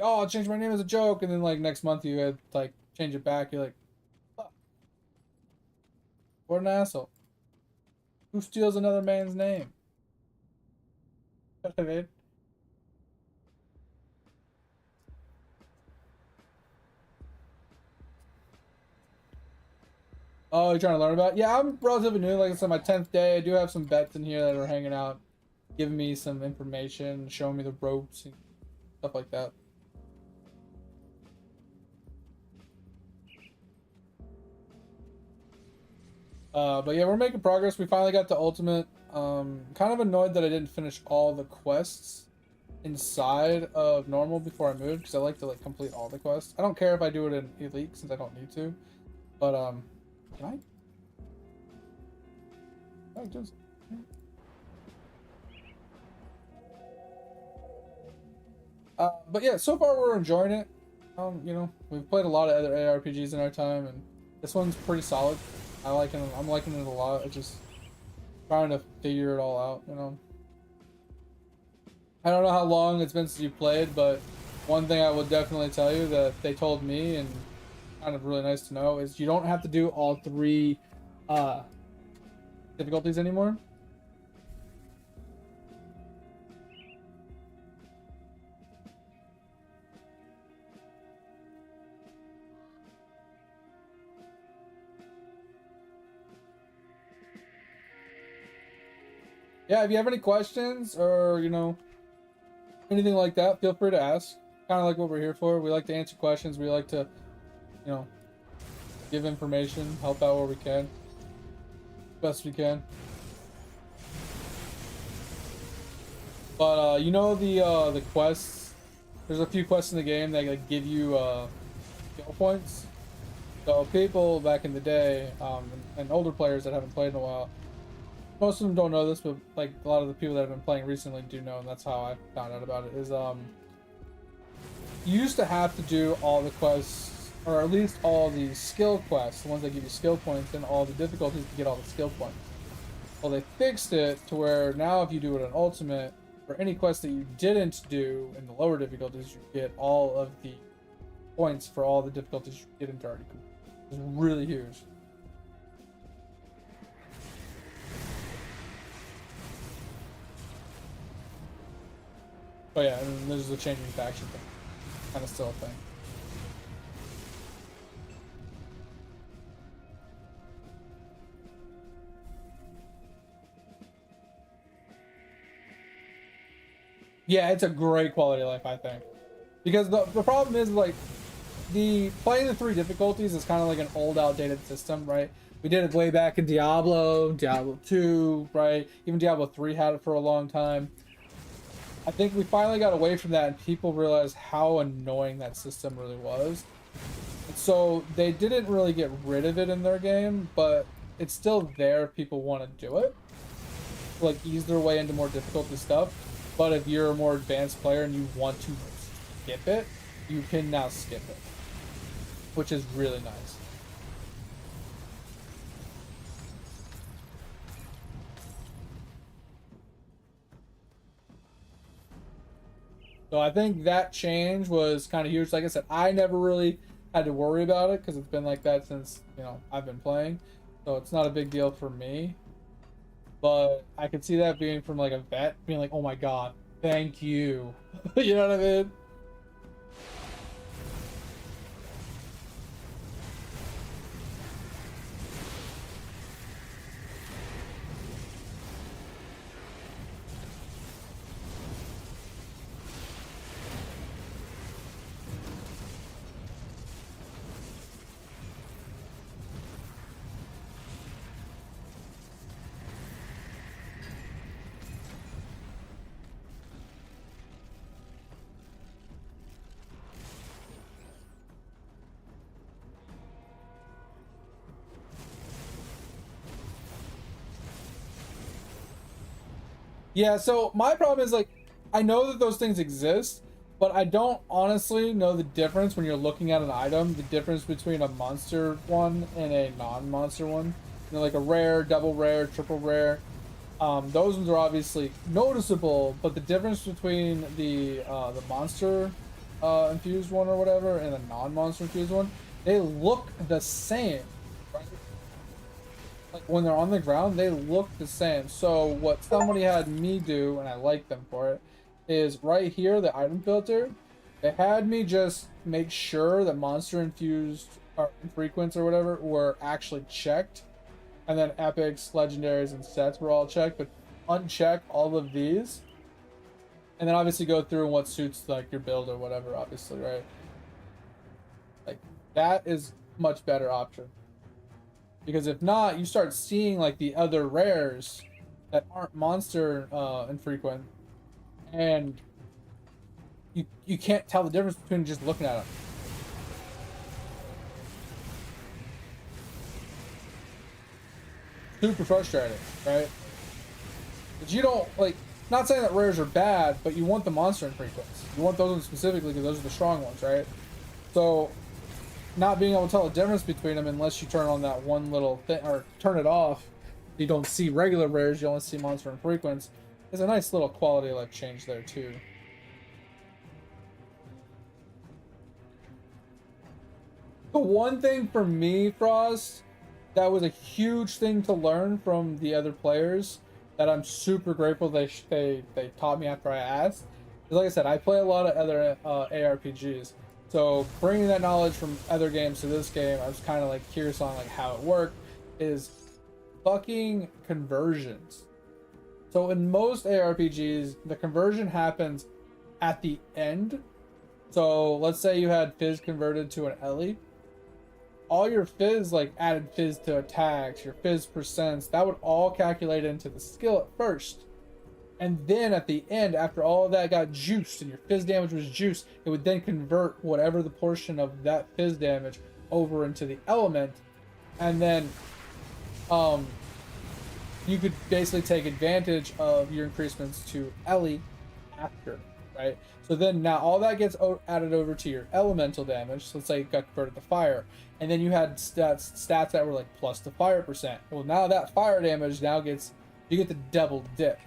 oh, I'll change my name as a joke, and then, like, next month you had, like, change it back. You're like, fuck. What an asshole. Who steals another man's name? You know what I mean? Oh, you're trying to learn about it? Yeah, I'm relatively new. Like I said, my 10th day. I do have some vets in here that are hanging out, giving me some information, showing me the ropes and stuff like that. But yeah, we're making progress. We finally got to Ultimate. Kind of annoyed that I didn't finish all the quests inside of normal before I moved, because I like to like complete all the quests. I don't care if I do it in Elite since I don't need to. But can I? Oh, just. But yeah, so far we're enjoying it. You know, we've played a lot of other ARPGs in our time, and this one's pretty solid. I'm liking it a lot. I just trying to figure it all out, you know. I don't know how long it's been since you played, but one thing I will definitely tell you that they told me, and kind of really nice to know, is you don't have to do all 3 difficulties anymore. Yeah, if you have any questions or, you know, anything like that, feel free to ask. Kind of like what we're here for. We like to answer questions. We like to, you know, give information, help out where we can, best we can. But you know the quests. There's a few quests in the game that like give you skill points. So people back in the day, and older players that haven't played in a while, most of them don't know this, but like a lot of the people that have been playing recently do know, and that's how I found out about it. Is you used to have to do all the quests, or at least all the skill quests, the ones that give you skill points, and all the difficulties to get all the skill points. Well, they fixed it to where now if you do it on Ultimate, for any quest that you didn't do in the lower difficulties, you get all of the points for all the difficulties you didn't already complete. It's really huge. Oh yeah, and there's the changing faction thing. Kind of still a thing. Yeah, it's a great quality of life, I think. Because the problem is, like, playing the 3 difficulties is kind of like an old, outdated system, right? We did it way back in Diablo 2, right? Even Diablo 3 had it for a long time. I think we finally got away from that and people realized how annoying that system really was. And so they didn't really get rid of it in their game, but it's still there if people want to do it, like ease their way into more difficult stuff. But if you're a more advanced player and you want to skip it, you can now skip it, which is really nice. So I think that change was kind of huge. Like I said, I never really had to worry about it because it's been like that since, you know, I've been playing. So it's not a big deal for me. But I could see that being from like a vet being like, oh my god, thank you. You know what I mean? Yeah, so my problem is like, I know that those things exist, but I don't honestly know the difference when you're looking at an item, the difference between a monster one and a non-monster one. You know, like a rare, double rare, triple rare. Those ones are obviously noticeable, but the difference between the monster infused one or whatever and the non-monster infused one, they look the same, right? Like when they're on the ground, they look the same. So what somebody had me do, and I like them for it, is right here, the item filter, they had me just make sure that monster infused or frequents or whatever were actually checked. And then epics, legendaries, and sets were all checked, but uncheck all of these. And then obviously go through what suits like your build or whatever, obviously, right? Like that is much better option. Because if not, you start seeing like the other rares that aren't monster infrequent, and you can't tell the difference between just looking at them. Super frustrating, right? But you don't like. Not saying that rares are bad, but you want the monster infrequents. You want those ones specifically because those are the strong ones, right? So not being able to tell the difference between them unless you turn on that one little thing or turn it off, you don't see regular rares, you only see monster infrequents, is a nice little quality of life change there too. The one thing for me, Frost, that was a huge thing to learn from the other players that I'm super grateful they taught me after I asked. Because like I said, I play a lot of other ARPGs. So bringing that knowledge from other games to this game, I was kind of like curious on like how it worked, is fucking conversions. So in most ARPGs, the conversion happens at the end. So let's say you had Fizz converted to an Ellie. All your Fizz, like added Fizz to attacks, your Fizz percents, that would all calculate into the skill at first. And then at the end, after all of that got juiced and your Fizz damage was juiced, it would then convert whatever the portion of that Fizz damage over into the element. And then you could basically take advantage of your increasements to Ellie after, right? So then now all that gets added over to your elemental damage. So let's say it got converted to fire. And then you had stats that were like plus the fire percent. Well, now that fire damage now you get the double dip.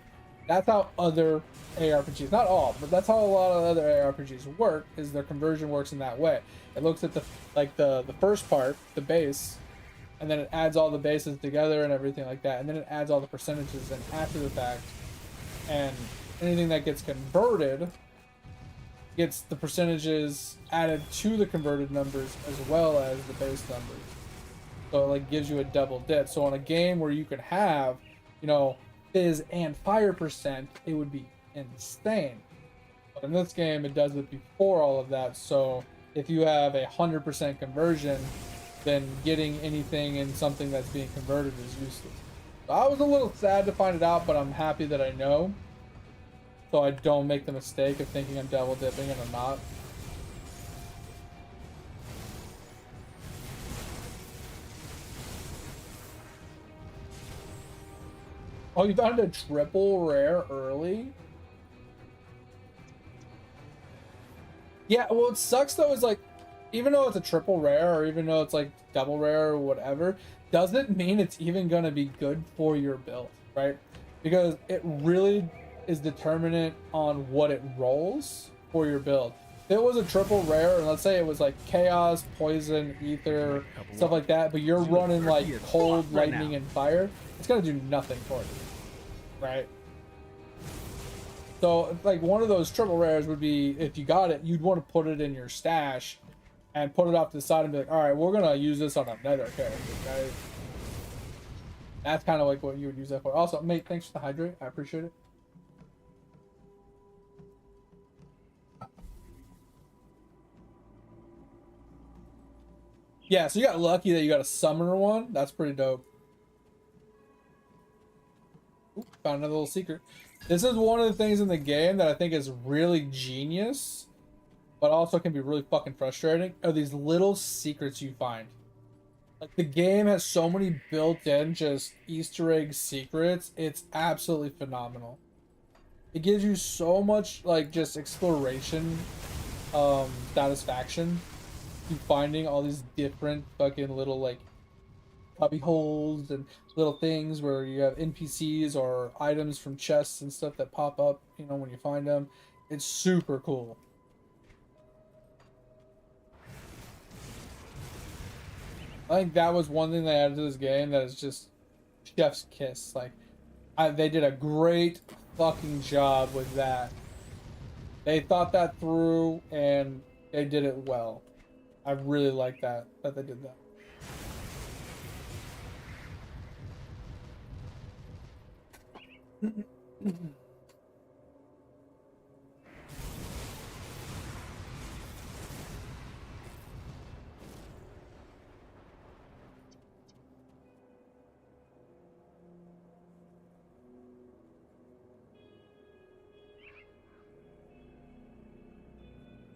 That's how other ARPGs, not all, but that's how a lot of other ARPGs work, is their conversion works in that way. It looks at the first part, the base, and then it adds all the bases together and everything like that, and then it adds all the percentages in after the fact, and anything that gets converted gets the percentages added to the converted numbers as well as the base numbers. So it like gives you a double dip. So in a game where you could have, you know, Fizz and fire percent, it would be insane. But in this game, it does it before all of that. So if you have 100% conversion, then getting anything in something that's being converted is useless. So I was a little sad to find it out, but I'm happy that I know. So I don't make the mistake of thinking I'm double dipping and I'm not. Oh, you found a triple rare early? Yeah, well, it sucks though, is like, even though it's a triple rare, or even though it's like double rare or whatever, doesn't mean it's even gonna be good for your build, right? Because it really is determinant on what it rolls for your build. If it was a triple rare, and let's say it was like chaos, poison, ether, stuff like that, but you're running like cold, lightning, and fire, it's gonna do nothing for you, right? So, like, one of those triple rares would be, if you got it, you'd want to put it in your stash and put it off to the side and be like, all right, we're gonna use this on another character, right? That's kind of like what you would use that for. Also, mate, thanks for the hydrate. I appreciate it. Yeah, so you got lucky that you got a summoner one. That's pretty dope. Ooh, found another little secret. This is one of the things in the game that I think is really genius, but also can be really fucking frustrating, are these little secrets you find. Like, the game has so many built-in just Easter egg secrets. It's absolutely phenomenal. It gives you so much, like, just exploration satisfaction to finding all these different fucking little, like, cubby holes and little things where you have NPCs or items from chests and stuff that pop up, you know, when you find them. It's super cool. I think that was one thing they added to this game that is just chef's kiss. Like, they did a great fucking job with that. They thought that through and they did it well. I really like that they did that.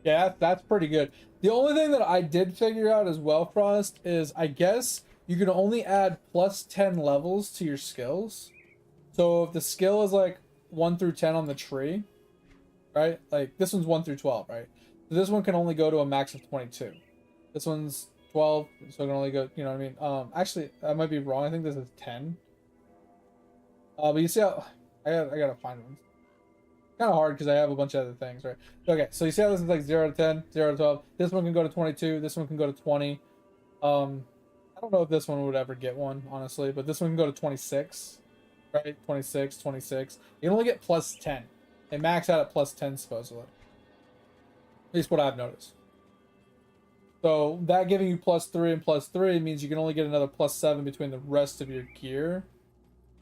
Yeah, that's pretty good. The only thing that I did figure out as well, Frost, is I guess you can only add plus 10 levels to your skills. So if the skill is like 1 through 10 on the tree, right? Like, this one's 1 through 12, right? So this one can only go to a max of 22. This one's 12, so it can only go, you know what I mean? Actually, I might be wrong. I think this is 10. But you see how I gotta find one. Kind of hard because I have a bunch of other things, right? Okay, so you see how this is like 0 to 10, 0 to 12. This one can go to 22. This one can go to 20. I don't know if this one would ever get one, honestly, but this one can go to 26, right? 26, 26. You can only get plus 10. They max out at plus 10, supposedly. At least what I've noticed. So that giving you plus 3 and plus 3 means you can only get another plus 7 between the rest of your gear.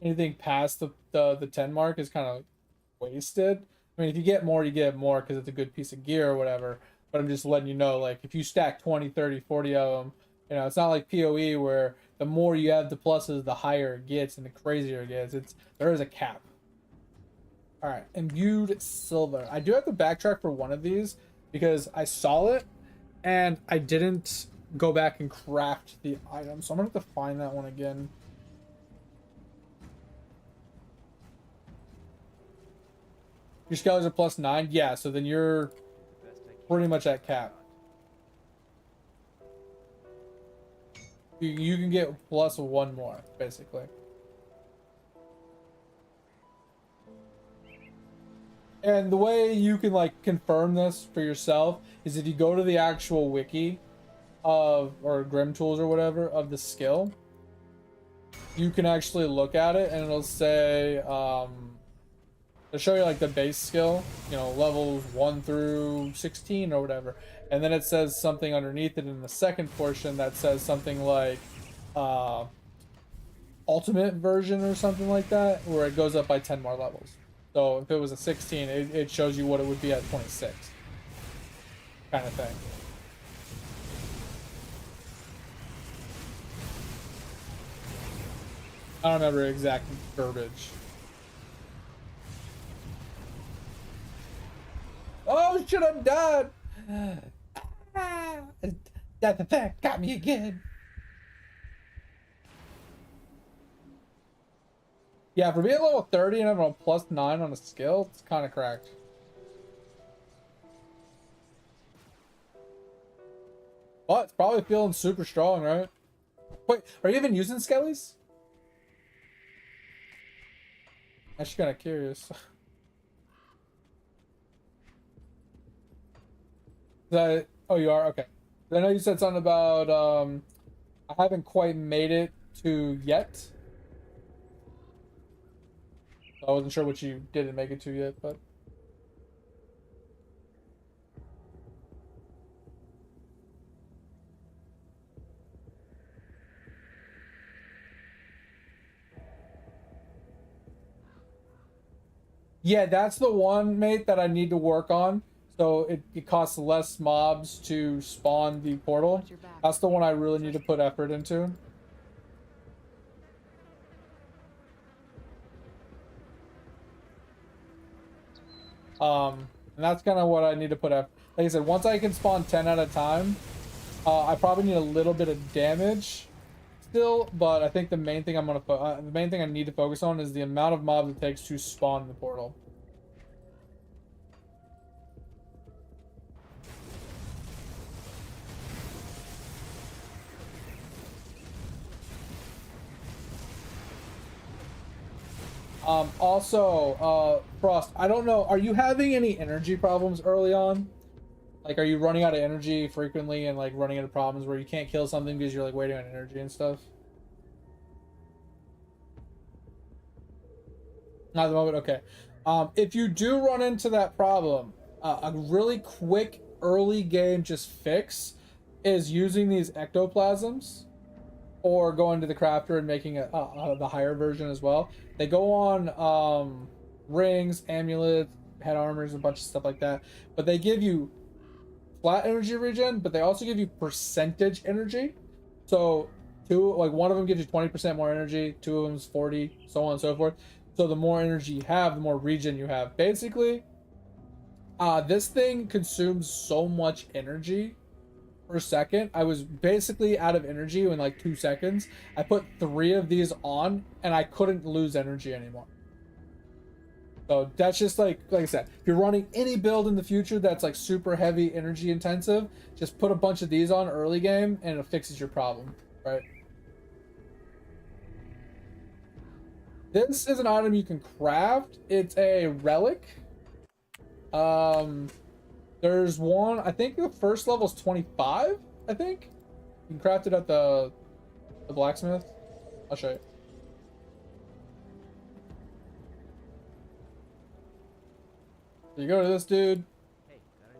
Anything past the 10 mark is kind of wasted. I mean, if you get more, you get more because it's a good piece of gear or whatever. But I'm just letting you know, like, if you stack 20, 30, 40 of them, you know, it's not like PoE where the more you have the pluses, the higher it gets and the crazier it gets. There is a cap. All right, imbued silver. I do have to backtrack for one of these because I saw it and I didn't go back and craft the item. So I'm gonna have to find that one again. Your scholars are plus 9? Yeah, so then you're pretty much at cap. You can get plus 1 more, basically. And the way you can, like, confirm this for yourself is if you go to the actual wiki of, or Grim Tools or whatever, of the skill, you can actually look at it and it'll say, to show you like the base skill, you know, levels 1 through 16 or whatever, and then it says something underneath it in the second portion that says something like ultimate version or something like that, where it goes up by 10 more levels. So if it was a 16, it shows you what it would be at 26, kind of thing. I don't remember exact verbiage. Oh, should have died. That effect got me again. Yeah, for being level 30 and having a +9 on a skill, it's kind of cracked. But it's probably feeling super strong, right? Wait, are you even using skellies? I'm just kind of curious. That, oh, you are? Okay. I know you said something about, I haven't quite made it to yet. I wasn't sure what you didn't make it to yet, but. Yeah, that's the one, mate, that I need to work on. So it costs less mobs to spawn the portal. Watch your back. That's the one I really need to put effort into. And that's kind of what I need to put up. Like I said, once I can spawn 10 at a time, I probably need a little bit of damage still, but I think the main thing the main thing I need to focus on is the amount of mobs it takes to spawn the portal. Also, Frost, I don't know, are you having any energy problems early on? Like, are you running out of energy frequently and, like, running into problems where you can't kill something because you're, like, waiting on energy and stuff? Not at the moment? Okay. If you do run into that problem, a really quick early game just fix is using these ectoplasms or going to the crafter and making the higher version as well. They go on rings, amulets, head armors, a bunch of stuff like that. But they give you flat energy regen, but they also give you percentage energy. So one of them gives you 20% more energy, two of them's 40, so on and so forth. So the more energy you have, the more regen you have. Basically, this thing consumes so much energy per second. I was basically out of energy in like 2 seconds. I put 3 of these on and I couldn't lose energy anymore. So that's just like I said, if you're running any build in the future that's like super heavy energy intensive, just put a bunch of these on early game and it fixes your problem, right? This is an item you can craft. It's a relic. There's one, I think the first level is 25, I think. You can craft it at the blacksmith. I'll show you. So you go to this dude,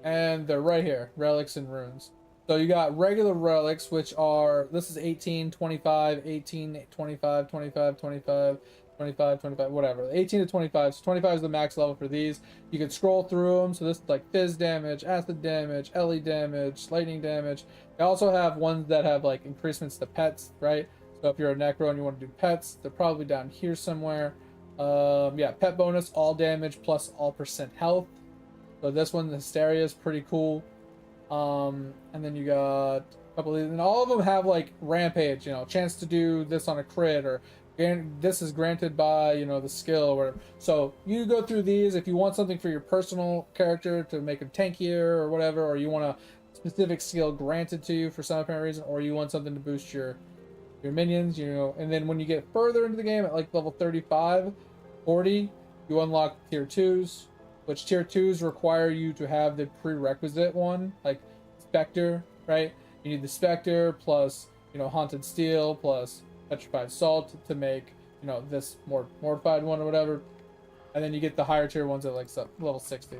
and they're right here, relics and runes. So you got regular relics, which are, this is 18, 25, 18, 25, 25, 25, 25, 25, whatever. 18 to 25. So 25 is the max level for these. You can scroll through them. So this is like fizz damage, acid damage, LE damage, lightning damage. They also have ones that have like increasements to pets, right? So if you're a necro and you want to do pets, they're probably down here somewhere. Yeah, pet bonus, all damage plus all percent health. So this one, the hysteria, is pretty cool. And then you got a couple of these, and all of them have like rampage, chance to do this on a crit, or this is granted by the skill or whatever. So you go through these if you want something for your personal character to make him tankier or whatever, or you want a specific skill granted to you for some apparent reason, or you want something to boost your minions, and then when you get further into the game at like level 35, 40, you unlock tier 2s, which tier 2s require you to have the prerequisite one, like Spectre, right? You need the Spectre plus, Haunted Steel plus Petrified Salt to make, this more mortified one or whatever. And then you get the higher tier ones at like level 60.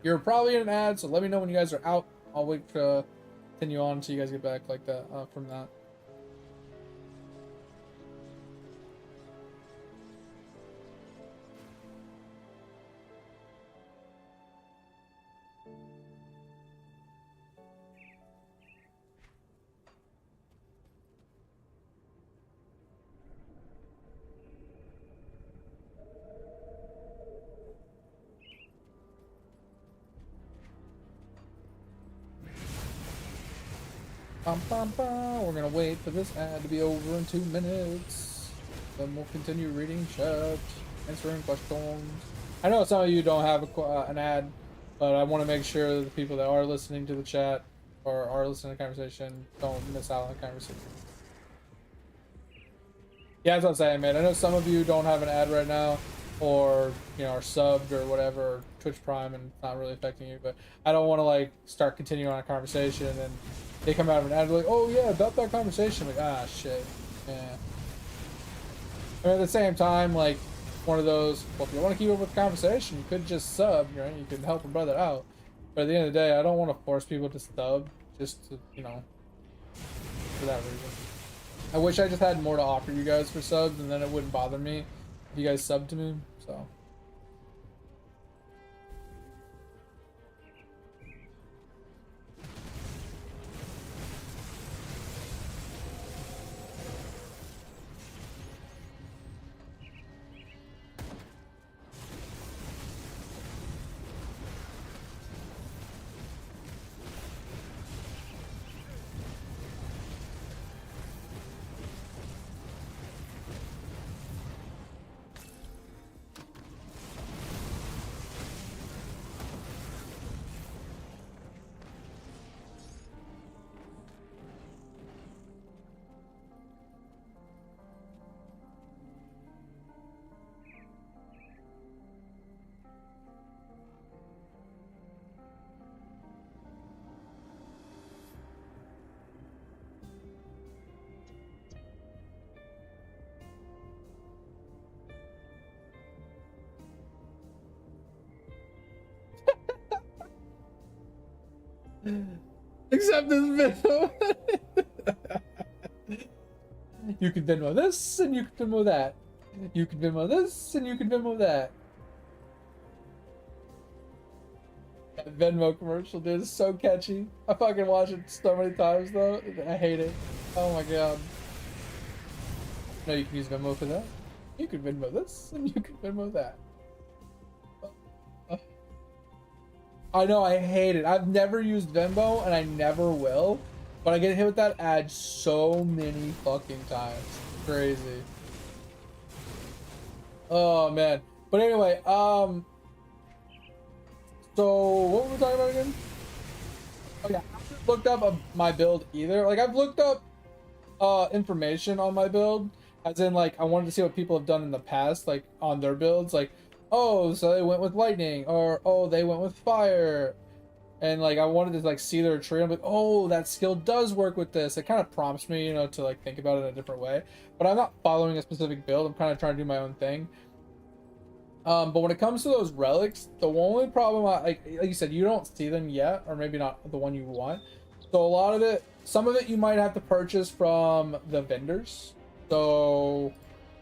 You're probably in an ad, so let me know when you guys are out. I'll wait to continue on until you guys get back like that from that. Bum, bum, bum. We're gonna wait for this ad to be over in 2 minutes. then we'll continue reading chat, answering questions. I know some of you don't have an ad, but I want to make sure that the people that are listening to the chat or are listening to the conversation don't miss out on the conversation. Yeah, that's what I'm saying, man. I know some of you don't have an ad right now, or you know, are subbed or whatever, or Twitch Prime, and it's not really affecting you. But I don't want to like start continuing on a conversation and they come out of an ad like, oh yeah, about that conversation. Like, ah, shit. Yeah. I mean, at the same time, like one of those. Well, if you want to keep up with the conversation, you could just sub. Right? You can help a brother out. But at the end of the day, I don't want to force people to sub just to, you know, for that reason. I wish I just had more to offer you guys for subs, and then it wouldn't bother me if you guys sub to me. So. Except this Venmo. You can Venmo this and you can Venmo that. You can Venmo this and you can Venmo that. That Venmo commercial, dude, is so catchy. I fucking watch it so many times though. I hate it. Oh my god. No, you can use Venmo for that. You can Venmo this and you can Venmo that. I know, I hate it. I've never used Venmo and I never will, but I get hit with that ad so many fucking times. Crazy. Oh man. But anyway, so what were we talking about again? Oh yeah, I haven't looked up my build either. Like I've looked up information on my build, as in like I wanted to see what people have done in the past, like on their builds, like oh, so they went with lightning, or oh, they went with fire, and like I wanted to like see their tree. I'm like, oh, that skill does work with this. It kind of prompts me, you know, to like think about it in a different way. But I'm not following a specific build. I'm kind of trying to do my own thing. But when it comes to those relics, the only problem, like you said, you don't see them yet, or maybe not the one you want. So a lot of it, some of it you might have to purchase from the vendors. So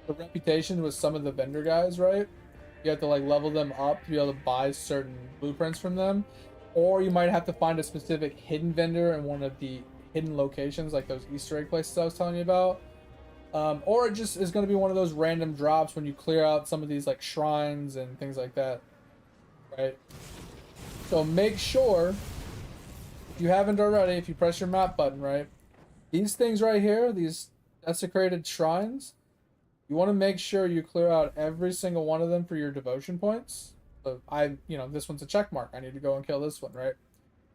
the reputation with some of the vendor guys, right? You have to like level them up to be able to buy certain blueprints from them, or you might have to find a specific hidden vendor in one of the hidden locations, like those Easter egg places I was telling you about, or it just is going to be one of those random drops when you clear out some of these like shrines and things like that, right? So make sure, if you haven't already, if you press your map button, right, these things right here, these desecrated shrines, you want to make sure you clear out every single one of them for your devotion points. So you know, this one's a check mark. I need to go and kill this one, right?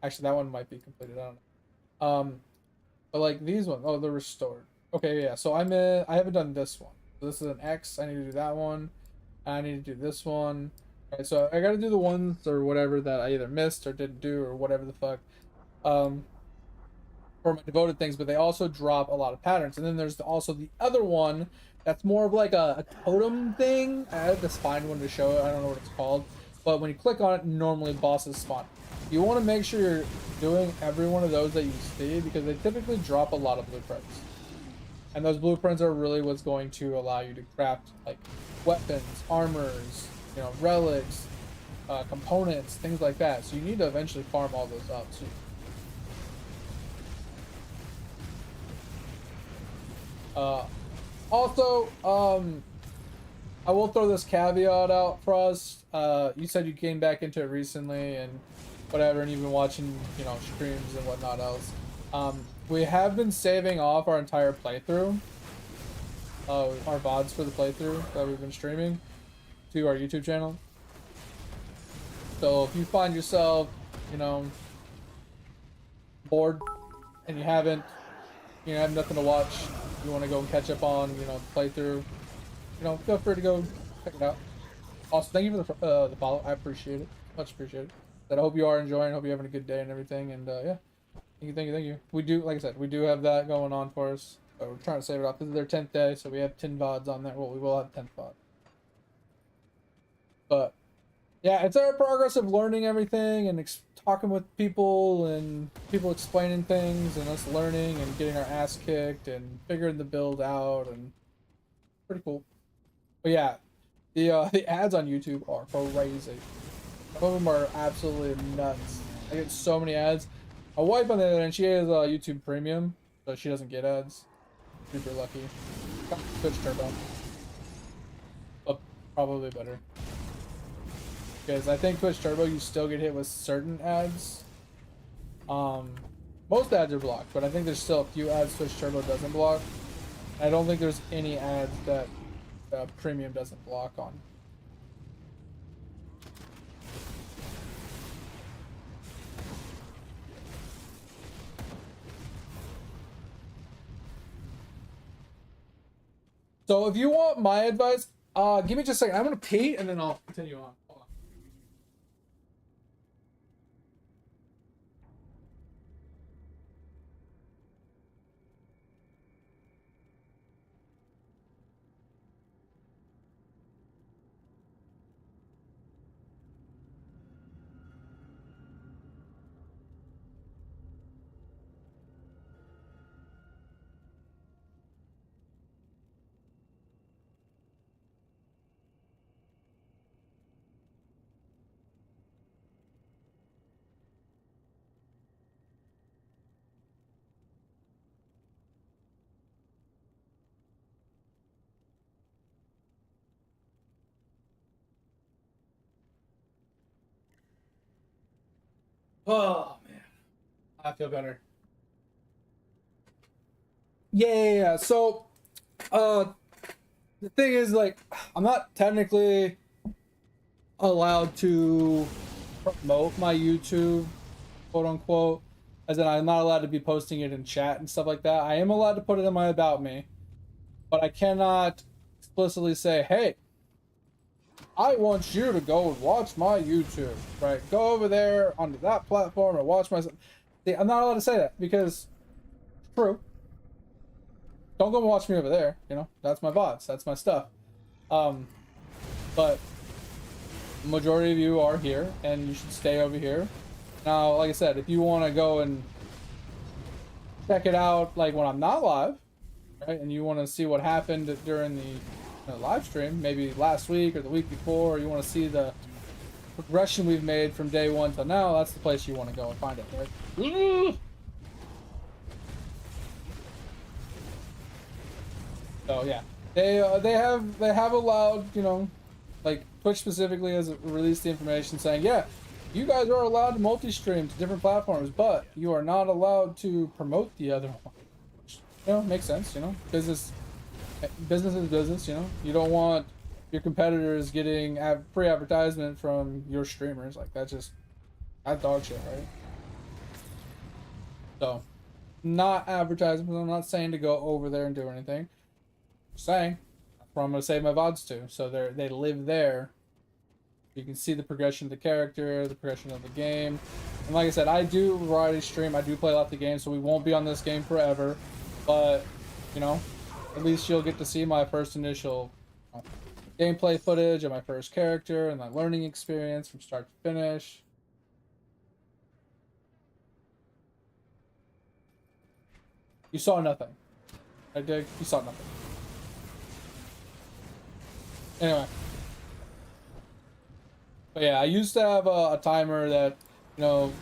Actually, that one might be completed. I don't know. But like these ones, oh, they're restored. Okay, yeah. So I haven't done this one. So this is an X. I need to do that one. I need to do this one. Right, so I got to do the ones or whatever that I either missed or didn't do or whatever the fuck. For my devoted things, but they also drop a lot of patterns. And then there's also the other one that's more of like a totem thing. I have to find one to show it. I don't know what it's called. But when you click on it, normally bosses spawn. You want to make sure you're doing every one of those that you see, because they typically drop a lot of blueprints. And those blueprints are really what's going to allow you to craft like weapons, armors, you know, relics, components, things like that. So you need to eventually farm all those up too. Also, I will throw this caveat out for us. You said you came back into it recently and whatever, and you've been watching, you know, streams and whatnot else. We have been saving off our entire playthrough. our VODs for the playthrough that we've been streaming to our YouTube channel. So if you find yourself, you know, bored and you have nothing to watch, you want to go and catch up on, you know, the playthrough, you know, feel free to go check it out. Also, thank you for the follow. I appreciate it. Much appreciated. That I hope you are enjoying. Hope you're having a good day and everything. And yeah, thank you. We do, like I said, we do have that going on for us. But we're trying to save it off. This is their 10th day, so we have 10 VODs on there. Well, we will have 10th VOD. But yeah, it's our progress of learning everything and talking with people and people explaining things and us learning and getting our ass kicked and figuring the build out, and pretty cool. But yeah, the ads on YouTube are crazy. Some of them are absolutely nuts. I get so many ads. My wife on the other end, she has YouTube Premium, so she doesn't get ads. Super lucky. Got Twitch Turbo, but probably better. Because I think Twitch Turbo, you still get hit with certain ads. Most ads are blocked, but I think there's still a few ads Twitch Turbo doesn't block. I don't think there's any ads that Premium doesn't block on. So if you want my advice, give me just a second. I'm gonna pee and then I'll continue on. Hold on. Oh man, I feel better. Yeah. So, the thing is, like, I'm not technically allowed to promote my YouTube, quote unquote, as in I'm not allowed to be posting it in chat and stuff like that. I am allowed to put it in my About Me, but I cannot explicitly say, hey, I want you to go and watch my YouTube, right? Go over there onto that platform and watch my... See, I'm not allowed to say that because, true, don't go and watch me over there, you know? That's my VODs, that's my stuff. But majority of you are here and you should stay over here. Now, like I said, if you want to go and check it out, like when I'm not live, right, and you want to see what happened during the live stream, maybe last week or the week before, or you want to see the progression we've made from day one till now, that's the place you want to go and find it, right? So yeah, they have allowed, you know, like Twitch specifically has released the information saying, yeah, you guys are allowed to multi-stream to different platforms, but you are not allowed to promote the other one. Which, you know, makes sense, you know, business is business, you know. You don't want your competitors getting free advertisement from your streamers. Like, that's dog shit, right? So, not advertisement. I'm not saying to go over there and do anything. I'm saying that's where I'm going to save my VODs to. So they live there. You can see the progression of the character, the progression of the game. And like I said, I do variety stream. I do play a lot of the games, so we won't be on this game forever. But, you know, at least you'll get to see my first initial gameplay footage of my first character and my learning experience from start to finish. You saw nothing. I dig. You saw nothing. Anyway. But yeah, I used to have a timer that, you know,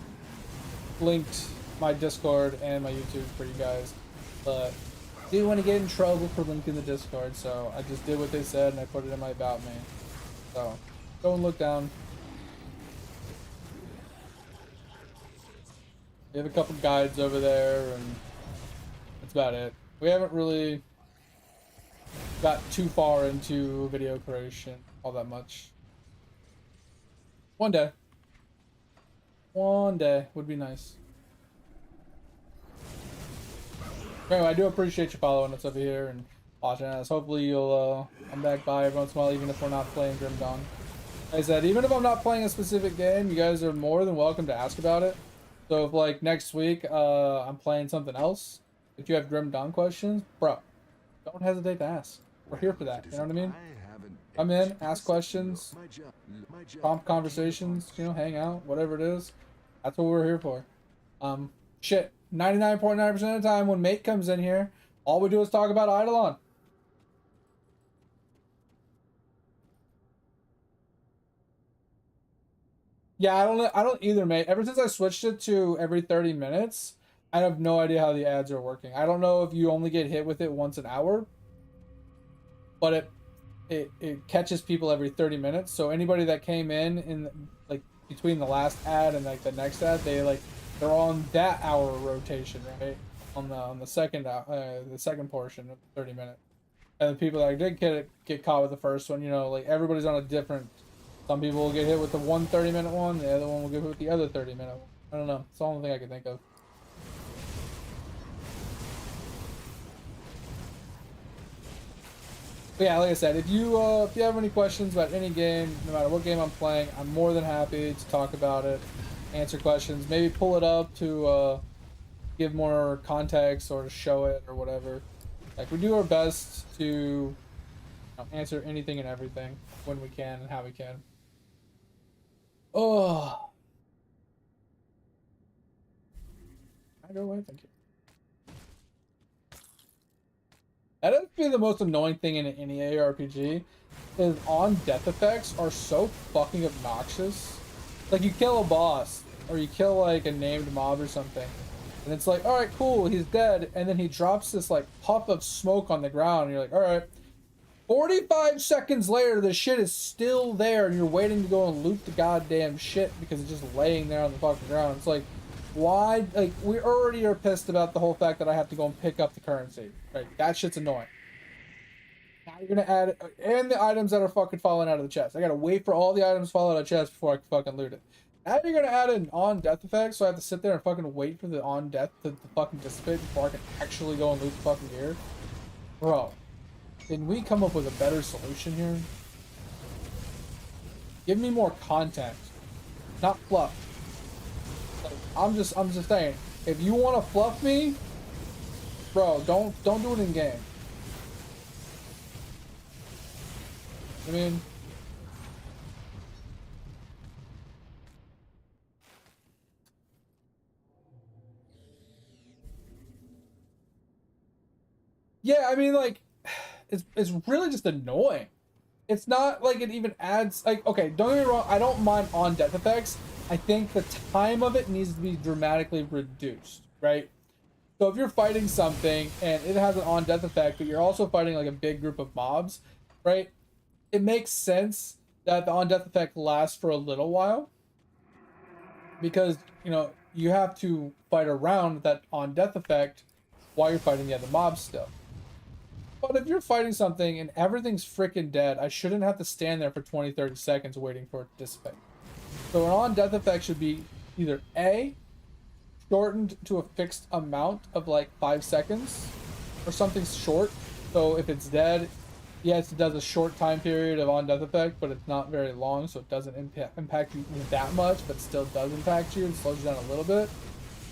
linked my Discord and my YouTube for you guys. But I didn't want to get in trouble for linking the Discord, so I just did what they said and I put it in my About Me. So, go and look down. We have a couple guides over there, and that's about it. We haven't really got too far into video creation all that much. One day. One day would be nice. Anyway, I do appreciate you following us over here and watching us. Hopefully you'll come back by every once in a while, even if we're not playing Grim Dawn. Like I said, even if I'm not playing a specific game, you guys are more than welcome to ask about it. So if like next week I'm playing something else, if you have Grim Dawn questions, bro, don't hesitate to ask. We're here for that. You know what I mean? Come in, ask questions, prompt conversations, you know, hang out, whatever it is. That's what we're here for. Shit, 99.9% of the time when mate comes in here, all we do is talk about Eidolon. Yeah, I don't either, mate. Ever since I switched it to every 30 minutes, I have no idea how the ads are working. I don't know if you only get hit with it once an hour, but it catches people every 30 minutes. So anybody that came in like between the last ad and like the next ad, they're on that hour rotation, right? On the second portion of 30 minutes. And the people that did get caught with the first one, you know, like everybody's on a different. Some people will get hit with the 30-minute one, the other one will get hit with the other 30-minute one. I don't know. It's the only thing I can think of. But yeah, like I said, if you have any questions about any game, no matter what game I'm playing, I'm more than happy to talk about it, answer questions, maybe pull it up to give more context or to show it or whatever. Like, we do our best to, you know, answer anything and everything when we can and how we can. Oh, I go away. Thank you. That would be the most annoying thing in any ARPG. Is on death effects are so fucking obnoxious. Like, you kill a boss or you kill like a named mob or something, and it's like, all right, cool, he's dead, and then he drops this like puff of smoke on the ground, and you're like, all right. 45 seconds later, the shit is still there, and you're waiting to go and loot the goddamn shit because it's just laying there on the fucking ground. It's like, why? Like, we already are pissed about the whole fact that I have to go and pick up the currency. Right? That shit's annoying. Now you're gonna add, and the items that are fucking falling out of the chest. I gotta wait for all the items to fall out of the chest before I can fucking loot it. Now you're gonna add an on death effect, so I have to sit there and fucking wait for the on death to fucking dissipate before I can actually go and loot the fucking gear. Bro. Can we come up with a better solution here? Give me more content, not fluff. Like, I'm just saying, if you want to fluff me, bro, don't do it in game. I mean, yeah, I mean, like, it's really just annoying. It's not like it even adds, like, okay, don't get me wrong, I don't mind on death effects. I think the time of it needs to be dramatically reduced, right? So if you're fighting something and it has an on death effect, but you're also fighting like a big group of mobs, right? It makes sense that the on death effect lasts for a little while because, you know, you have to fight around that on death effect while you're fighting the other mobs still. But if you're fighting something and everything's freaking dead, I shouldn't have to stand there for 20, 30 seconds waiting for it to dissipate. So an on death effect should be either A, shortened to a fixed amount of like 5 seconds, or something short. So if it's dead, yes, it does a short time period of on death effect, but it's not very long, so it doesn't impact you that much, but still does impact you and slows you down a little bit,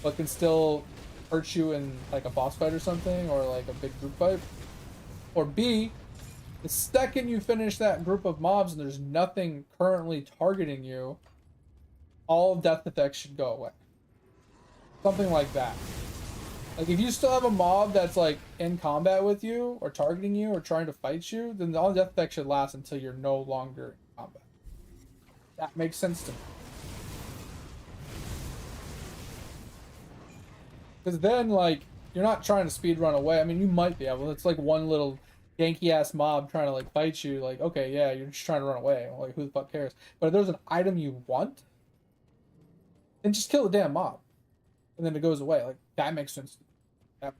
but can still hurt you in like a boss fight or something, or like a big group fight. Or B, the second you finish that group of mobs and there's nothing currently targeting you, all death effects should go away. Something like that. Like, if you still have a mob that's like in combat with you or targeting you or trying to fight you, then all death effects should last until you're no longer in combat. That makes sense to me. Because then, like, you're not trying to speed run away. I mean, you might be able. It's like one little ganky ass mob trying to like fight you. Like, okay, yeah, you're just trying to run away. Like, who the fuck cares? But if there's an item you want, then just kill the damn mob, and then it goes away. Like, that makes sense. That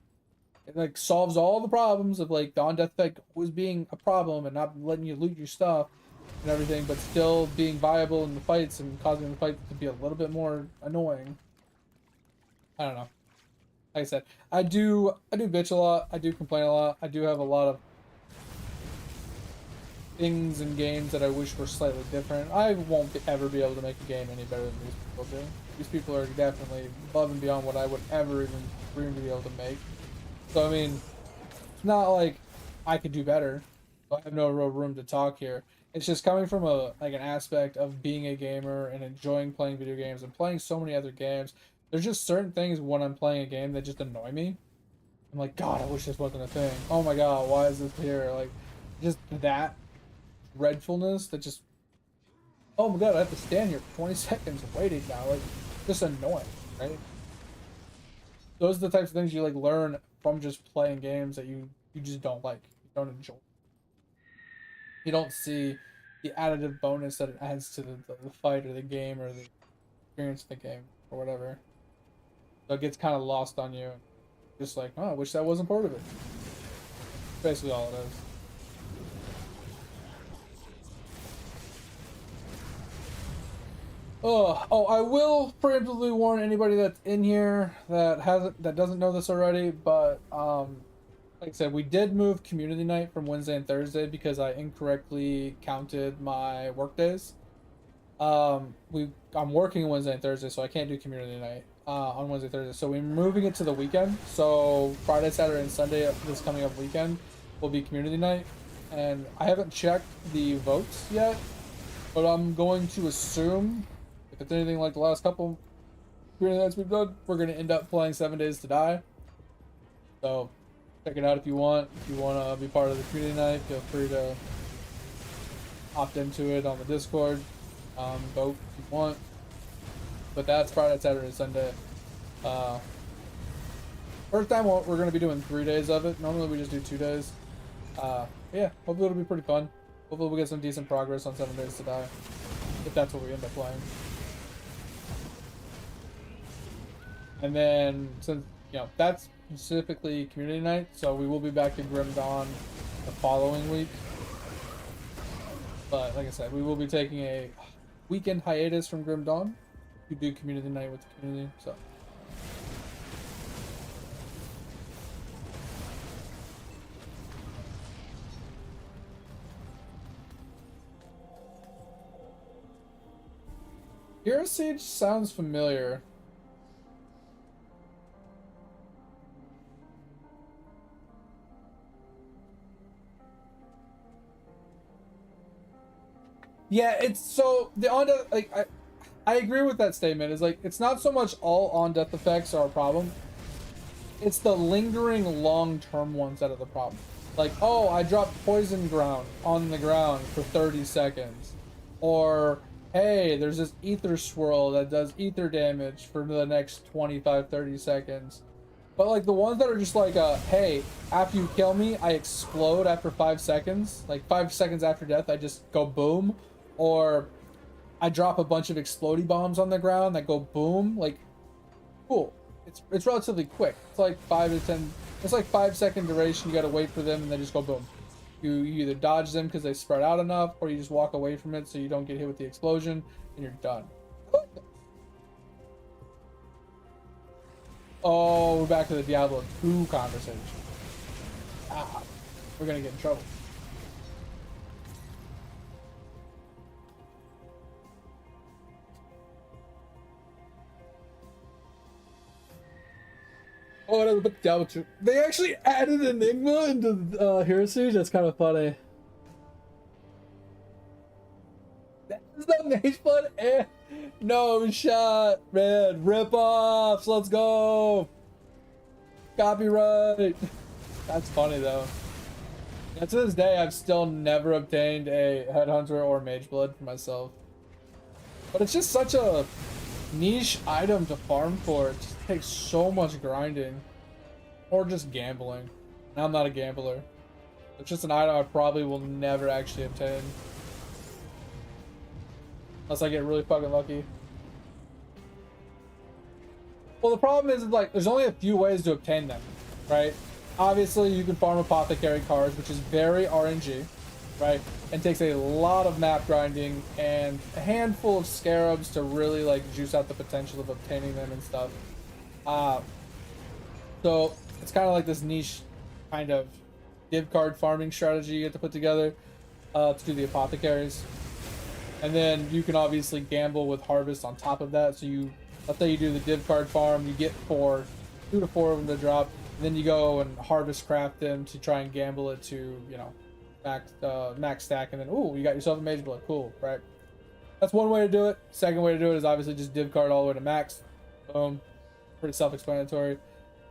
It like solves all the problems of like the on-death effect was being a problem and not letting you loot your stuff and everything, but still being viable in the fights and causing the fights to be a little bit more annoying. I don't know. Like I said, I do bitch a lot. I do complain a lot. I do have a lot of things in games that I wish were slightly different. I won't ever be able to make a game any better than these people do. These people are definitely above and beyond what I would ever even dream to be able to make. So I mean, it's not like I could do better. I have no real room to talk here. It's just coming from a like an aspect of being a gamer and enjoying playing video games and playing so many other games. There's just certain things when I'm playing a game that just annoy me. I'm like, God, I wish this wasn't a thing. Oh my God, why is this here? Like, just that dreadfulness that just, oh my God, I have to stand here for 20 seconds waiting now. Like, just annoying, right? Those are the types of things you like learn from just playing games that you just don't like, you don't enjoy. You don't see the additive bonus that it adds to the fight or the game or the experience of the game or whatever. So it gets kind of lost on you. Just like, oh, I wish that wasn't part of it. Basically all it is. Oh, I will preemptively warn anybody that's in here that doesn't know this already, but like I said, we did move community night from Wednesday and Thursday because I incorrectly counted my work days. I'm working Wednesday and Thursday, so I can't do community night on Wednesday, Thursday. So we're moving it to the weekend. So Friday, Saturday, and Sunday this coming up weekend will be community night. And I haven't checked the votes yet, but I'm going to assume if it's anything like the last couple community nights we've done, we're going to end up playing 7 Days to Die. So check it out if you want. If you want to be part of the community night, feel free to opt into it on the Discord. Vote if you want. But that's Friday, Saturday, Sunday. First time we're going to be doing 3 days of it. Normally we just do 2 days. Yeah, hopefully it'll be pretty fun. Hopefully we'll get some decent progress on 7 Days to Die. If that's what we end up playing. And then, since, you know, that's specifically community night, so we will be back to Grim Dawn the following week. But, like I said, we will be taking a weekend hiatus from Grim Dawn to do community night with the community, so. Hero Siege sounds familiar. Yeah, it's so the on death, like I agree with that statement. Is like it's not so much all on death effects are a problem. It's the lingering long term ones that are the problem. Like, oh, I dropped poison ground on the ground for 30 seconds, or hey, there's this ether swirl that does ether damage for the next 25-30 seconds. But like the ones that are just like hey, after you kill me, I explode after 5 seconds. Like 5 seconds after death, I just go boom. Or I drop a bunch of explodey bombs on the ground that go boom. Like, cool. It's relatively quick. It's like 5 to 10. It's like 5 second duration. You gotta wait for them and then just go boom. You either dodge them because they spread out enough, or you just walk away from it so you don't get hit with the explosion, and you're done. Oh, we're back to the Diablo 2 conversation. Ah, we're gonna get in trouble. Oh, no, but Diablo 2. They actually added Enigma into Hero Siege. That's kind of funny. That's the Mage Blood. No shot, man. Rip-offs. Let's go. Copyright. That's funny, though. And to this day, I've still never obtained a Headhunter or Mage Blood for myself. But it's just such a niche item to farm for. It just takes so much grinding. Or just gambling. And I'm not a gambler. It's just an item I probably will never actually obtain. Unless I get really fucking lucky. Well, the problem is, like, there's only a few ways to obtain them, right? Obviously, you can farm apothecary cards, which is very RNG, right? And takes a lot of map grinding and a handful of scarabs to really like juice out the potential of obtaining them and stuff. Uh, so it's kind of like this niche kind of div card farming strategy you have to put together to do the apothecaries. And then you can obviously gamble with harvest on top of that. So you, let's say you do the div card farm, you get 2 to 4 of them to drop, and then you go and harvest craft them to try and gamble it to, you know, max stack, and then ooh, you got yourself a mage blood. Cool, right? That's one way to do it. Second way to do it is obviously just div card all the way to max. Boom. Pretty self-explanatory.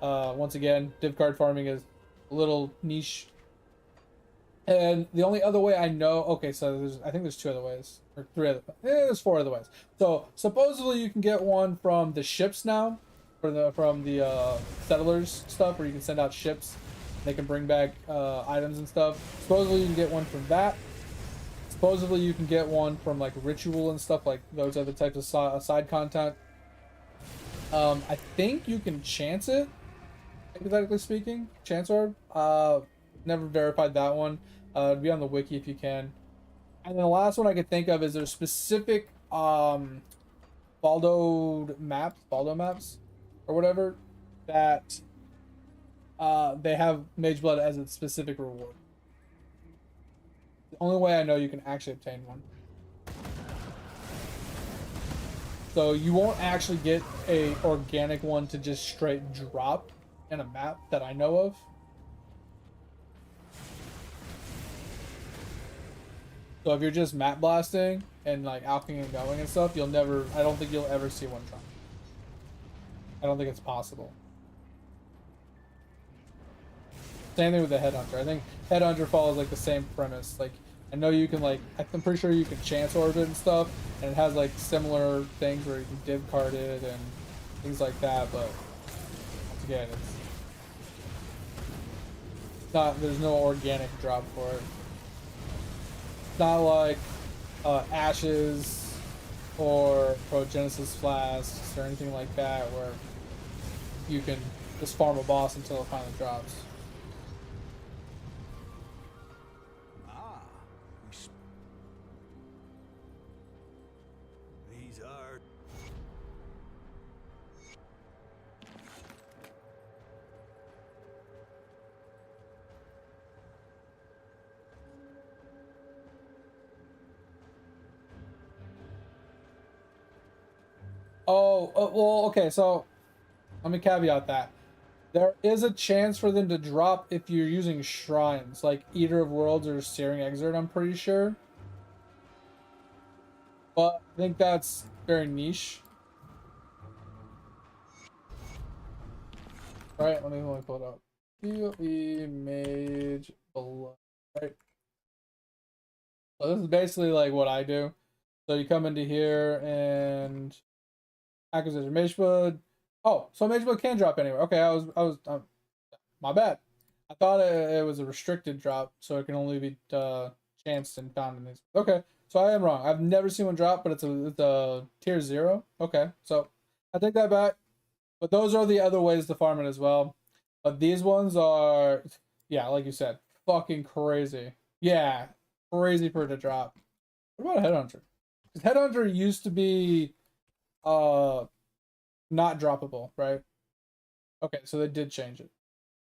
Once again, div card farming is a little niche. And the only other way I know, okay, so I think there's 2 other ways, or 3 other, there's 4 other ways. So supposedly you can get one from the ships now, from the settlers stuff, where you can send out ships, they can bring back items and stuff. Supposedly you can get one from that. Supposedly you can get one from like ritual and stuff, like those other types of side content. I think you can chance it, hypothetically speaking, chance orb. Never verified that one. It'd be on the wiki if you can. And then the last one I could think of is there's specific Baldo maps, or whatever, that they have Mage Blood as its specific reward. The only way I know you can actually obtain one. So you won't actually get a organic one to just straight drop in a map that I know of. So if you're just map blasting and like alching and going and stuff, you'll never, I don't think you'll ever see one drop. I don't think it's possible. Same thing with the Headhunter. I think Headhunter follows like the same premise. Like, I know you can like, I'm pretty sure you can chance orbit and stuff, and it has like similar things where you can div card it and things like that, but once again, it's not, there's no organic drop for it. It's not like Ashes or Progenesis Flasks or anything like that where you can just farm a boss until it finally drops. These are... Oh, well, okay, so let me caveat that. There is a chance for them to drop if you're using shrines, like Eater of Worlds or Searing Exert, I'm pretty sure. But I think that's very niche. Alright, let me pull it up. PoE Mage Blood. Right. So this is basically like what I do. So you come into here and acquisition Mage Blood. Oh, so Mage Blood can drop anywhere. Okay, I was my bad. I thought it was a restricted drop, so it can only be chanced and found in these. Okay, so I am wrong. I've never seen one drop, but it's a tier 0. Okay, so I take that back. But those are the other ways to farm it as well. But these ones are, yeah, like you said, fucking crazy. Yeah, crazy for it to drop. What about Headhunter? Because Headhunter used to be not droppable, right? Okay, so they did change it.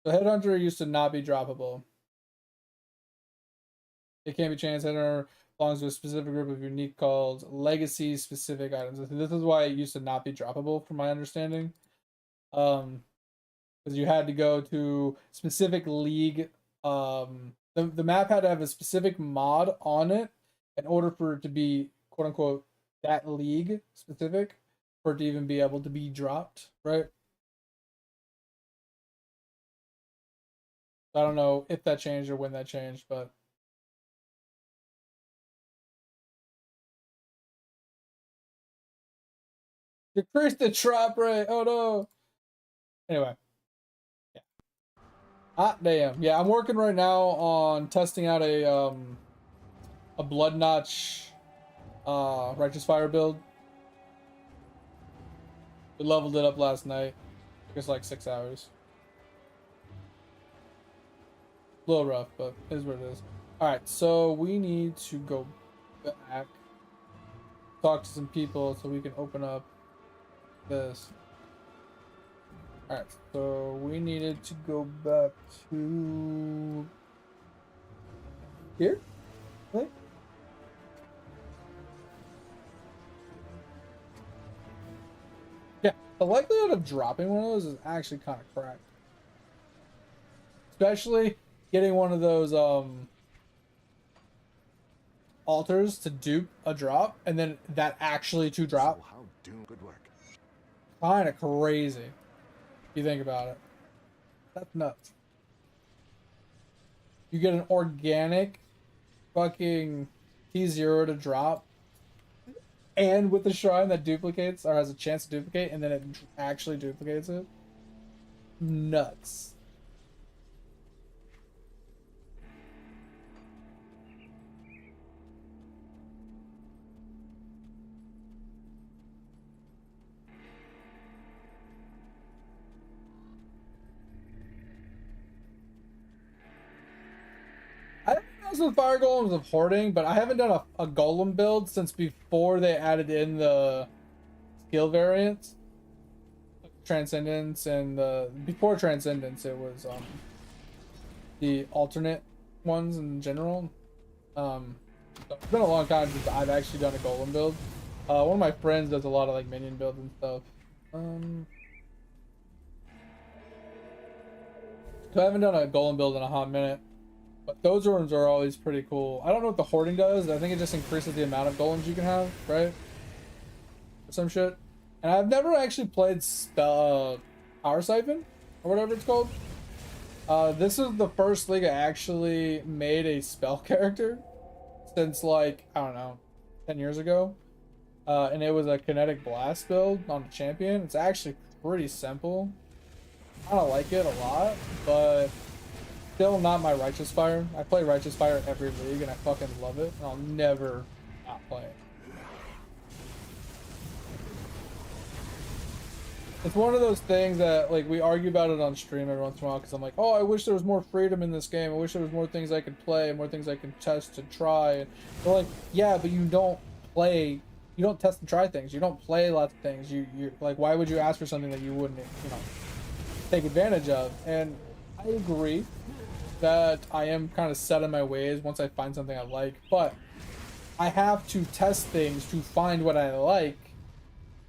So Headhunter used to not be droppable. It can't be changed. Headhunter belongs to a specific group of unique called legacy specific items. This is why it used to not be droppable, from my understanding. Because you had to go to specific league. The map had to have a specific mod on it in order for it to be quote unquote that league specific, for it to even be able to be dropped, right? I don't know if that changed or when that changed, but decrease the drop rate. Oh no. Anyway. Yeah. Hot damn. Yeah, I'm working right now on testing out a blood notch righteous fire build. We leveled it up last night. Took us like 6 hours. A little rough, but it is what it is. Alright, so we need to go back, talk to some people so we can open up this. Alright, so we needed to go back to here, I think. Yeah, the likelihood of dropping one of those is actually kind of cracked. Especially getting one of those altars to dupe a drop and then that actually to drop. So how good work. Kind of crazy if you think about it. That's nuts. You get an organic fucking T0 to drop and with the shrine that duplicates or has a chance to duplicate and then it actually duplicates it. Nuts. I don't know with fire golems of hoarding, but I haven't done a golem build since before they added in the skill variants, like Transcendence, and before Transcendence it was the alternate ones in general. So it's been a long time since I've actually done a golem build. One of my friends does a lot of like minion builds and stuff. So I haven't done a golem build in a hot minute. But those ones are always pretty cool. I don't know what the hoarding does. I think it just increases the amount of golems you can have, right? Or some shit. And I've never actually played Power Siphon, or whatever it's called. This is the first league I actually made a spell character since like, I don't know, 10 years ago. And it was a kinetic blast build on the champion. It's actually pretty simple. I don't like it a lot, but still not my Righteous Fire. I play Righteous Fire every league and I fucking love it, and I'll never not play it. It's one of those things that like we argue about it on stream every once in a while because I'm like, oh, I wish there was more freedom in this game. I wish there was more things I could play, more things I can test and try. And they're like, yeah, but you don't play, you don't test and try things. You don't play lots of things. You like, why would you ask for something that you wouldn't, take advantage of? And I agree that I am kind of set in my ways once I find something I like, but I have to test things to find what I like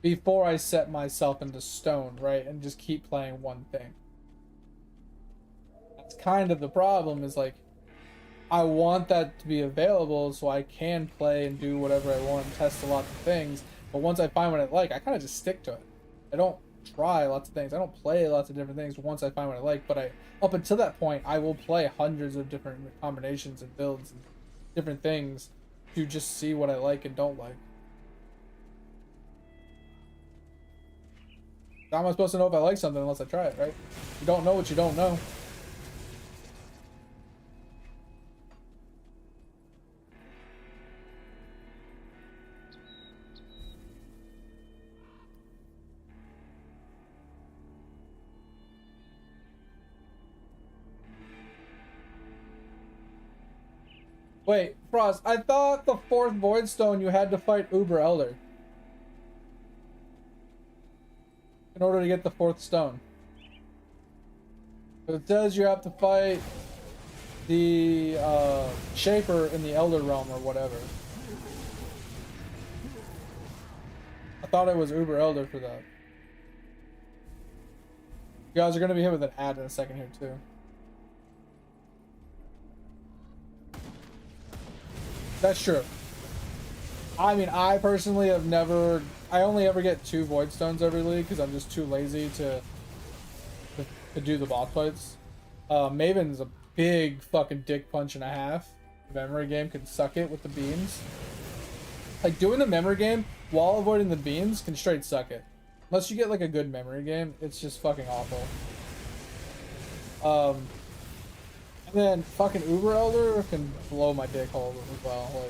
before I set myself into stone, right? And just keep playing one thing. That's kind of the problem, is like, I want that to be available so I can play and do whatever I want and test a lot of things, but once I find what I like, I kind of just stick to it. I don't try lots of things. I don't play lots of different things once I find what I like, but up until that point, I will play hundreds of different combinations and builds and different things to just see what I like and don't like. How am I supposed to know if I like something unless I try it, right? You don't know what you don't know. Wait, Frost, I thought the 4th Void Stone you had to fight Uber Elder in order to get the 4th stone. But it says you have to fight the Shaper in the Elder Realm or whatever. I thought it was Uber Elder for that. You guys are going to be hit with an ad in a second here too. That's true. I mean, I personally have never... I only ever get 2 Void Stones every league because I'm just too lazy to do the boss fights. Maven's a big fucking dick punch and a half. The memory game can suck it with the beams. Like, doing the memory game while avoiding the beams can straight suck it. Unless you get, like, a good memory game, it's just fucking awful. And then fucking Uber Elder can blow my dick hole as well.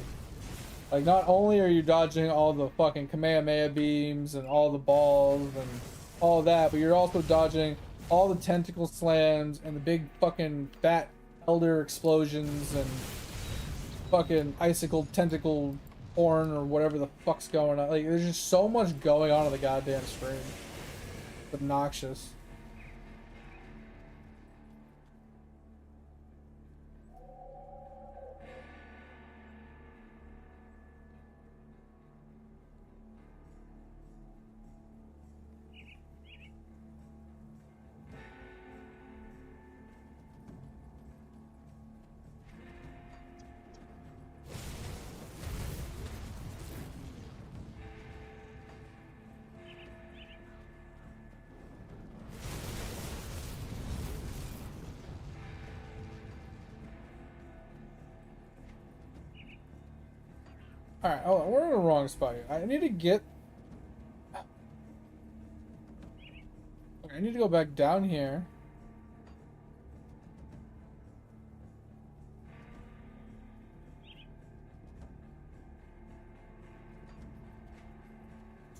Like not only are you dodging all the fucking Kamehameha beams and all the balls and all that, but you're also dodging all the tentacle slams and the big fucking fat elder explosions and fucking icicle tentacle porn or whatever the fuck's going on. Like, there's just so much going on the goddamn screen. It's obnoxious. Alright, oh, we're in the wrong spot here. I need to get... Okay, I need to go back down here.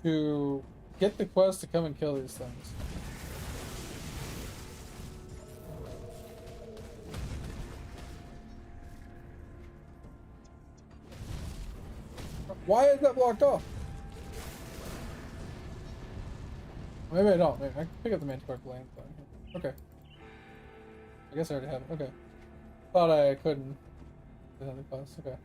To get the quest to come and kill these things. Why is that blocked off? Maybe I don't. Maybe I can pick up the Manticore Land. Okay. I guess I already have it. Okay. Thought I couldn't. Another class. Okay.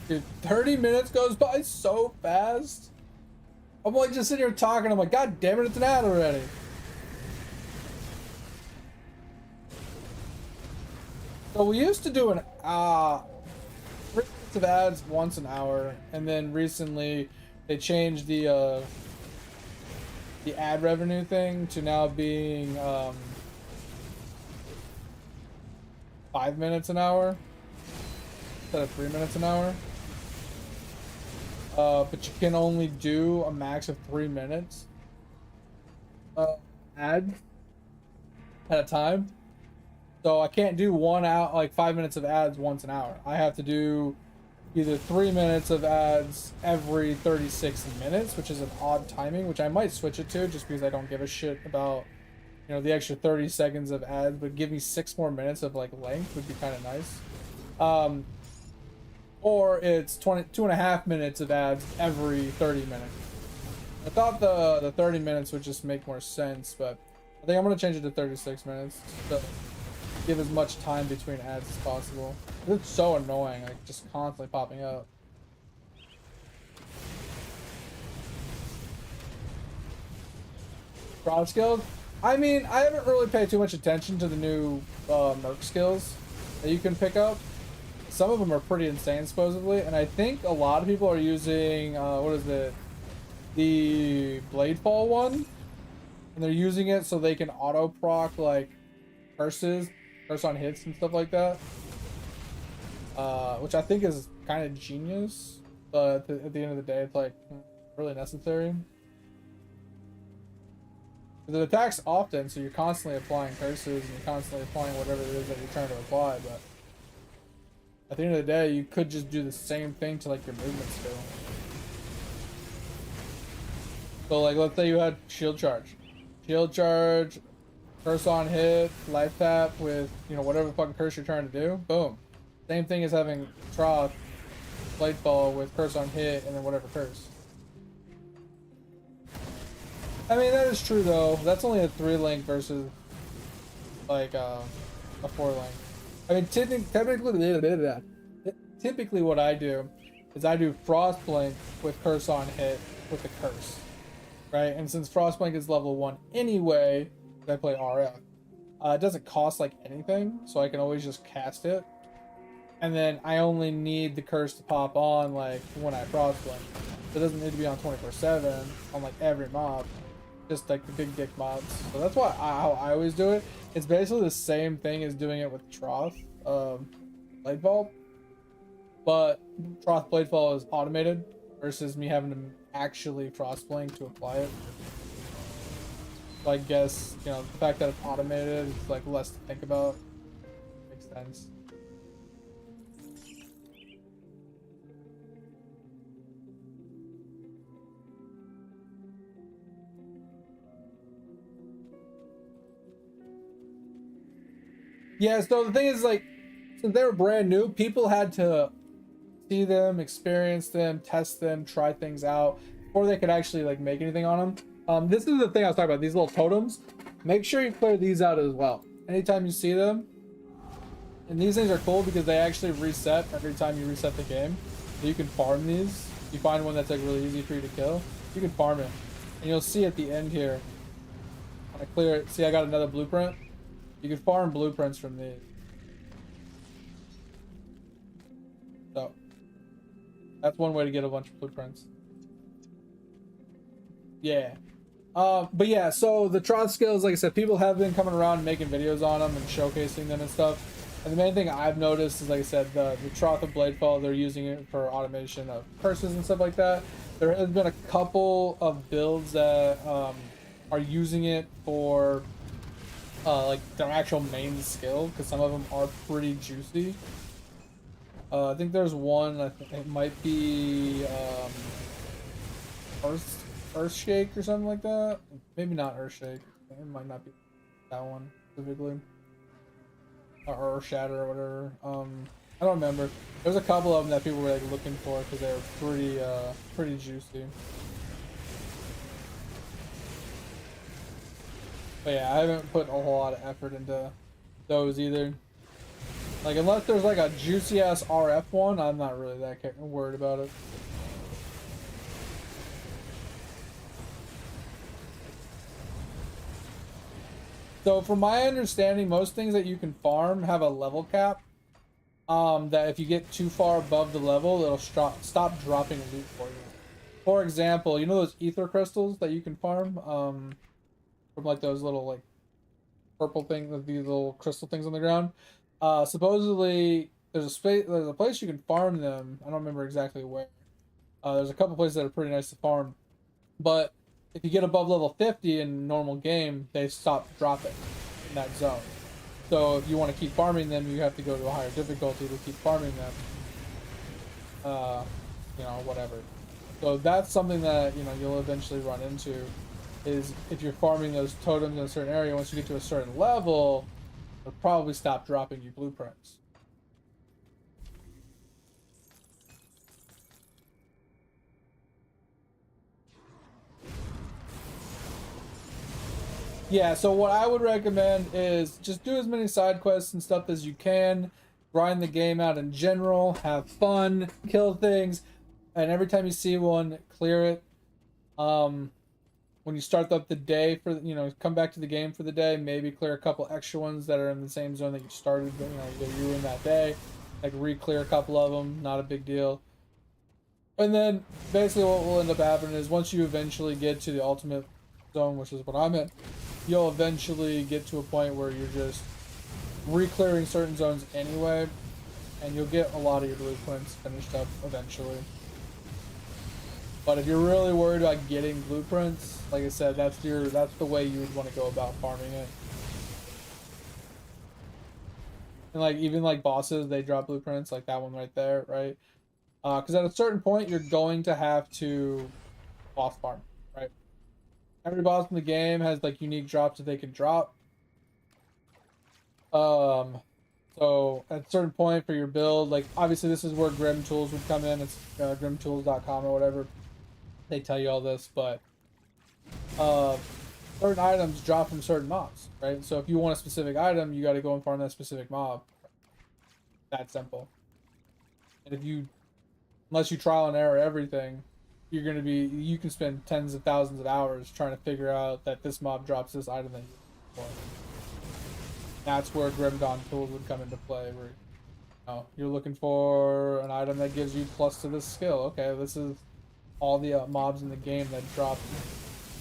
Dude, 30 minutes goes by so fast. I'm like just sitting here talking. I'm like, God damn it, it's an ad already. So we used to do an 3 minutes of ads once an hour, and then recently they changed the ad revenue thing to now being 5 minutes an hour instead of 3 minutes an hour. But you can only do a max of 3 minutes ad at a time. So I can't do 5 minutes of ads once an hour. I have to do either 3 minutes of ads every 36 minutes, which is an odd timing, which I might switch it to just because I don't give a shit about, you know, the extra 30 seconds of ads, but give me 6 more minutes of like length would be kind of nice. Or it's 2.5 minutes of ads every 30 minutes. I thought the 30 minutes would just make more sense, but I think I'm going to change it to 36 minutes to give as much time between ads as possible. It's so annoying, like just constantly popping up. Broad skills? I mean, I haven't really paid too much attention to the new merc skills that you can pick up. Some of them are pretty insane, supposedly, and I think a lot of people are using, what is it? The Bladefall one, and they're using it so they can auto-proc, like, curse on hits and stuff like that. Which I think is kind of genius, but at the end of the day, it's, like, really necessary. Because it attacks often, so you're constantly applying curses, and you're constantly applying whatever it is that you're trying to apply, but at the end of the day, you could just do the same thing to like your movement skill. So like, let's say you had shield charge, curse on hit, life tap with, you know, whatever fucking curse you're trying to do. Boom. Same thing as having Troth, Bladefall with curse on hit and then whatever curse. I mean, that is true though. That's only a 3-link versus like a 4-link. I mean, typically what I do is I do Frostblink with curse on hit with the curse, right? And since Frostblink is level 1 anyway, I play RF. It doesn't cost like anything, so I can always just cast it. And then I only need the curse to pop on like when I Frostblink. It doesn't need to be on 24/7 on like every mob, just like the big dick mobs. So that's how I always do it. It's basically the same thing as doing it with Troth Bladefall, but Troth Bladefall is automated versus me having to actually Frostblink to apply it. So I guess, you know, the fact that it's automated is like less to think about. Makes sense. Yeah, so the thing is, like, since they were brand new, people had to see them, experience them, test them, try things out before they could actually like make anything on them. This is the thing I was talking about, these little totems. Make sure you clear these out as well. Anytime you see them, and these things are cool because they actually reset every time you reset the game. So you can farm these. If you find one that's like really easy for you to kill, you can farm it. And you'll see at the end here, when I clear it, see I got another blueprint. You can farm blueprints from these. So that's one way to get a bunch of blueprints. Yeah. But yeah, so the Trot skills, like I said, people have been coming around and making videos on them and showcasing them and stuff. And the main thing I've noticed is, like I said, the Troth of Bladefall, they're using it for automation of curses and stuff like that. There has been a couple of builds that are using it for like their actual main skill, because some of them are pretty juicy. I think there's one, I think it might be Earthshake or something like that. Maybe not Earthshake. It might not be that one specifically. Or Shatter or whatever. I don't remember. There's a couple of them that people were like looking for because they were pretty juicy. But yeah, I haven't put a whole lot of effort into those either. Like, unless there's like a juicy ass RF one, I'm not really that worried about it. So from my understanding, most things that you can farm have a level cap. That if you get too far above the level, it'll stop dropping loot for you. For example, you know those ether crystals that you can farm? From like those little like purple things, these little crystal things on the ground. Supposedly there's a place you can farm them. I don't remember exactly where. There's a couple places that are pretty nice to farm, but if you get above level 50 in normal game, they stop dropping in that zone. So if you want to keep farming them, you have to go to a higher difficulty to keep farming them. You know, whatever. So that's something that, you know, you'll eventually run into, is if you're farming those totems in a certain area, once you get to a certain level, it'll probably stop dropping you blueprints. Yeah, so what I would recommend is just do as many side quests and stuff as you can, grind the game out in general, have fun, kill things, and every time you see one, clear it. When you start up the day for, you know, come back to the game for the day, maybe clear a couple extra ones that are in the same zone that you started, you know, that you were in that day. Like re-clear a couple of them, not a big deal. And then basically what will end up happening is once you eventually get to the ultimate zone, which is what I'm in, you'll eventually get to a point where you're just re-clearing certain zones anyway, and you'll get a lot of your blueprints finished up eventually. But if you're really worried about getting blueprints, like I said, that's the way you would want to go about farming it. And like even like bosses, they drop blueprints, like that one right there, right? Because at a certain point, you're going to have to boss farm, right? Every boss in the game has like unique drops that they can drop. So at a certain point for your build, like obviously this is where Grim Tools would come in. It's grimtools.com or whatever. They tell you all this, but certain items drop from certain mobs, right? So if you want a specific item, you got to go and farm that specific mob. That simple. And if you, unless you trial and error everything, you're going to be, you can spend tens of thousands of hours trying to figure out that this mob drops this item that you want. That's where Grim Dawn Tools would come into play, where, you know, you're looking for an item that gives you plus to this skill. Okay, this is all the mobs in the game that drop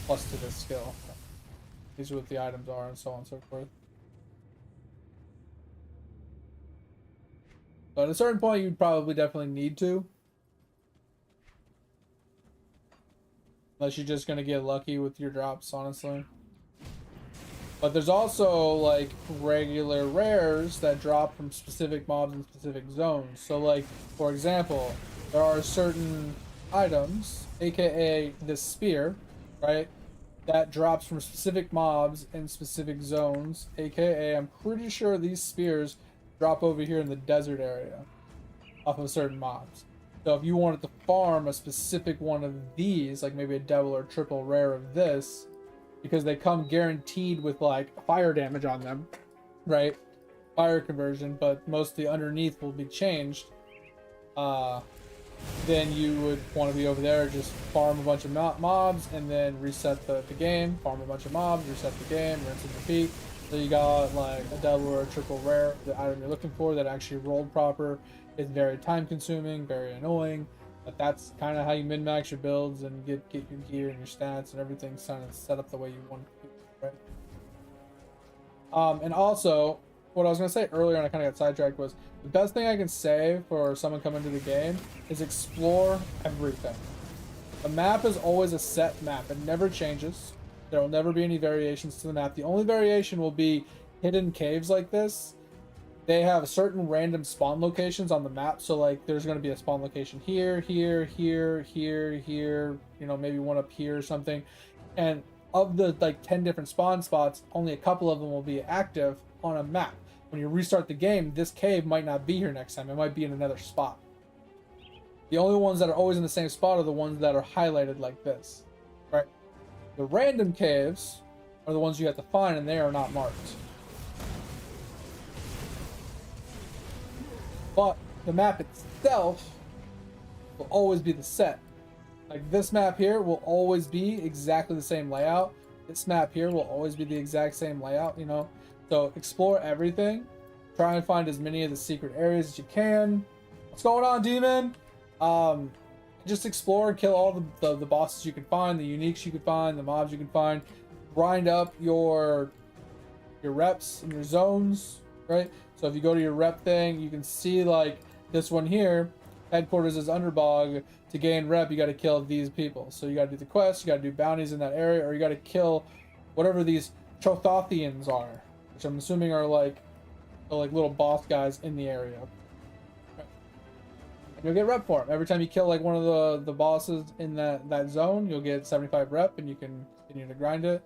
plus to this skill. These are what the items are, and so on and so forth. But at a certain point, you'd probably definitely need to. Unless you're just going to get lucky with your drops, honestly. But there's also like regular rares that drop from specific mobs in specific zones. So like, for example, there are certain items, aka this spear, right, that drops from specific mobs in specific zones, aka I'm pretty sure these spears drop over here in the desert area off of certain mobs. So if you wanted to farm a specific one of these, like maybe a double or triple rare of this, because they come guaranteed with like fire damage on them, right? Fire conversion, but mostly underneath will be changed. Then you would want to be over there, just farm a bunch of mobs, and then reset the game, farm a bunch of mobs, reset the game, rinse and repeat. So you got like a double or a triple rare, the item you're looking for that actually rolled proper. It's very time consuming, very annoying, but that's kind of how you min-max your builds and get your gear and your stats and everything kind of set up the way you want it to be, right? And also, what I was going to say earlier, and I kind of got sidetracked, was the best thing I can say for someone coming to the game is explore everything. The map is always a set map. It never changes. There will never be any variations to the map. The only variation will be hidden caves like this. They have certain random spawn locations on the map. So like there's going to be a spawn location here, here, here, here, here, you know, maybe one up here or something. And of the like 10 different spawn spots, only a couple of them will be active on a map. When you restart the game, this cave might not be here next time. It might be in another spot. The only ones that are always in the same spot are the ones that are highlighted like this, right? The random caves are the ones you have to find, and they are not marked. But the map itself will always be the set. Like this map here will always be exactly the same layout. This map here will always be the exact same layout, you know? So explore everything. Try and find as many of the secret areas as you can. What's going on, demon? Just explore and kill all the bosses you can find, the uniques you can find, the mobs you can find. Grind up your reps and your zones, right? So if you go to your rep thing, you can see like this one here, headquarters is Underbog. To gain rep, you got to kill these people. So you got to do the quests, you got to do bounties in that area, or you got to kill whatever these Chothothians are, which I'm assuming are like little boss guys in the area. And you'll get rep for them. Every time you kill like one of the bosses in that zone, you'll get 75 rep, and you can continue to grind it.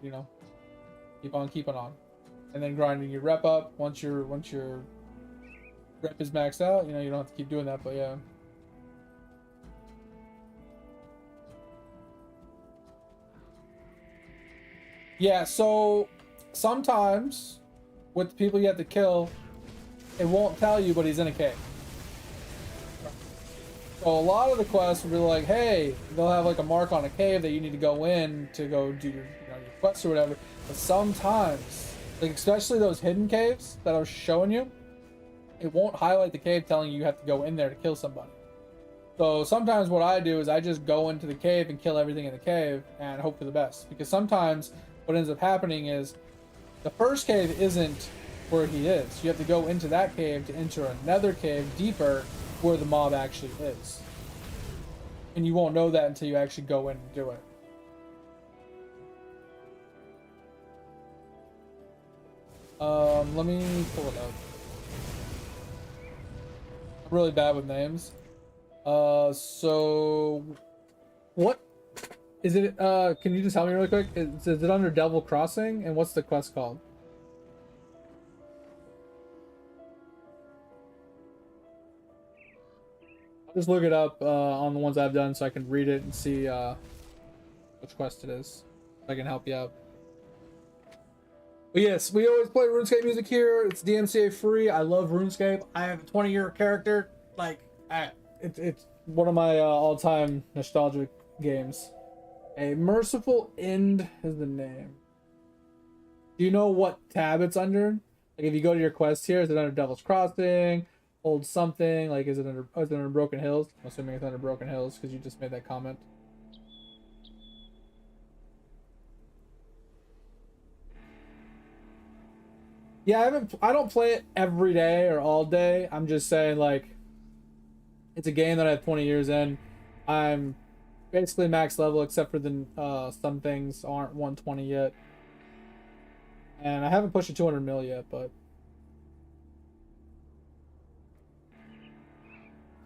You know, keep on keeping on. And then grinding your rep up once your rep is maxed out. You know, you don't have to keep doing that, but yeah. Yeah, so sometimes with the people you have to kill, it won't tell you, but he's in a cave. So a lot of the quests will be like, hey, they'll have like a mark on a cave that you need to go in to go do your quests or whatever. But sometimes, like especially those hidden caves that I was showing you, it won't highlight the cave telling you have to go in there to kill somebody. So sometimes what I do is I just go into the cave and kill everything in the cave and hope for the best. Because sometimes what ends up happening is the first cave isn't where he is. You have to go into that cave to enter another cave deeper where the mob actually is. And you won't know that until you actually go in and do it. Let me pull it up. I'm really bad with names. So what is it? Can you just tell me really quick? Is it under Devil Crossing? And what's the quest called? I'll just look it up on the ones I've done so I can read it and see which quest it is. If I can help you out. But yes, we always play RuneScape music here. It's DMCA free. I love RuneScape. I have a 20-year character. Like, it's one of my all-time nostalgic games. A Merciful End is the name. Do you know what tab it's under? Like, if you go to your quest here, is it under Devil's Crossing? Old something? Like, is it under Broken Hills? I'm assuming it's under Broken Hills because you just made that comment. Yeah, I don't play it every day or all day. I'm just saying, like, it's a game that I have 20 years in. I'm basically max level except for the some things aren't 120 yet. And I haven't pushed the 200 mil yet, but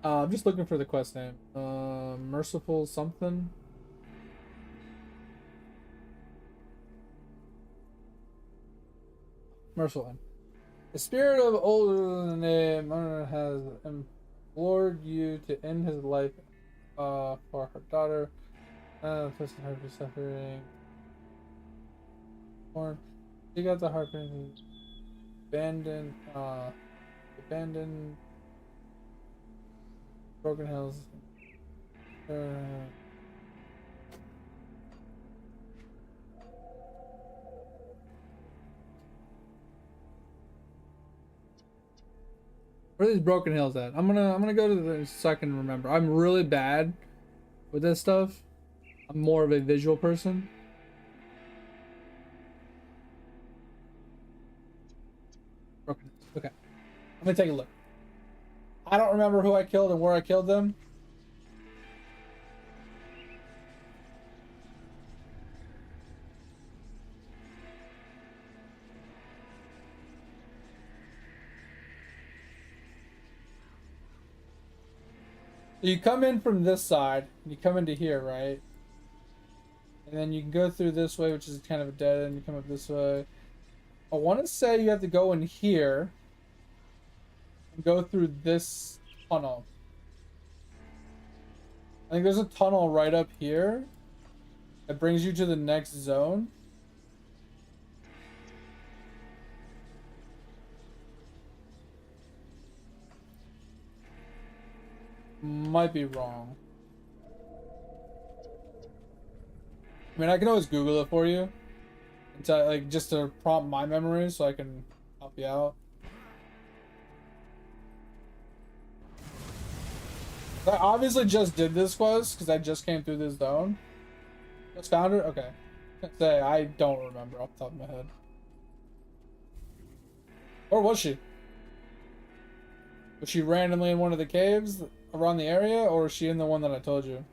I'm just looking for the quest name. Merciful something. Merciful End. The spirit of older name has implored you to end his life for her daughter. Person her suffering. Born. She got the heart abandoned. Abandoned. Broken Hills. Where are these Broken Hills at? I'm gonna go to the so I can remember. I'm really bad with this stuff. I'm more of a visual person. Broken Hills. Okay. I'm gonna take a look. I don't remember who I killed and where I killed them. So you come in from this side, you come into here, right? And then you can go through this way, which is kind of a dead end. You come up this way. I want to say you have to go in here and go through this tunnel. I think there's a tunnel right up here that brings you to the next zone. Might be wrong. I mean, I can always Google it for you. To, like, just to prompt my memory so I can help you out. I obviously just did this quest because I just came through this zone. Just found her? Okay. Say, I don't remember off the top of my head. Or was she? Was she randomly in one of the caves around the area, or is she in the one that I told you?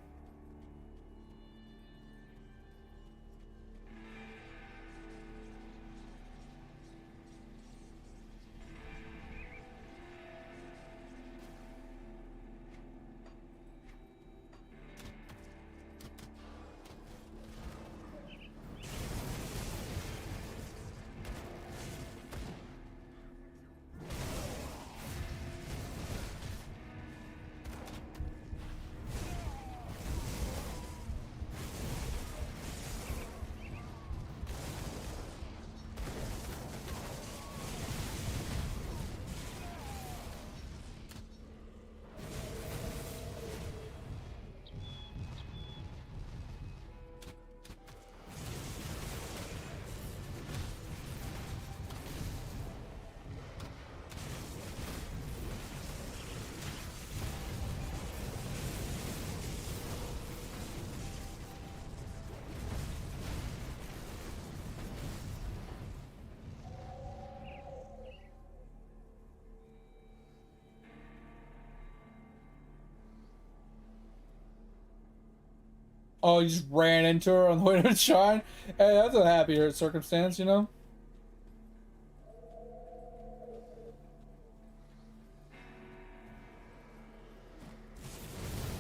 Oh, you just ran into her on the way to the shrine? Hey, that's a happier circumstance, you know?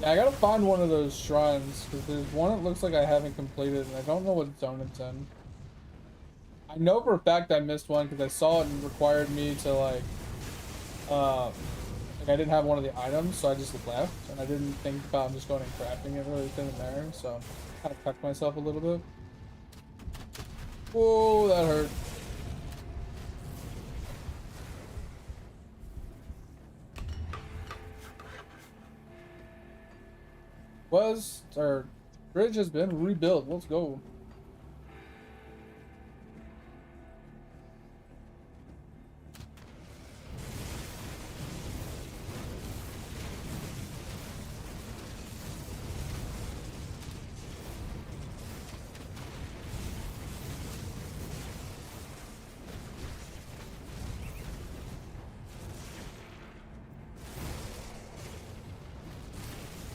Yeah, I gotta find one of those shrines, because there's one that looks like I haven't completed, and I don't know what zone it's in. I know for a fact I missed one, because I saw it and required me to, like, I didn't have one of the items, so I just left, and I didn't think about just going and crafting it really then and there, so I kind of cucked myself a little bit. Whoa, that hurt. Our bridge has been rebuilt. Let's go.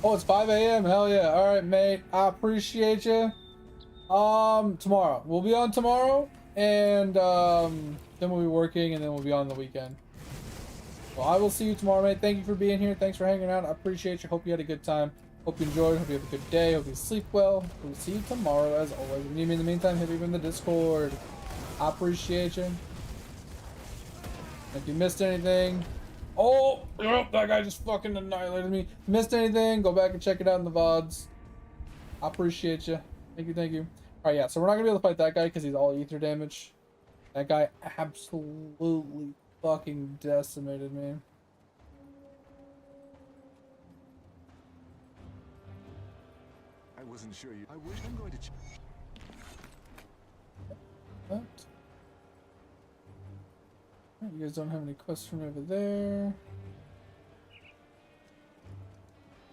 Oh, it's 5 a.m. Hell yeah. All right, mate. I appreciate you. Tomorrow. We'll be on tomorrow. and then we'll be working, and then we'll be on the weekend. Well, I will see you tomorrow, mate. Thank you for being here. Thanks for hanging out. I appreciate you. Hope you had a good time. Hope you enjoyed. Hope you have a good day. Hope you sleep well. We'll see you tomorrow, as always. If you need me in the meantime, hit me in the Discord. I appreciate you. If you missed anything, oh, that guy just fucking annihilated me. If you missed anything, go back and check it out in the VODs. I appreciate you. Thank you, thank you. All right, yeah, so we're not going to be able to fight that guy because he's all ether damage. That guy absolutely fucking decimated me. I wasn't sure you. I wish I'm going to. What? You guys don't have any quests from over there.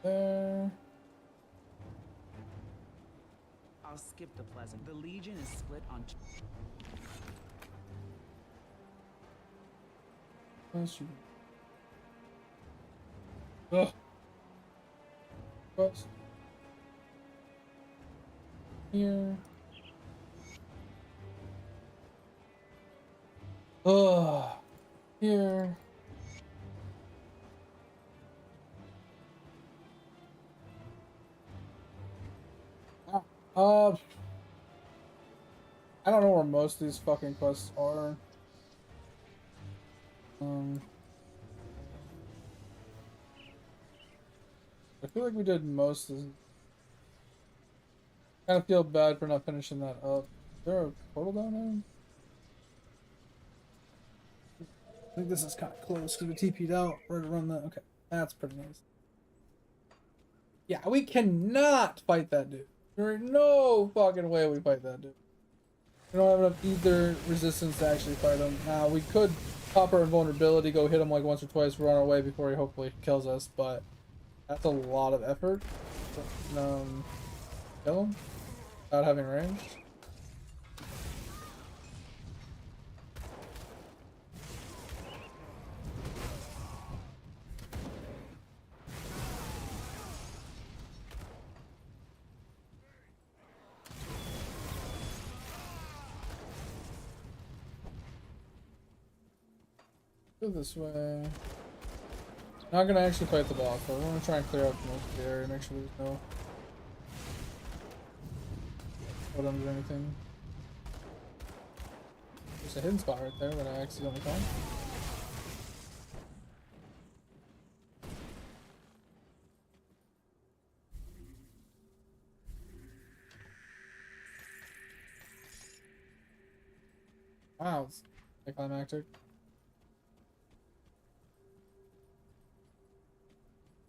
There. I'll skip the pleasant. The Legion is split on. Ugh. Quest. Here. Ugh. Here. I don't know where most of these fucking quests are. I feel like we did most of this. Kind of feel bad for not finishing that up. Is there a portal down there? I think this is kind of close because we TP'd out right around that. Okay, that's pretty nice. Yeah, we cannot fight that dude. There ain't no fucking way we fight that dude. We don't have enough ether resistance to actually fight him. Now, we could pop our invulnerability, go hit him like once or twice, run away before he hopefully kills us, but that's a lot of effort. Kill him without having range. Go this way. Not gonna actually fight the boss, but we're gonna try and clear out most of the area, make sure there's no items or anything. There's a hidden spot right there that I accidentally found. Wow, it's anticlimactic.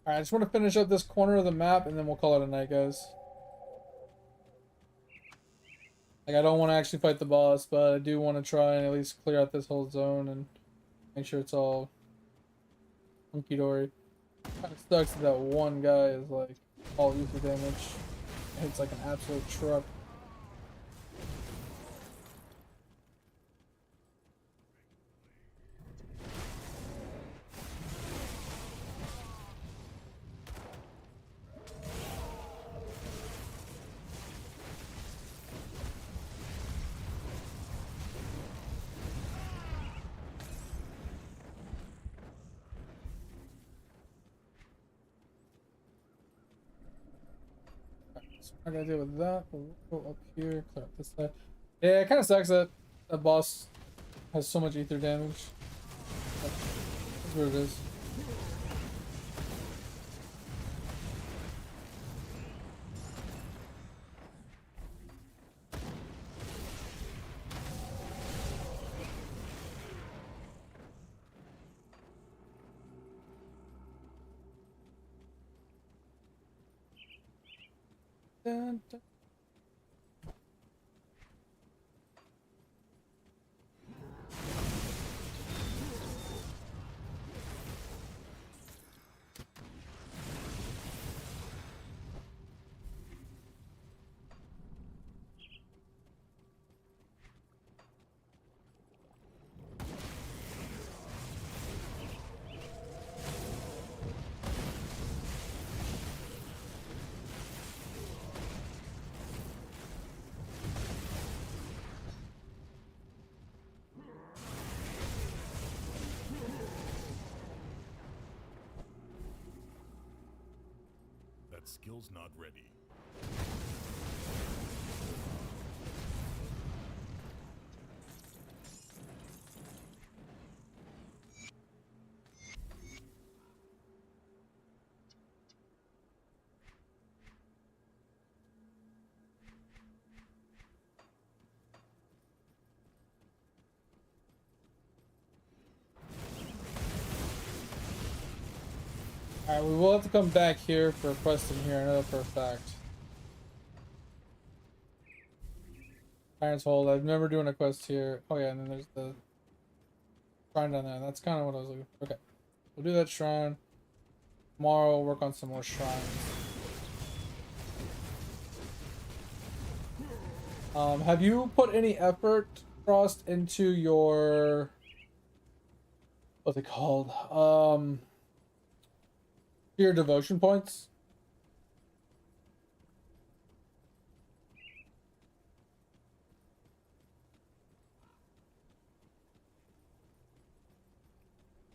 Alright, I just want to finish up this corner of the map and then we'll call it a night, guys. Like, I don't want to actually fight the boss, but I do want to try and at least clear out this whole zone and make sure it's all hunky-dory. Kind of sucks that that one guy is like all ether damage. It's like an absolute truck. I gotta deal with that. We'll go up here, clear up this side. Yeah, it kind of sucks that a boss has so much ether damage. That's what it is. Dun, dun. Got skills not ready. Alright, we will have to come back here for a quest in here, I know that for a fact. Iron's Hold, I remember doing a quest here. Oh yeah, and then there's the shrine down there. That's kind of what I was looking for. Okay, we'll do that shrine. Tomorrow we'll work on some more shrines. Have you put any effort, Frost, into your... what's it called? Your devotion points?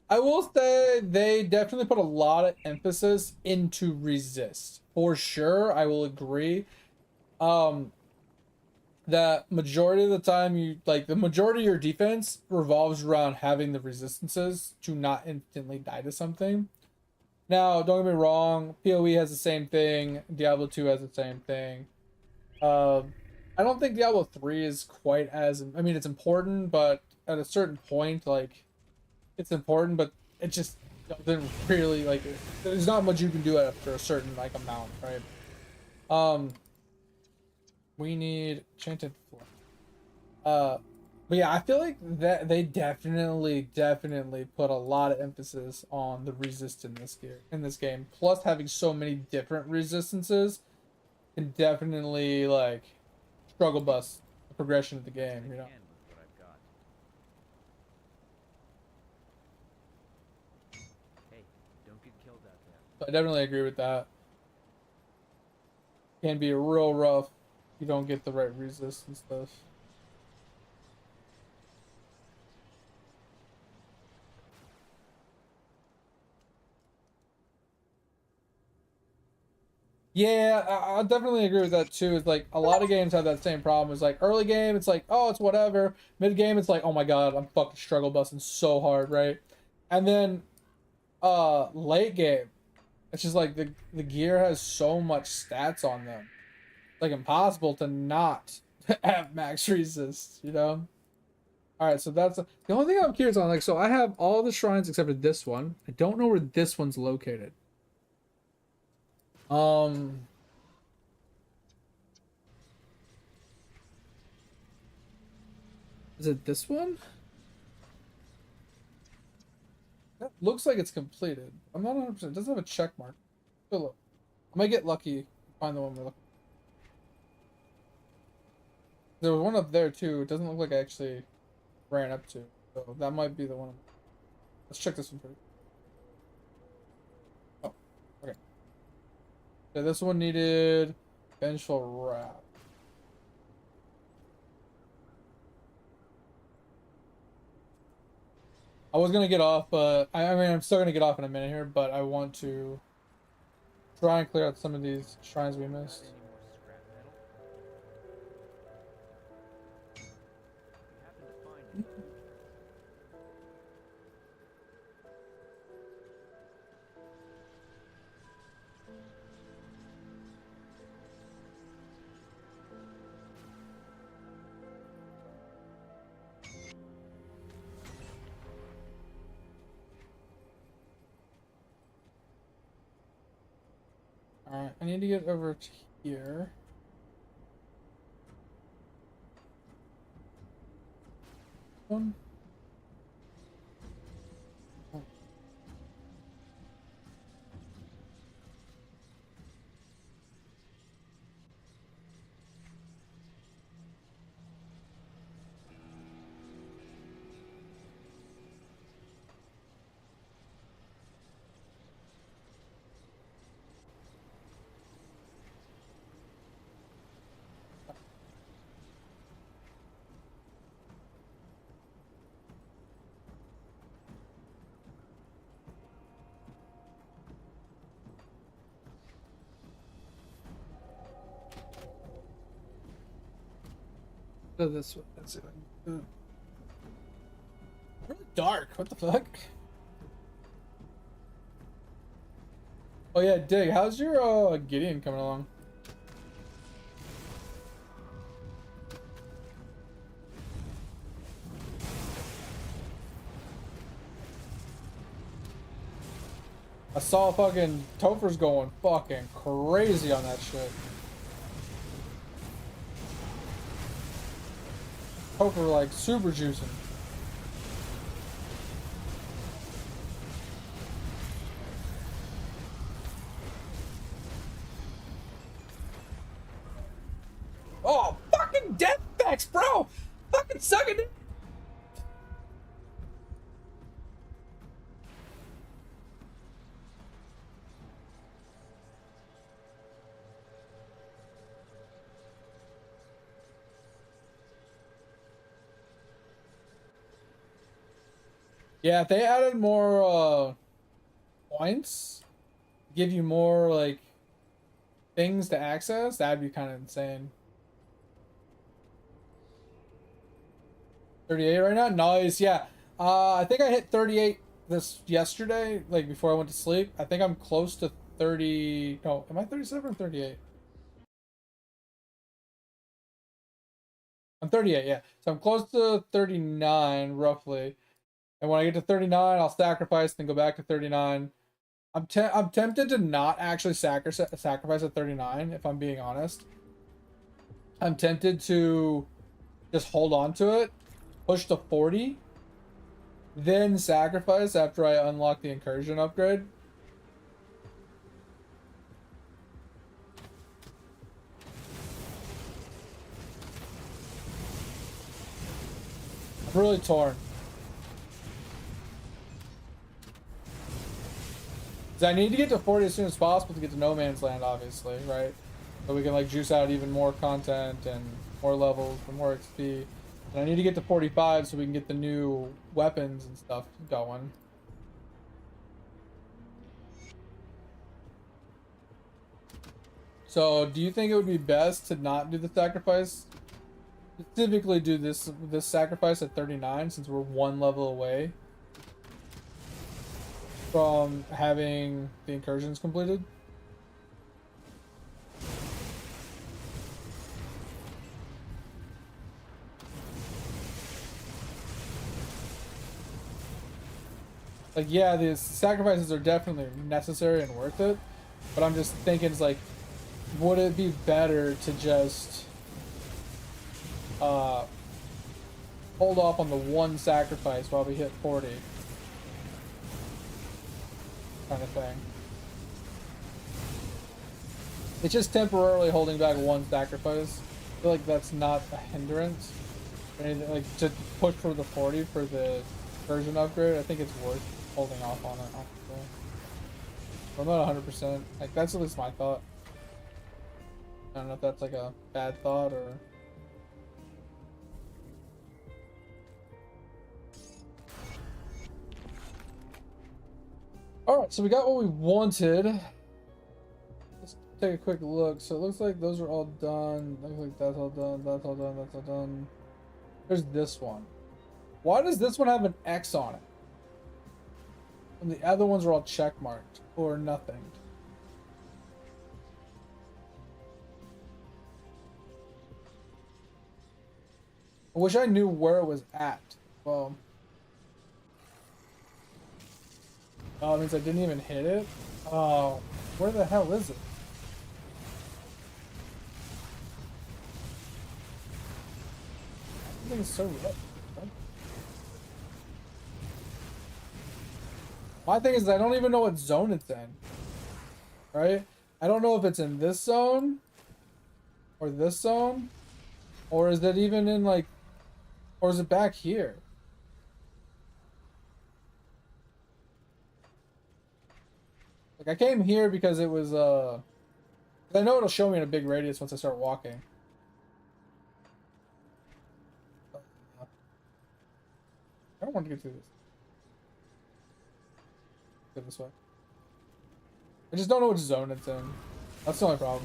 I will say they definitely put a lot of emphasis into resist. For sure, I will agree. That majority of the time the majority of your defense revolves around having the resistances to not instantly die to something. Now, don't get me wrong, PoE has the same thing, Diablo 2 has the same thing. I don't think Diablo 3 is quite as, I mean, it's important, but at a certain point, like, it's important, but it just doesn't really, like, there's not much you can do after a certain, like, amount, right? We need Enchanted Flame. But yeah, I feel like that they definitely put a lot of emphasis on the resist in this game. Plus, having so many different resistances can definitely like struggle bus the progression of the game. You know. Can with what I've got. Hey, don't get killed out there. So I definitely agree with that. Can be real rough if you don't get the right resist and stuff. Yeah, I definitely agree with that too. It's like a lot of games have that same problem. It's like early game, it's like, oh, it's whatever. Mid game, it's like, oh my god, I'm fucking struggle busting so hard, right? And then late game, it's just like the gear has so much stats on them. It's like impossible to not have max resist, you know? Alright, so that's the only thing I'm curious on. Like, so I have all the shrines except for this one. I don't know where this one's located. Is it this one? That looks like it's completed. I'm not 100%. It doesn't have a check mark. Go look. I might get lucky. Find the one we're looking. There was one up there too. It doesn't look like I actually ran up to. So that might be the one. Let's check this one first. Oh, okay. Yeah, this one needed Vengeful Wrath. I was gonna get off, but I mean, I'm still gonna get off in a minute here, but I want to try and clear out some of these shrines we missed. Any more scrap metal? We happen to find any blueprints. Alright, I need to get over to here. One. Oh. Go this way. Let's see. Really dark. What the fuck? Oh yeah, Dig. How's your Gideon coming along? I saw fucking Topher's going fucking crazy on that shit. Topher like super juicing. Oh, fucking death packs, bro! Fucking sucking it. Yeah, if they added more points, give you more like things to access, that'd be kind of insane. 38 right now? Nice, yeah. I think I hit 38 this yesterday, like before I went to sleep. I think I'm close to 30. No, am I 37 or 38? I'm 38, yeah. So I'm close to 39 roughly. And when I get to 39, I'll sacrifice, then go back to 39. I'm tempted to not actually sacrifice at 39, if I'm being honest. I'm tempted to just hold on to it, push to 40, then sacrifice after I unlock the incursion upgrade. I'm really torn. 'Cause I need to get to 40 as soon as possible to get to No Man's Land, obviously, right? So we can like juice out even more content and more levels and more XP. And I need to get to 45 so we can get the new weapons and stuff going. So do you think it would be best to not do the sacrifice? Specifically do this sacrifice at 39 since we're one level away from having the incursions completed? Like, yeah, the sacrifices are definitely necessary and worth it, but I'm just thinking, it's like, would it be better to just hold off on the one sacrifice while we hit 40? Kind of thing. It's just temporarily holding back one sacrifice. I feel like that's not a hindrance. Anything, like to push for the 40 for the version upgrade, I think it's worth holding off on it. Honestly. I'm not 100%. Like that's at least my thought. I don't know if that's like a bad thought or. Alright, so we got what we wanted. Let's take a quick look. So it looks like those are all done. Looks like that's all done, that's all done, that's all done. There's this one. Why does this one have an X on it? And the other ones are all check marked or nothing. I wish I knew where it was at. Well. Oh, it means I didn't even hit it? Oh, where the hell is it? Everything's so red. My thing is I don't even know what zone it's in. Right? I don't know if it's in this zone or this zone, or is it even in like, or is it back here? Like I came here because it was I know it'll show me in a big radius once I start walking. I don't want to get through this. Go this way. I just don't know which zone it's in. That's the only problem.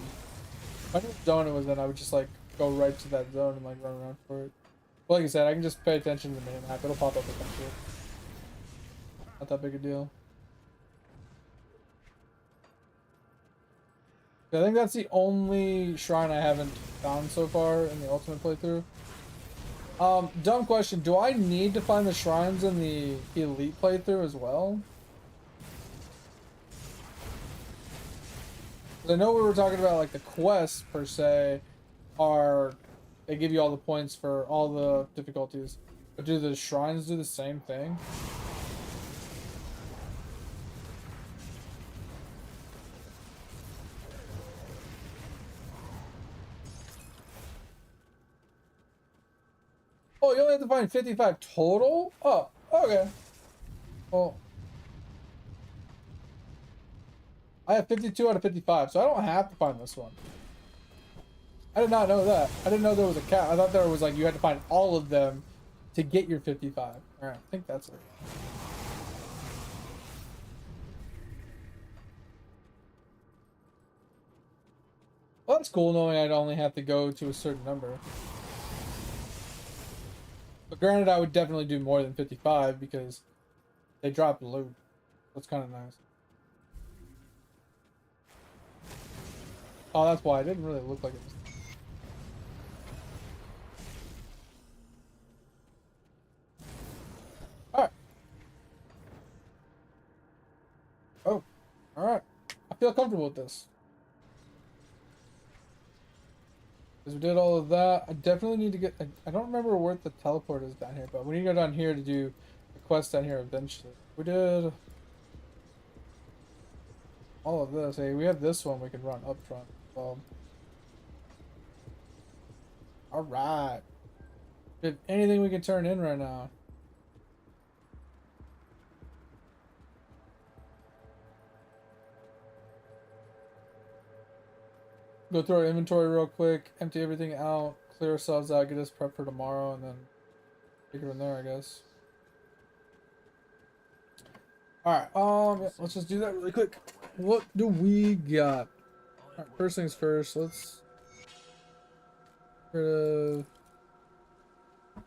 If I knew what zone it was in, I would just like go right to that zone and like run around for it. But like I said, I can just pay attention to the minimap. It'll pop up if I'm sure. Not that big a deal. I think that's the only shrine I haven't found so far in the ultimate playthrough. Dumb question. Do I need to find the shrines in the elite playthrough as well? I know we were talking about like the quests per se are, they give you all the points for all the difficulties, but do the shrines do the same thing? Oh, you only have to find 55 total? Oh, okay. Well, I have 52 out of 55, so I don't have to find this one. I did not know that. I didn't know there was a cap. I thought there was like you had to find all of them to get your 55. Alright, I think that's it. Well, that's cool knowing I'd only have to go to a certain number. But granted, I would definitely do more than 55 because they drop loot. That's kind of nice. Oh, that's why. It didn't really look like it was. Alright. Oh, alright. I feel comfortable with this. Because we did all of that. I definitely need to get... I don't remember where the teleport is down here, but we need to go down here to do the quest down here eventually. We did all of this. Hey, we have this one we can run up front. Alright. If anything we can turn in right now. Go through our inventory real quick, empty everything out, clear ourselves out, get us prepped for tomorrow, and then take it from there, I guess. Alright, yeah, let's just do that really quick. What do we got? Alright, first things first, let's get rid of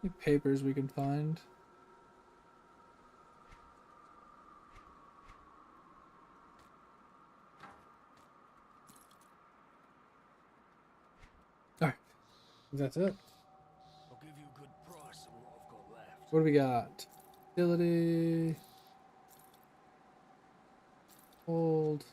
any papers we can find. Alright, that's it. I'll give you a good price on what I've got left. What do we got? Utility. Hold.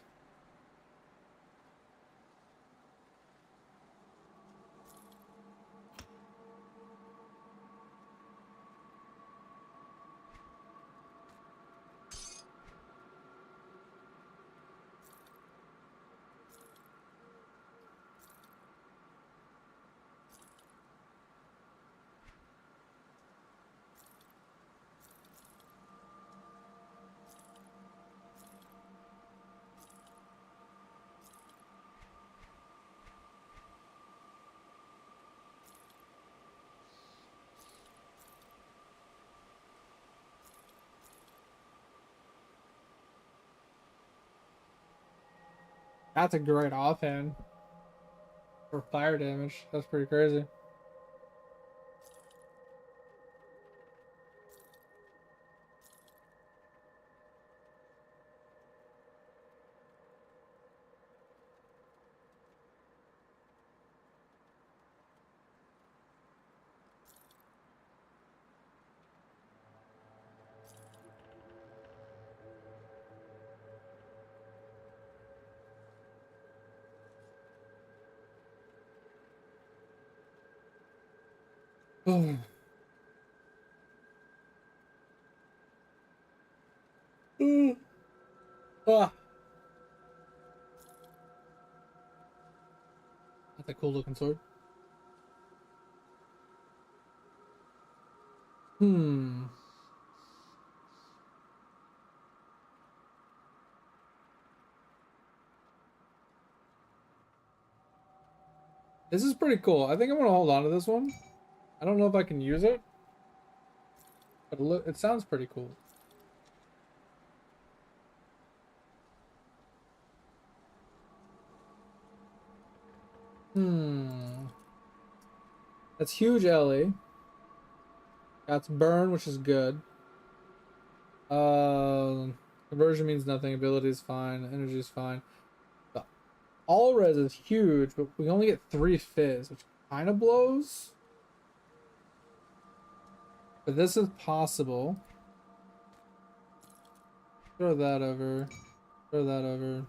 That's a great offhand for fire damage. That's pretty crazy. Oh. Ah. That's a cool looking sword. Hmm. This is pretty cool. I think I'm gonna hold on to this one. I don't know if I can use it, but it sounds pretty cool. Hmm. That's huge Ellie. Got burn, which is good. Conversion means nothing. Ability is fine. Energy is fine. The all res is huge, but we only get 3 fizz, which kind of blows. But this is possible. Throw that over. Throw that over.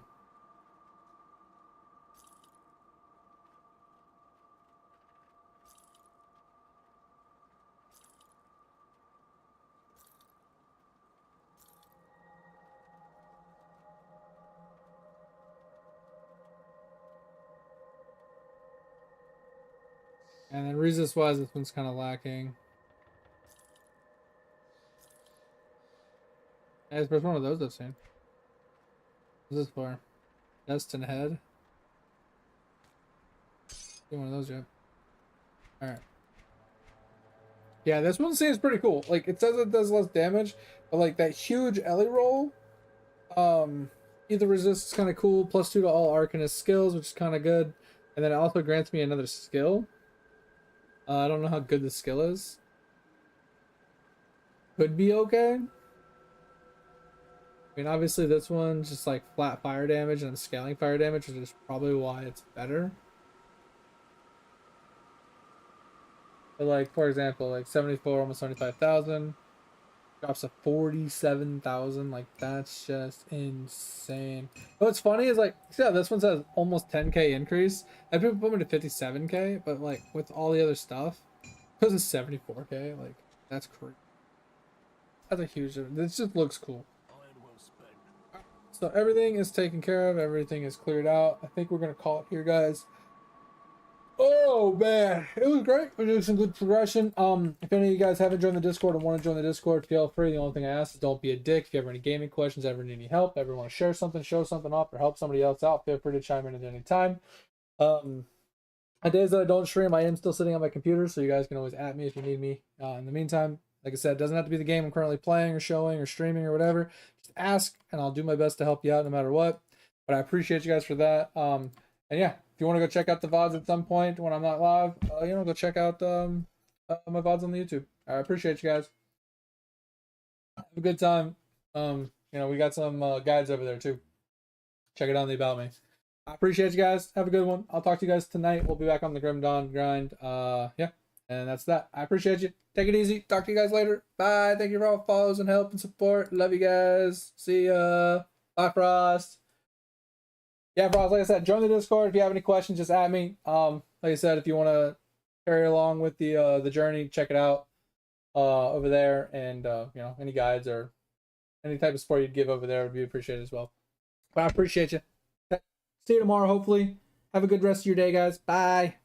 And then resist wise, this one's kind of lacking. Hey, it's the first one of those I've seen. What's this for? Destin head. Get one of those yet. Alright. Yeah, this one seems pretty cool. Like, it says it does less damage, but like that huge Ellie roll, either resist is kind of cool, +2 to all Arcanist skills, which is kind of good. And then it also grants me another skill. I don't know how good the skill is. Could be okay. I mean, obviously this one's just like flat fire damage and scaling fire damage, which is probably why it's better. But like, for example, like 74, almost 75,000. Drops to 47,000. Like, that's just insane. What's funny is like, yeah, this one says almost 10k increase. I people put me to 57k, but like with all the other stuff, because it's 74k, like that's crazy. That's a huge difference. This just looks cool. So everything is taken care of. Everything is cleared out. I think we're gonna call it here, guys. Oh man, it was great. We're doing some good progression. If any of you guys haven't joined the Discord and want to join the Discord, feel free. The only thing I ask is don't be a dick. If you have any gaming questions, ever need any help, ever want to share something, show something off, or help somebody else out, feel free to chime in at any time. On days that I don't stream, I am still sitting on my computer, so you guys can always at me if you need me. In the meantime, like I said, it doesn't have to be the game I'm currently playing or showing or streaming or whatever. Just ask, and I'll do my best to help you out no matter what. But I appreciate you guys for that. And yeah, if you want to go check out the VODs at some point when I'm not live, go check out my VODs on the YouTube. I appreciate you guys. Have a good time. We got some guides over there too. Check it out on the About Me. I appreciate you guys. Have a good one. I'll talk to you guys tonight. We'll be back on the Grim Dawn grind. Yeah, and that's that. I appreciate you. Take it easy. Talk to you guys later. Bye. Thank you for all the follows and help and support. Love you guys. See ya. Bye, Frost. Yeah, Frost, like I said, join the Discord. If you have any questions, just add me. Like I said, if you want to carry along with the journey, check it out over there. And, any guides or any type of support you'd give over there would be appreciated as well. But I appreciate you. See you tomorrow, hopefully. Have a good rest of your day, guys. Bye.